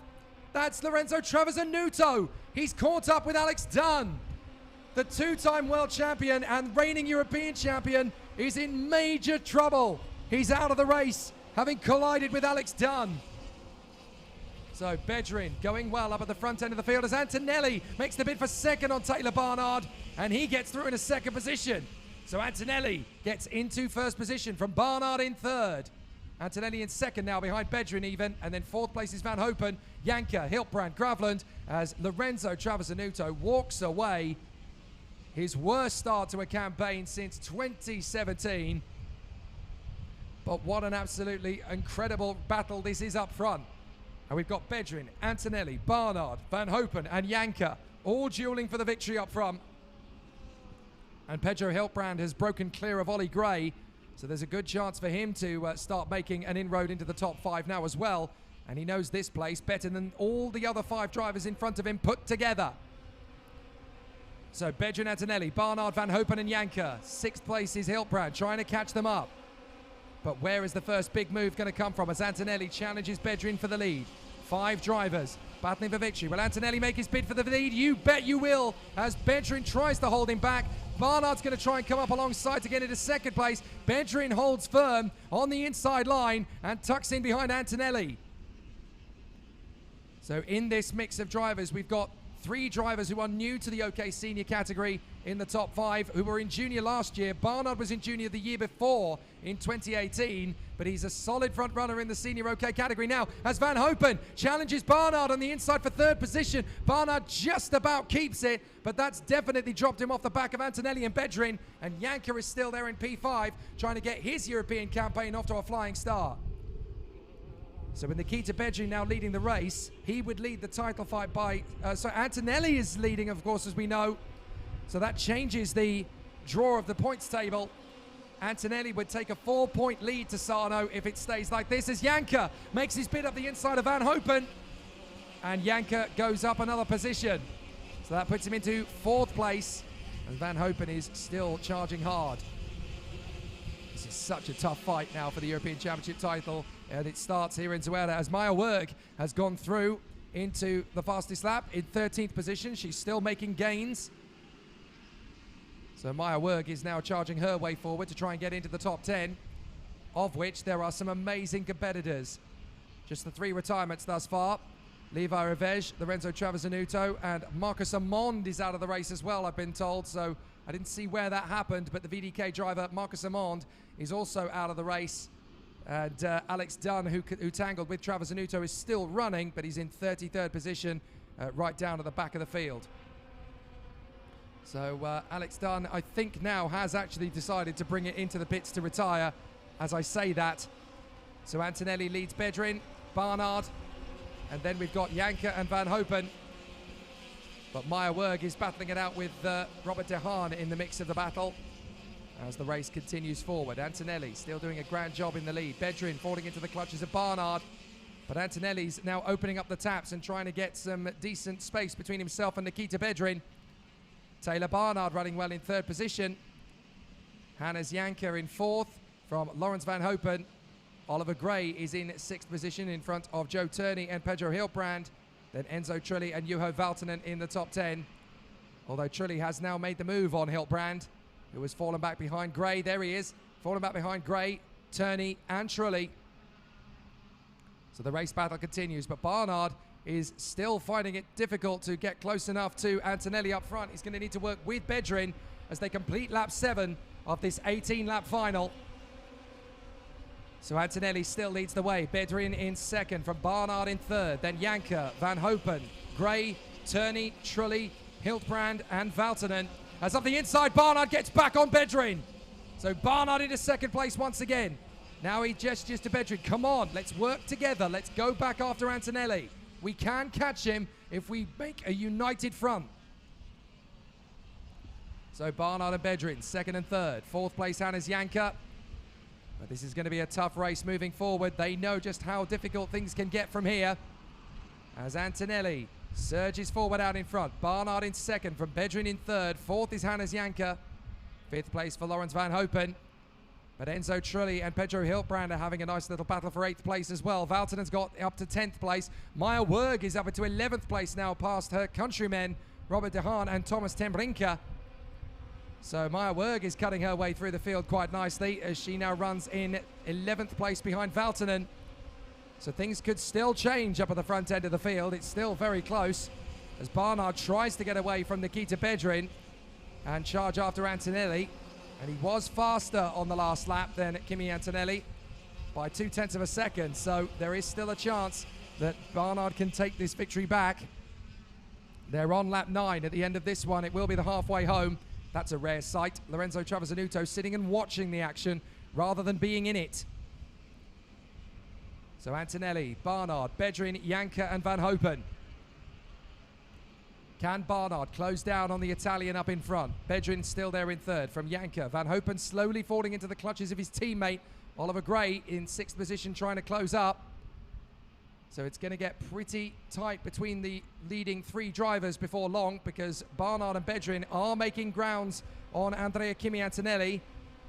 That's Lorenzo Travasanuto. He's caught up with Alex Dunn. The 2-time world champion and reigning European champion is in major trouble. He's out of the race, having collided with Alex Dunn. So Bedrin going well up at the front end of the field as Antonelli makes the bid for 2nd on Taylor Barnard, and he gets through in a 2nd position. So Antonelli gets into 1st position from Barnard in 3rd. Antonelli in 2nd now behind Bedrin even, and then 4th place is Van Hopen, Janker, Hiltbrand, Gravland, as Lorenzo Travasanuto walks away. His worst start to a campaign since 2017. But what an absolutely incredible battle this is up front. And we've got Bedrin, Antonelli, Barnard, Van Hopen and Janka all dueling for the victory up front. And Pedro Hiltbrand has broken clear of Ollie Gray, so there's a good chance for him to start making an inroad into the top 5 now as well. And he knows this place better than all the other 5 drivers in front of him put together. So Bedrin, Antonelli, Barnard, Van Hopen and Janka. 6th place is Hiltbrand, trying to catch them up. But where is the first big move going to come from as Antonelli challenges Bedrin for the lead? 5 drivers battling for victory. Will Antonelli make his bid for the lead? You bet you will, as Bedrin tries to hold him back. Barnard's going to try and come up alongside to get into 2nd place. Bedrin holds firm on the inside line and tucks in behind Antonelli. So in this mix of drivers, we've got 3 drivers who are new to the OK Senior category in the top 5, who were in junior last year. Barnard was in junior the year before in 2018, but he's a solid front runner in the senior OK category now as Van Hopen challenges Barnard on the inside for 3rd position. Barnard just about keeps it, but that's definitely dropped him off the back of Antonelli and Bedrin, and Janka is still there in P5 trying to get his European campaign off to a flying start. So with Nikita Bedrin now leading the race, he would lead the title fight by... so Antonelli is leading, of course, as we know. So that changes the draw of the points table. Antonelli would take a 4-point lead to Sarno if it stays like this, as Janka makes his bid up the inside of Van Hopen. And Janka goes up another position. So that puts him into 4th place. And Van Hopen is still charging hard. This is such a tough fight now for the European Championship title. And it starts here in Zuera as Maya Werg has gone through into the fastest lap in 13th position. She's still making gains. So Maya Werg is now charging her way forward to try and get into the top 10, of which there are some amazing competitors. Just the 3 retirements thus far. Levi Revej, Lorenzo Travasanuto, and Marcus Amond is out of the race as well, I've been told. So I didn't see where that happened, but the VDK driver, Marcus Amond, is also out of the race. And Alex Dunn, who tangled with Travasanuto, is still running, but he's in 33rd position, right down to the back of the field. So Alex Dunn, I think now has actually decided to bring it into the pits to retire, as I say that. So Antonelli leads Bedrin, Barnard, and then we've got Janka and Van Hopen. But Maya Werg is battling it out with Robert De Haan in the mix of the battle as the race continues forward. Antonelli still doing a grand job in the lead. Bedrin falling into the clutches of Barnard. But Antonelli's now opening up the taps and trying to get some decent space between himself and Nikita Bedrin. Taylor Barnard running well in 3rd position. Hannes Janka in 4th from Lawrence Van Hopen. Oliver Gray is in 6th position in front of Joe Turney and Pedro Hiltbrand. Then Enzo Trilli and Juho Valtonen in the top 10. Although Trilli has now made the move on Hiltbrand, who has fallen back behind Gray. There he is, fallen back behind Gray, Turney and Trilli. So the race battle continues, but Barnard is still finding it difficult to get close enough to Antonelli up front. He's going to need to work with Bedrin as they complete lap 7 of this 18-lap final. So Antonelli still leads the way. Bedrin in 2nd, from Barnard in 3rd, then Janka, Van Hopen, Gray, Turney, Trilli, Hiltbrand and Valtonen. As up the inside, Barnard gets back on Bedrin. So Barnard into 2nd place once again. Now he gestures to Bedrin, come on, let's work together. Let's go back after Antonelli. We can catch him if we make a united front. So Barnard and Bedrin, 2nd and 3rd. 4th place, Hannes Janka. But this is going to be a tough race moving forward. They know just how difficult things can get from here. As Antonelli surges forward out in front. Barnard in 2nd, from Bedrin in 3rd. 4th is Hannes Janka. 5th place for Lawrence Van Hopen. But Enzo Trilli and Pedro Hiltbrand are having a nice little battle for 8th place as well. Valtonen's got up to 10th place. Maya Werg is up into 11th place now, past her countrymen, Robert De Haan and Thomas Tembrinka. So Maya Werg is cutting her way through the field quite nicely as she now runs in 11th place behind Valtonen. So things could still change up at the front end of the field. It's still very close as Barnard tries to get away from Nikita Bedrin and charge after Antonelli. And he was faster on the last lap than Kimi Antonelli by 0.2 of a second. So there is still a chance that Barnard can take this victory back. They're on lap 9 at the end of this one. It will be the halfway home. That's a rare sight. Lorenzo Travasanuto sitting and watching the action rather than being in it. So Antonelli, Barnard, Bedrin, Janka and Van Hopen. Can Barnard close down on the Italian up in front? Bedrin still there in third from Janka. Van Hopen slowly falling into the clutches of his teammate. Oliver Gray in sixth position trying to close up. So it's going to get pretty tight between the leading three drivers before long, because Barnard and Bedrin are making grounds on Andrea Kimi Antonelli.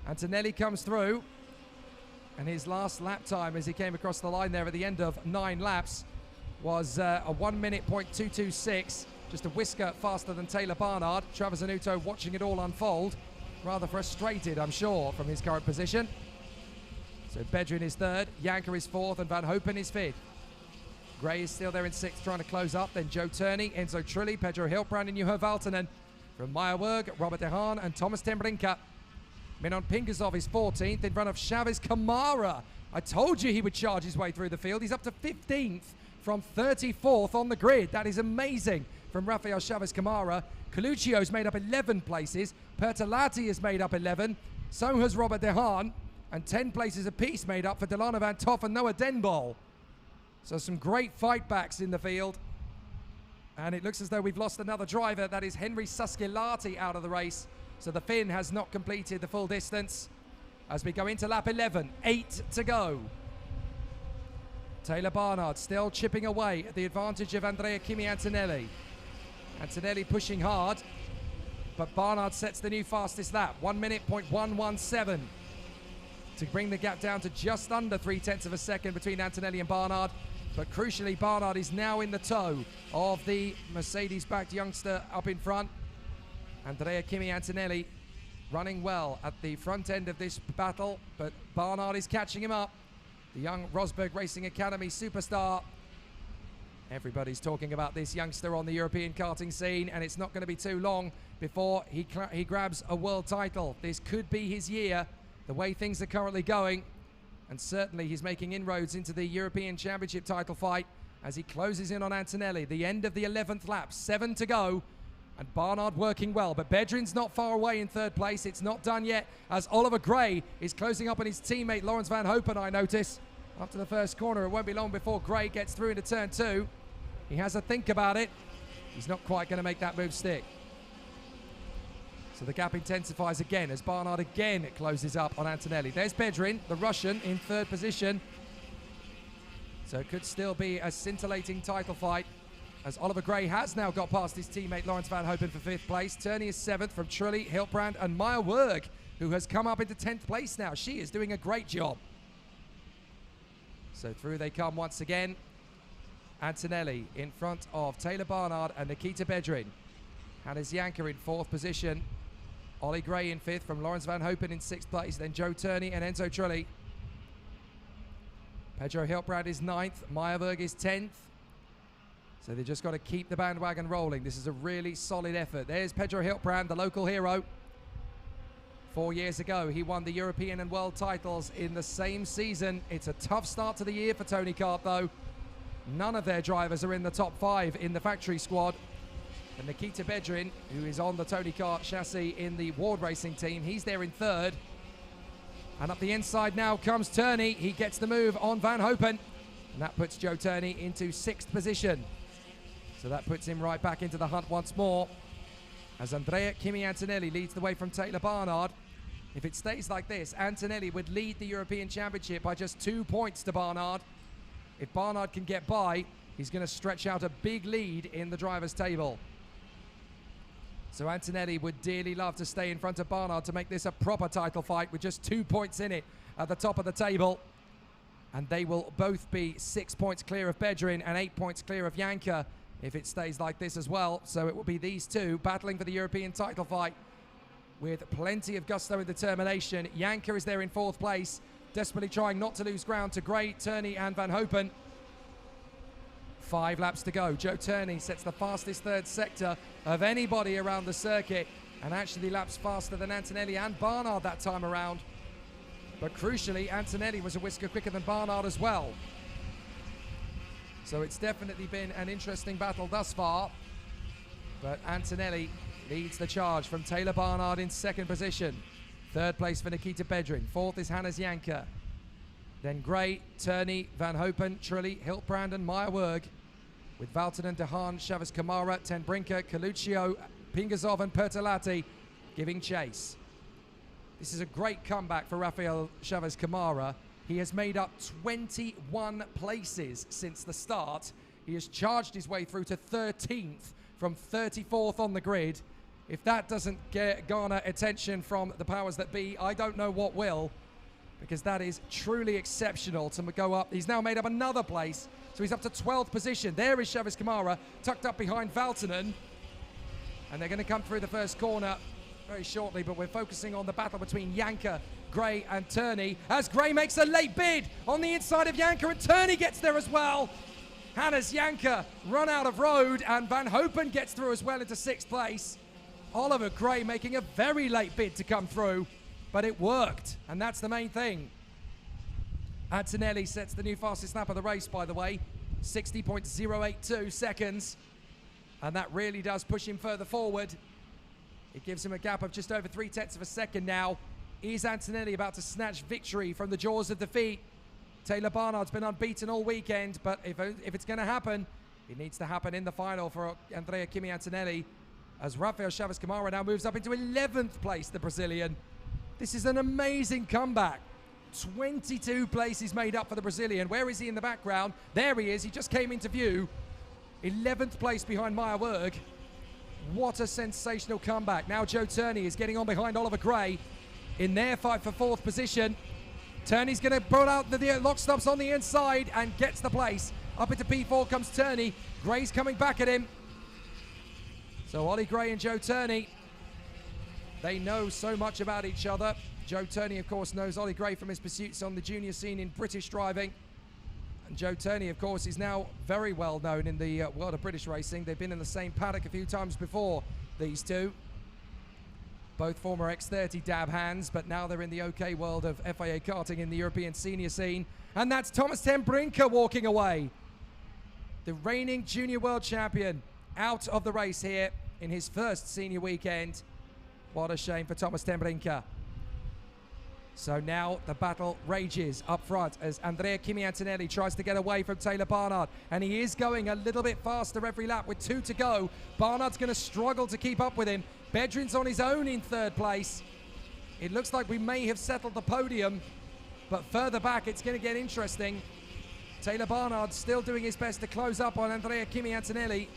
Antonelli comes through, and his last lap time as he came across the line there at the end of 9 laps was a 1 minute .226, just a whisker faster than Taylor Barnard. Travasanuto watching it all unfold, rather frustrated, I'm sure, from his current position. So Bedrin is third, Janka is fourth, and Van Hopen is fifth. Gray is still there in sixth, trying to close up. Then Joe Turney, Enzo Trilli, Pedro Hiltbrand and Juho Valtonen. From Meyerwerg, Robert De Haan and Thomas Tembrinka. Minon Pingasov is 14th in front of Chavez Kamara. I told you he would charge his way through the field. He's up to 15th from 34th on the grid. That is amazing from Rafael Chavez Kamara. Coluccio's made up 11 places. Pertolatti has made up 11. So has Robert De Haan. And 10 places apiece made up for Delano Van Toff and Noah Denbol. So some great fight backs in the field. And it looks as though we've lost another driver. That is Henry Suskilati out of the race. So the Finn has not completed the full distance as we go into lap 11. 8 to go. Taylor Barnard still chipping away at the advantage of Andrea Kimi Antonelli. Antonelli pushing hard, but Barnard sets the new fastest lap. 1 minute .117 to bring the gap down to just under 0.3 of a second between Antonelli and Barnard. But crucially, Barnard is now in the tow of the Mercedes-backed youngster up in front. Andrea Kimi Antonelli running well at the front end of this battle, but Barnard is catching him up. The young Rosberg Racing Academy superstar. Everybody's talking about this youngster on the European karting scene, and it's not going to be too long before he grabs a world title. This could be his year, the way things are currently going. And certainly he's making inroads into the European Championship title fight as he closes in on Antonelli. The end of the 11th lap, 7 to go. And Barnard working well, but Bedrin's not far away in third place. It's not done yet as Oliver Gray is closing up on his teammate Lawrence Van Hopen, I notice. After the first corner, it won't be long before Gray gets through into turn 2. He has a think about it. He's not quite going to make that move stick. So the gap intensifies again as Barnard again closes up on Antonelli. There's Bedrin, the Russian, in third position. So it could still be a scintillating title fight as Oliver Gray has now got past his teammate Lawrence Van Hopen for 5th place. Turney is 7th from Trilli, Hiltbrand and Meyerwerg, who has come up into 10th place now. She is doing a great job. So through they come once again. Antonelli in front of Taylor Barnard and Nikita Bedrin. Hannes Janka in 4th position. Ollie Gray in 5th from Lawrence Van Hopen in 6th place. Then Joe Turney and Enzo Trilli. Pedro Hiltbrand is 9th. Meyerwerg is 10th. So they've just got to keep the bandwagon rolling. This is a really solid effort. There's Pedro Hiltbrand, the local hero. 4 years ago, he won the European and World titles in the same season. It's a tough start to the year for Tony Kart, though. None of their drivers are in the top 5 in the factory squad. And Nikita Bedrin, who is on the Tony Kart chassis in the Ward Racing team, he's there in 3rd. And up the inside now comes Turney. He gets the move on Van Hopen. And that puts Joe Turney into 6th position. So that puts him right back into the hunt once more. As Andrea Kimi Antonelli leads the way from Taylor Barnard. If it stays like this, Antonelli would lead the European Championship by just 2 points to Barnard. If Barnard can get by, he's going to stretch out a big lead in the driver's table. So Antonelli would dearly love to stay in front of Barnard to make this a proper title fight with just 2 points in it at the top of the table. And they will both be 6 points clear of Bedrin and 8 points clear of Janka if it stays like this as well. So it will be these two battling for the European title fight with plenty of gusto and determination. Janka is there in 4th place, desperately trying not to lose ground to Gray, Turney and Van Hopen. 5 laps to go. Joe Turney sets the fastest 3rd sector of anybody around the circuit and actually laps faster than Antonelli and Barnard that time around. But crucially, Antonelli was a whisker quicker than Barnard as well. So it's definitely been an interesting battle thus far. But Antonelli leads the charge from Taylor Barnard in second position. Third place for Nikita Bedrin. Fourth is Hannes Janker. Then Gray, Turney, Van Hopen, Trilly, Hiltbrand and Meyerwerg. With Valtonen, De Haan, Chavez Kamara, Ten Brinker, Coluccio, Pingazov and Pertolatti giving chase. This is a great comeback for Rafael Chavez Kamara. He has made up 21 places since the start. He has charged his way through to 13th from 34th on the grid. If that doesn't garner attention from the powers that be, I don't know what will, because that is truly exceptional to go up. He's now made up another place, so he's up to 12th position. There is Chavez Kamara, tucked up behind Valtonen, and they're going to come through the first corner very shortly, but we're focusing on the battle between Janker, Gray and Turney, as Gray makes a late bid on the inside of Janker, and Turney gets there as well. Hannes Janker run out of road, and Van Hopen gets through as well into 6th place. Oliver Gray making a very late bid to come through, but it worked, and that's the main thing. Antonelli sets the new fastest lap of the race, by the way, 60.082 seconds, and that really does push him further forward. It gives him a gap of just over 0.3 of a second now. Is Antonelli about to snatch victory from the jaws of defeat? Taylor Barnard's been unbeaten all weekend, but if it's going to happen, it needs to happen in the final for Andrea Kimi Antonelli, as Rafael Chavez Kamara now moves up into 11th place, the Brazilian. This is an amazing comeback. 22 places made up for the Brazilian. Where is he in the background? There he is. He just came into view. 11th place behind Meyerwerg. What a sensational comeback. Now Joe Turney is getting on behind Oliver Gray in their fight for 4th position. Turney's going to put out the lock stops on the inside and gets the place. Up into P4 comes Turney. Gray's coming back at him. So Ollie Gray and Joe Turney, they know so much about each other. Joe Turney, of course, knows Ollie Gray from his pursuits on the junior scene in British driving. And Joe Turney, of course, is now very well known in the world of British racing. They've been in the same paddock a few times before, these two. Both former X30 dab hands, but now they're in the OK world of FIA Karting in the European senior scene. And that's Thomas Ten Brinker walking away. The reigning junior world champion out of the race here in his first senior weekend. What a shame for Thomas Ten Brinker. So now the battle rages up front as Andrea Kimi Antonelli tries to get away from Taylor Barnard, and he is going a little bit faster every lap with 2 to go. Barnard's going to struggle to keep up with him. Bedrin's on his own in 3rd place. It looks like we may have settled the podium, but further back it's going to get interesting. Taylor Barnard still doing his best to close up on Andrea Kimi Antonelli,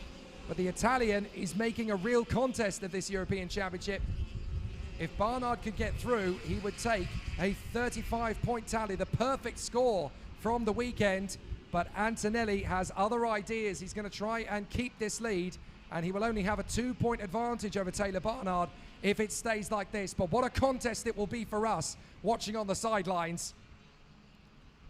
but the Italian is making a real contest of this European Championship. If Barnard could get through, he would take a 35-point tally, the perfect score from the weekend. But Antonelli has other ideas. He's going to try and keep this lead, and he will only have a 2-point advantage over Taylor Barnard if it stays like this. But what a contest it will be for us watching on the sidelines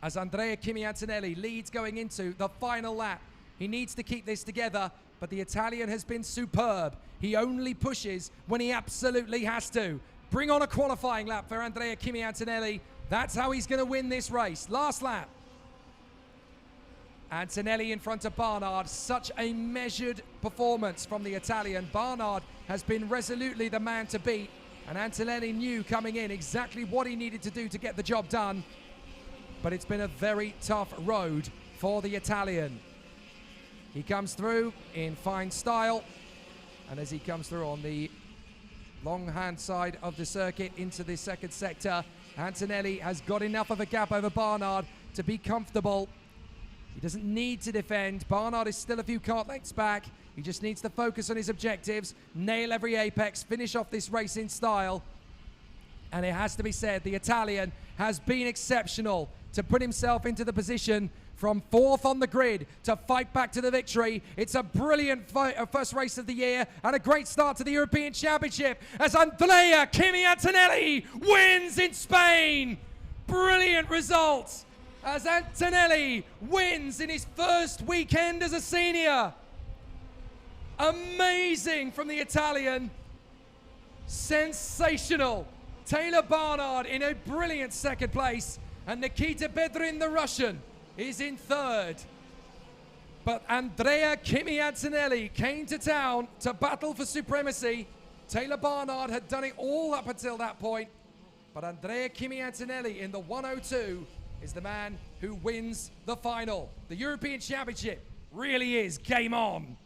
as Andrea Kimi Antonelli leads going into the final lap. He needs to keep this together, but the Italian has been superb. He only pushes when he absolutely has to. Bring on a qualifying lap for Andrea Kimi Antonelli. That's how he's going to win this race. Last lap. Antonelli in front of Barnard. Such a measured performance from the Italian. Barnard has been resolutely the man to beat, and Antonelli knew coming in exactly what he needed to do to get the job done. But it's been a very tough road for the Italian. He comes through in fine style, and as he comes through on the long hand side of the circuit into the second sector, Antonelli has got enough of a gap over Barnard to be comfortable. He doesn't need to defend. Barnard is still a few kart lengths back. He just needs to focus on his objectives, nail every apex, finish off this race in style. And it has to be said, the Italian has been exceptional to put himself into the position from 4th on the grid to fight back to the victory. It's a brilliant first race of the year and a great start to the European Championship as Andrea Kimi Antonelli wins in Spain. Brilliant results as Antonelli wins in his first weekend as a senior. Amazing from the Italian. Sensational. Taylor Barnard in a brilliant 2nd place, and Nikita Bedrin, the Russian, is in 3rd. But Andrea Kimi Antonelli came to town to battle for supremacy. Taylor Barnard had done it all up until that point, but Andrea Kimi Antonelli in the 102 is the man who wins the final. The European Championship really is game on.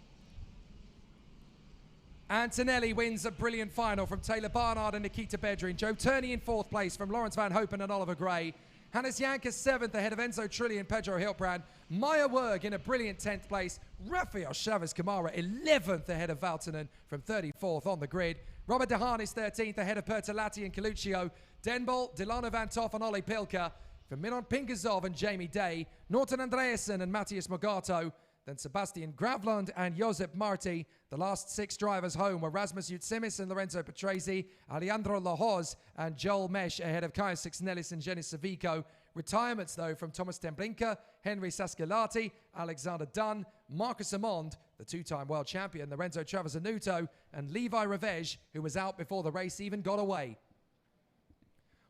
Antonelli wins a brilliant final from Taylor Barnard and Nikita Bedrin. Joe Turney in 4th place from Lawrence Van Hopen and Oliver Gray. Hannes Janker 7th ahead of Enzo Trilli and Pedro Hilbrand. Maya Werg in a brilliant 10th place. Rafael Chavez Camara 11th ahead of Valtonen from 34th on the grid. Robert Dehaan is 13th ahead of Pertolatti and Coluccio. Denbol, Delano Van Toff and Olli Pilka. From Miron Pinkazov and Jamie Day. Norton Andreasen and Matthias Mogato. Then Sebastian Gravlund and Josep Marti. The last 6 drivers home were Rasmus Utsimis and Lorenzo Patrese, Alejandro Lahoz and Joel Mesh ahead of Kaya Sixnelis and Jenny Savico. Retirements, though, from Thomas Temblinka, Henry Saskelati, Alexander Dunn, Marcus Amond, the 2-time world champion, Lorenzo Travasanuto, and Levi Revej, who was out before the race even got away.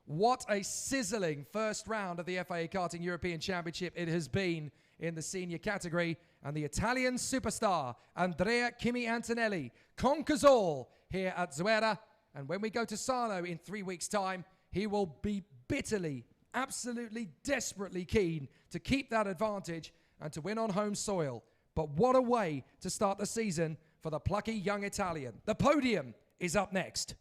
What a sizzling first round of the FIA Karting European Championship it has been in the senior category. And the Italian superstar, Andrea Kimi Antonelli, conquers all here at Zuera. And when we go to Sarno in 3 weeks' time, he will be bitterly, absolutely, desperately keen to keep that advantage and to win on home soil. But what a way to start the season for the plucky young Italian. The podium is up next.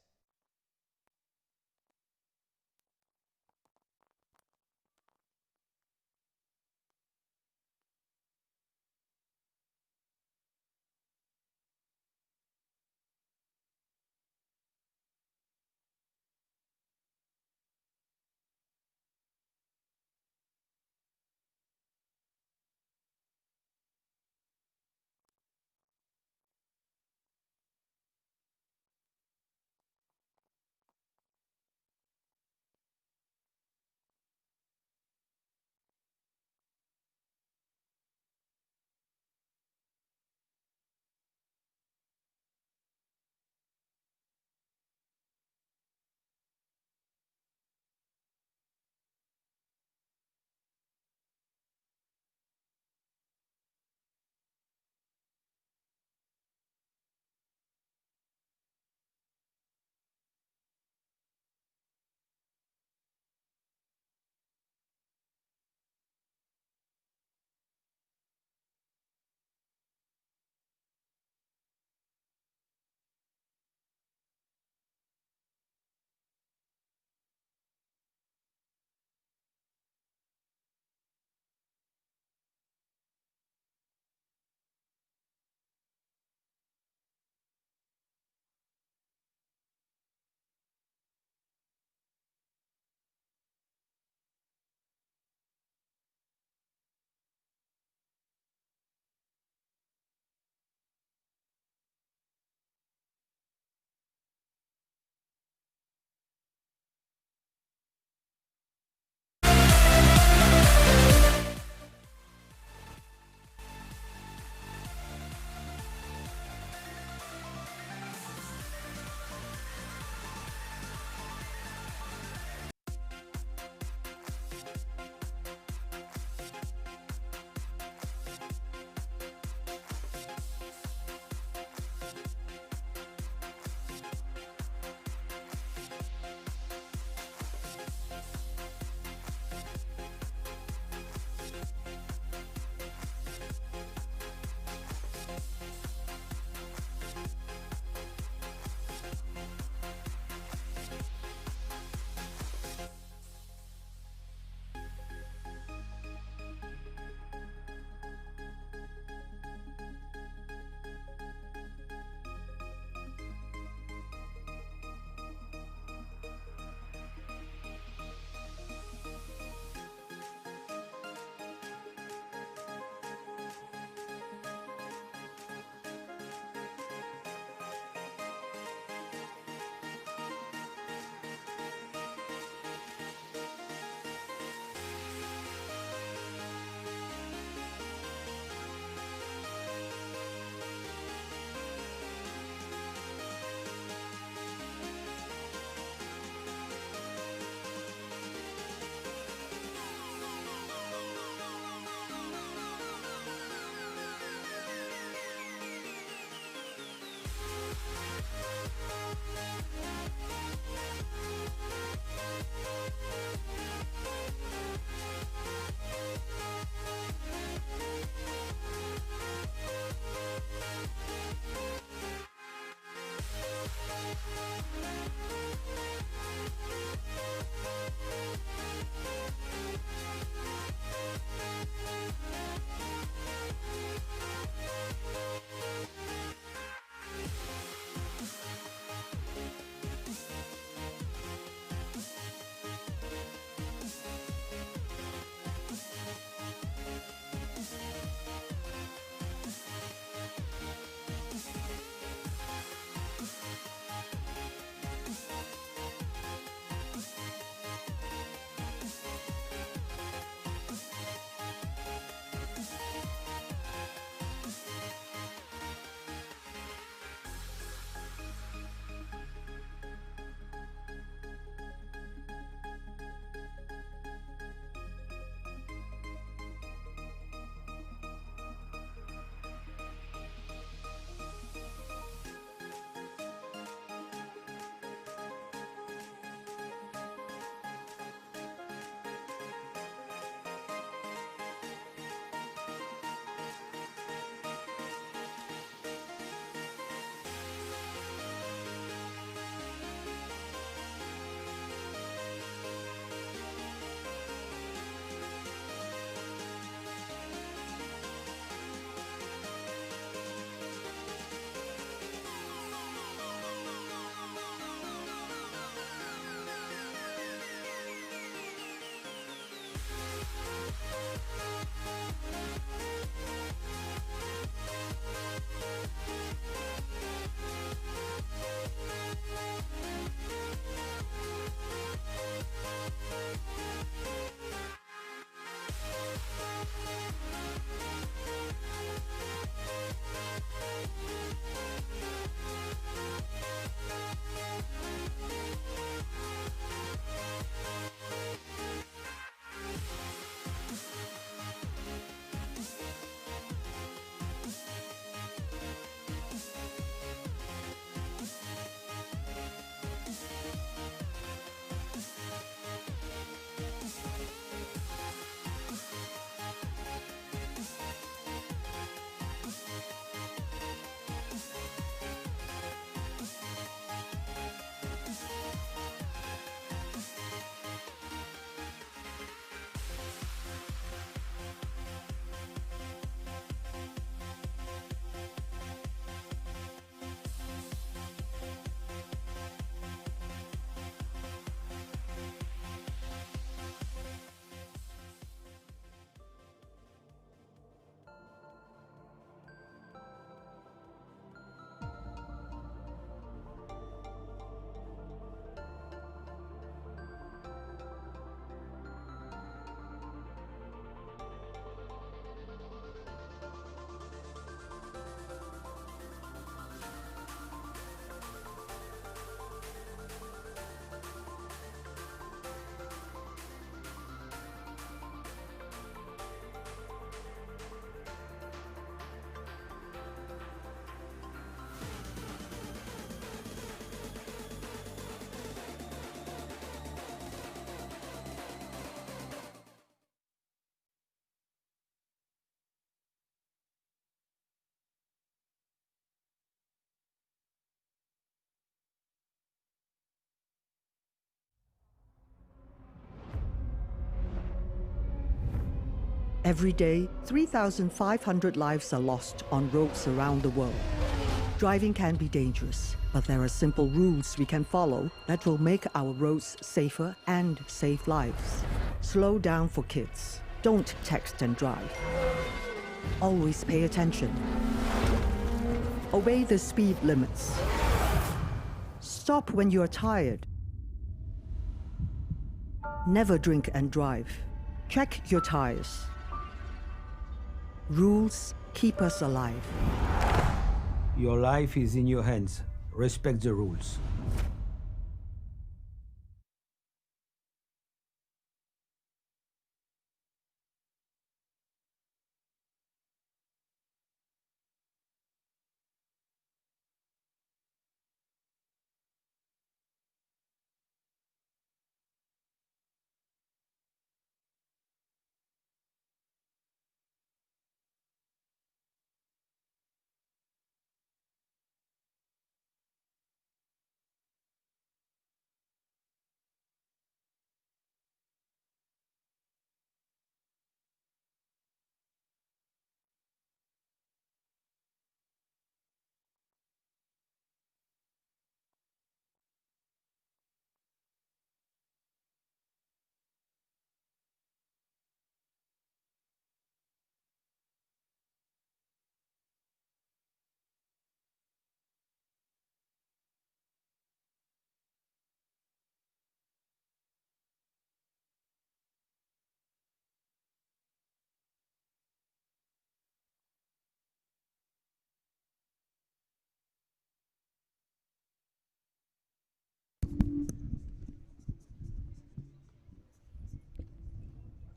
Every day, 3,500 lives are lost on roads around the world. Driving can be dangerous, but there are simple rules we can follow that will make our roads safer and save lives. Slow down for kids. Don't text and drive. Always pay attention. Obey the speed limits. Stop when you are tired. Never drink and drive. Check your tires. Rules keep us alive. Your life is in your hands. Respect the rules.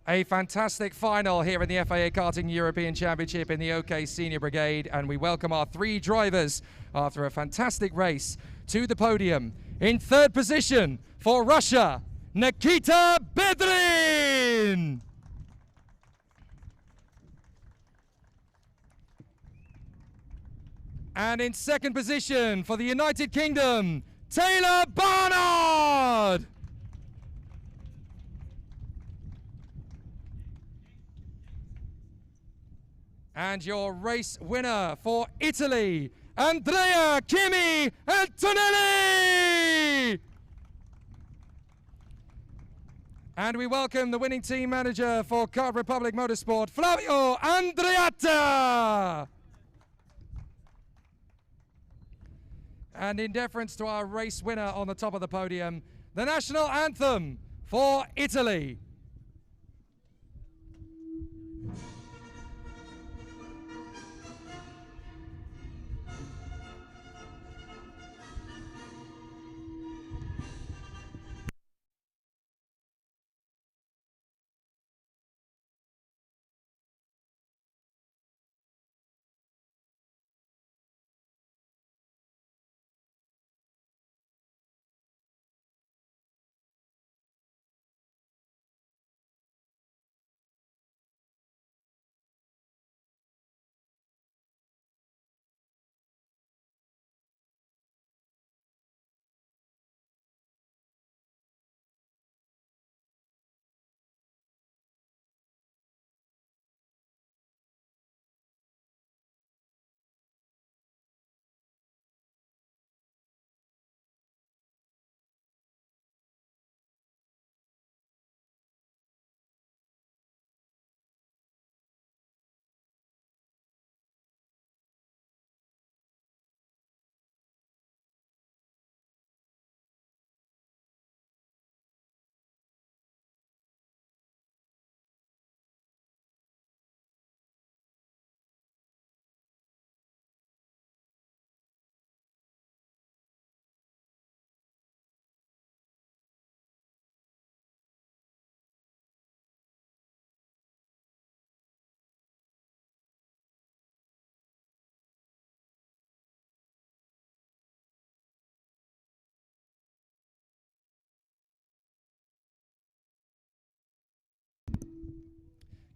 A fantastic final here in the FIA Karting European Championship in the OK Senior Brigade, and we welcome our three drivers after a fantastic race to the podium. In third position for Russia, Nikita Bedrin. And in second position for the United Kingdom, Taylor Barnard. And your race winner for Italy, Andrea Kimi Antonelli! And we welcome the winning team manager for Kart Republic Motorsport, Flavio Andreatta! And in deference to our race winner on the top of the podium, the national anthem for Italy.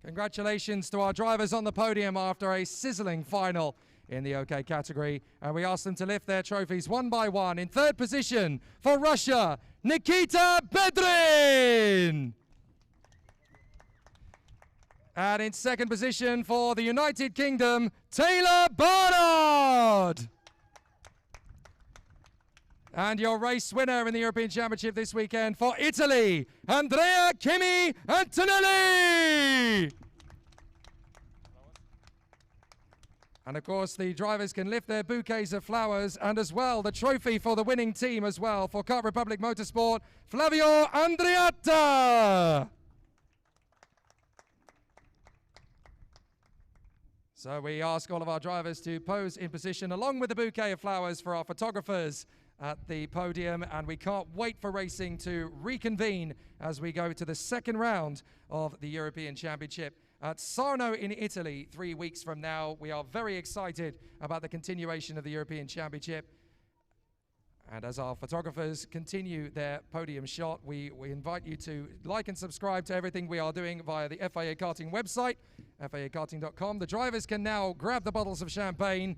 Congratulations to our drivers on the podium after a sizzling final in the OK category. And we ask them to lift their trophies one by one. In third position for Russia, Nikita Bedrin. And in second position for the United Kingdom, Taylor Barnard. And your race winner in the European Championship this weekend for Italy, Andrea Kimi Antonelli. And of course, the drivers can lift their bouquets of flowers, and as well, the trophy for the winning team as well for Kart Republic Motorsport, Flavio Andreatta. So we ask all of our drivers to pose in position along with the bouquet of flowers for our photographers at the podium, and we can't wait for racing to reconvene as we go to the second round of the European Championship at Sarno in Italy 3 weeks from now. We are very excited about the continuation of the European Championship. And as our photographers continue their podium shot, we invite you to like and subscribe to everything we are doing via the FIA Karting website, FIAKarting.com. The drivers can now grab the bottles of champagne.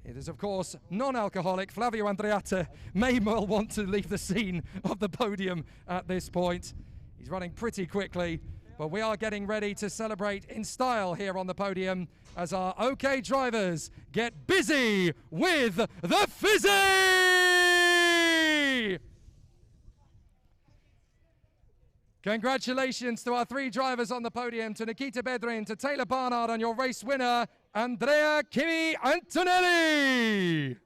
It is, of course, non-alcoholic. Flavio Andreatta may well want to leave the scene of the podium at this point. He's running pretty quickly, but we are getting ready to celebrate in style here on the podium as our OK drivers get busy with the fizzy! Congratulations to our 3 drivers on the podium, to Nikita Bedrin, to Taylor Barnard, and your race winner, Andrea Kimi Antonelli.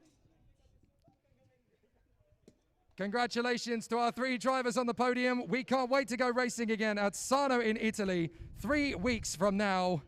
Congratulations to our 3 drivers on the podium. We can't wait to go racing again at Sarno in Italy 3 weeks from now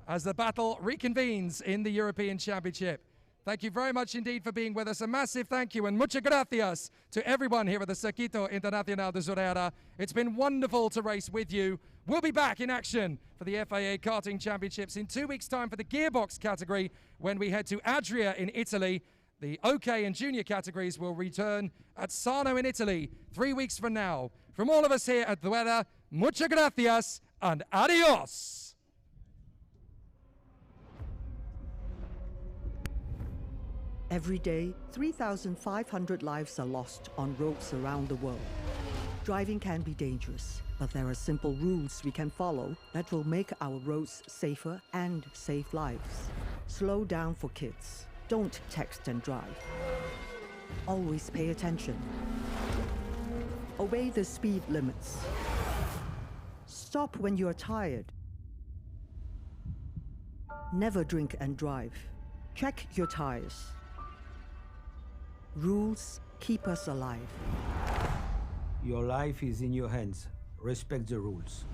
as the battle reconvenes in the European Championship. Thank you very much indeed for being with us. A massive thank you and muchas gracias to everyone here at the Circuito Internacional de Zuera. It's been wonderful to race with you. We'll be back in action for the FIA Karting Championships in 2 weeks' time for the gearbox category when we head to Adria in Italy. The OK and Junior categories will return at Sarno in Italy 3 weeks from now. From all of us here at Zuera, muchas gracias and adios! Every day, 3,500 lives are lost on roads around the world. Driving can be dangerous, but there are simple rules we can follow that will make our roads safer and save lives. Slow down for kids. Don't text and drive. Always pay attention. Obey the speed limits. Stop when you're tired. Never drink and drive. Check your tires. Rules keep us alive. Your life is in your hands. Respect the rules.